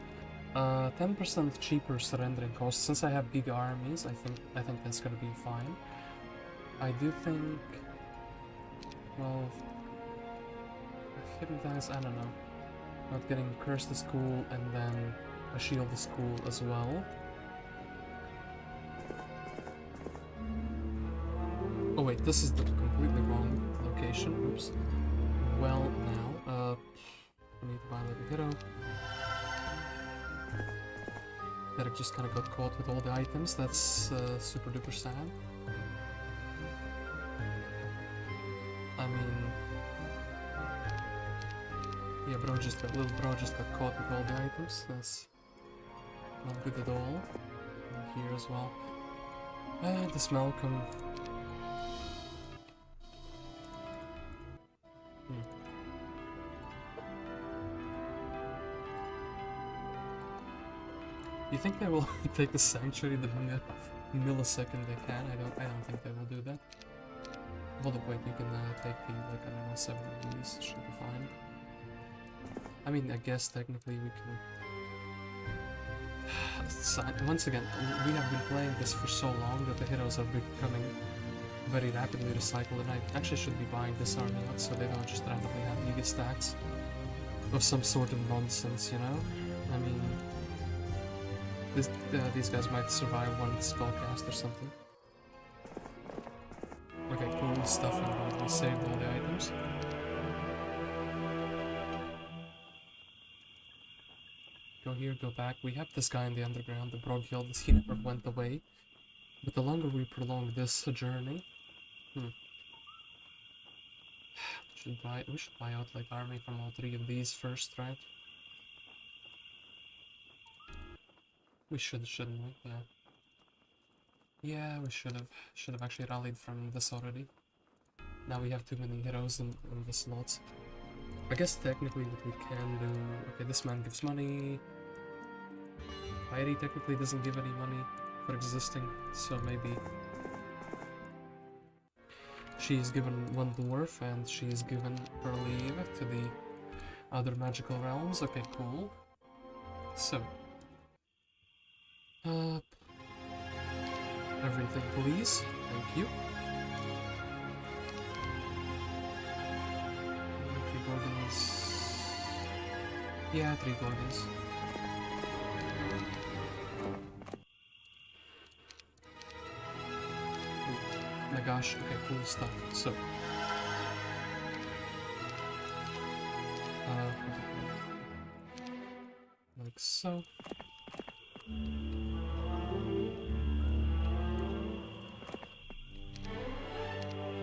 10% cheaper surrendering cost. Since I have giga armies, I think that's gonna be fine. I do think... Well... Hidden Times, I don't know. Not getting Cursed is cool, and then a shield is cool as well. Oh wait, this is the completely wrong location. Oops. Well, now, I need to buy like a hero. Derek just kind of got caught with all the items. That's super duper sad. I mean, yeah, little bro just got caught with all the items. That's not good at all. And here as well. And this Malcolm. You think they will take the sanctuary the millisecond they can? I don't think they will do that. Hold up, wait, you can take the, like, I don't know, 7 of these, should be fine. I mean, I guess technically we can... Once again, we have been playing this for so long that the heroes are becoming very rapidly recycled, and I actually should be buying this army out so they don't just randomly have giga stacks of some sort of nonsense, you know? I mean... these guys might survive one spellcast or something. Okay, cool stuff indeed. We saved all the items. Go here, go back. We have this guy in the underground, the Broghild. He never went away. But the longer we prolong this journey... We should buy out like army from all 3 of these first, right? We shouldn't we? Yeah. Yeah, we should have actually rallied from this already. Now we have too many heroes in the slots. I guess technically what we can do... Okay, this man gives money. Kyree technically doesn't give any money for existing, so maybe... She's given 1 dwarf, and she's given her leave to the Other magical realms, okay, cool. So, everything, please. Thank you. 3 Gorgons. Yeah, 3 Gorgons. Oh my gosh, okay, cool stuff. So, like so.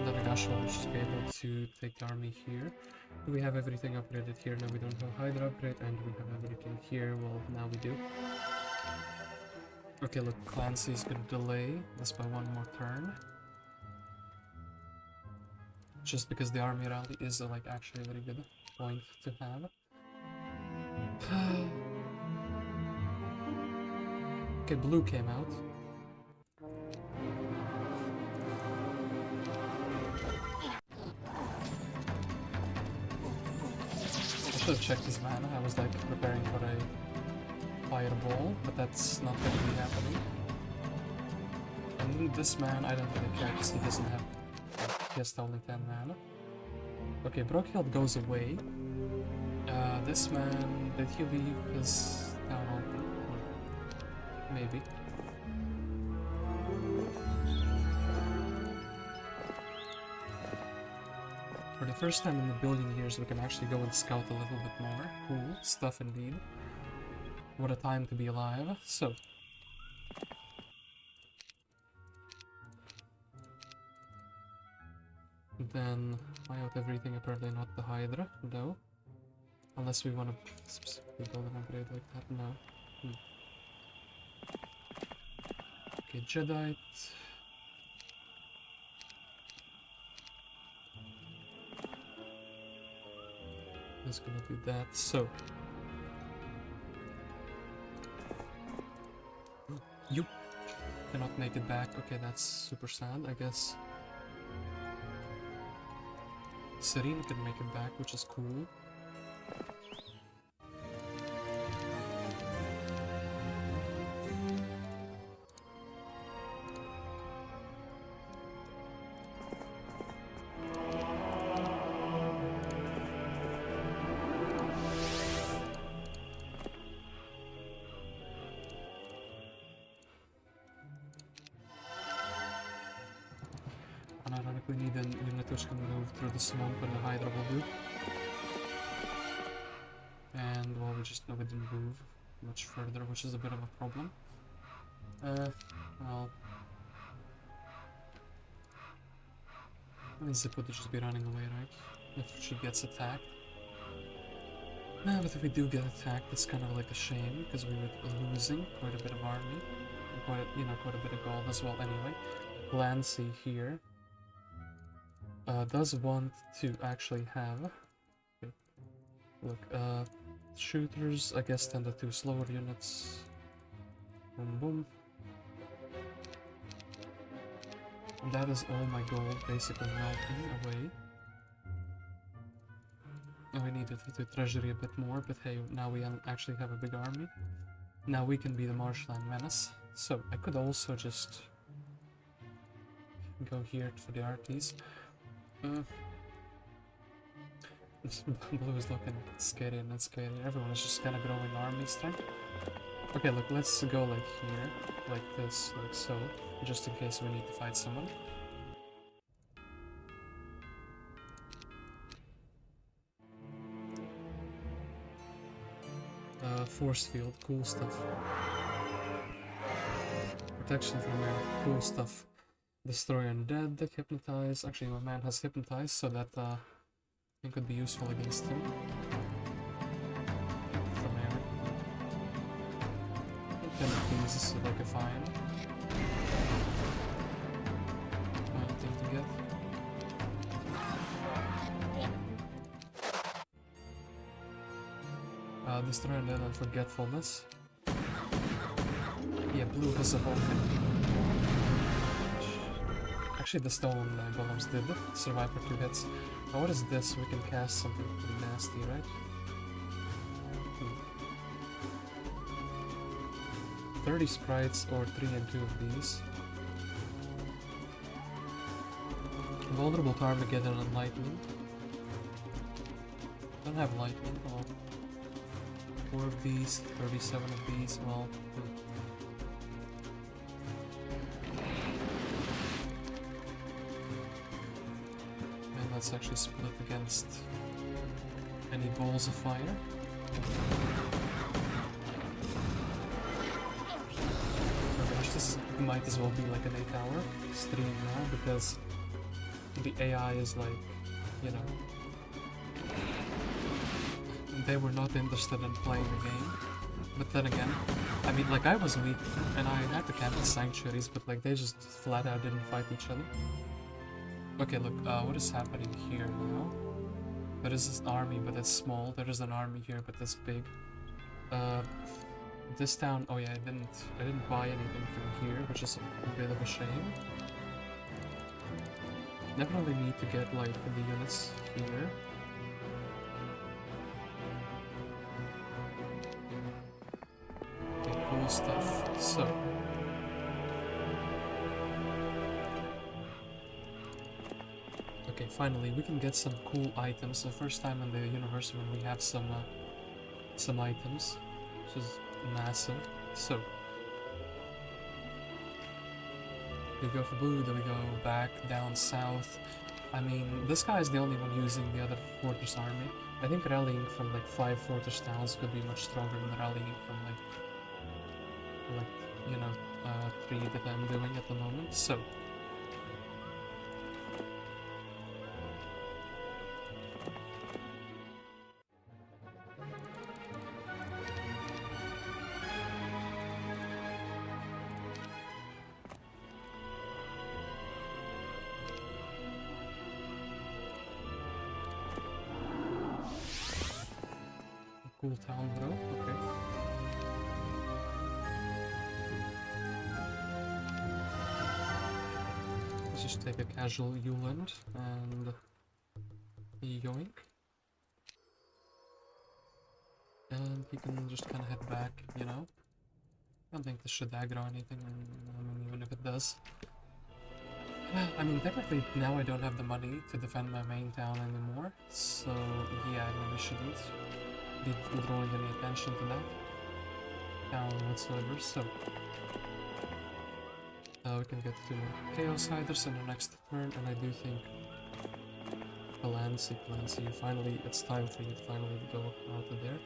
Then I gosh, we'll just be able to take the army here. We have everything upgraded here. No, we don't have Hydra upgrade, and we have everything here. Well, now we do. Okay, look, Clancy's gonna delay this by 1 more turn. Just because the army rally is like actually a very good point to have. Okay, blue came out. I should have checked his mana. I was like preparing for a fireball, but that's not going to be happening. And this man, I don't really care because he doesn't have. He has only 10 mana. Okay, Brockhild goes away. This man, did he leave his town open? Maybe. For the first time in the billion years, we can actually go and scout a little bit more. Cool stuff indeed. What a time to be alive. So. Then buy out everything, apparently not the Hydra, though. Unless we want to specifically build an upgrade like that, no. Okay, Jedi. Just gonna do that, so. You cannot make it back. Okay, that's super sad, I guess. Serene can make it back, which is cool. We need a unit which can move through the swamp, and the Hydra will do. And well, we didn't move much further, which is a bit of a problem. Well, Zip would just be running away, right? If she gets attacked. But if we do get attacked, it's kind of like a shame because we were losing quite a bit of army, and quite a bit of gold as well. Anyway, Clancy here. Does want to actually have. Okay. Look, shooters, I guess, tend to slower units. Boom, boom. And that is all my gold basically melting away. And we needed to treasury a bit more, but hey, now we actually have a big army. Now we can be the Marshland Menace. So I could also just go here for the arties. Blue is looking scary and scary. Everyone is just kind of growing army strength. Okay, look, let's go like here, like this, like so, just in case we need to fight someone. Force field, cool stuff. Protection from air, cool stuff. Destroy undead, hypnotize. Actually, my man has hypnotized, so that it could be useful against him. From air. 10 of these is like a fine. Anything to get. Destroy undead and forgetfulness. Yeah, blue has a whole thing. Actually, the stone golems did survive for 2 hits. Now, what is this? We can cast something pretty nasty, right? 30 sprites or 3 and 2 of these. Vulnerable to Armageddon and lightning. Don't have lightning, well. 4 of these, 37 of these, well. And let's actually split against any balls of fire. This might as well be like an 8-hour stream now, because the AI is like, you know, they were not interested in playing the game. But then again, I mean, like, I was weak and I had to camp the sanctuaries, but like they just flat out didn't fight each other. Okay, look, what is happening here now? There is this army, but it's small. There is an army here, but it's big. This town, oh yeah, I didn't buy anything from here, which is a bit of a shame. Definitely need to get like the units here. Okay, cool stuff. So okay, finally we can get some cool items. The first time in the universe when we have some items, which is massive. So we go for blue, then we go back down south. I mean, this guy is the only one using the other fortress army. I think rallying from like 5 fortress towns could be much stronger than rallying from like you know 3 that I'm doing at the moment. So cool town, bro. Okay. Let's just take a casual Uland and yoink. And he can just kind of head back, you know. I don't think this should aggro anything, I mean, even if it does. I mean, technically now I don't have the money to defend my main town anymore, so yeah, I maybe shouldn't be drawing any attention to that town whatsoever. So we can get 2 more Chaos Hiders in the next turn, and I do think Clancy, you finally, it's time for you to finally go out of there.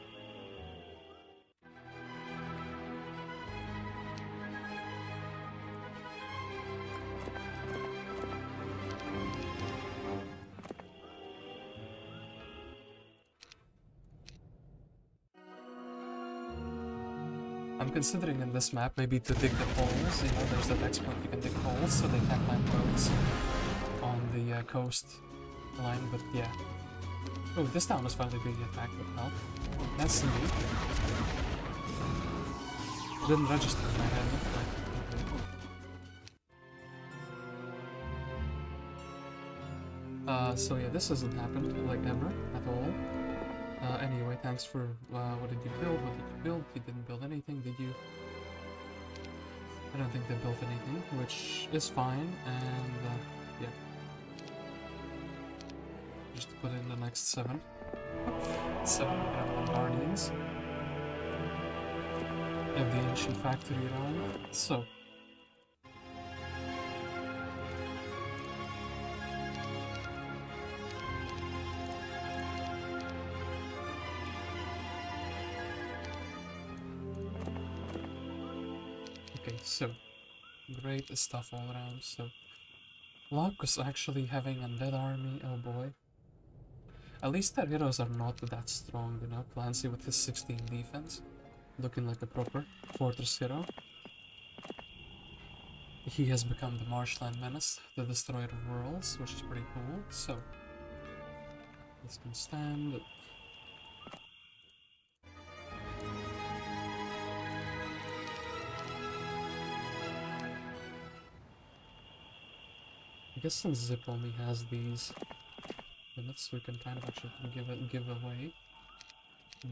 I'm considering in this map maybe to dig the holes, you know, there's that exploit you can dig holes so they can't land boats on the coast line, but yeah. Oh, this town is finally being attacked with help. That's neat. Didn't register in my head, but so yeah, this hasn't happened, like, ever, at all. Anyway, thanks for, what did you build? What did you build? You didn't build anything, did you? I don't think they built anything, which is fine, and, yeah. Just put in the next 7. 7 Guardians. Have the ancient factory around, so. So, great stuff all around. So, Lacus actually having undead army, oh boy. At least their heroes are not that strong, you know. Clancy with his 16 defense, looking like a proper fortress hero. He has become the Marshland Menace, the destroyer of worlds, which is pretty cool. So, this can stand. I guess since Zip only has these limits, we can kind of actually give away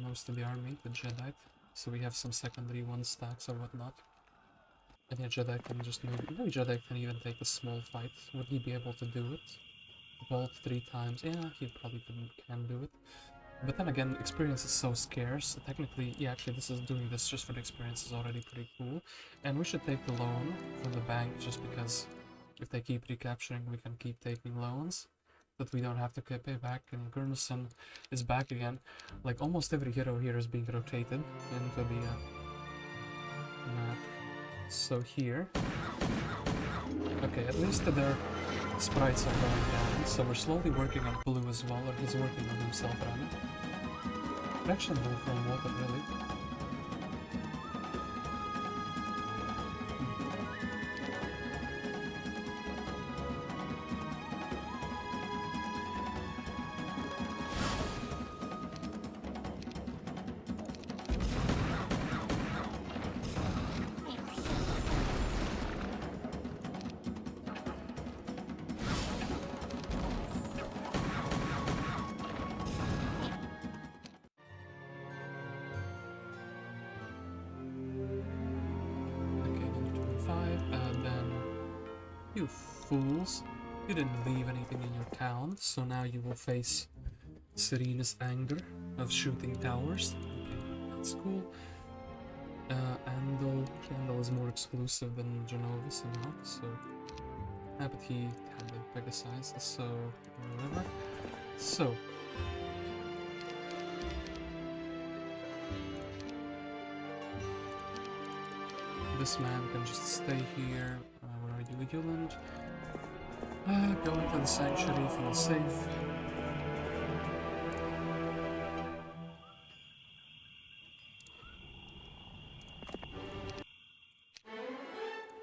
most of the army to Jedi, so we have some secondary 1 stacks or whatnot. And yeah, Jedi can just maybe Jedi can even take a small fight. Would he be able to do it? Bolt 3 times. Yeah, he probably can do it. But then again, experience is so scarce. Technically, yeah, actually doing this just for the experience is already pretty cool. And we should take the loan from the bank just because if they keep recapturing, we can keep taking loans that we don't have to pay back. And Gurnison is back again. Like almost every hero here is being rotated into the map. So here, okay, at least their sprites are going down, so we're slowly working on Blue as well, or he's working on himself rather. Actually, no, from water, really. You fools! You didn't leave anything in your town, so now you will face Serena's anger of shooting towers. Okay, that's cool. Andal is more exclusive than Jenova somehow, so... Yeah, but he had the Pegasized, so... whatever. So... this man can just stay here. Where are you, Yuland? Go into the sanctuary, feel safe.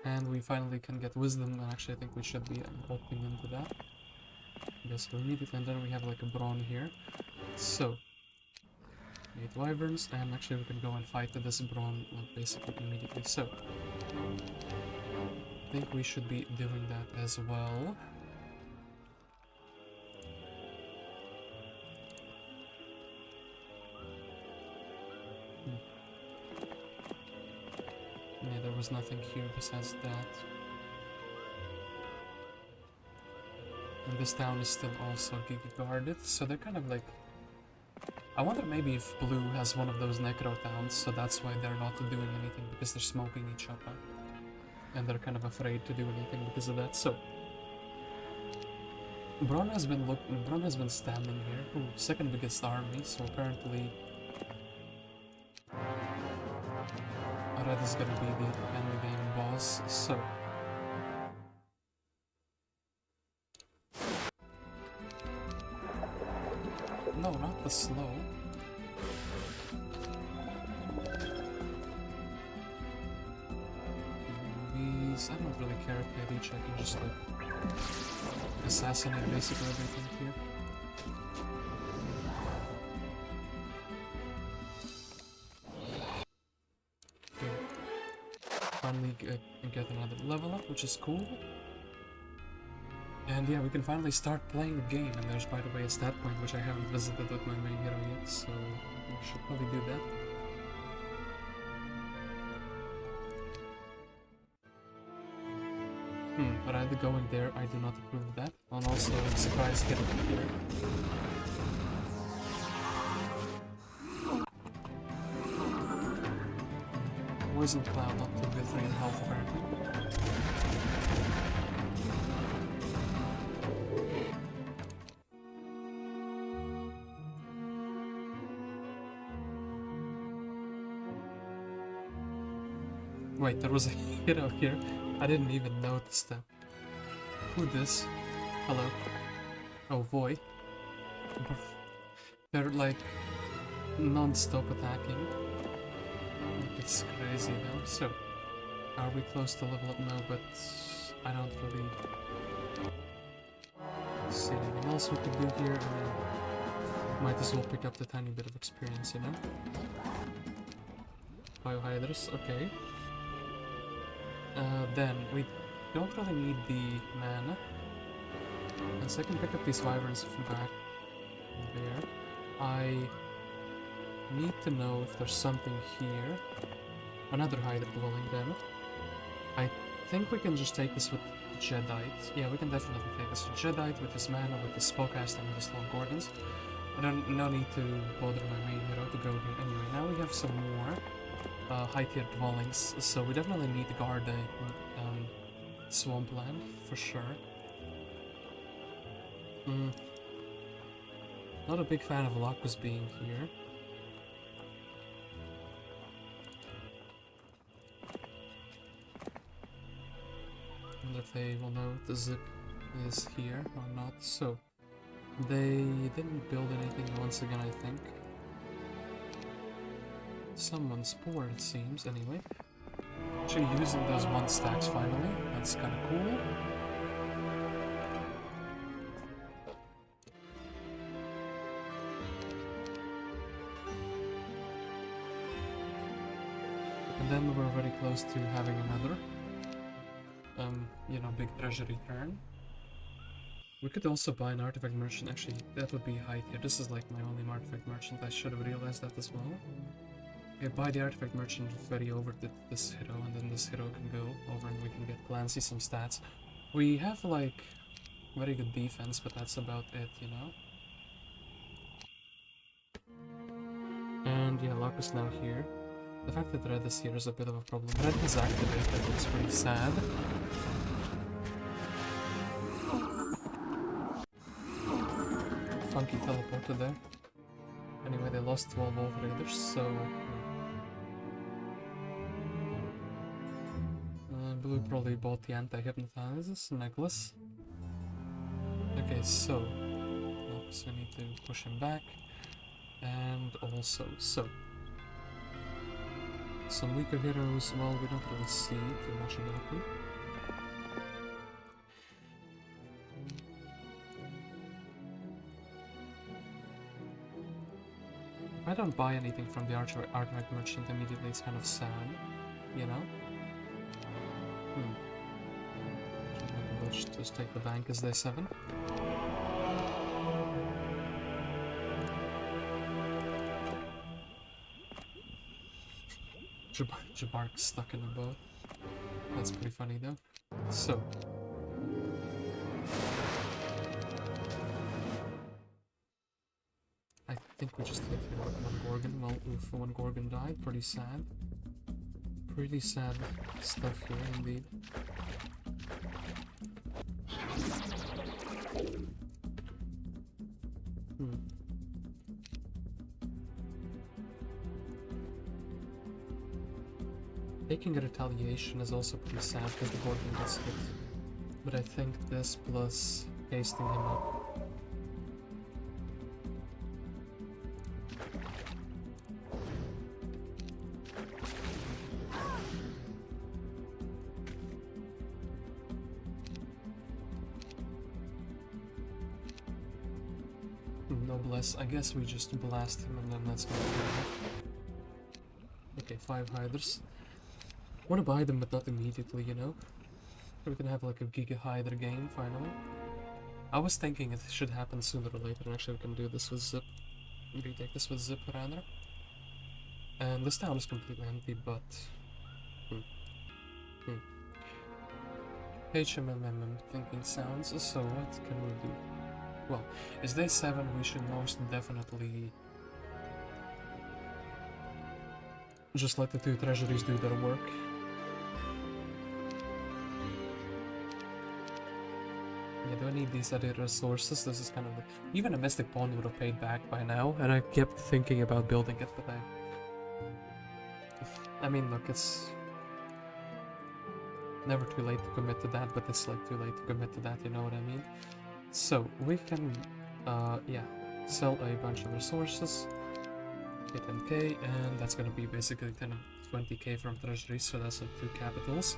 And we finally can get wisdom, and actually I think we should be opting into that. Yes, we need it, and then we have like a brawn here. So, 8 wyverns, and actually we can go and fight this brawn like, basically immediately. So, I think we should be doing that as well. Yeah, there was nothing here besides that. And this town is still also giga guarded, so they're kind of like... I wonder maybe if Blue has one of those necro towns, so that's why they're not doing anything, because they're smoking each other. And they're kind of afraid to do anything because of that, so... Braun has been standing here. Ooh, second biggest army, so apparently... Red is gonna be the end game boss, so... No, not the slow. These... I don't really care if they reach, I can just like... assassinate basically everything here. Finally get another level up, which is cool. And yeah, we can finally start playing the game, and there's by the way a stat point which I haven't visited with my main hero yet, so we should probably do that. But either going there, I do not approve of that. And also, I'm surprised getting here. Poison Cloud, not too good for your health apparently. Wait, there was a hero here. I didn't even notice that. Who this? Hello. Oh, Voy. They're like non-stop attacking. It's crazy though. So, are we close to level up? No, but I don't really see anything else we could do here. I mean, might as well pick up the tiny bit of experience, you know? Biohydrus, okay. Then we don't really need the mana. And so I can pick up these wyverns from back there. I need to know if there's something here. Another hydra dwelling, damn it. I think we can just take this with Jediite. Yeah, we can definitely take this with Jediite, with his mana, with his spellcast, and with his long Gorgons. No need to bother my main hero to go here. Anyway, now we have some more high-tier dwellings, so we definitely need to guard the swampland, for sure. Not a big fan of Lacus being here. Wonder if they will know the zip is here or not. So, they didn't build anything once again, I think. Someone's poor, it seems, anyway. Actually using those 1 stacks finally, that's kinda cool. And then we're very close to having another, you know, big treasury turn. We could also buy an artifact merchant. Actually, that would be high tier. This is like my only artifact merchant. I should have realized that as well. Okay, buy the artifact merchant, ferry over to this hero, and then this hero can go over and we can get Clancy some stats. We have like very good defense, but that's about it, you know? And yeah, Lacus now here. The fact that Red is here is a bit of a problem. Red is activated, it's pretty sad. Funky teleported there. Anyway, they lost 12 Wolf Raiders, so... Blue probably bought the anti-hypnotize necklace. Okay, so... Lacus, we need to push him back. And also, so... Some weaker heroes, well, we don't really see too much about them. If I don't buy anything from the artifact merchant immediately, it's kind of sad, you know? Maybe we'll just take the bank as day 7. Jabark's stuck in a boat. That's pretty funny though. So. I think we just hit here with 1 Gorgon. Well, oof, 1 Gorgon died. Pretty sad. Pretty sad stuff here indeed. Taking a retaliation is also pretty sad because the Gorgon gets hit. But I think this plus hasting him up. Noblesse, I guess we just blast him and then that's gonna be enough. Okay, 5 hiders. Want to buy them, but not immediately, you know? So we can have like a Giga Hyder game, finally. I was thinking it should happen sooner or later, and actually we can do this with Zip. Retake this with Zip, rather. And this town is completely empty, but... HMMM thinking sounds, so what can we do? Well, it's day 7, we should most definitely... just let the 2 treasuries do their work. Yeah, do I need these other resources? This is kind of... Even a Mystic Pawn would have paid back by now, and I kept thinking about building it, but I mean, look, it's... never too late to commit to that, but it's like too late to commit to that, you know what I mean? So, we can, yeah, sell a bunch of resources, get 10k, and that's gonna be basically 20k from treasury, so that's like 2 capitals.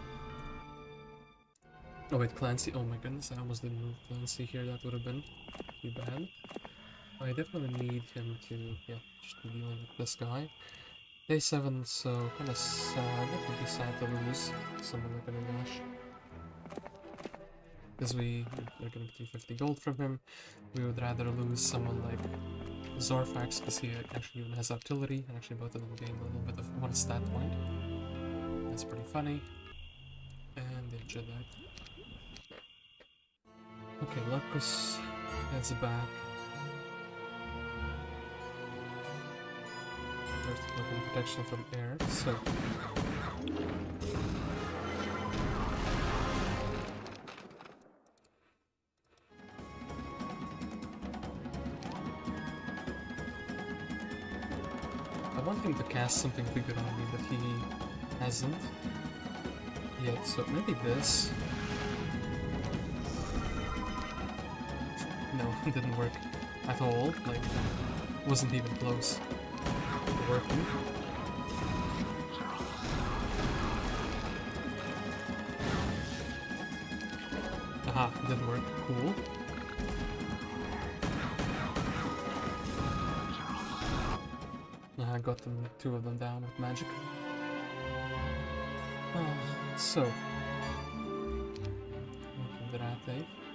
Oh wait, Clancy, oh my goodness, I almost didn't move Clancy here, that would have been too bad. I definitely need him to, yeah, just be dealing with this guy. Day 7, so kind of sad, it would be sad to lose someone like Aenain. Because we're getting 350 gold from him. We would rather lose someone like Zorfax, because he actually even has artillery, and actually both of them gain a little bit of 1 stat point. That's pretty funny. And the Jedi. Okay, Lacus heads back. There's weapon protection from air, so... I want him to cast something bigger on me, but he hasn't yet, so maybe this. No, it didn't work at all, like, wasn't even close to working. Aha, didn't work, cool. I got them, two of them down with magic. So,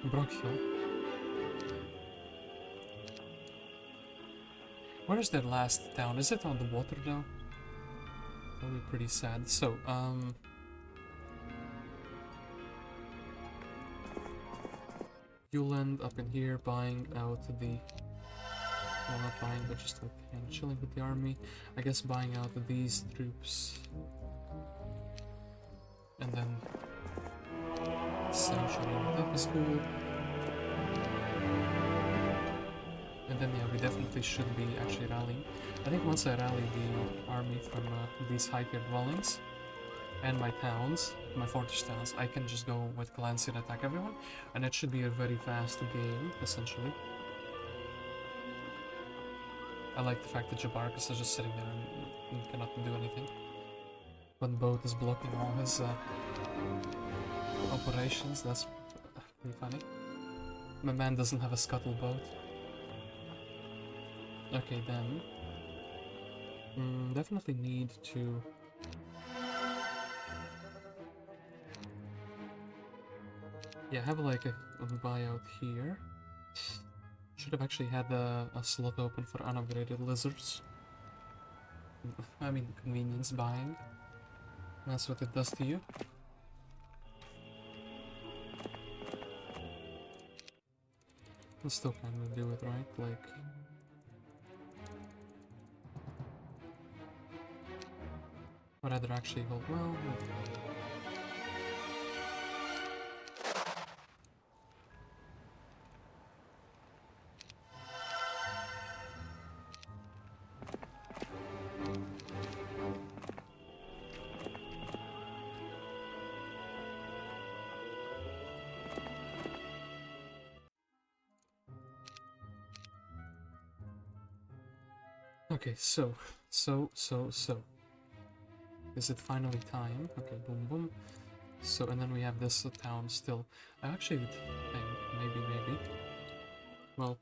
Brockhill. Where is their last town? Is it on the water though? That'll be pretty sad. So, you'll end up in here buying out the... Well, not buying, but just like chilling with the army. I guess buying out these troops. And then... sanctioning that is cool. And then yeah, we definitely should be actually rallying. I think once I rally the army from these high-tier dwellings and my towns, my fortress towns, I can just go with Clancy and attack everyone, and it should be a very fast game, essentially. I like the fact that Jabarkus is just sitting there and cannot do anything. One boat is blocking all his operations, that's pretty funny. My man doesn't have a scuttle boat. Okay, then. Definitely need to... Yeah, have like a buyout here. Should have actually had a slot open for unupgraded lizards. I mean, convenience buying. That's what it does to you. I still can't do it right, like... I'd rather actually go, well... Okay, so. Is it finally time? Okay, boom, boom. So, and then we have this town still. I actually would think, maybe. Well,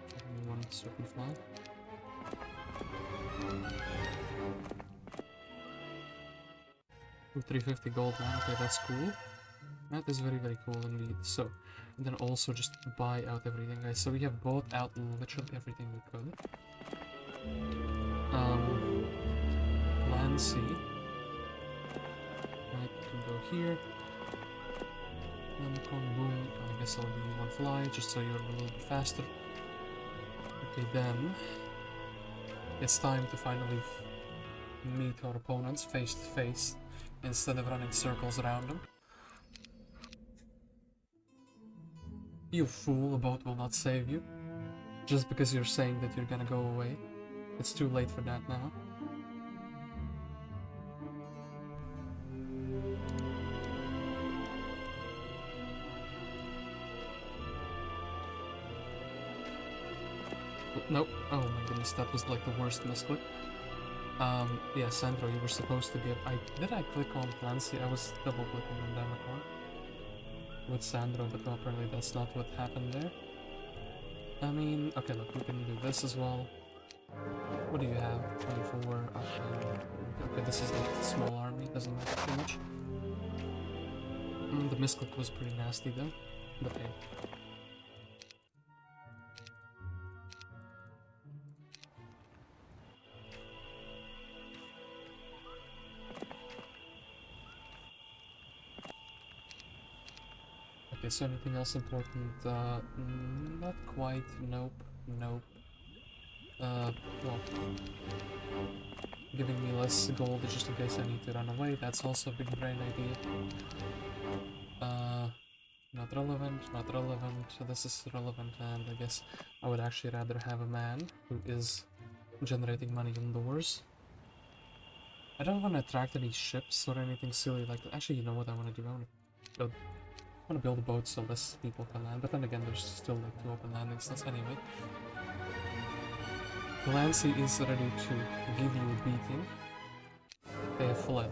give me one certain fly. Ooh, 350 gold, man. Okay, that's cool. That is very, very cool indeed. So, and then also just buy out everything, guys. So we have bought out literally everything we could. Clancy. Right, we can go here. Boom. I guess I'll give you one fly, just so you're a little bit faster. Okay, then it's time to finally meet our opponents face to face instead of running circles around them. You fool, a boat will not save you. Just because you're saying that you're gonna go away. It's too late for that now. Nope. Oh my goodness, that was like the worst misclick. Yeah, Sandro, you were supposed to give... Did I click on Clancy? I was double clicking on Daremyth with Sandro, but no, apparently that's not what happened there. I mean, okay, look, we can do this as well. What do you have? 24. Okay, this is like a small army, doesn't matter too much. The misclick was pretty nasty though, but hey. Okay, so anything else important? Not quite. Nope. Nope. Well, giving me less gold just in case I need to run away. That's also a big brain idea. Not relevant, not relevant. This is relevant, and I guess I would actually rather have a man who is generating money indoors. I don't want to attract any ships or anything silly like that. Actually, you know what I want to do? I want to build a boat so less people can land. But then again, there's still like 2 open landing slots anyway. Clancy is ready to give you a beating. They have fled.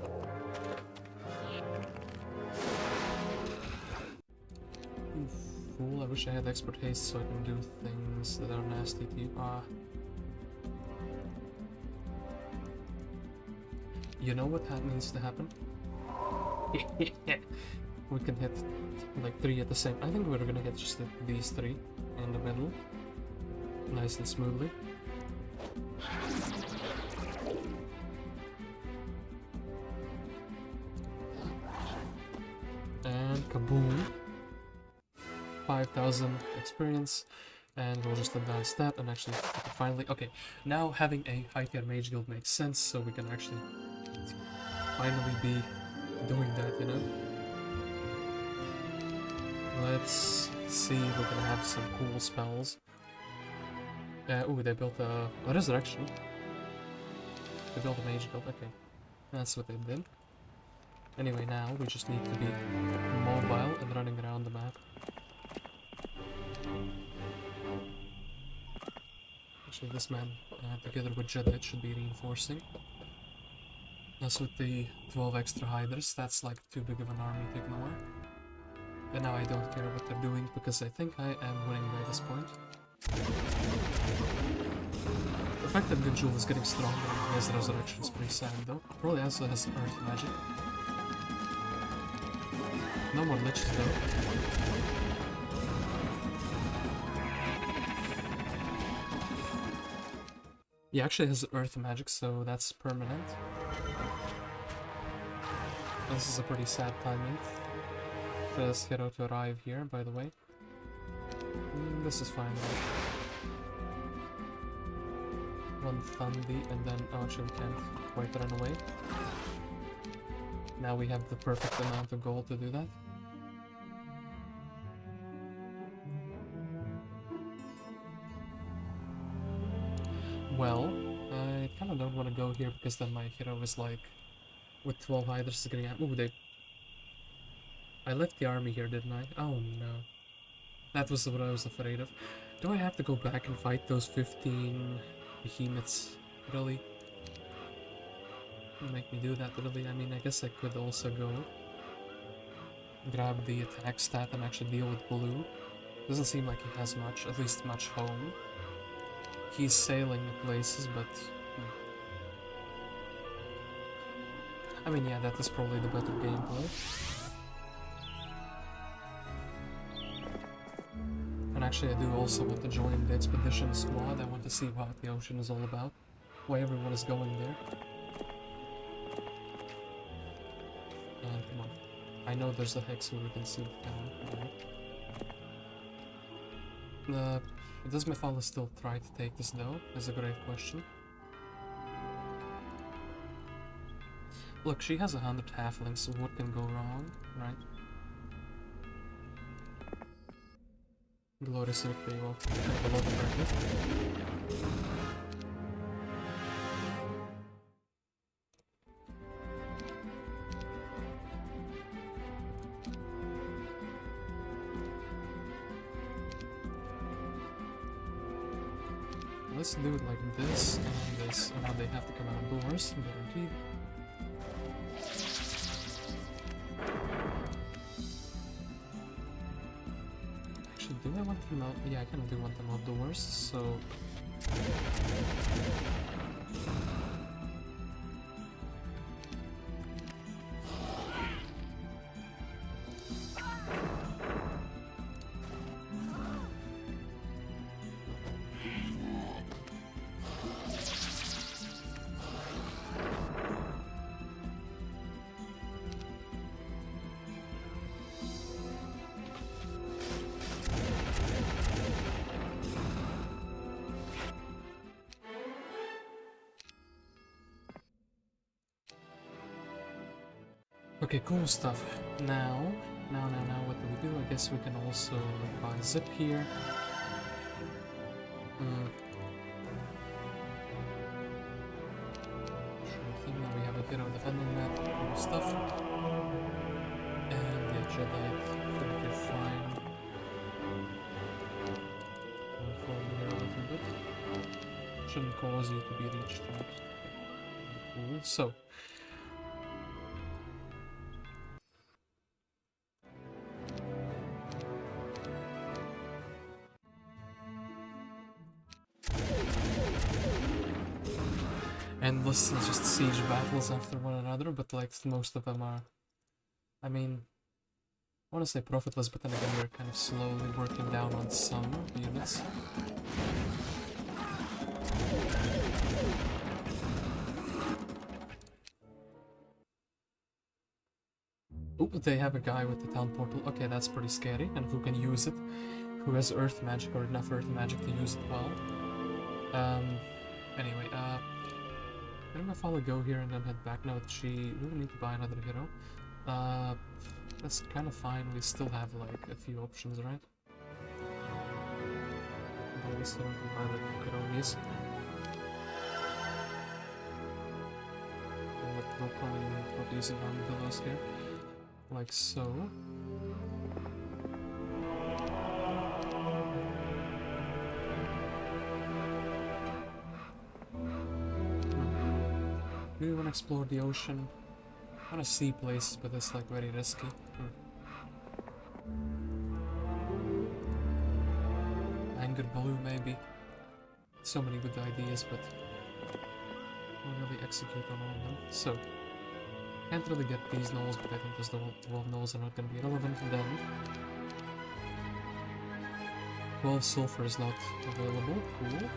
You fool, I wish I had expert haste so I can do things that are nasty to you. You know what needs to happen? We can hit like 3 at the same. I think we're gonna hit just these 3 in the middle. Nice and smoothly. And kaboom! 5,000 experience, and we'll just advance that and actually finally. Okay, now having a high tier mage guild makes sense, so we can actually finally be doing that, you know? Let's see if we're gonna have some cool spells. Ooh, they built a resurrection. They built a mage guild, okay. That's what they did. Anyway, now we just need to be mobile and running around the map. Actually, this man, together with Jedi, should be reinforcing. As with the 12 extra hiders, that's like too big of an army to ignore. And now I don't care what they're doing, because I think I am winning by this point. The fact that Gundula is getting stronger and has resurrection is pretty sad though. Probably also has earth magic. No more liches though. He actually has earth magic, so that's permanent. This is a pretty sad timing for this hero to arrive here, by the way. This is fine though. One Thundi, and then oh, actually we can't quite run away. Now we have the perfect amount of gold to do that. Well, I kind of don't want to go here because then my hero is like, with 12 hiders is getting out. Ooh, I left the army here, didn't I? Oh no. That was what I was afraid of. Do I have to go back and fight those 15 behemoths? Really? Make me do that, really? I mean, I guess I could also go grab the attack stat and actually deal with Blue. Doesn't seem like he has much, at least much home. He's sailing places, but... I mean, yeah, that is probably the better gameplay. And actually, I do also want to join the expedition squad. I want to see what the ocean is all about. Why everyone is going there. And come on. I know there's a hex where we can see the town. Right. Does Mythala still try to take this though? Is a great question. Look, she has 100 halflings, so what can go wrong, right? Glorious victory, well, a lot of practice. Let's do it like this and this, and now they have to come outdoors, guaranteed. Actually, do I want them out? Yeah, I kind of do want them outdoors, so... Okay, cool stuff. Now, what do? I guess we can also buy zip here. Sure thing, now we have a bit of defending that, cool stuff. And yeah, Jedi, think you're fine. I'll follow here a little bit. Shouldn't cause you to be reached out. Cool, so. Endless just siege battles after one another, but like most of them are, I mean, I want to say profitless, but then again we're kind of slowly working down on some units. Oh, they have a guy with the town portal. Okay, that's pretty scary, and who can use it? Who has earth magic or enough earth magic to use it well? Anyway, I don't know if I'll go here and then head back. No, we need to buy another hero. That's kind of fine. We still have like a few options, right? Also, buy the Kyrees. We're probably not using armadillos here, like so. Do you want to explore the ocean? I want to see places, but it's like very risky. Angered Blue, maybe. So many good ideas, but won't really execute on all of them. So, can't really get these knolls, but I think those 12 knolls are not going to be relevant. And then 12 sulfur is not available. Cool.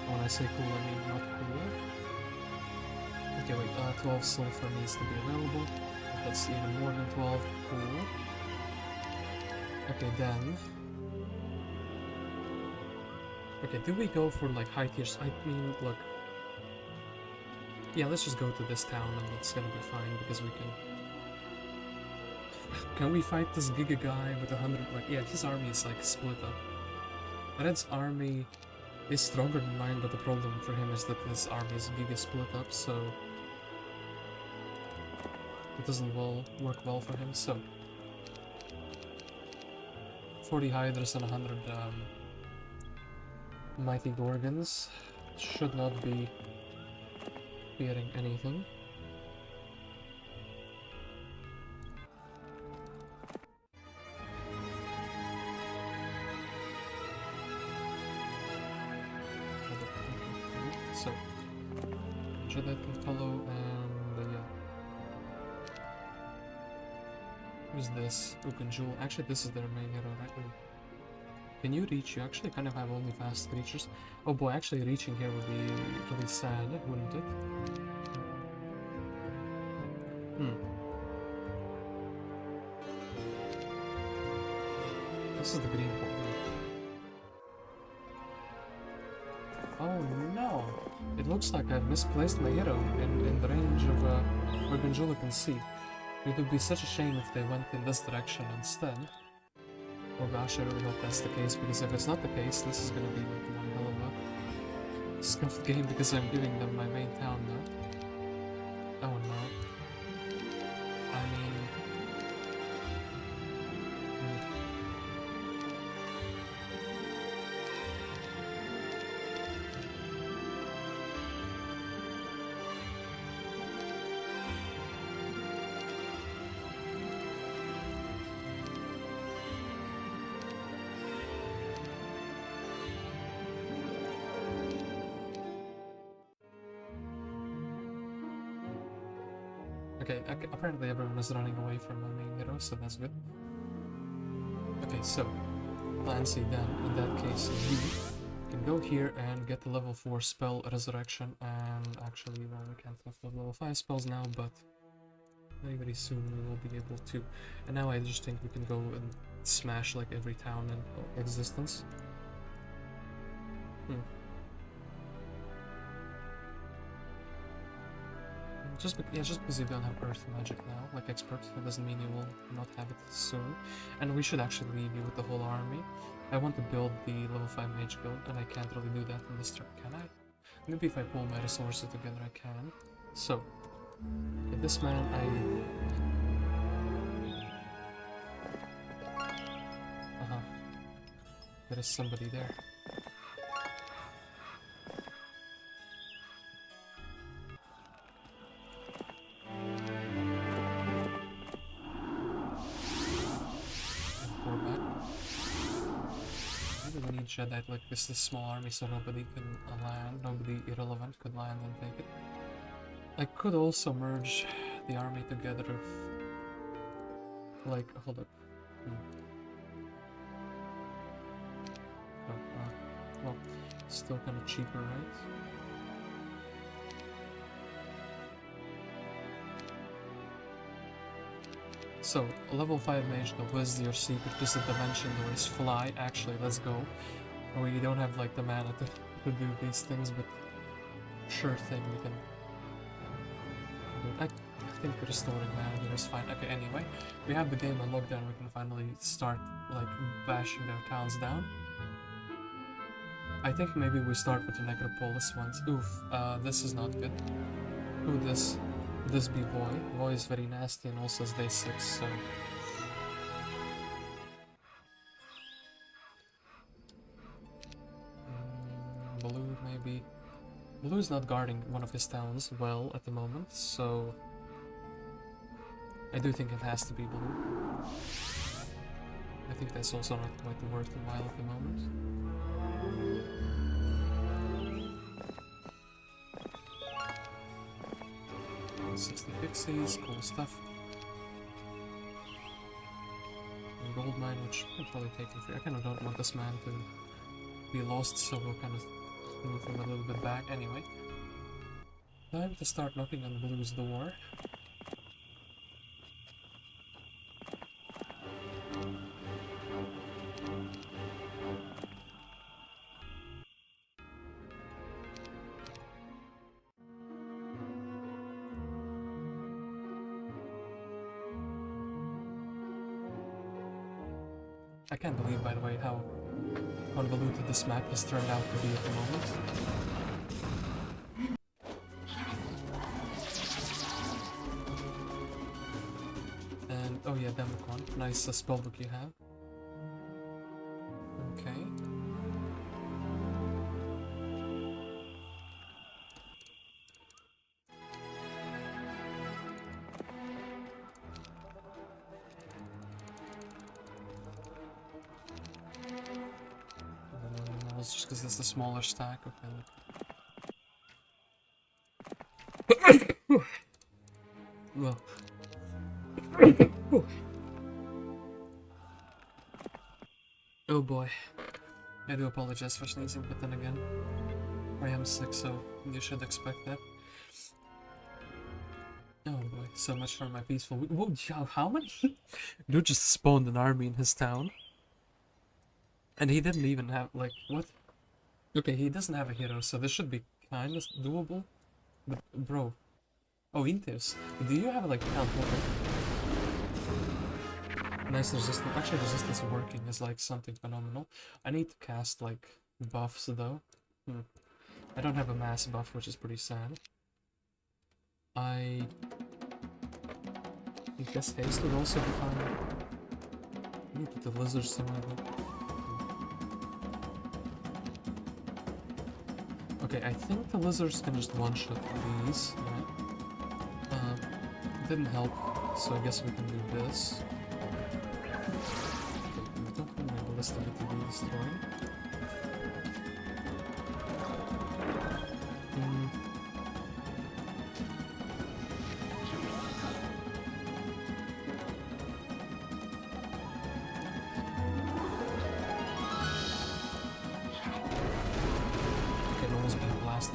When I say cool, I mean not cool. Okay, wait, 12 sulfur needs to be available. That's even more than 12. Cool. Okay, then. Okay, do we go for like high tiers? I mean, look. Yeah, let's just go to this town and it's gonna be fine because we can. Can we fight this Giga guy with 100? Like, yeah, his army is like split up. Red's army is stronger than mine, but the problem for him is that his army is giga split up, so it doesn't work well for him. So 40 hydras and 100 mighty gorgons should not be fearing anything. So, Jedi can follow, and yeah. Who's this? Gundula. Actually, this is their main hero, right? Can you reach? You actually kind of have only fast creatures. Oh boy, actually reaching here would be really sad, wouldn't it? This is the green one. Oh no! It looks like I've misplaced my hero in the range of where Gundula can see. It would be such a shame if they went in this direction instead. Oh gosh, I really hope that's the case, because if it's not the case, this is gonna be like one hell of a scuffed game because I'm giving them my main town now. Oh no. I mean... Okay, apparently everyone is running away from my main hero, so that's good. Okay, so Clancy then, in that case, you can go here and get the level 4 spell Resurrection, and actually, well, we can't have the level 5 spells now, but very, very soon we will be able to. And now I just think we can go and smash like every town in existence. just because you don't have Earth Magic now, like Expert, that doesn't mean you will not have it soon. And we should actually leave you with the whole army. I want to build the level 5 Mage Guild, and I can't really do that in this turn, can I? Maybe if I pull my resources together I can. So, with this man there is somebody there. Jedi like this small army so nobody can land, nobody irrelevant could land and take it. I could also merge the army together if, like, hold up. Well, still kind of cheaper, right? So, level 5 mage, though, what is your secret? Is the dimension or is fly? Actually, let's go. We don't have like the mana to do these things, but sure thing, we can I think restoring mana here is fine. Okay, anyway, we have the game on lockdown, we can finally start like bashing their towns down. I think maybe we start with the Necropolis ones. Oof, this is not good. Ooh, this be Voy. Voy is very nasty and also is day 6, so... Blue, maybe... Blue's not guarding one of his towns well at the moment, so... I do think it has to be Blue. I think that's also not quite worth a while at the moment. 60 pixies, cool stuff. And gold mine, which I'll probably take it free. I kind of don't want this man to be lost, so we'll kind of move him a little bit back anyway. Time to start knocking on Blue's door. I can't believe, by the way, how convoluted this map has turned out to be at the moment. And, oh yeah, Democon. Nice spellbook you have. Okay. Just because it's the smaller stack, okay. Well. Oh boy. I do apologize for sneezing, but then again, I am sick, so you should expect that. Oh boy, so much for my peaceful week. Whoa, how many? Dude just spawned an army in his town. And he didn't even have, like, what? Okay, he doesn't have a hero, so this should be kind of doable. But, bro. Oh, Intis. Do you have, like, teleporter? Nice resistance. Actually, resistance working is, like, something phenomenal. I need to cast, like, buffs, though. I don't have a mass buff, which is pretty sad. I guess haste would also be fine. I need to put the lizard somewhere, though. Okay, I think the lizards can just one-shot these, right? Didn't help, so I guess we can do this. Okay, we don't have my ballista to be destroyed.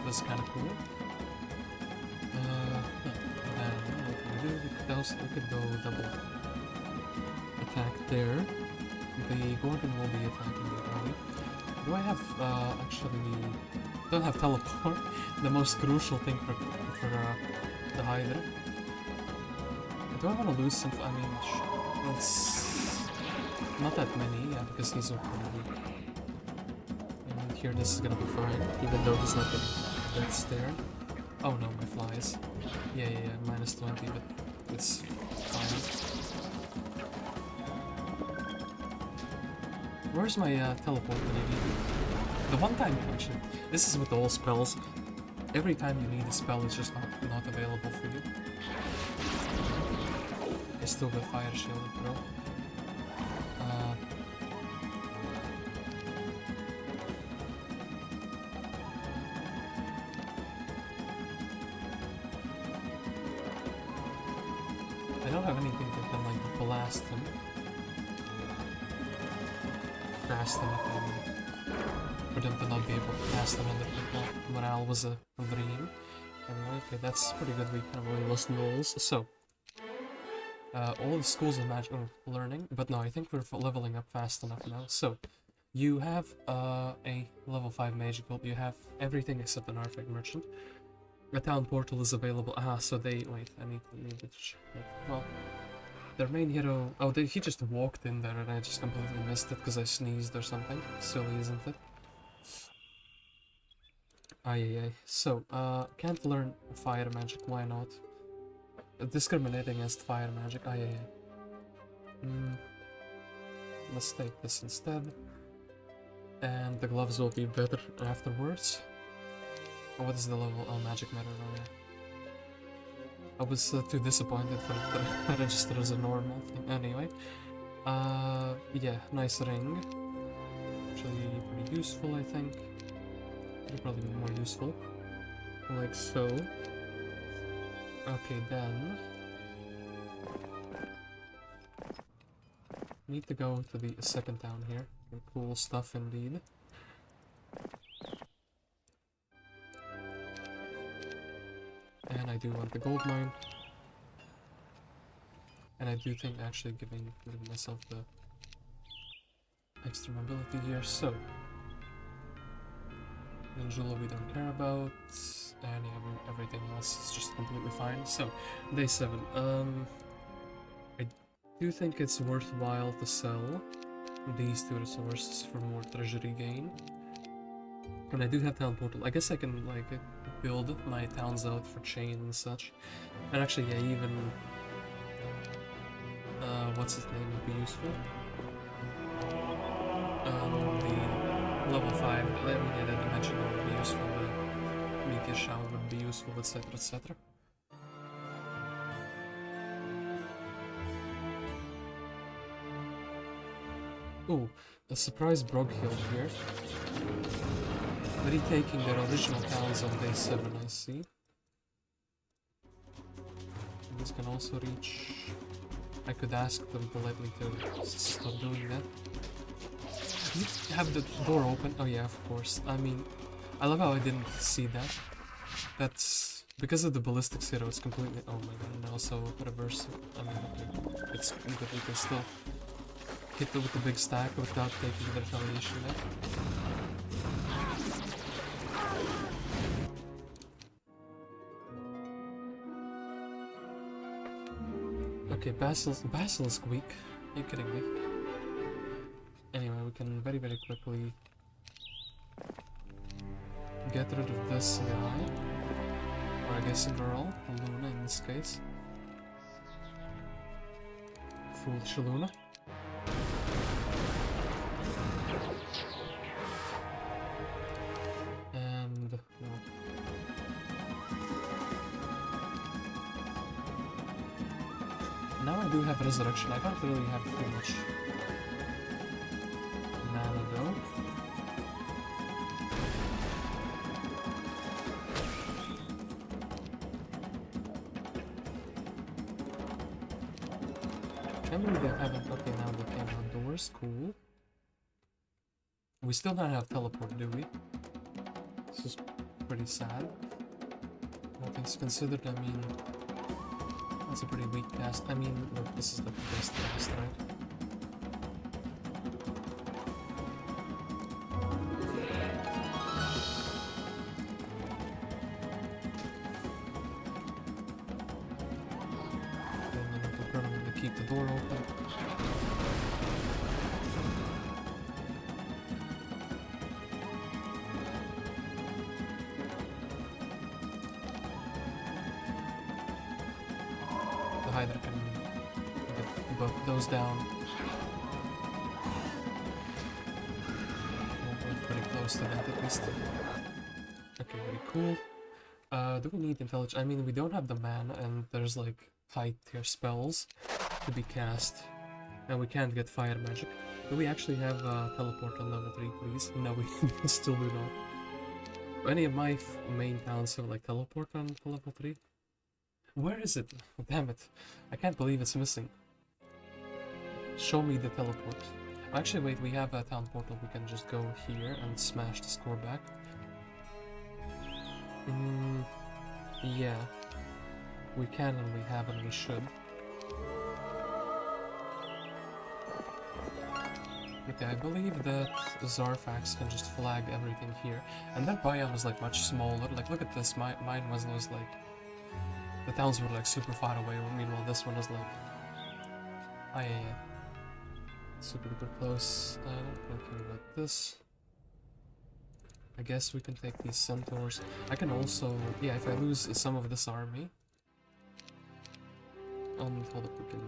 This is kind of cool. We could go double attack there. The Gorgon will be attacking the body. Do I have, actually... don't have teleport. The most crucial thing for the Hydra. Do I want to lose some? I mean, it's not that many, yeah, because he's so pretty weak. And here this is gonna be fine, even though he's not getting death stare. Oh no, my flies. Yeah, minus 20, but it's fine. Where's my teleport when you need it? The one time, actually, this is with all spells. Every time you need a spell, it's just not available for you. I still got fire shielded, bro. I don't have anything that can like blast him. Cast him if I mean. For them to not be able to cast him under people. Morale was a dream. Anyway, okay, that's pretty good. We kind of only lost nulls. So, all the schools of magic learning, but no, I think we're leveling up fast enough now. So, you have a level 5 magical. You have everything except an artifact merchant. A town portal is available. So they wait. I need to check. Well, their main hero. Oh, he just walked in there, and I just completely missed it because I sneezed or something. Silly, isn't it? Ay. So, can't learn fire magic. Why not? Discriminating against fire magic. Ay. Let's take this instead. And the gloves will be better afterwards. What is the level? Oh, magic matter. Oh, yeah. I was too disappointed for it to register as a normal thing. Anyway. Yeah, nice ring. Actually, pretty useful, I think. It'll probably be more useful. Like so. Okay, then. Need to go to the second town here. Cool stuff indeed. And I do want the gold mine. And I do think actually giving myself the extra mobility here, so. Gundula we don't care about, and yeah, everything else is just completely fine. So, day 7. I do think it's worthwhile to sell these 2 resources for more treasury gain. And I do have town portal. I guess I can like build my towns out for chain and such. And actually, yeah, even what's his name would be useful. The level 5. I mean, yeah, the dimensional would be useful. The meteor shower would be useful, etc., etc. Ooh, a surprise Brog Hill here. Retaking their original towns on day 7, I see. This can also reach... I could ask them politely to stop doing that. You have the door open? Oh yeah, of course. I mean, I love how I didn't see that. That's... because of the ballistics hero, it's completely... oh my god, and also reverse... I mean, okay, it's good that we can still hit it with the big stack without taking the retaliation there. Okay, Basilisk weak. Are you kidding me? Anyway, we can very quickly get rid of this guy. Or I guess a girl, Luna in this case. Foolish Luna. And no. Now I do have resurrection. I don't really have too much mana though. Can't believe they haven't. Okay, now they came outdoors. Cool. We still don't have teleport, do we? This is pretty sad. All things considered, I mean, that's a pretty weak cast. I mean, look, this is the best cast, right? keep the door open. The Hydra can get both those down. We're pretty close to that at least. Okay, very cool. Do we need intelligence? I mean, we don't have the mana, and there's like high tier spells to be cast, and we can't get fire magic. Do we actually have teleport on level 3, please? No, we still do not. Any of my main towns have like teleport on level 3? Where is it? Damn it. I can't believe it's missing. Show me the teleport. Actually, wait, we have a town portal. We can just go here and smash the score back. Yeah. We can and we have and we should. Okay, I believe that Zarfax can just flag everything here. And that biome is like much smaller. Like, look at this. Mine was like... The towns were like super far away. Meanwhile, this one is like... Ah, yeah. Super duper close. I don't care about this. I guess we can take these centaurs. I can also... Yeah, if I lose some of this army... hold up, we can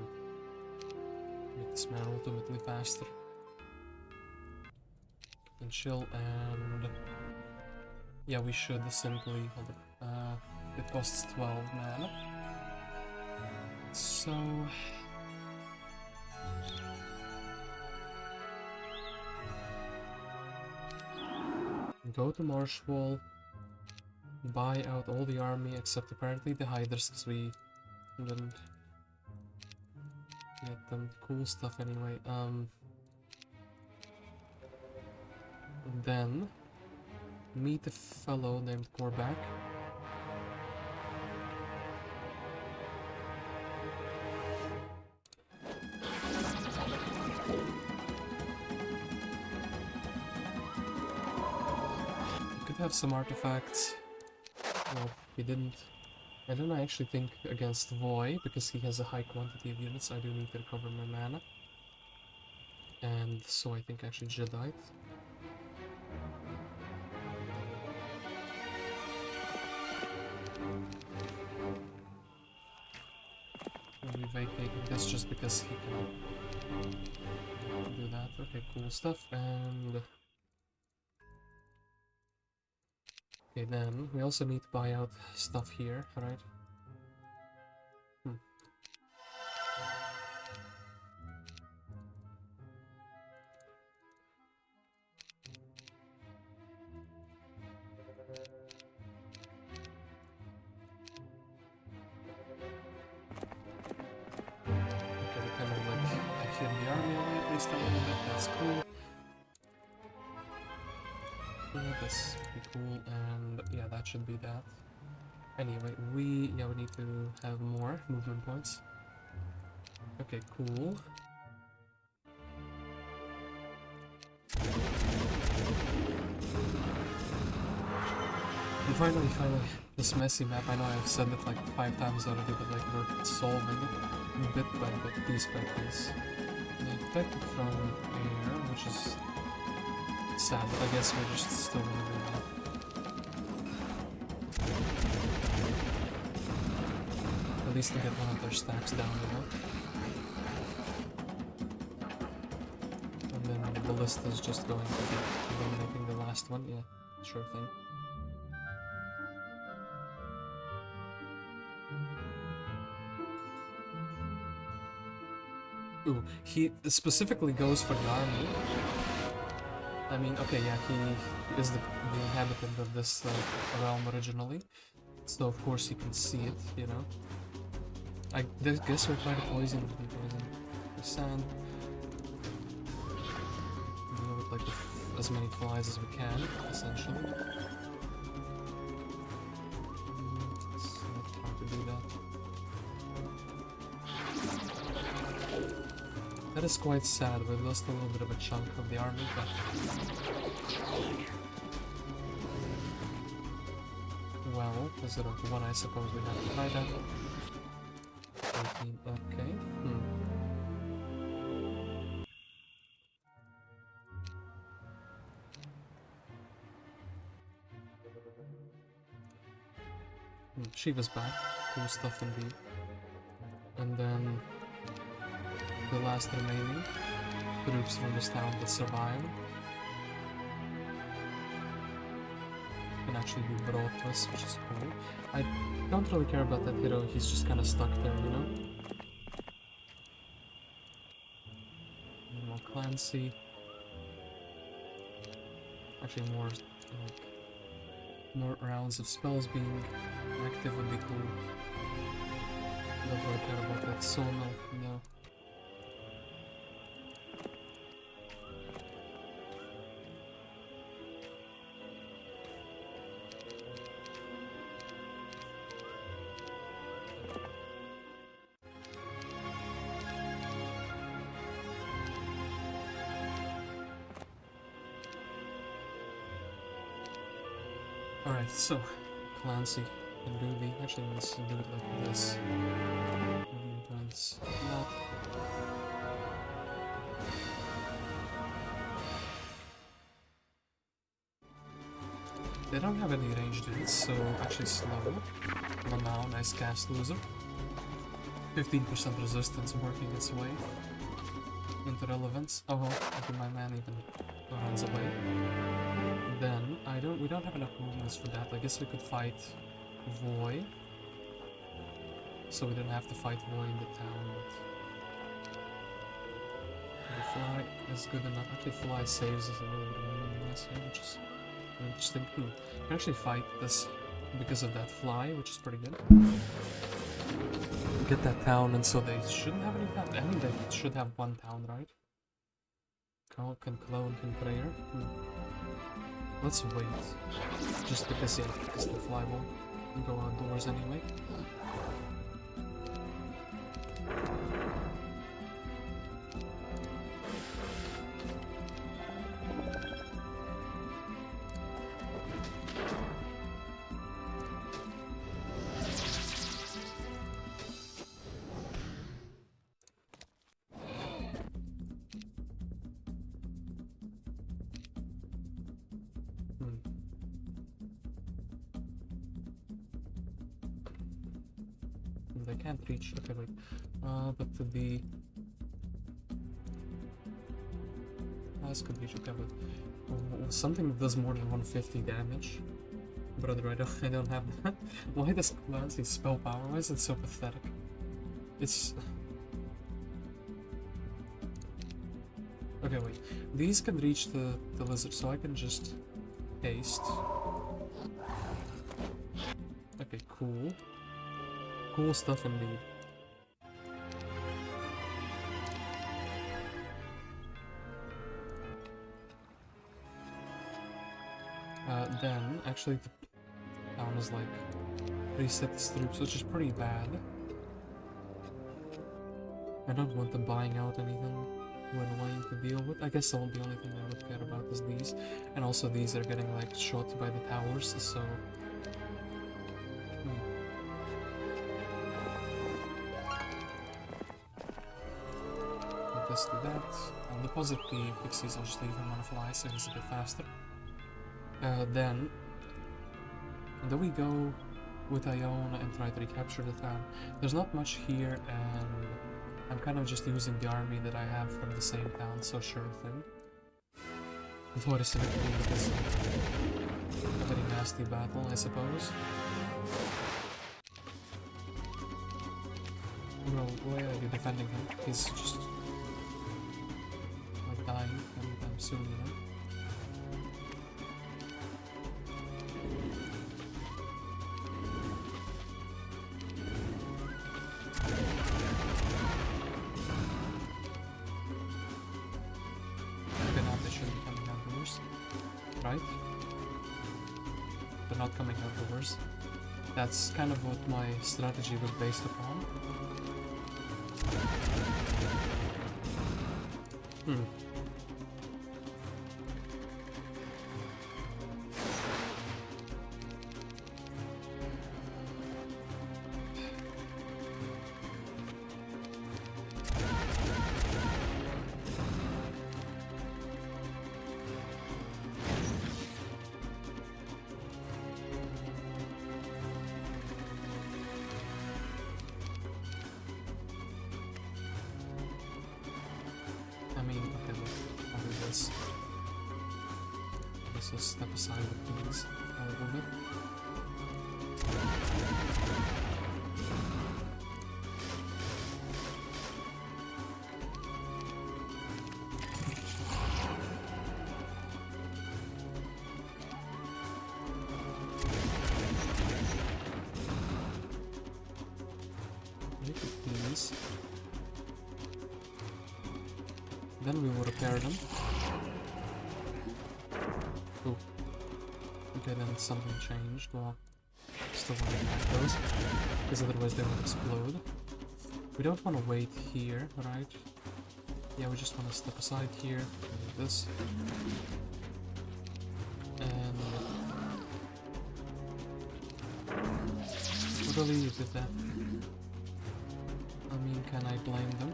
make this man ultimately faster. And chill, and... Yeah, we should simply... Hold up. It costs 12 mana. So... Go to Marshwall, buy out all the army except apparently the Hydras, because we didn't get them cool stuff anyway. Then meet a fellow named Korvac. Have some artifacts. Well, he didn't. I don't actually think against Voy, because he has a high quantity of units. I do need to recover my mana. And so I think actually Jedi. I'll be vacating this just because he can do that. Okay, cool stuff. And okay, then we also need to buy out stuff here, right? Okay, we kind of like hit the army away at least a little bit, that's cool. This would be cool, and yeah, that should be that. Anyway, we need to have more movement points. Okay, cool. And finally, this messy map. I know I've said it like 5 times already, but like we're solving it bit by bit, piece by piece. They infected from air, which is sad, but I guess we're just still gonna do that. At least to get one of their stacks down, you know? And then the ballista is just going to be eliminating the last one, yeah, sure thing. Ooh, he specifically goes for the army. I mean, okay, yeah, he is the inhabitant of this realm originally, so of course he can see it, you know. I guess we'll try to poison the sand. Deal with like as many flies as we can, essentially. Let's not try to do that. That is quite sad. We've lost a little bit of a chunk of the army, but... Well, is it one? I suppose we have to try that. 18, okay. Shiva's back. Cool stuff indeed. And then the last remaining troops from this town that survive can actually be brought to us, which is cool. I don't really care about that hero, he's just kind of stuck there, you know? More Clancy. Actually, more like more rounds of spells being active would be cool. Don't really care about that sono, no. Alright, so Clancy and Ruby. Actually, let's do it like this. Events. Not. They don't have any ranged hits, so actually slow. Well, now, nice cast loser. 15% resistance working its way into relevance. Oh well, okay, my man even runs away. Then we don't have enough movements for that. I guess we could fight Voy. So we don't have to fight Voy in the town, but the fly is good enough. Actually, fly saves us a little bit of movement here, which is interesting. We can actually fight this because of that fly, which is pretty good. Get that town, and so they shouldn't have any town. I mean, they should have one town, right? Can clone, can prayer. Let's wait. Just because, yeah, because the fly won't go outdoors anyway. They can't reach. Okay, wait. But the this could reach. Okay, but something that does more than 150 damage. Brother, I don't have that. Why does Clancy spell power? Why is it so pathetic? It's okay. Wait. These can reach the lizard, so I can just haste. Okay, cool. Cool stuff indeed. Then, actually, the town is like reset its troops, which is pretty bad. I don't want them buying out anything we're annoying to deal with. I guess the only thing I would care about is these. And also these are getting like shot by the towers, so... Let's do that. I'll deposit the pixies, I'll just leave him on a fly so he's a bit faster. Then we go with Iona and try to recapture the town. There's not much here, and I'm kind of just using the army that I have from the same town, so sure thing. Theodorus is a very nasty battle, I suppose. Bro, why are you defending him? He's just like dying anytime soon, you know? Right? They're not coming outdoors. That's kind of what my strategy was based upon. So step aside with these a little bit. These. Then we will repair them. Oh. Okay, then something changed. Well, still want to attack those, because otherwise they will explode. We don't want to wait here, right? Yeah, we just want to step aside here, do this. And... really, you did that. I mean, can I blame them?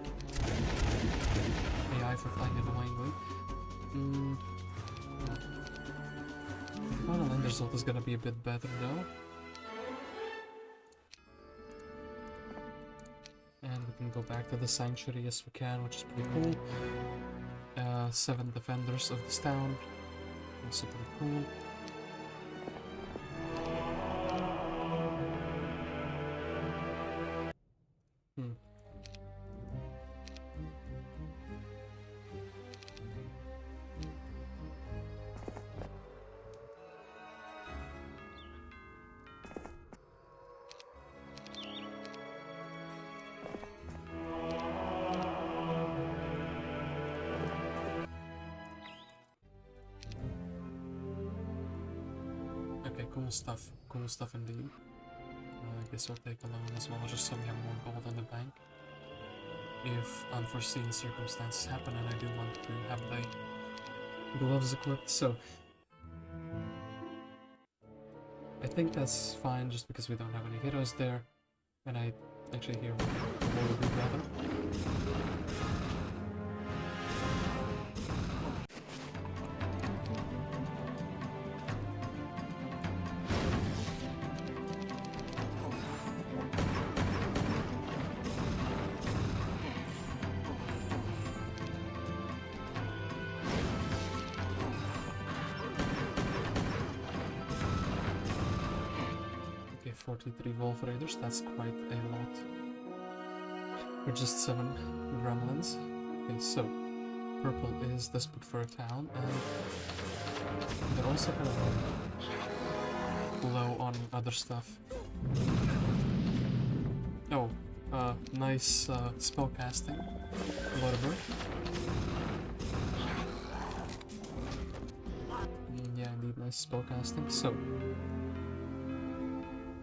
AI for playing annoyingly. The final end result is gonna be a bit better though. And we can go back to the sanctuary as we can, which is pretty cool. 7 defenders of this town. Also pretty cool. Cool stuff indeed. I guess I'll take a loan as well, just so we have more gold in the bank. If unforeseen circumstances happen and I do want to have the gloves equipped, so... I think that's fine just because we don't have any heroes there. And I actually hear more would be better. Okay, 43 Wolf Raiders, that's quite a lot. We're just 7 gremlins. Okay, so Purple is desperate for a town, and they're also kind of low on other stuff. Oh, nice spell casting. Whatever. Yeah, indeed, nice spell casting. So,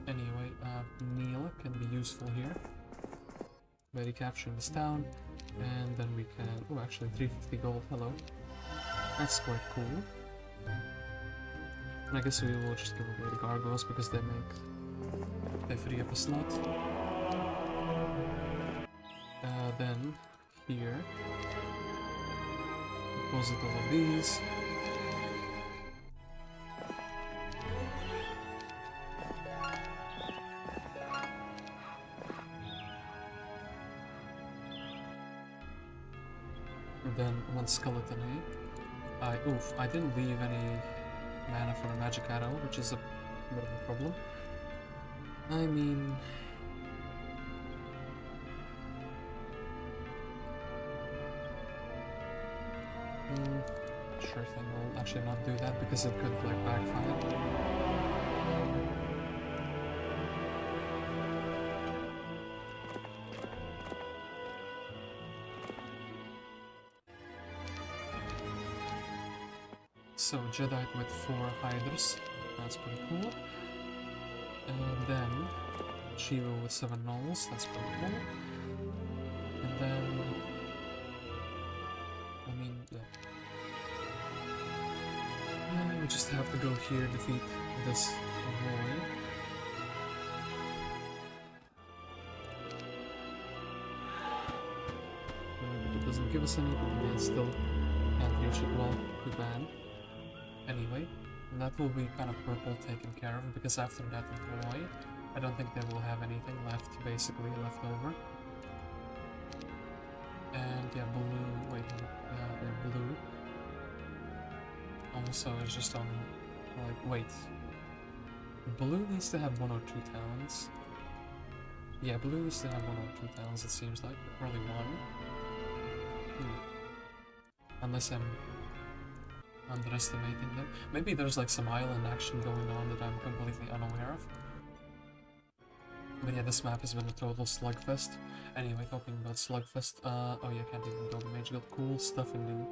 anyway, Neil can be useful here. By recapturing this town, and then we can... oh, actually 350 gold, hello. That's quite cool. And I guess we will just give away the gargoyles because they free up a slot. Then, here, deposit all of these. Then one skeleton, eh? Oof, I didn't leave any mana for a magic arrow, which is a bit of a problem. I mean... sure thing, we'll actually not do that because it could, like, backfire. So, Jedi with 4 hydras, that's pretty cool. And then, Tiva with 7 gnolls, that's pretty cool. And then, I mean, yeah. We just have to go here, defeat this boy. It doesn't give us any, but it still can't reach it well, too bad. Anyway, that will be kind of Purple taken care of, because after that Voy, I don't think they will have anything left, basically, left over. And yeah, Blue, wait, yeah, Blue. also is just on, like, wait. Blue needs to have 1 or 2 towns. Yeah, blue needs to have 1 or 2 towns, it seems like. Probably 1. Unless I'm underestimating them. Maybe there's like some island action going on that I'm completely unaware of. But yeah, this map has been a total slugfest. Anyway, talking about slugfest, oh yeah, can't even build a mage guild. Cool stuff indeed.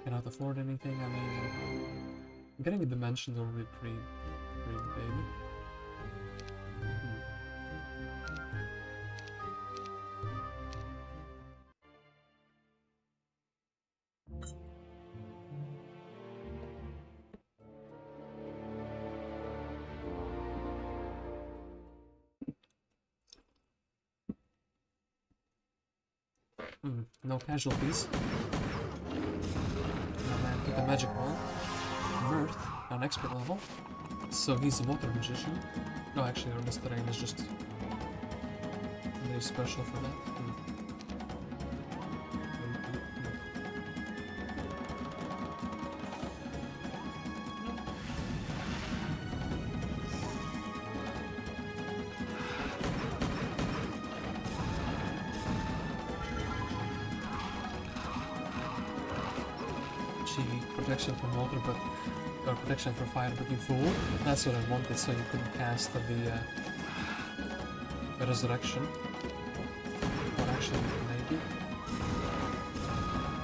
Cannot afford anything, I mean... Getting a dimension will be pretty big. No casualties. No man took a magic wall. Mirth, an expert level. So he's a water magician. No, actually, this terrain is just very special for that. Protection from water, but or protection from fire, but you fool. That's what I wanted, so you couldn't cast the resurrection. Or actually, maybe.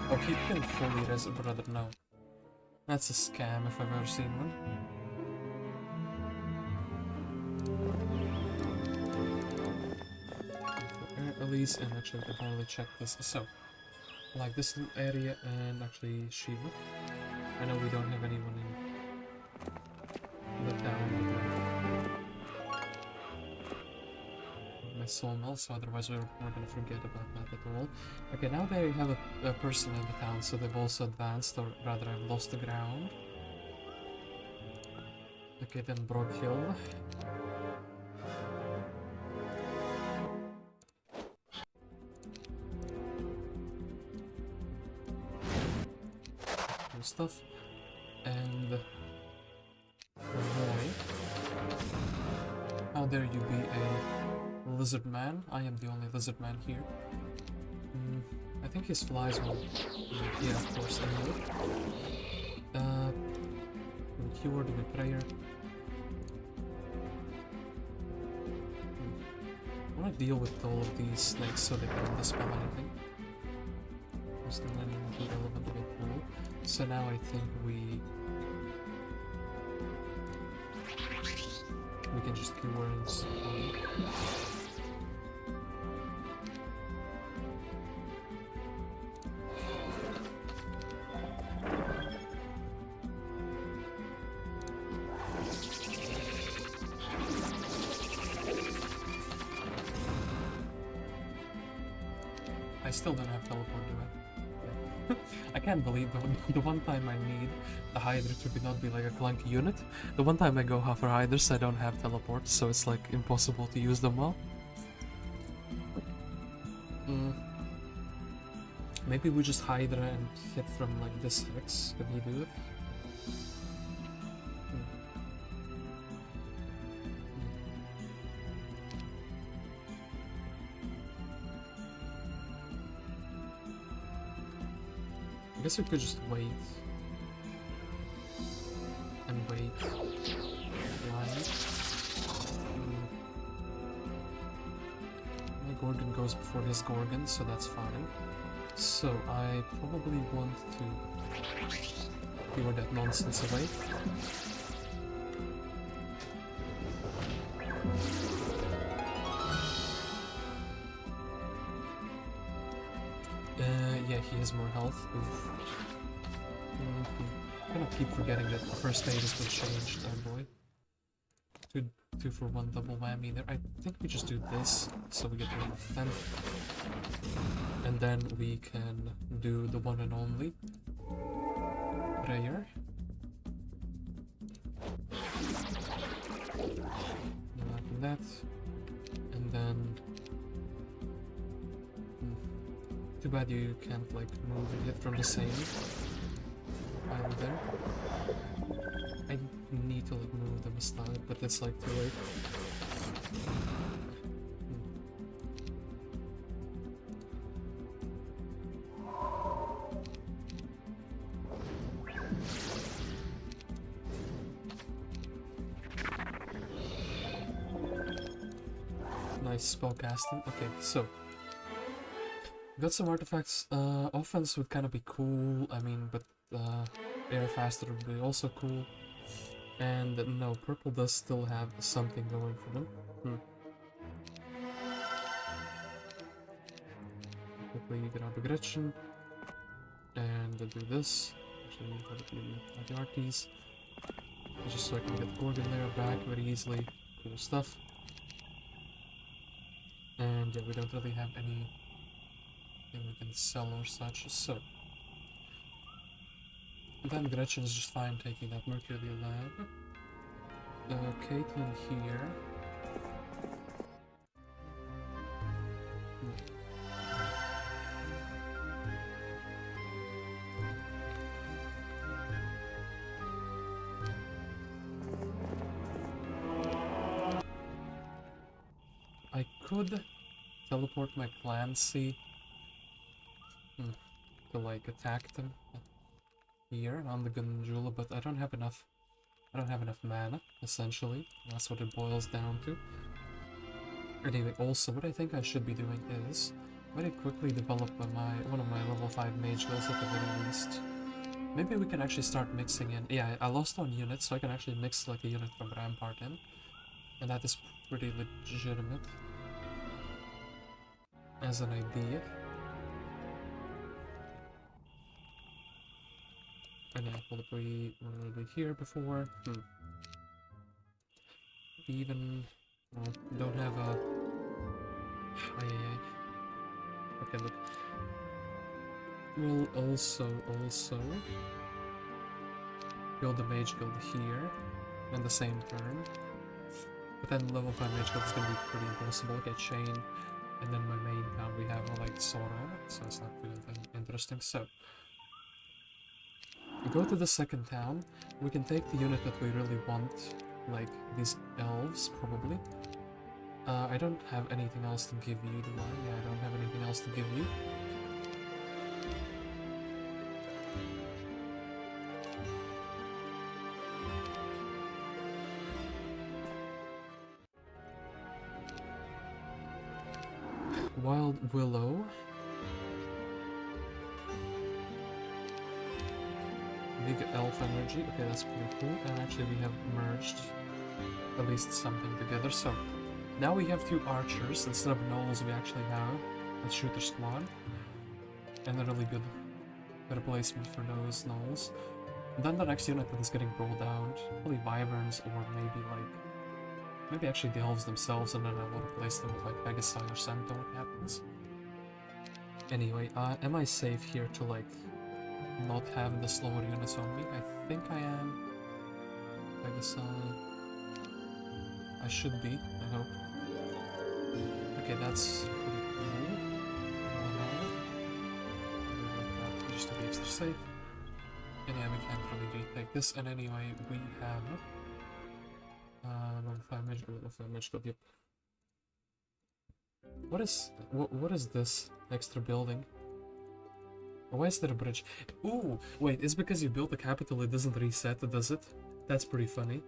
Or he can fully brother. No, that's a scam if I've ever seen one. Elise, and actually, I can finally check this. So, like this little area, and actually Shiva. I know we don't have anyone in the town with my soul mill, so otherwise we're gonna forget about that at all. Okay, now they have a person in the town, so they've also advanced, or rather I've lost the ground. Okay, then Broghill. Stuff and Voy. How dare you be a lizard man? I am the only lizard man here. I think his flies will. Yeah, of course, anyway. Cure, do we prayer? I want to deal with all of these snakes so they can't dispel anything. Just letting them be relevant to the pool. So now I think we can just cure and I still don't have teleport, do I? I can't believe the one time I need the Hydra to not be like a clunky unit, the one time I go for Hydras I don't have teleport, so it's like impossible to use them well. Maybe we just Hydra and hit from like this hex, can you do it? I guess we could just wait. And wait. My Gorgon goes before his Gorgon, so that's fine. So I probably want to cure that nonsense away. Yeah, he has more health. Oof. I'm gonna keep forgetting that the first aid has been changed, oh boy. Two for one double whammy there. I think we just do this, so we get rid of Thant. And then we can do the one and only prayer. That. And then... Too bad you can't like move and hit from the same. I over there. I need to like move them aside, but it's like too late. Nice spellcasting. Okay, so got some artifacts. Offense would kind of be cool. I mean, but air faster would be also cool. And no, purple does still have something going for them. Quickly grab a Gretchen and do this. Actually, put it in the Arties. Just so I can get Gorgon there back very easily. Cool stuff. And yeah, we don't really have anything we can sell or such, so... Then Gretchen's just fine taking that Mercury lab. Caitlyn here. I could teleport my Clancy to like attack them here on the Gundula, but I don't have enough mana, essentially. That's what it boils down to. Anyway, also what I think I should be doing is very quickly develop one of my level 5 mage guilds at the very least. Maybe we can actually start mixing in. Yeah, I lost one unit, so I can actually mix like a unit from Rampart in. And that is pretty legitimate as an idea. And yeah, we were here before. Even don't have a. Okay, look. We'll also build a mage guild here on the same turn. But then level 5 mage guild is gonna be pretty impossible. Get chain, and then my main town we have like Sora, so it's not really interesting. So we go to the second town. We can take the unit that we really want, like these elves probably. I don't have anything else to give you, do I? Yeah, I don't have anything else to give you. Wild Willow. Big elf energy. Okay, that's pretty cool. And actually we have merged at least something together. So now we have 2 archers. Instead of gnolls, we actually have a shooter squad. And a really good replacement for those gnolls. And then the next unit that is getting rolled out, probably wyverns or maybe actually the elves themselves, and then I will replace them with like Pegasi or Centaur captains. Anyway, am I safe here to like not have the slower units on me? I think I am. Pegasi. I should be, I hope. Okay, that's pretty cool. Just to be extra safe. And yeah, we can't really retake this. And anyway, we have level 5 mage guild, yep. What is this extra building? Why is there a bridge? Ooh, wait, it's because you built the capital, it doesn't reset, does it? That's pretty funny.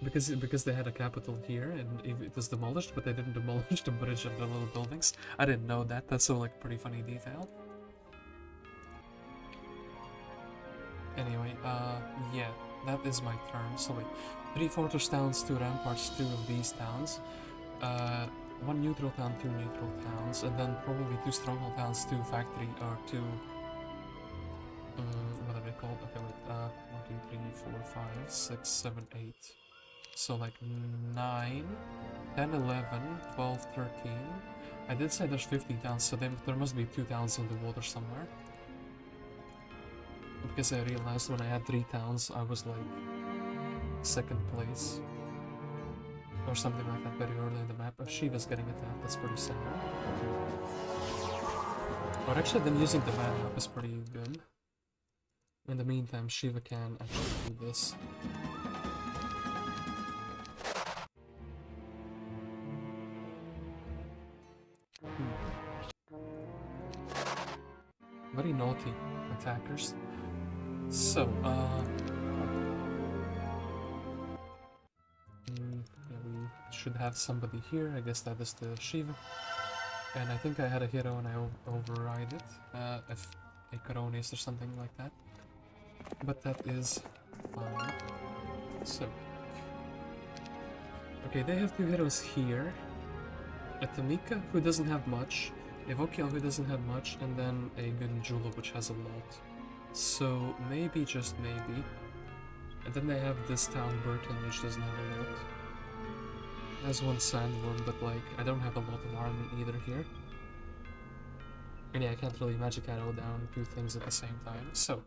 Because they had a capital here and it was demolished, but they didn't demolish the bridge and the little buildings. I didn't know that. That's a like pretty funny detail. Anyway, yeah, that is my turn. So wait, 3 fortress towns, 2 ramparts, 2 of these towns, 1 neutral town, 2 neutral towns, and then probably 2 stronghold towns, 2 factory, or 2, what are they called? Okay, wait, 1, 2, 3, 4, 5, 6, 7, 8. So like 9, 10, 11, 12, 13. I did say there's 15 towns, so there must be 2 towns in the water somewhere. Because I realized when I had 3 towns, I was like 2nd place. Or something like that very early in the map. Shiva's getting attacked, that's pretty sad. Or actually them using the mana map is pretty good. In the meantime, Shiva can actually do this. Very naughty attackers. So, yeah, we should have somebody here. I guess that is the Shiva. And I think I had a hero and I override it. If a Coronis or something like that. But that is fine. So. Okay, they have two heroes here. A Tamika, who doesn't have much. A Vokiel, who doesn't have much. And then a Gundula, which has a lot. So, maybe, just maybe. And then they have this town, Burton, which doesn't have a lot. There's one Sandworm, but like, I don't have a lot of army either here. And yeah, I can't really Magic Arrow down two things at the same time, so...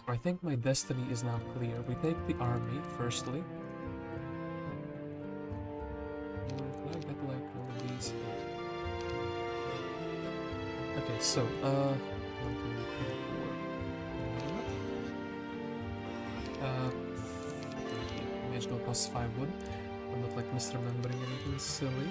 I think my destiny is now clear. We take the army, firstly. Can I get like one of these? Okay, so, 1, 2, 3, 4... Mage go cost 5 wood. I'm not like misremembering anything silly.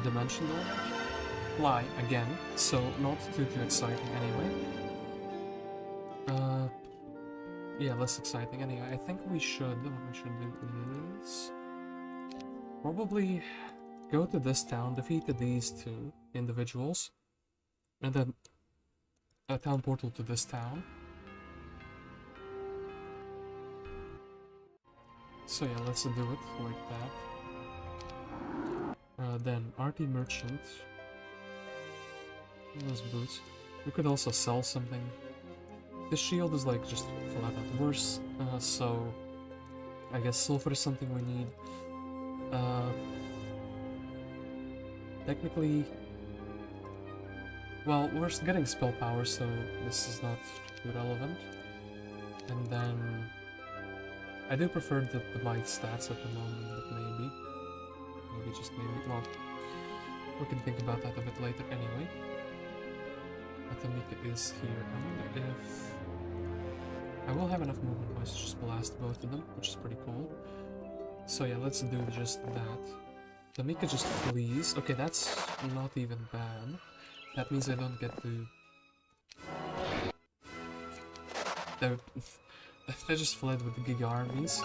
Dimension damage? Fly again, so not too exciting anyway. Yeah, less exciting anyway. I think what we should do is probably go to this town, defeat these two individuals, and then a town portal to this town. So yeah, let's do it like that. Then RT Merchant. Those boots. We could also sell something. This shield is like just flat out worse, so I guess silver is something we need. Technically, well, we're getting spell power, so this is not too relevant. And then I do prefer the might stats at the moment, but maybe just maybe. Well, we can think about that a bit later anyway. Atamika is here. I wonder if I will have enough movement points to just blast both of them, which is pretty cool. So yeah, let's do just that. Tamika just flees. Okay, that's not even bad. That means I don't get to... They just fled with the Giga armies.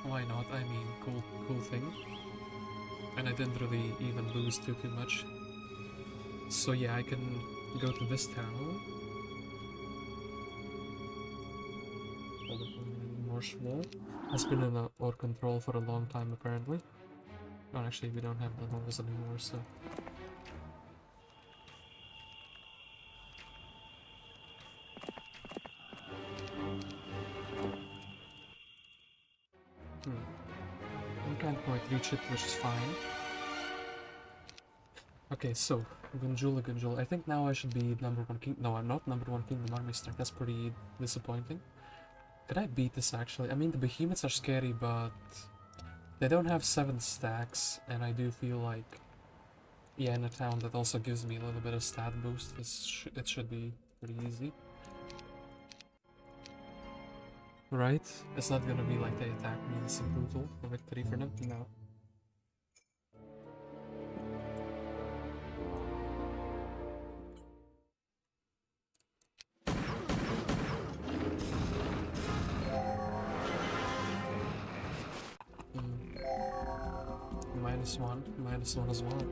Why not? I mean, cool thing. And I didn't really even lose too much. So yeah, I can go to this town. Marshland has been in our control for a long time apparently. Oh, actually we don't have the novels anymore, so... We can't quite reach it, which is fine. Okay, so, Gundula. I think now I should be #1 king. No, I'm not #1 kingdom army strength. That's pretty disappointing. Could I beat this actually? I mean, the behemoths are scary, but they don't have 7 stacks, and I do feel like, yeah, in a town that also gives me a little bit of stat boost, it should be pretty easy. Right? It's not gonna be like they attack me and it's brutal for victory for them. No. -1 as well.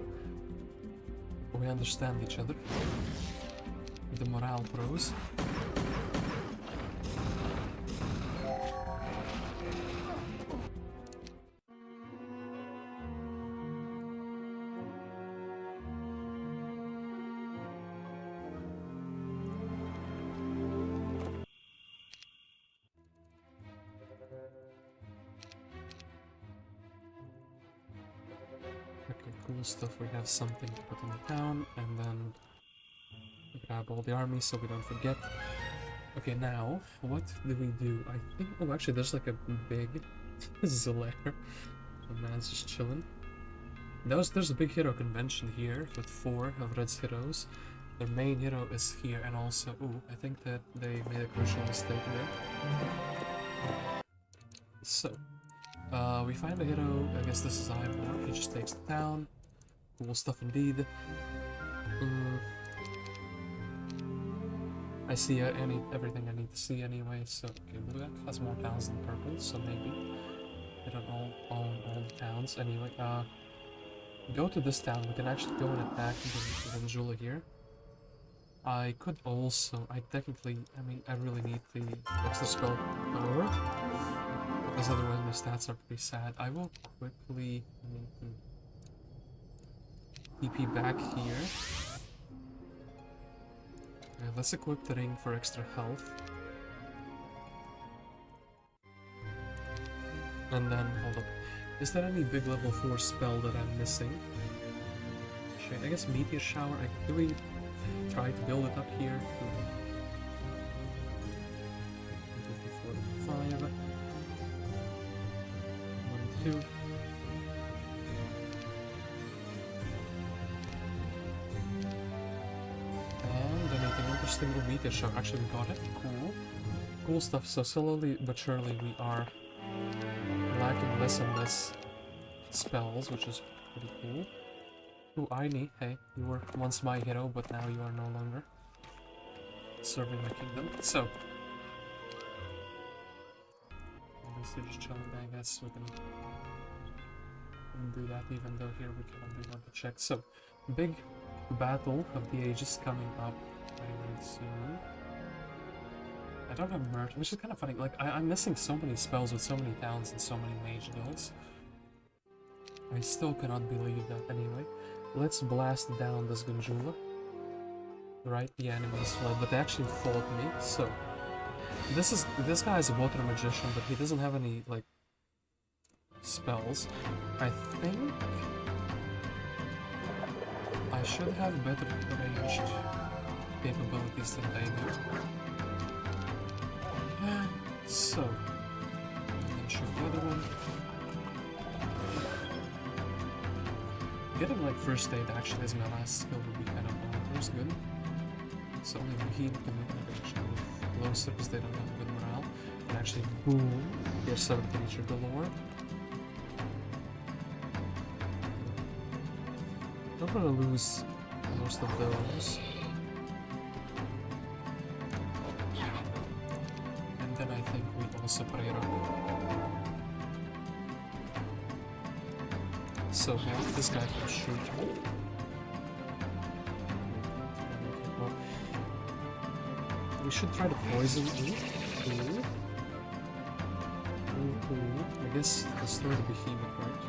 We understand each other. The morale pros. Okay. cool stuff. We have something to put in the town, and then grab all the army so we don't forget. Okay, now, what do we do? I think... Oh, actually, there's like a big Zolaire. The man's just chilling. There's a big hero convention here with 4 of Red's heroes. Their main hero is here, and also... Ooh, I think that they made a crucial mistake there. So, we find a hero. I guess this is Ivor. He just takes the town. Cool stuff indeed. I see everything I need to see anyway, so... Okay, Blue has more towns than Purple, so maybe they don't all own all the towns. Anyway, go to this town. We can actually go and attack the Gundula here. I could also... I mean, I really need the extra spell power, because otherwise my stats are pretty sad. I will quickly... TP back here. Let's equip the ring for extra health. And then, hold up. Is there any big level 4 spell that I'm missing? Shit, I guess Meteor Shower. Do we try to build it up here? 1, 2, 3, 4, 5. 1, 2. Interesting little Meteor Shower. Actually, we got it. Cool. Cool stuff. So slowly but surely we are lacking less and less spells, which is pretty cool. Ooh, Aenain. Hey, you were once my hero, but now you are no longer serving my kingdom. So, obviously just chilling, I guess we can do that, even though here we cannot do another check. So, big battle of the ages coming up very soon. I don't have Merchant, which is kind of funny. Like, I'm missing so many spells with so many towns and so many mage guilds. I still cannot believe that. Anyway, let's blast down this Gundula. Right, the enemies fled, but they actually fought me. So, this guy is a water magician, but he doesn't have any like spells. I think I should have better ranged capabilities than they do. So, and shoot the other one. Getting like first aid actually as my last skill would be kind of bonkers good. So only the heat can actually move closer because they don't have good morale. And actually, boom, there's 7 creature galore. Don't want to lose most of those. And then I think we also pray around. So now this guy can shoot me. Well, we should try to poison me. I guess destroy the behemoth, right?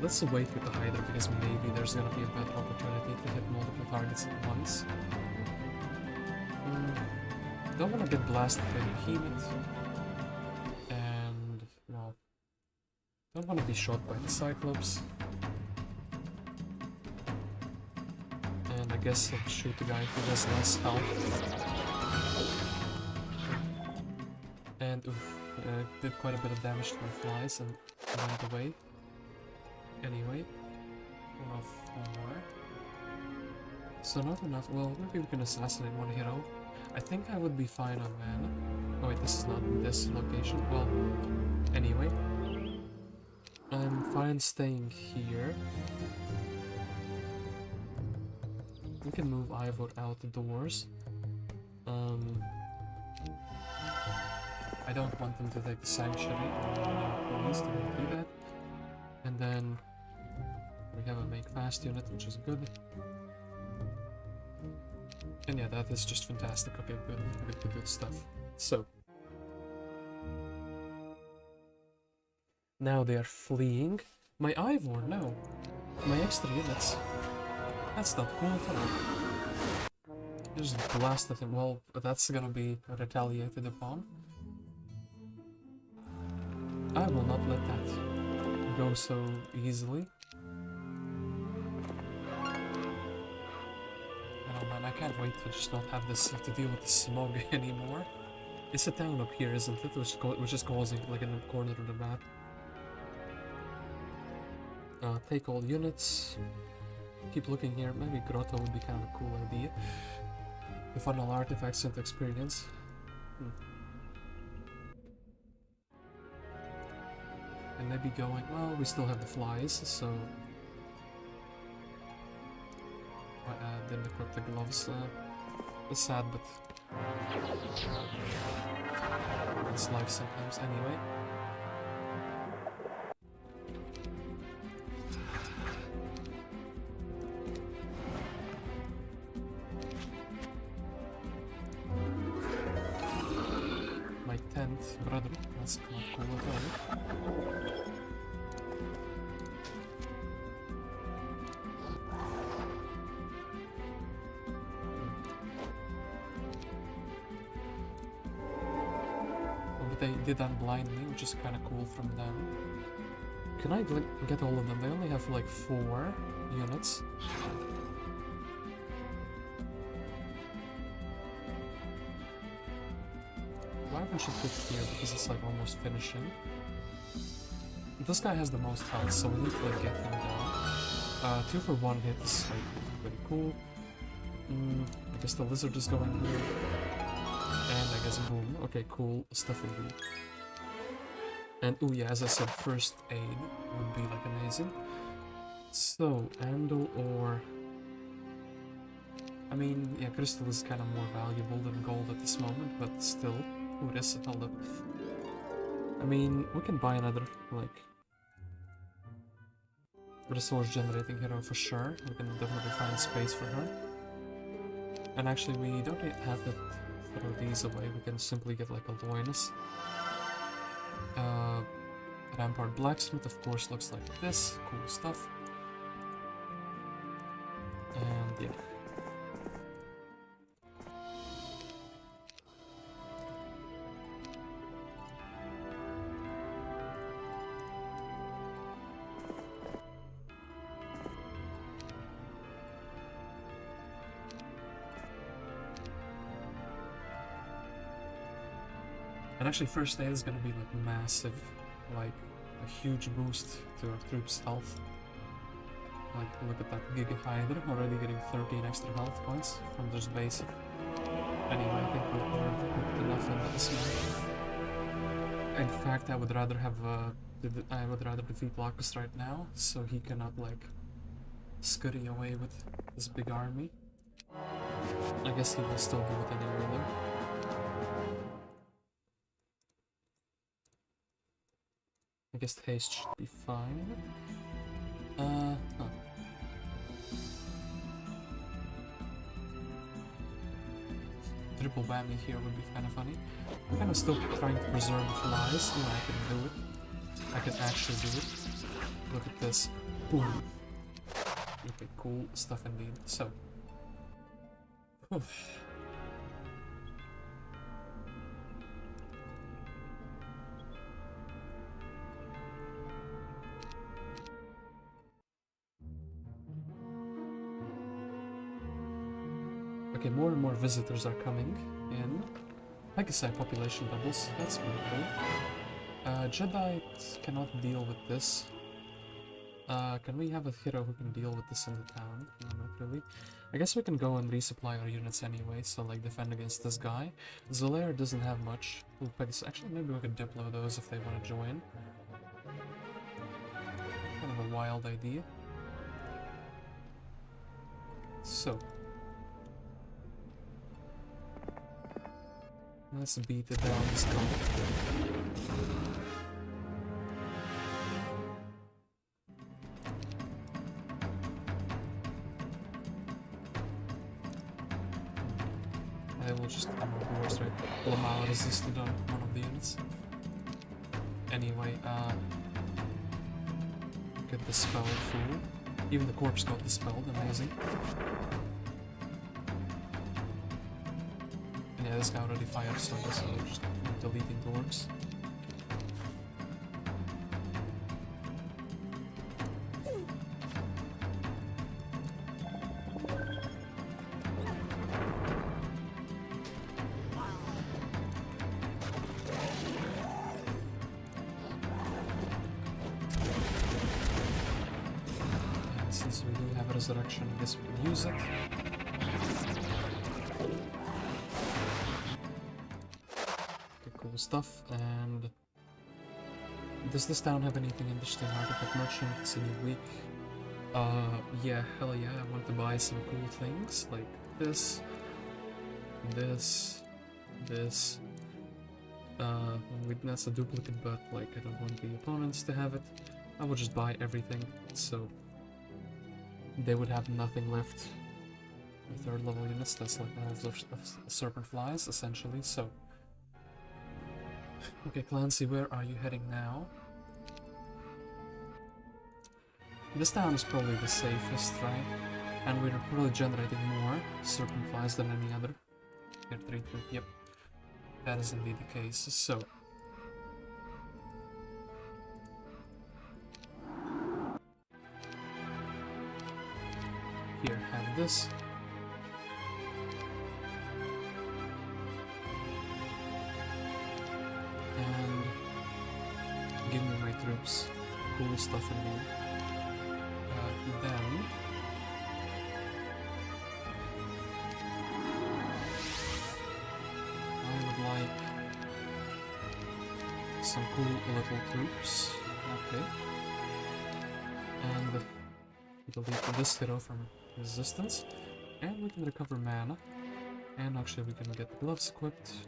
Let's wait with the Hydra because maybe there's gonna be a better opportunity to hit multiple targets at once. Don't want to get blasted by the behemoth. And, well, don't want to be shot by the Cyclops. And I guess I'll shoot the guy who does less health. And, oof, did quite a bit of damage to my flies and went away. Anyway, one off more. So not enough. Well, maybe we can assassinate one hero. I think I would be fine on mana. Oh wait, this is not this location. Well, anyway, I'm fine staying here. We can move Ivor out the doors. I don't want them to take the sanctuary. At least they won't do that. And then we have a make fast unit, which is good. And yeah, that is just fantastic. Okay, good stuff. So now they are fleeing. My Ivor, no. My extra units. That's not cool at all. Just blasted him. Well, that's gonna be retaliated upon. I will not let that go so easily. Oh man, I can't wait to just not have this to deal with the smog anymore. It's a town up here, isn't it? Which is causing like in the corner of the map. Take all units. Keep looking here. Maybe Grotto would be kind of a cool idea. The funnel artifacts into experience. And maybe going. Well, we still have the flies, so. Didn't equip the gloves. It's sad, but it's life sometimes anyway. My 10th brother, that's not cool at all. They did unblind me, which is kind of cool from them. Can I get all of them? They only have like 4 units. Wyvern should pick here because it's like almost finishing. This guy has the most health, so we need to like get him down. 2 for 1 hit is like pretty cool. I guess the lizard is going here. And I guess boom. Okay, cool stuff indeed. And oh yeah, as I said, first aid would be like amazing. So, Andal or... I mean, yeah, crystal is kind of more valuable than gold at this moment, but still. Ooh, this held up. I mean, we can buy another, like... resource generating hero for sure. We can definitely find space for her. And actually, we don't have to throw these away, we can simply get like a Loinus. Rampart Blacksmith, of course, looks like this. Cool stuff. And yeah. And actually first aid is gonna be like massive, like a huge boost to our troops' health. Like look at that gigachads already getting 13 extra health points from just basic. Anyway, I think we've cooked enough in this one. In fact, I would rather defeat Lacus right now, so he cannot like scurry away with this big army. I guess he will still do it anyway though. I guess haste should be fine. Triple whammy here would be kind of funny. I'm kind of still trying to preserve the flies. Oh, I can do it. I can actually do it. Look at this. Boom. Okay, cool stuff indeed. So. Okay, more and more visitors are coming in. Like I said, population doubles. That's pretty cool. Jedi cannot deal with this. Can we have a hero who can deal with this in the town? No, not really. I guess we can go and resupply our units anyway, so like defend against this guy. Zolaire doesn't have much. Ooh, actually, maybe we could diplo those if they want to join. Kind of a wild idea. So. Let's beat it down this guy. I will just worst right. Lamar resisted on one of the units. Anyway, get the spell full. Even the corpse got dispelled, amazing. Yeah, this guy already fired, so I guess I'll just keep deleting the orcs. So we do have a resurrection, I guess we can use it. Okay, cool stuff, and... Does this town have anything interesting? Artifact Merchant, it's a new week. Yeah, hell yeah, I want to buy some cool things, like this, that's a duplicate, but like I don't want the opponents to have it. I would just buy everything, so they would have nothing left. The 3rd level units, that's like all of serpent flies, essentially, so... Okay, Clancy, where are you heading now? This town is probably the safest, right? And we're probably generating more serpent flies than any other. Here, 3-2, yep. That is indeed the case, so... Here, have this. And... give me my troops. Cool stuff in here. Then... I would like some cool little troops. Okay. And delete this hero from resistance. And we can recover mana. And actually we can get gloves equipped.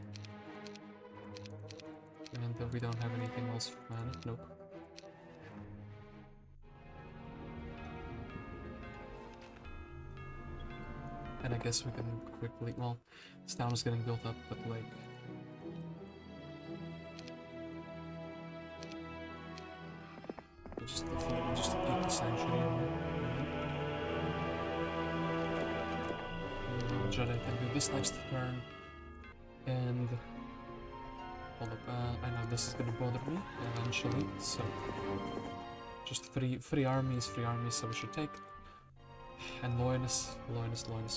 And we don't have anything else for mana. Nope. And I guess we can quickly, well, this town is getting built up, but like... just keep the sanctuary on. Jedi can do this next turn. And... hold up, I know this is gonna bother me eventually, so... just free armies, so we should take... And Loinus,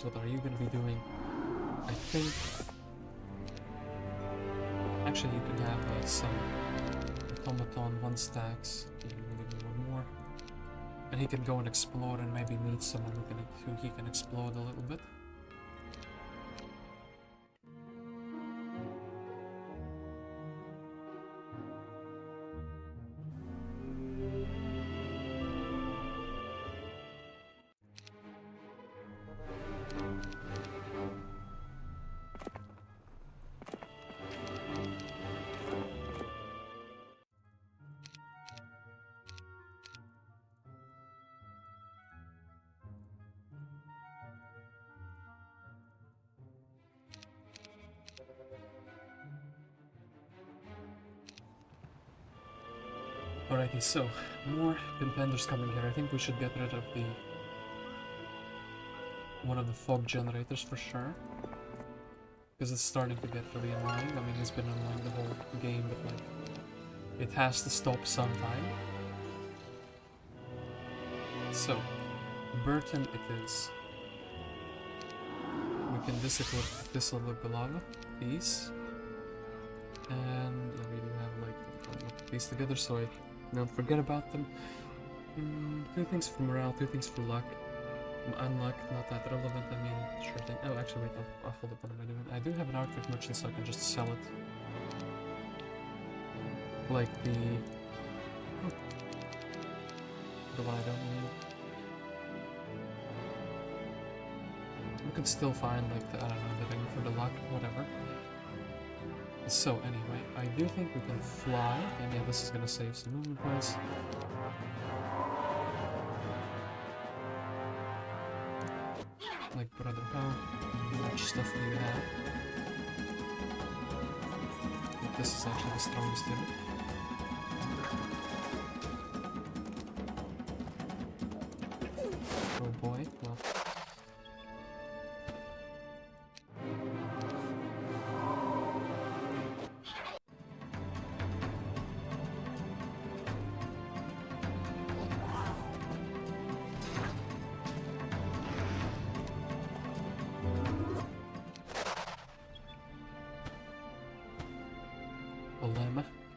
what are you gonna be doing? I think... Actually, you can have some automaton 1 stacks, even maybe 1 more. And he can go and explore and maybe meet someone who he can explode a little bit. Alrighty, so, more contenders coming here. I think we should get rid of the... one of the fog generators for sure. Because it's starting to get really annoying. I mean, it's been annoying the whole game, but like... it has to stop sometime. So, Burton it is. We can disequip this little lava piece. And we do have like... put these together so I don't forget about them. 2 things for morale, 2 things for luck. Unluck, not that relevant, I mean, sure thing. Oh, actually, wait, I'll hold up, what am I doing? I do have an artifact merchant, so I can just sell it. Like the... oh. The one I don't need. We could still find, like, the, I don't know, the ring for the luck, whatever. So, anyway, I do think we can fly, and yeah, this is gonna save some movement points. Like Brother How much stuff do you have? This is actually the strongest unit. Oh boy, well.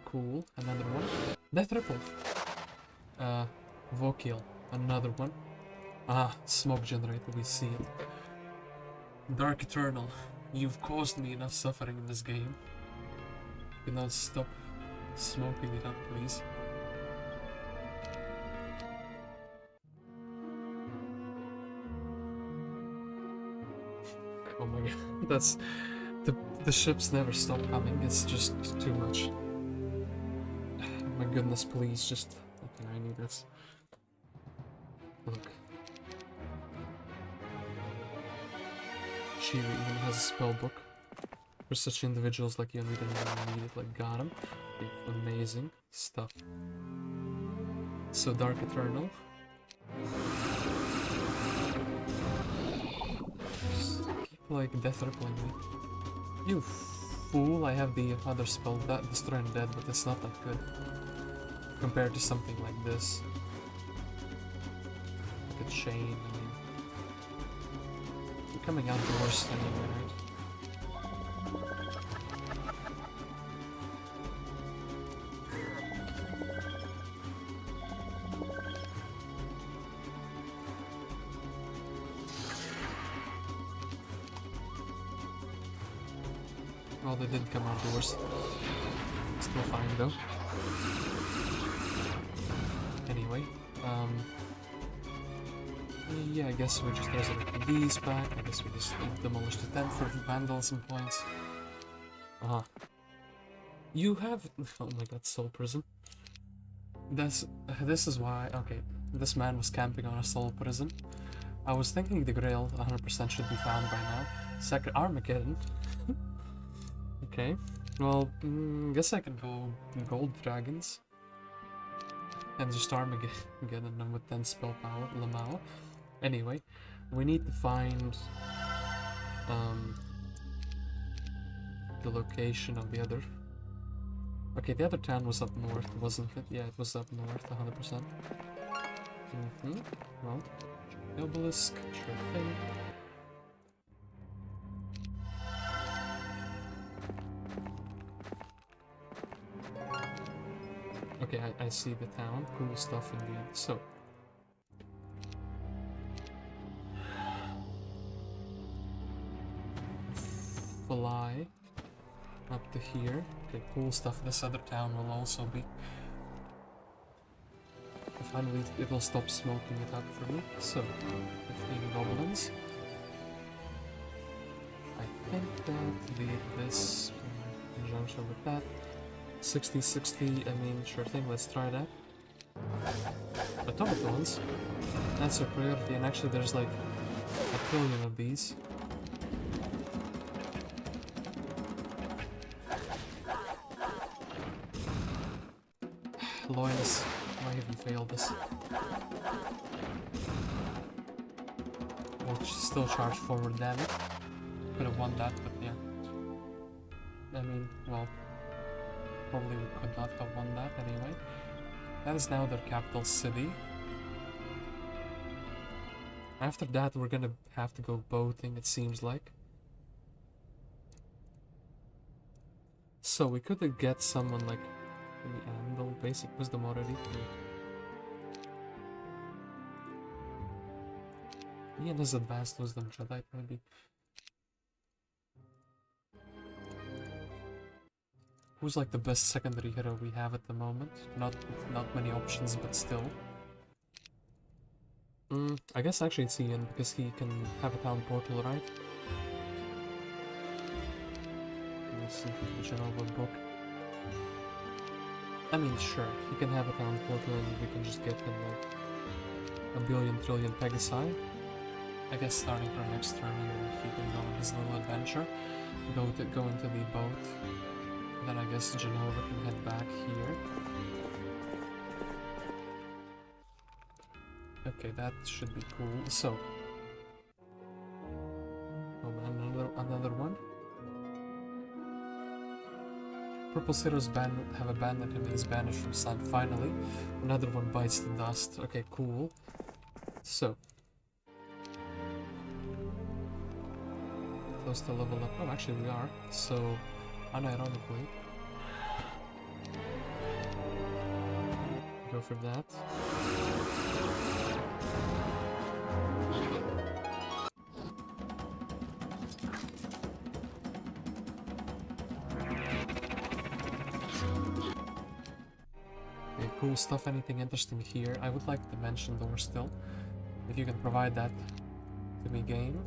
Cool, another one. Death Ripple. Vokil, another one. Ah, smoke generator, we see it. Dark Eternal, you've caused me enough suffering in this game. You know, stop smoking it up, please. Oh my god, that's... The ships never stop coming, it's just too much. My goodness, please, just... Okay, I need this. Look. She even has a spell book. For such individuals like you, and we didn't even need it, like, got him. Amazing stuff. So, Dark Eternal. Just keep, like, death rippling me. You fool, I have the other spell, that Destroy Undead, but it's not that good. Compared to something like this. Like a chain, I mean... You're coming outdoors anyway, right? Well, they didn't come outdoors. Still fine though. Anyway, yeah, I guess we just resurrected these back. I guess we just demolished the tent for vandalism points. You have... Oh my god, soul prison. This is why... Okay, this man was camping on a soul prison. I was thinking the Grail 100% should be found by now. Second, Armageddon. Okay, well, guess I can go Gold Dragons. And just Armageddon them with 10 spell power, Lamau. Anyway, we need to find the location of the other... Okay, the other town was up north, wasn't it? Yeah, it was up north, 100%. Well, Obelisk, sure thing. Okay, I see the town. Cool stuff indeed. So. Fly up to here. Okay, cool stuff. This other town will also be. Finally, it will stop smoking it up for me. So, 15 goblins. I think that this in conjunction with that. 60-60, I mean, sure thing, let's try that. Atomic ones. That's our priority, and actually there's like a trillion of these. Loyalists, why even failed this? We'll still charge forward damage. Could have won that, but yeah. I mean, well... Probably we could not have won that anyway. That is now their capital city. After that we're gonna have to go boating, it seems like. So we could get someone like in the Andal basic wisdom already. Ian has advanced wisdom Jedi maybe. Who's like the best secondary hero we have at the moment? Not many options, but still. I guess actually it's Ian, because he can have a town portal, right? Let's see the Jenova book. I mean, sure, he can have a town portal and we can just get him like a billion trillion Pegasi. I guess starting from next turn he can go on his little adventure. Go into the boat. Then I guess Jenova can head back here. Okay, that should be cool. So, oh man, another one. Purple Heroes have abandoned him. He's banished from Sun. Finally, another one bites the dust. Okay, cool. So, close to level up. Oh, actually we are. So. Unironically, go for that. cool stuff, anything interesting here, I would like the dimension door still. If you can provide that to me, game,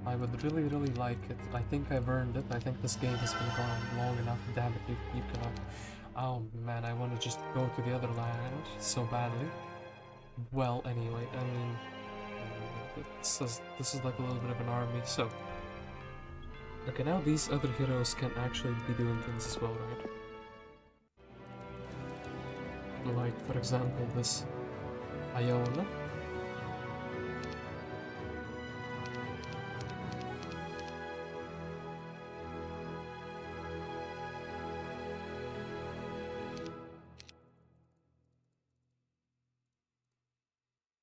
I would really, really like it. I think I've earned it. I think this game has been going on long enough. Damn it, you cannot. Oh man, I want to just go to the other land so badly. Well, anyway, I mean, this is like a little bit of an army, so. Okay, now these other heroes can actually be doing things as well, right? Like, for example, this Iona.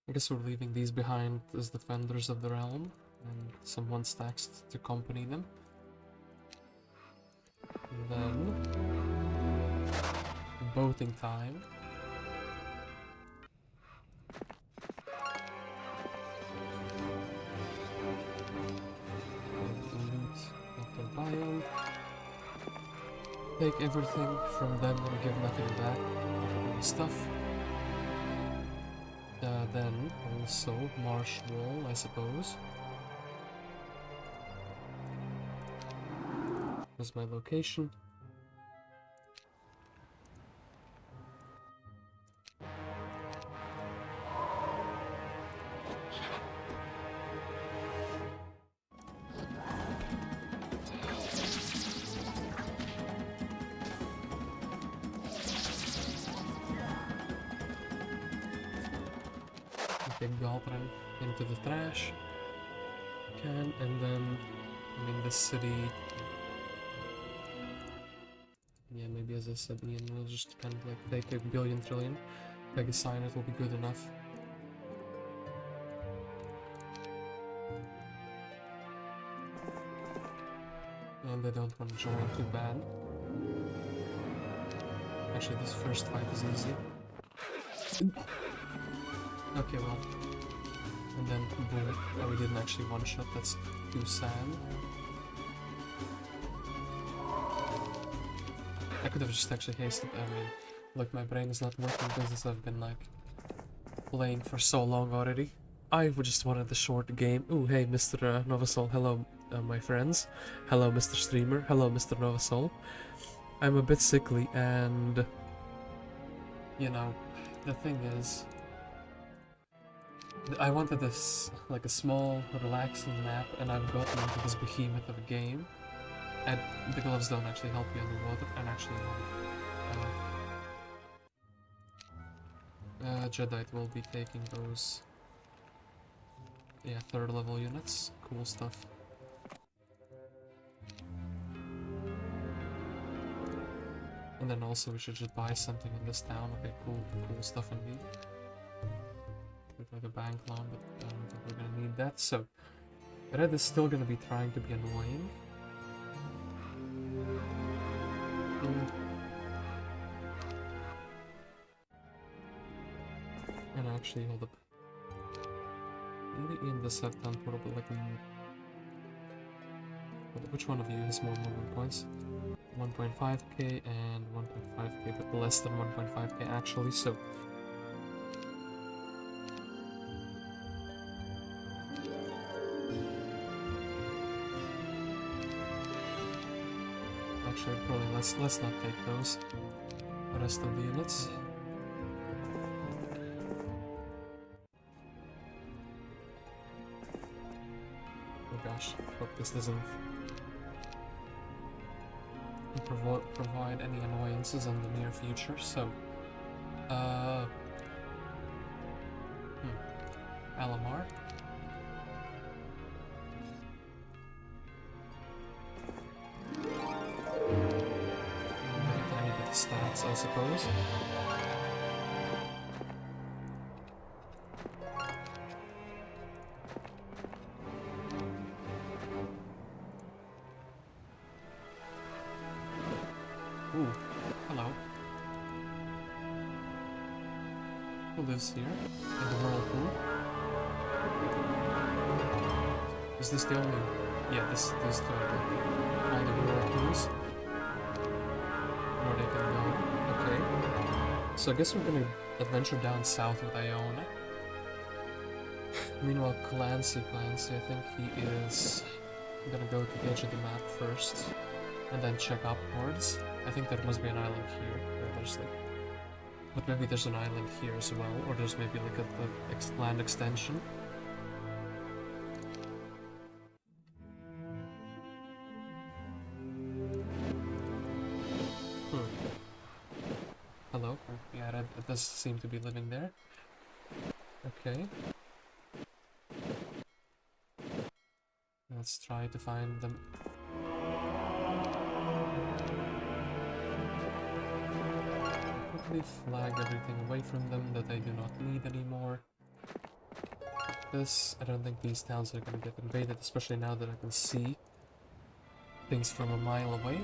I guess we're leaving these behind as defenders of the realm, and some 1-stacks to accompany them. And then boating time. Loot of the biome. Take everything from them and give nothing back. Stuff. Then also marsh wall, I suppose. Here's my location. Big goblin into the trash can, and then I mean this city, yeah, maybe as I said, Ian will just kind of like take a billion trillion. Like a sign, it will be good enough. And they don't want to join too bad. Actually, this first fight is easy. Okay, well, and then boom. Oh, we didn't actually one-shot, that's too sad. I could have just actually hasted, I mean, look, my brain is not working because I've been, like, playing for so long already. I just wanted the short game. Ooh, hey, Mr. Novasol, hello, my friends. Hello, Mr. Streamer. Hello, Mr. Novasol. I'm a bit sickly, and, you know, the thing is, I wanted this, like a small, relaxing map, and I've gotten into this behemoth of a game. And the gloves don't actually help you underwater, and actually Jedi will be taking those, yeah, 3rd level units. Cool stuff. And then also we should just buy something in this town. Okay, cool stuff indeed. Like a bank loan, but I don't think we're gonna need that. So, Red is still gonna be trying to be annoying. And actually, hold up. Maybe in the set down probably like which one of you has more movement points? 1.5k and 1.5k, but less than 1.5k actually. So. Actually, probably let's not take those. The rest of the units. Oh gosh, hope this doesn't provide any annoyances in the near future. So, Alamar. Stats, I suppose. Ooh, hello. Who lives here? In the whirlpool? Is this the only... Yeah, this is the only whirlpools. Where they can go. Okay. So I guess we're gonna adventure down south with Iona. Meanwhile, Clancy, I think he is gonna go to the edge of the map first, and then check upwards. I think there must be an island here. But maybe there's an island here as well, or there's maybe like a land extension. Hello? Yeah, it does seem to be living there. Okay. Let's try to find them. Quickly flag everything away from them that I do not need anymore. I don't think these towns are gonna get invaded, especially now that I can see things from a mile away.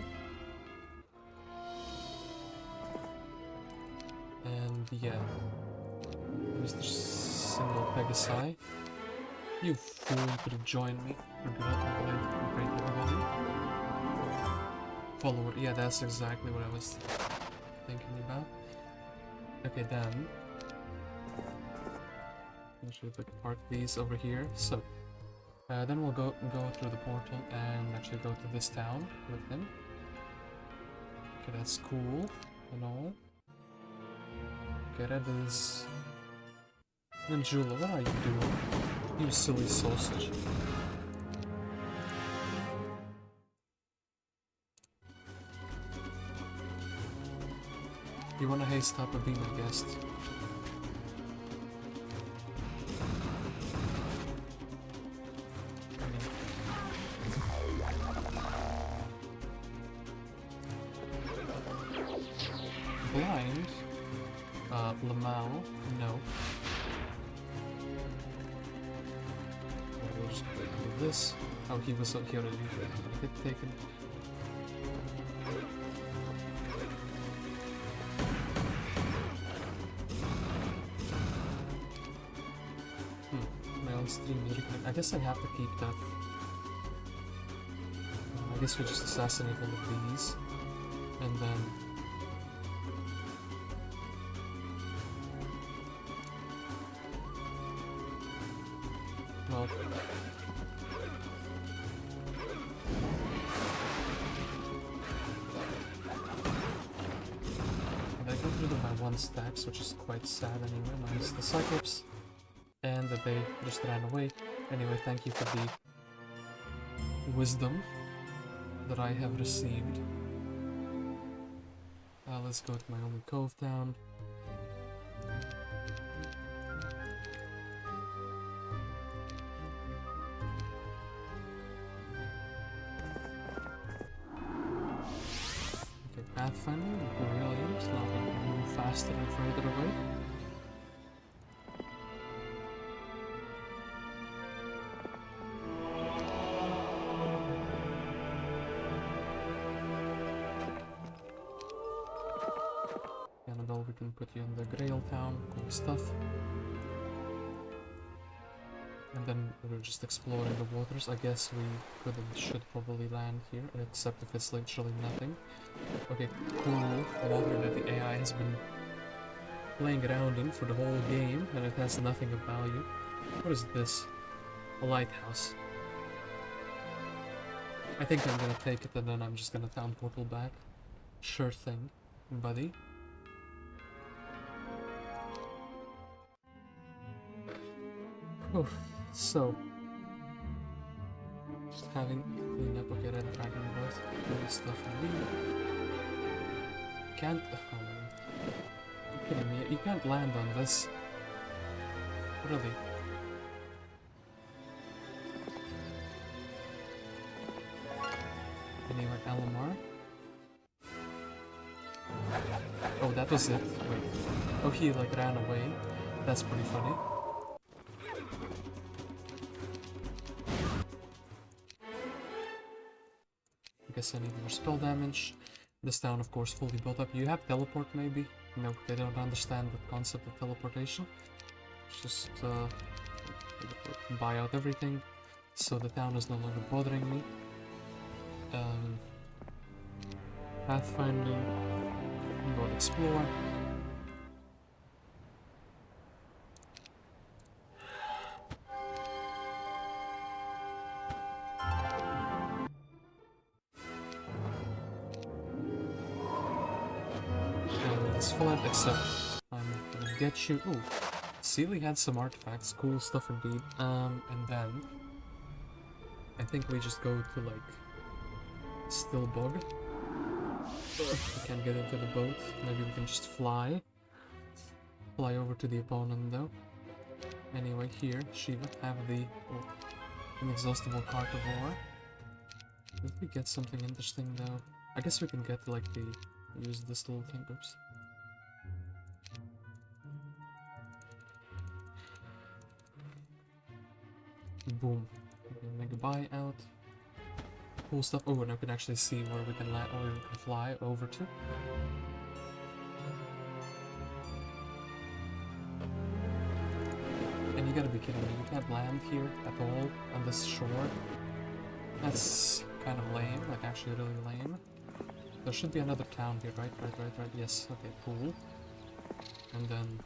And yeah, Mr. Single Pegasi, you fool could have joined me. Great everybody. Follower, yeah, that's exactly what I was thinking about. Okay, then I should park these over here. So then we'll go through the portal and actually go to this town with him. Okay, that's cool and all. Okay, that is Gundula, what are you doing? You silly sausage. You wanna haste up a beam, I guess. Blind? Lamau? No. We'll just do this. Oh, he was here already. Hit taken. My own stream is reconnected. I guess I have to keep that. I guess we just assassinate all of these. And then well, and I got rid of my 1 stacks, which is quite sad anyway, minus the Cyclops, and that they just ran away. Anyway, thank you for the wisdom that I have received. Let's go to my only cove town. Pathfinder, brilliant, now we can move faster and further away. Annabelle, we can put you in the Grail Town, cool stuff. And then we're just exploring the waters. I guess we could and should probably land here, except if it's literally nothing. Okay, cool. Water that the AI has been playing around in for the whole game, and it has nothing of value. What is this? A lighthouse. I think I'm gonna take it and then I'm just gonna town portal back. Sure thing, buddy. Oh, so just having clean up. Okay, Red Dragon Breath, cool stuff indeed. Can't. Oh, you're kidding me? You can't land on this. Really? Anyway, Alamar. Oh, that was it. Wait. Oh, he like ran away. That's pretty funny. I guess I need more spell damage. This town, of course, fully built up. You have teleport, maybe? No, they don't understand the concept of teleportation. It's just buy out everything, so the town is no longer bothering me. Pathfinding, go and explore. It's flat, except I'm gonna get you. Ooh, Sealy had some artifacts, cool stuff indeed. And then I think we just go to like Still Bog. We can't get into the boat. Maybe we can just fly. Fly over to the opponent though. Anyway, here, Shiva, have the inexhaustible cart of war. Did we get something interesting though? I guess we can get like the use this little thing. Oops. Boom. We can make a buyout. Cool stuff. Oh, and I can actually see where we can land, or we can fly over to. And you gotta be kidding me, you can't land here at all on this shore. That's kind of lame, like actually really lame. There should be another town here, right? Right. Yes, okay, cool. And then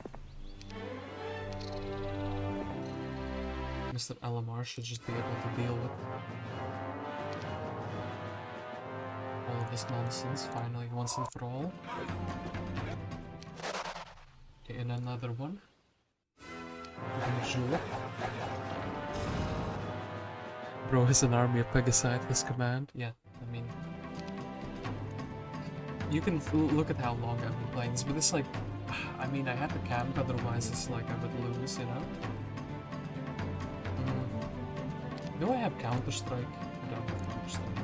Mr. Alamar should just be able to deal with all of this nonsense, finally, once and for all. Okay, and another one. Bonjour. Bro has an army of Pegasi at his command. Yeah, I mean, you can look at how long I've been playing this, but it's like, I mean, I have to camp, otherwise it's like I would lose, you know? Do I have Counter-Strike? I don't have Counter-Strike.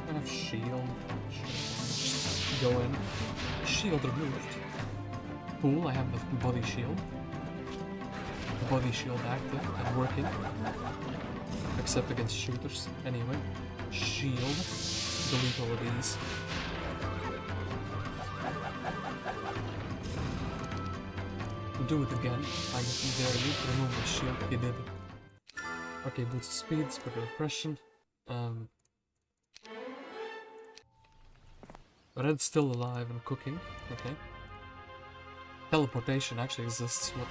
I have Shield. Just go in. Shield removed. Cool, I have the body shield. The body shield active and working. Except against shooters. Anyway. Shield. Delete all of these. Do it again. I dare you to remove the shield. He did. Okay, boots of speed, spread of oppression. Red's still alive and cooking. Okay. Teleportation actually exists. What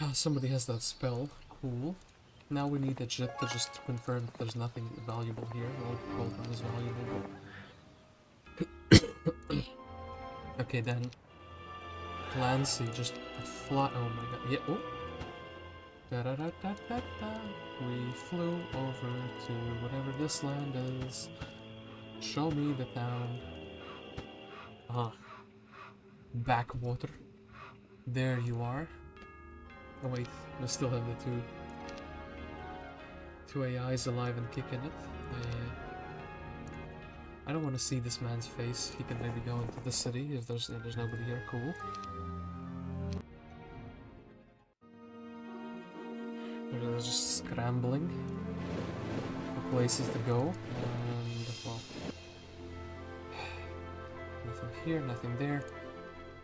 now? Somebody has that spell. Cool. Now we need a jet to just confirm that there's nothing valuable here. Well, Bolton is valuable. Okay, then. Clancy just fly. Oh my god. Yeah. Oh. Da-da-da-da-da-da. We flew over to whatever this land is. Show me the town. Backwater. There you are. Oh wait, we still have the two AIs alive and kicking it. I don't want to see this man's face. He can maybe go into the city if there's nobody here. Cool. They're just scrambling for places to go, and well, nothing here, nothing there.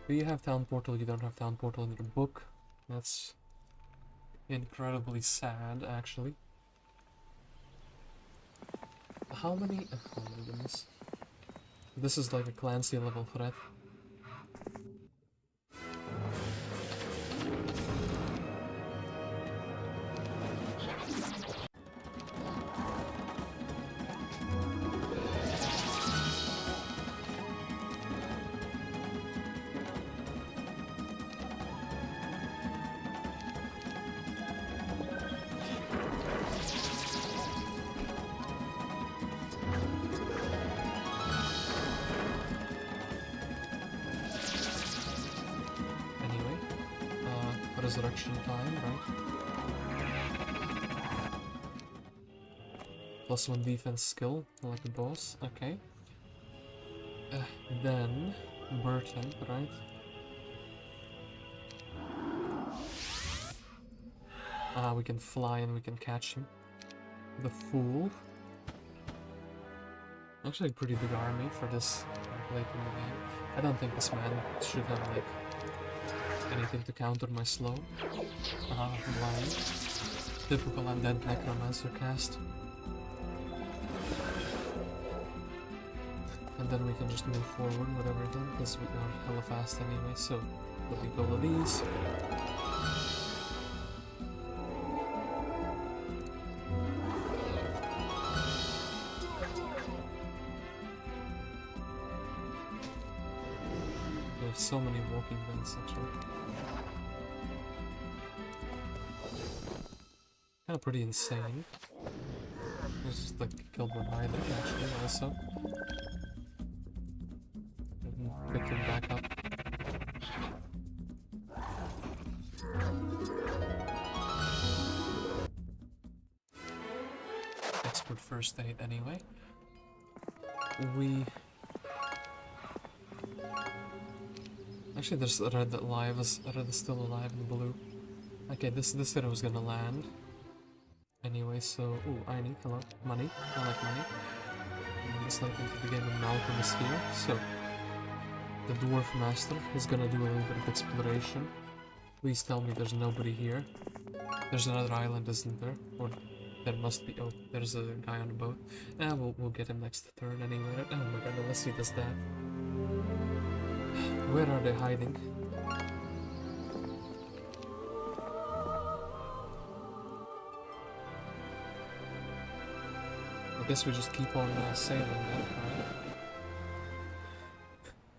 Do you have town portal? You don't have town portal in your book. That's incredibly sad, actually. How many? Oh my goodness. This is like a Clancy level threat. Resurrection time, right? +1 defense skill, like a boss, okay. Then, Morton, right? We can fly and we can catch him. The Fool. Actually a pretty big army for this late in the game. I don't think this man should have, like, anything to counter my slow. Blind. Typical undead necromancer cast. And then we can just move forward, whatever again, because we are hella fast anyway, so we'll take all of these. so many walking vents actually. Kinda pretty insane. I just like killed one hiding actually also. And pick him back up. Expert first aid anyway. Actually, there's red alive. Red is still alive in blue. Okay, this hero was gonna land. Anyway, so ooh, Aenain, hello, money. I like money. It's late into the game and Malcolm is here, so the dwarf master is gonna do a little bit of exploration. Please tell me there's nobody here. There's another island, isn't there? Or there must be. Oh, there's a guy on a boat. We'll get him next turn anyway. Oh my god, unless he does that. Where are they hiding? I guess we just keep on sailing then,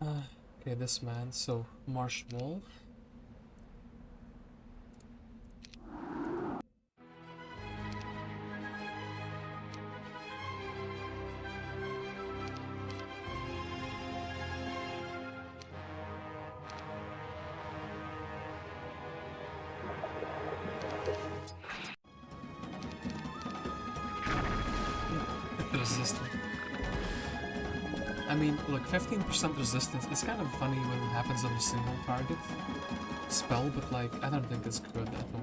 right? Okay, this man, so marsh wall. Resistant. I mean, look, 15% resistance, it's kind of funny when it happens on a single target spell, but like, I don't think it's good at all.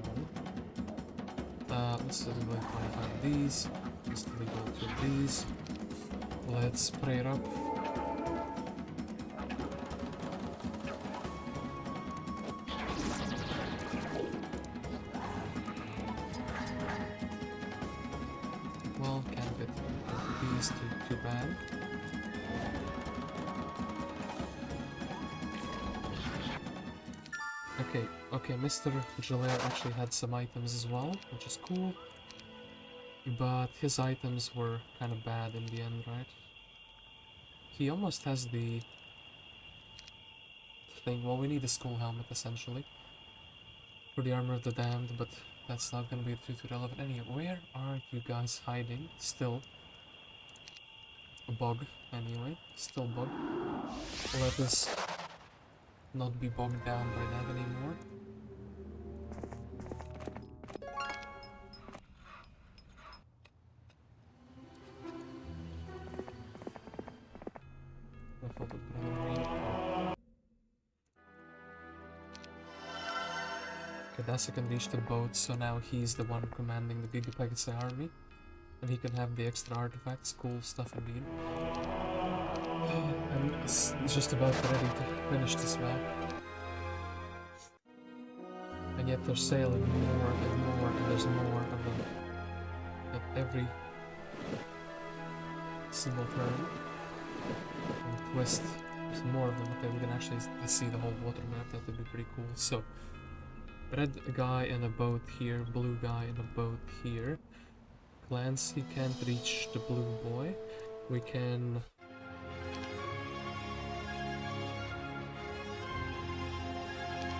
Let's delete 25 of these, let's delete all 2 of these, let's spray it up. Well, can't get these too bad. Okay, Mr. Gillier actually had some items as well, which is cool. But his items were kind of bad in the end, right? He almost has the thing. Well, we need a skull helmet essentially for the armor of the damned, but that's not gonna be too relevant anyway. Where are you guys hiding? Still a bug anyway. Still bug. Let us not be bogged down by that anymore. Kadasik unleashed the boat, so now he's the one commanding the gigachads army. And he can have the extra artifacts, cool stuff indeed. I'm just about ready to finish this map. And yet they're sailing more and more, and there's more of them at every single turn. And twist, there's more of them. Okay, we can actually see the whole water map, that would be pretty cool. So, red guy in a boat here, blue guy in a boat here. Clancy can't reach the blue boy. We can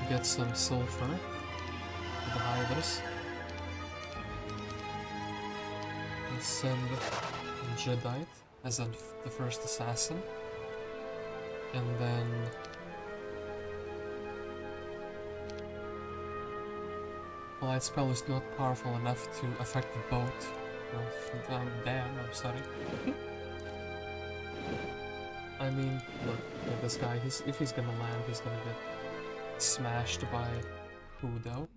get some sulfur to the hiders and send Jedi as the first assassin, and then light spell is not powerful enough to affect the boat. Damn, I'm sorry. I mean, look, this guy, if he's gonna land, he's gonna get smashed by who though?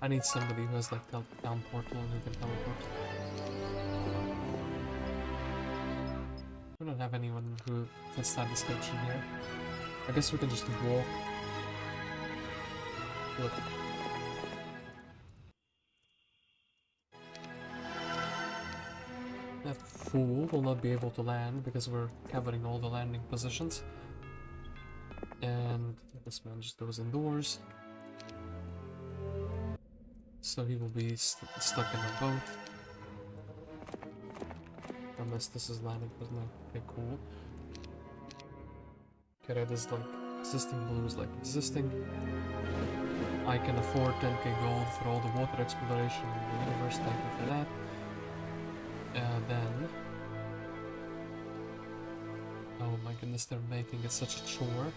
I need somebody who has like down portal and who can teleport. We don't have anyone who fits that description here. I guess we can just walk. Look. That fool will not be able to land because we're covering all the landing positions. And this man just goes indoors. So he will be stuck in a boat. Unless this is landing, but no. Okay, cool. Okay, Red is like Existing blues like existing. I can afford 10k gold for all the water exploration in the universe, thank you for that. Then... Oh my goodness, they're making it such a chore.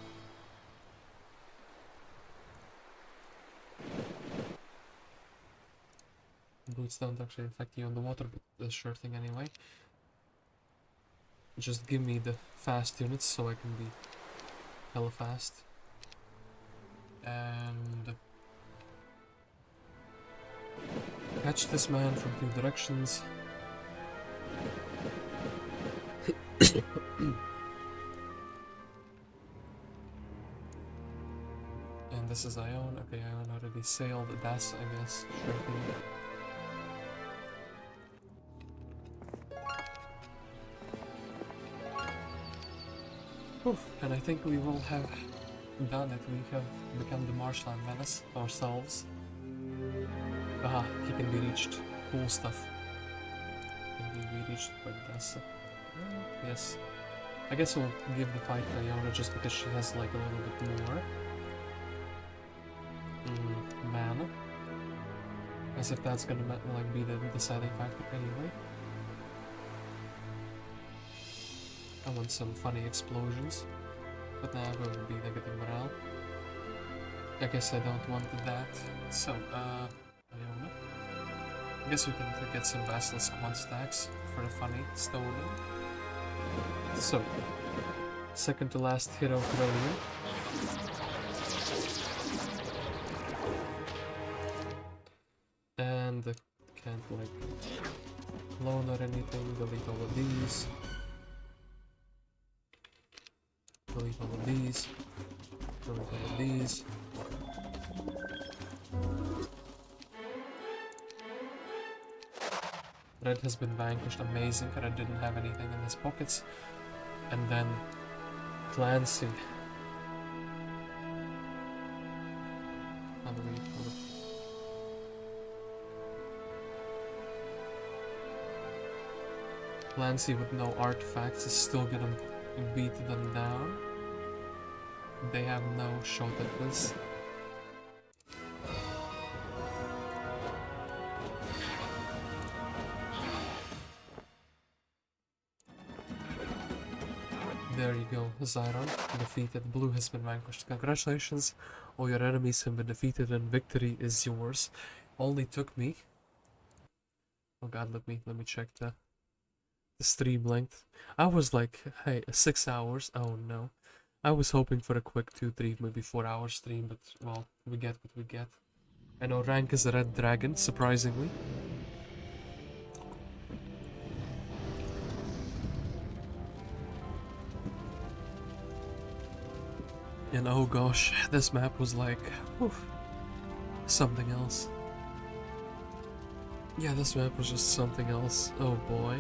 Boots don't actually affect you on the water, but the sure thing anyway. Just give me the fast units so I can be hella fast. And... catch this man from 2 directions. And this is Ione. Okay, Ione already sailed. That's, I guess, sure thing. And I think we will have done it. We have become the Marshland Menace ourselves. Aha, he can be reached. Cool stuff. Can he be reached by this? Yes. I guess we'll give the fight to Iona just because she has like a little bit more mana. As if that's gonna like be the deciding factor anyway. I want some funny explosions, but now it will be negative morale. I guess I don't want that. So, Iona. I guess we can get some Basilisk 1 stacks for the funny stolen. So, second to last hero Kyree. And can't like clone or anything, delete all of these. Delete all of these. Delete all of these. Red has been vanquished, amazing. Red didn't have anything in his pockets. And then Clancy. How do we put it? Clancy with no artifacts is still gonna beat them down. They have no shot at this. There you go, Xyron defeated. Blue has been vanquished. Congratulations, all your enemies have been defeated and victory is yours. Only took me... Oh god, let me check the stream length. I was like, hey, 6 hours? Oh no. I was hoping for a quick 2, 3, maybe 4 hour stream, but well, we get what we get. And our rank is a red dragon, surprisingly. And oh gosh, this map was like, whew, something else. Yeah, this map was just something else. Oh boy.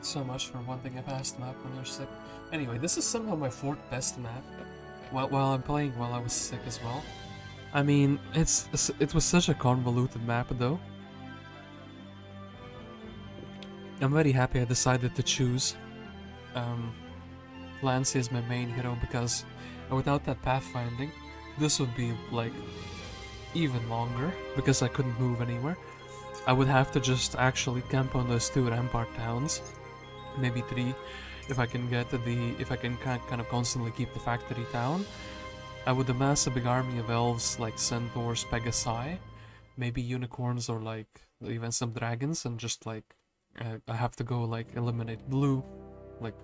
So much for wanting a fast map when you're sick. Anyway, this is somehow my 4th best map. While I'm playing while I was sick as well. I mean, it was such a convoluted map though. I'm very happy I decided to choose Clancy as my main hero because without that pathfinding, this would be like even longer because I couldn't move anywhere. I would have to just actually camp on those 2 rampart towns, maybe 3, if I can get if I can kind of constantly keep the factory town. I would amass a big army of elves like centaurs, pegasi, maybe unicorns or like even some dragons, and just like I have to go like eliminate Blue, like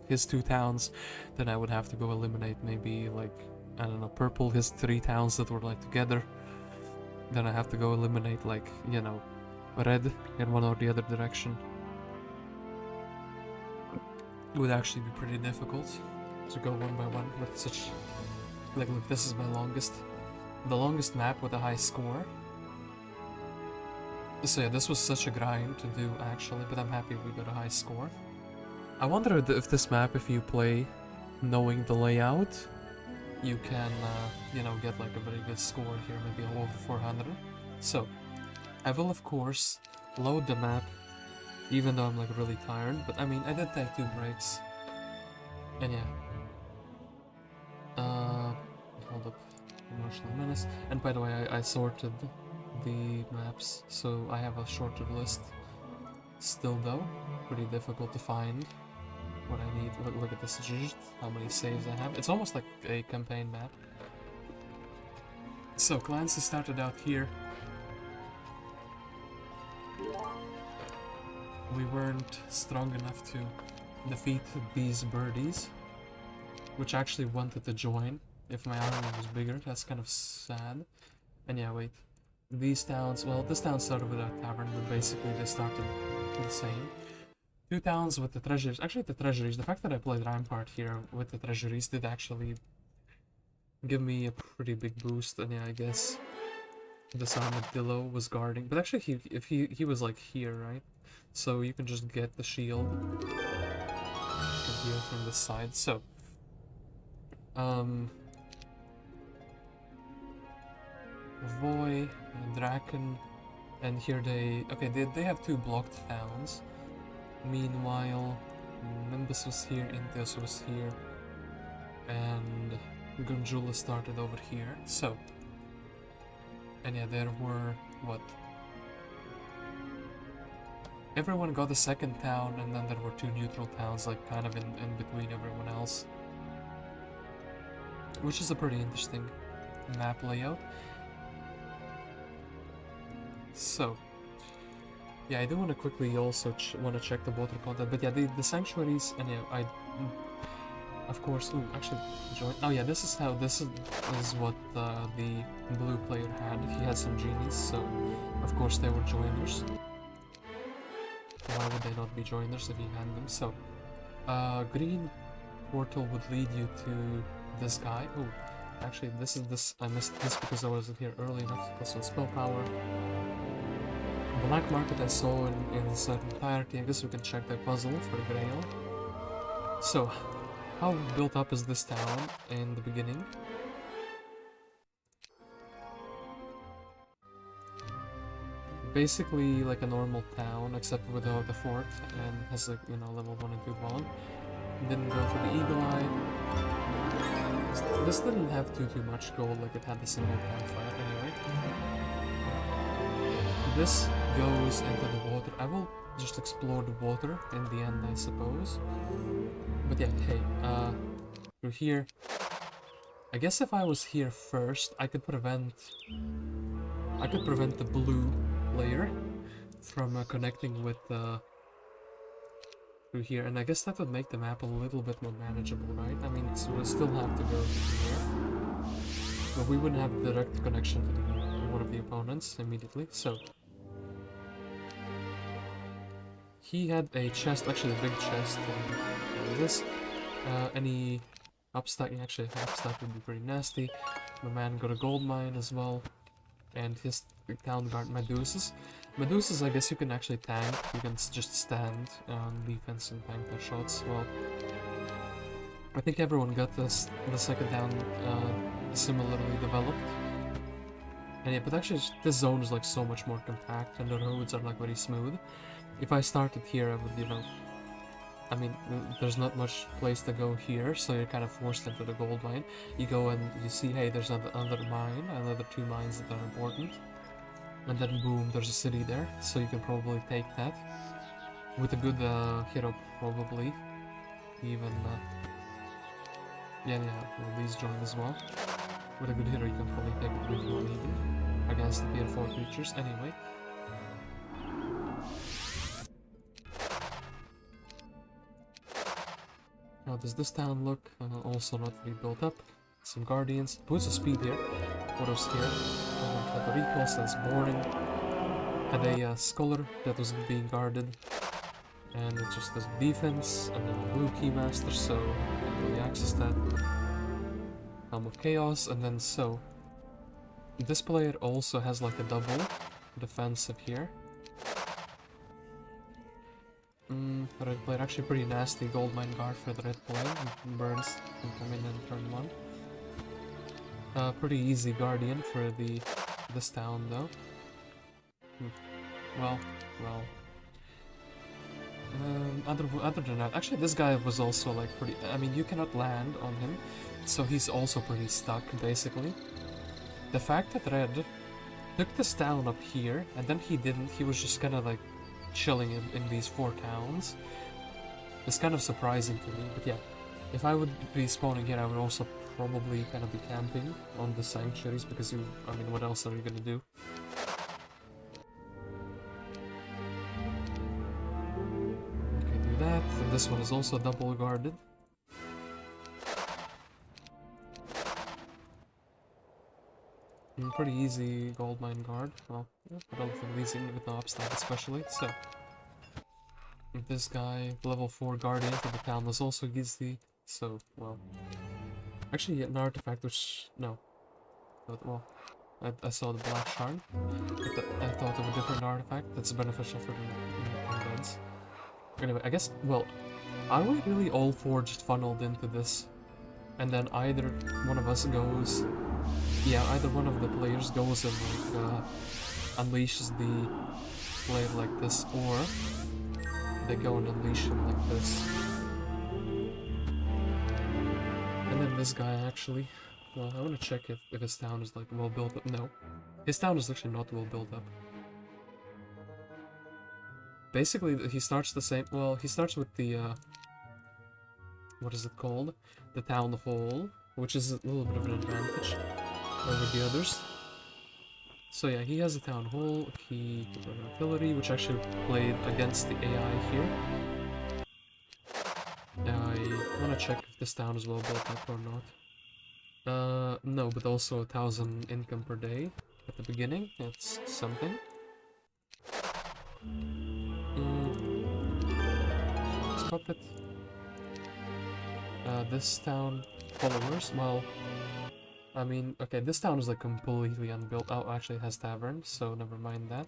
his 2 towns. Then I would have to go eliminate maybe like, I don't know, Purple, his 3 towns that were like together. Then I have to go eliminate like, you know, Red in one or the other direction. It would actually be pretty difficult to go one by one with such... Like, look, this is my longest... The longest map with a high score. So yeah, this was such a grind to do actually, but I'm happy we got a high score. I wonder if this map, if you play knowing the layout, you can, you know, get like a very good score here, maybe over 400. So, I will of course load the map, even though I'm like really tired, but I mean I did take 2 breaks. And yeah. Hold up. Marshland Menace. And by the way, I sorted the maps, so I have a shorter list. Still though, pretty difficult to find what I need. Look at this, just how many saves I have. It's almost like a campaign map. So Clancy started out here. We weren't strong enough to defeat these birdies, which actually wanted to join. If my army was bigger, that's kind of sad. And yeah, wait. These towns, well, this town started with a tavern, but basically they started the same. 2 towns with the treasuries. Actually, the treasuries, the fact that I played Rampart here with the treasuries did actually give me a pretty big boost. And yeah, I guess this armadillo was guarding. But actually, he was like here, right? So you can just get the shield from here from this side. So, Voy, Draken, and here they have 2 blocked towns. Meanwhile, Nimbus was here, Intios was here, and Gundula started over here. So, and yeah, there were what? Everyone got a second town, and then there were 2 neutral towns, like kind of in between everyone else, which is a pretty interesting map layout. So, yeah, I do want to quickly also want to check the water content, but yeah, the sanctuaries, and yeah, of course, actually, join. Oh yeah, this is what the blue player had. He had some genies, so of course they were joiners. Why would they not be joiners if he had them? So, green portal would lead you to this guy. Oh, actually, I missed this because I wasn't here early enough. Plus one spell power. Black market I saw in its entirety. I guess we can check the puzzle for Grail. So, how built up is this town in the beginning? Basically like a normal town, except without the fort, and has like, you know, level 1 and 2 bond. Didn't go for the eagle eye. This didn't have too much gold, like it had the single campfire anyway. This goes into the water. I will just explore the water in the end, I suppose. But yeah, hey, through here. I guess if I was here first, I could prevent the blue player from connecting with through here, and I guess that would make the map a little bit more manageable, right? I mean, so we'll still have to go to here, but we wouldn't have a direct connection to one of the opponents immediately. So he had a chest, actually a big chest, and this any upstack, actually upstack would be pretty nasty. My man got a gold mine as well, and his town guard Medusas. Medusas, I guess you can actually tank. You can just stand on defense and tank their shots. Well, I think everyone got the second town similarly developed. And yeah, but actually this zone is like so much more compact, and the roads are like very smooth. If I started here, I would, you know, I mean, there's not much place to go here, so you're kind of forced into the gold mine. You go and you see, hey, there's another mine, another 2 mines that are important. And then boom, there's a city there, so you can probably take that. With a good hero, probably. Even, yeah, well, these join as well. With a good hero, you can probably take it with one even. Against the tier 4 creatures, anyway. How does this town look? Also not really built up. Some guardians. Boost of speed here. What was here? Had the recall, says boring. Had a scholar that was being guarded. And it just does defense. And then the blue keymaster, so I can't really access that. Helm of Chaos, and then so. This player also has like a double defensive here. Red player, actually pretty nasty gold mine guard for the red player. Burns can come in turn 1. Pretty easy guardian for this town though. Well, well. Other than that, actually, this guy was also like pretty. I mean, you cannot land on him, so he's also pretty stuck basically. The fact that Red took this town up here and then he didn't. He was just kind of like chilling in these 4 towns. It's kind of surprising to me, but yeah. If I would be spawning here, I would also probably kind of be camping on the sanctuaries because I mean, what else are you gonna do? Okay, do that. And this one is also double guarded. Pretty easy gold mine guard. Well, yeah, relatively easy with the upside especially, so. This guy, level 4 guardian for the town, was also easy, so, well. Actually, an artifact which, no. But, well, I saw the black shard, but I thought of a different artifact that's beneficial for the undeads. Anyway, I guess, well, I was really all 4 just funneled into this, and then either one of us goes, yeah, either one of the players goes and, like, unleashes the blade like this, or they go and unleash him like this. And then this guy actually, well, I want to check if his town is like well built up. No, his town is actually not well built up. Basically, he starts the same, well, he starts with the, what is it called? The town hall, which is a little bit of an advantage over the others. So yeah, he has a town hall, he put an artillery, which actually played against the AI here. I wanna check if this town is well built up or not. No, but also 1,000 income per day at the beginning, that's something. Stop it. This town followers, well, I mean, okay, this town is like completely unbuilt. Oh, actually it has Tavern, so never mind that.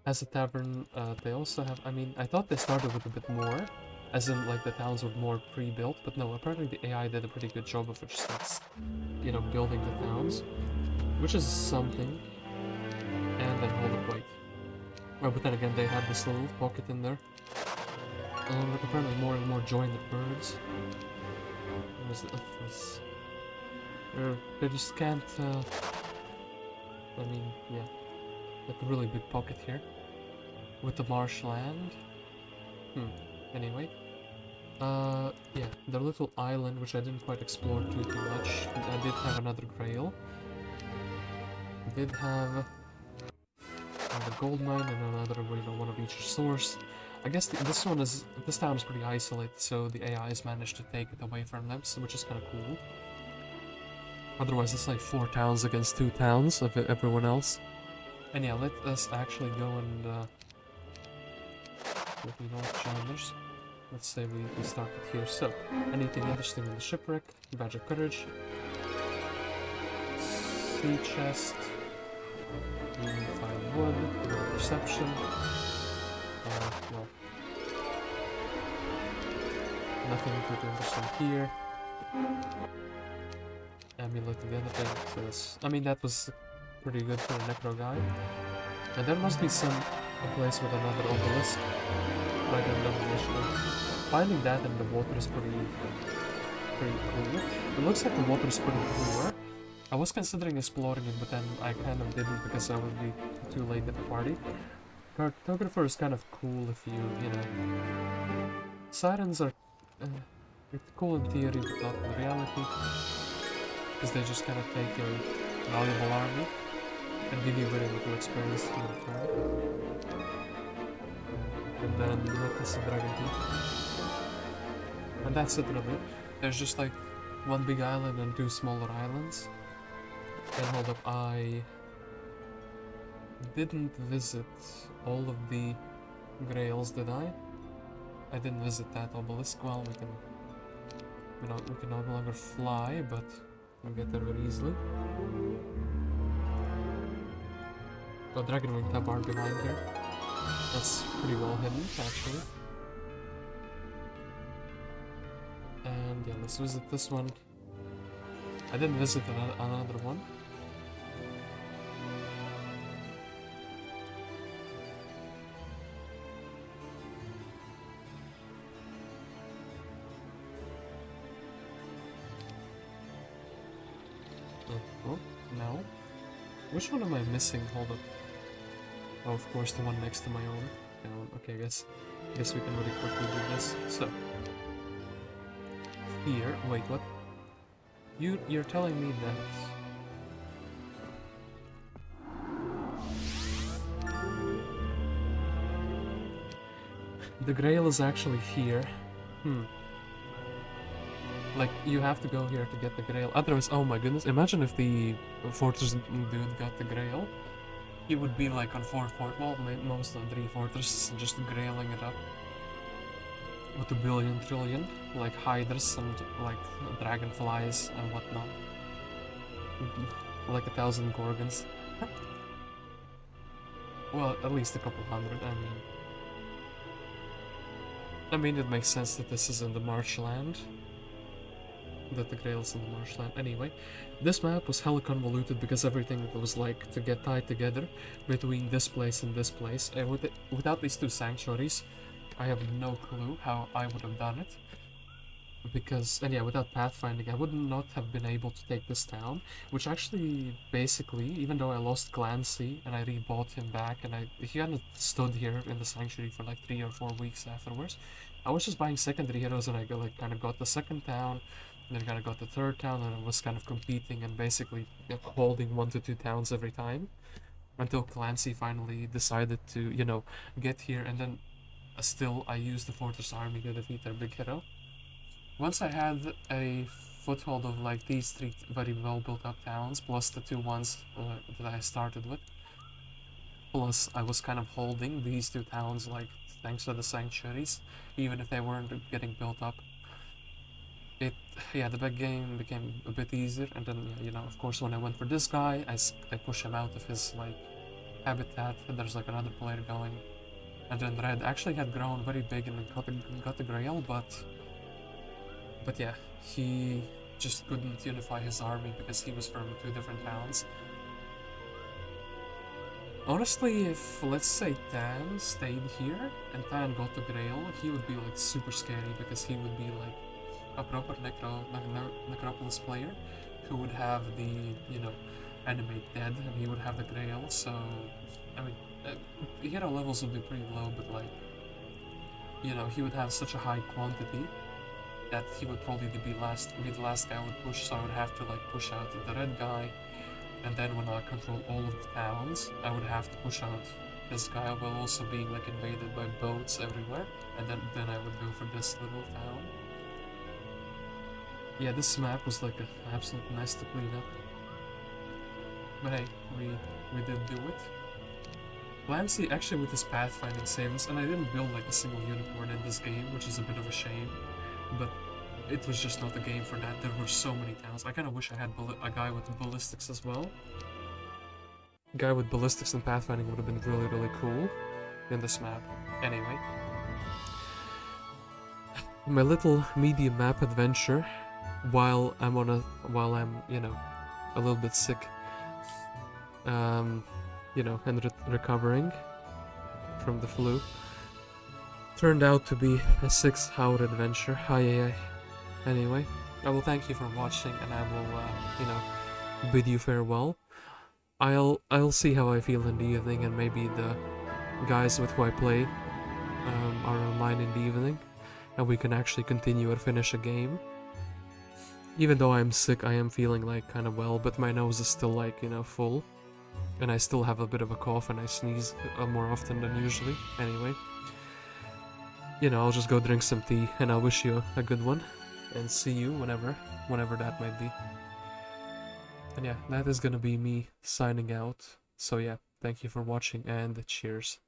Has a Tavern, they also have, I mean, I thought they started with a bit more, as in like the towns were more pre-built, but no, apparently the AI did a pretty good job of just like, you know, building the towns, which is something. And then hold up, wait. Oh, but then again, they had this little pocket in there. But apparently more and more join the birds. Where's the others? They just can't, I mean, yeah, like a really big pocket here, with the marshland. Anyway, yeah, the little island, which I didn't quite explore too much. I did have another grail. I did have the gold mine and another, you know, one of each source. I guess this town is pretty isolated, so the AIs managed to take it away from them, which is kind of cool. Otherwise, it's like 4 towns against 2 towns of everyone else. And yeah, let us actually go and, let me know joiners. Let's say we start it here. So, anything interesting in the shipwreck? Badge of courage. Sea chest. Fine wood. Perception. Well. Nothing too interesting here. Amulet and the other thing, so that's, I mean, that was pretty good for a necro guy. And there must be a place with another obelisk, but I don't know initially. Finding that in the water is pretty cool. It looks like the water is pretty poor. I was considering exploring it, but then I kind of didn't because I would be too late at the party. Cartographer is kind of cool if you know. Sirens are cool in theory, but not in reality. Because they just kind of take your valuable army and give you very little experience in return. And then Witness of Dragon Teeth. And that's it really. There's just like one big island and 2 smaller islands. And hold up, I didn't visit all of the grails, did I? I didn't visit that obelisk. Well, we can no longer fly, but we'll get there very easily. Got Dragon Wing Tabard behind here. That's pretty well hidden, actually. And yeah, let's visit this one. I didn't visit another one. Oh, no. Which one am I missing? Hold up. Oh, of course, the one next to my own town. Okay, I guess we can really quickly do this. So, here. Wait, what? You're telling me that the Grail is actually here? Like, you have to go here to get the Grail. Otherwise, oh my goodness, imagine if the Fortress dude got the Grail. He would be like on 4 most on 3 fortresses, just grailing it up. With a billion trillion, like hydras and like dragonflies and whatnot. Like 1,000 gorgons. Well, at least a couple hundred, I mean, it makes sense that this is in the marshland. That the Grail is in the marshland. Anyway, this map was hella convoluted because everything was like to get tied together between this place and this place. And without these 2 sanctuaries, I have no clue how I would have done it. Because, and yeah, without pathfinding, I would not have been able to take this town. Which actually, basically, even though I lost Clancy and I rebought him back, and he kind of stood here in the sanctuary for like 3 or 4 weeks afterwards, I was just buying secondary heroes and I kind of got the 2nd town, and then kind of got the 3rd town, and I was kind of competing and basically holding 1 to 2 towns every time. Until Clancy finally decided to, you know, get here, and then still I used the Fortress army to defeat their big hero. Once I had a foothold of like these 3 very well built up towns, plus the 2 ones that I started with, plus I was kind of holding these 2 towns like thanks to the sanctuaries, even if they weren't getting built up. The big game became a bit easier, and then, you know, of course, when I went for this guy, I push him out of his like habitat, and there's like another player going, and then Red actually had grown very big and got the Grail, but yeah, he just couldn't unify his army because he was from 2 different towns. Honestly, if, let's say, Tan stayed here and Tan got the Grail, he would be like super scary because he would be like a proper Necropolis player who would have the, you know, enemy dead and he would have the Grail, so, I mean, the hero levels would be pretty low, but like, you know, he would have such a high quantity that he would probably be the last guy I would push, so I would have to like push out the red guy, and then when I control all of the towns, I would have to push out this guy while also being like invaded by boats everywhere, and then I would go for this little town. Yeah, this map was like an absolute mess to clean up. But hey, we did do it. Clancy actually with his pathfinding saved us, and I didn't build like a single unicorn in this game, which is a bit of a shame. But it was just not the game for that. There were so many towns. I kind of wish I had a guy with ballistics as well. A guy with ballistics and pathfinding would have been really, really cool in this map. Anyway. My little medium map adventure while I'm you know, a little bit sick, you know, and recovering from the flu, turned out to be a 6-hour adventure. Hi. Anyway, I will thank you for watching, and I will, you know, bid you farewell. I'll see how I feel in the evening, and maybe the guys with who I play are online in the evening, and we can actually continue or finish a game. Even though I'm sick, I am feeling like kind of well, but my nose is still like, you know, full, and I still have a bit of a cough, and I sneeze more often than usually. Anyway, you know, I'll just go drink some tea, and I'll wish you a good one, and see you whenever that might be. And yeah, that is gonna be me signing out. So yeah, thank you for watching, and cheers.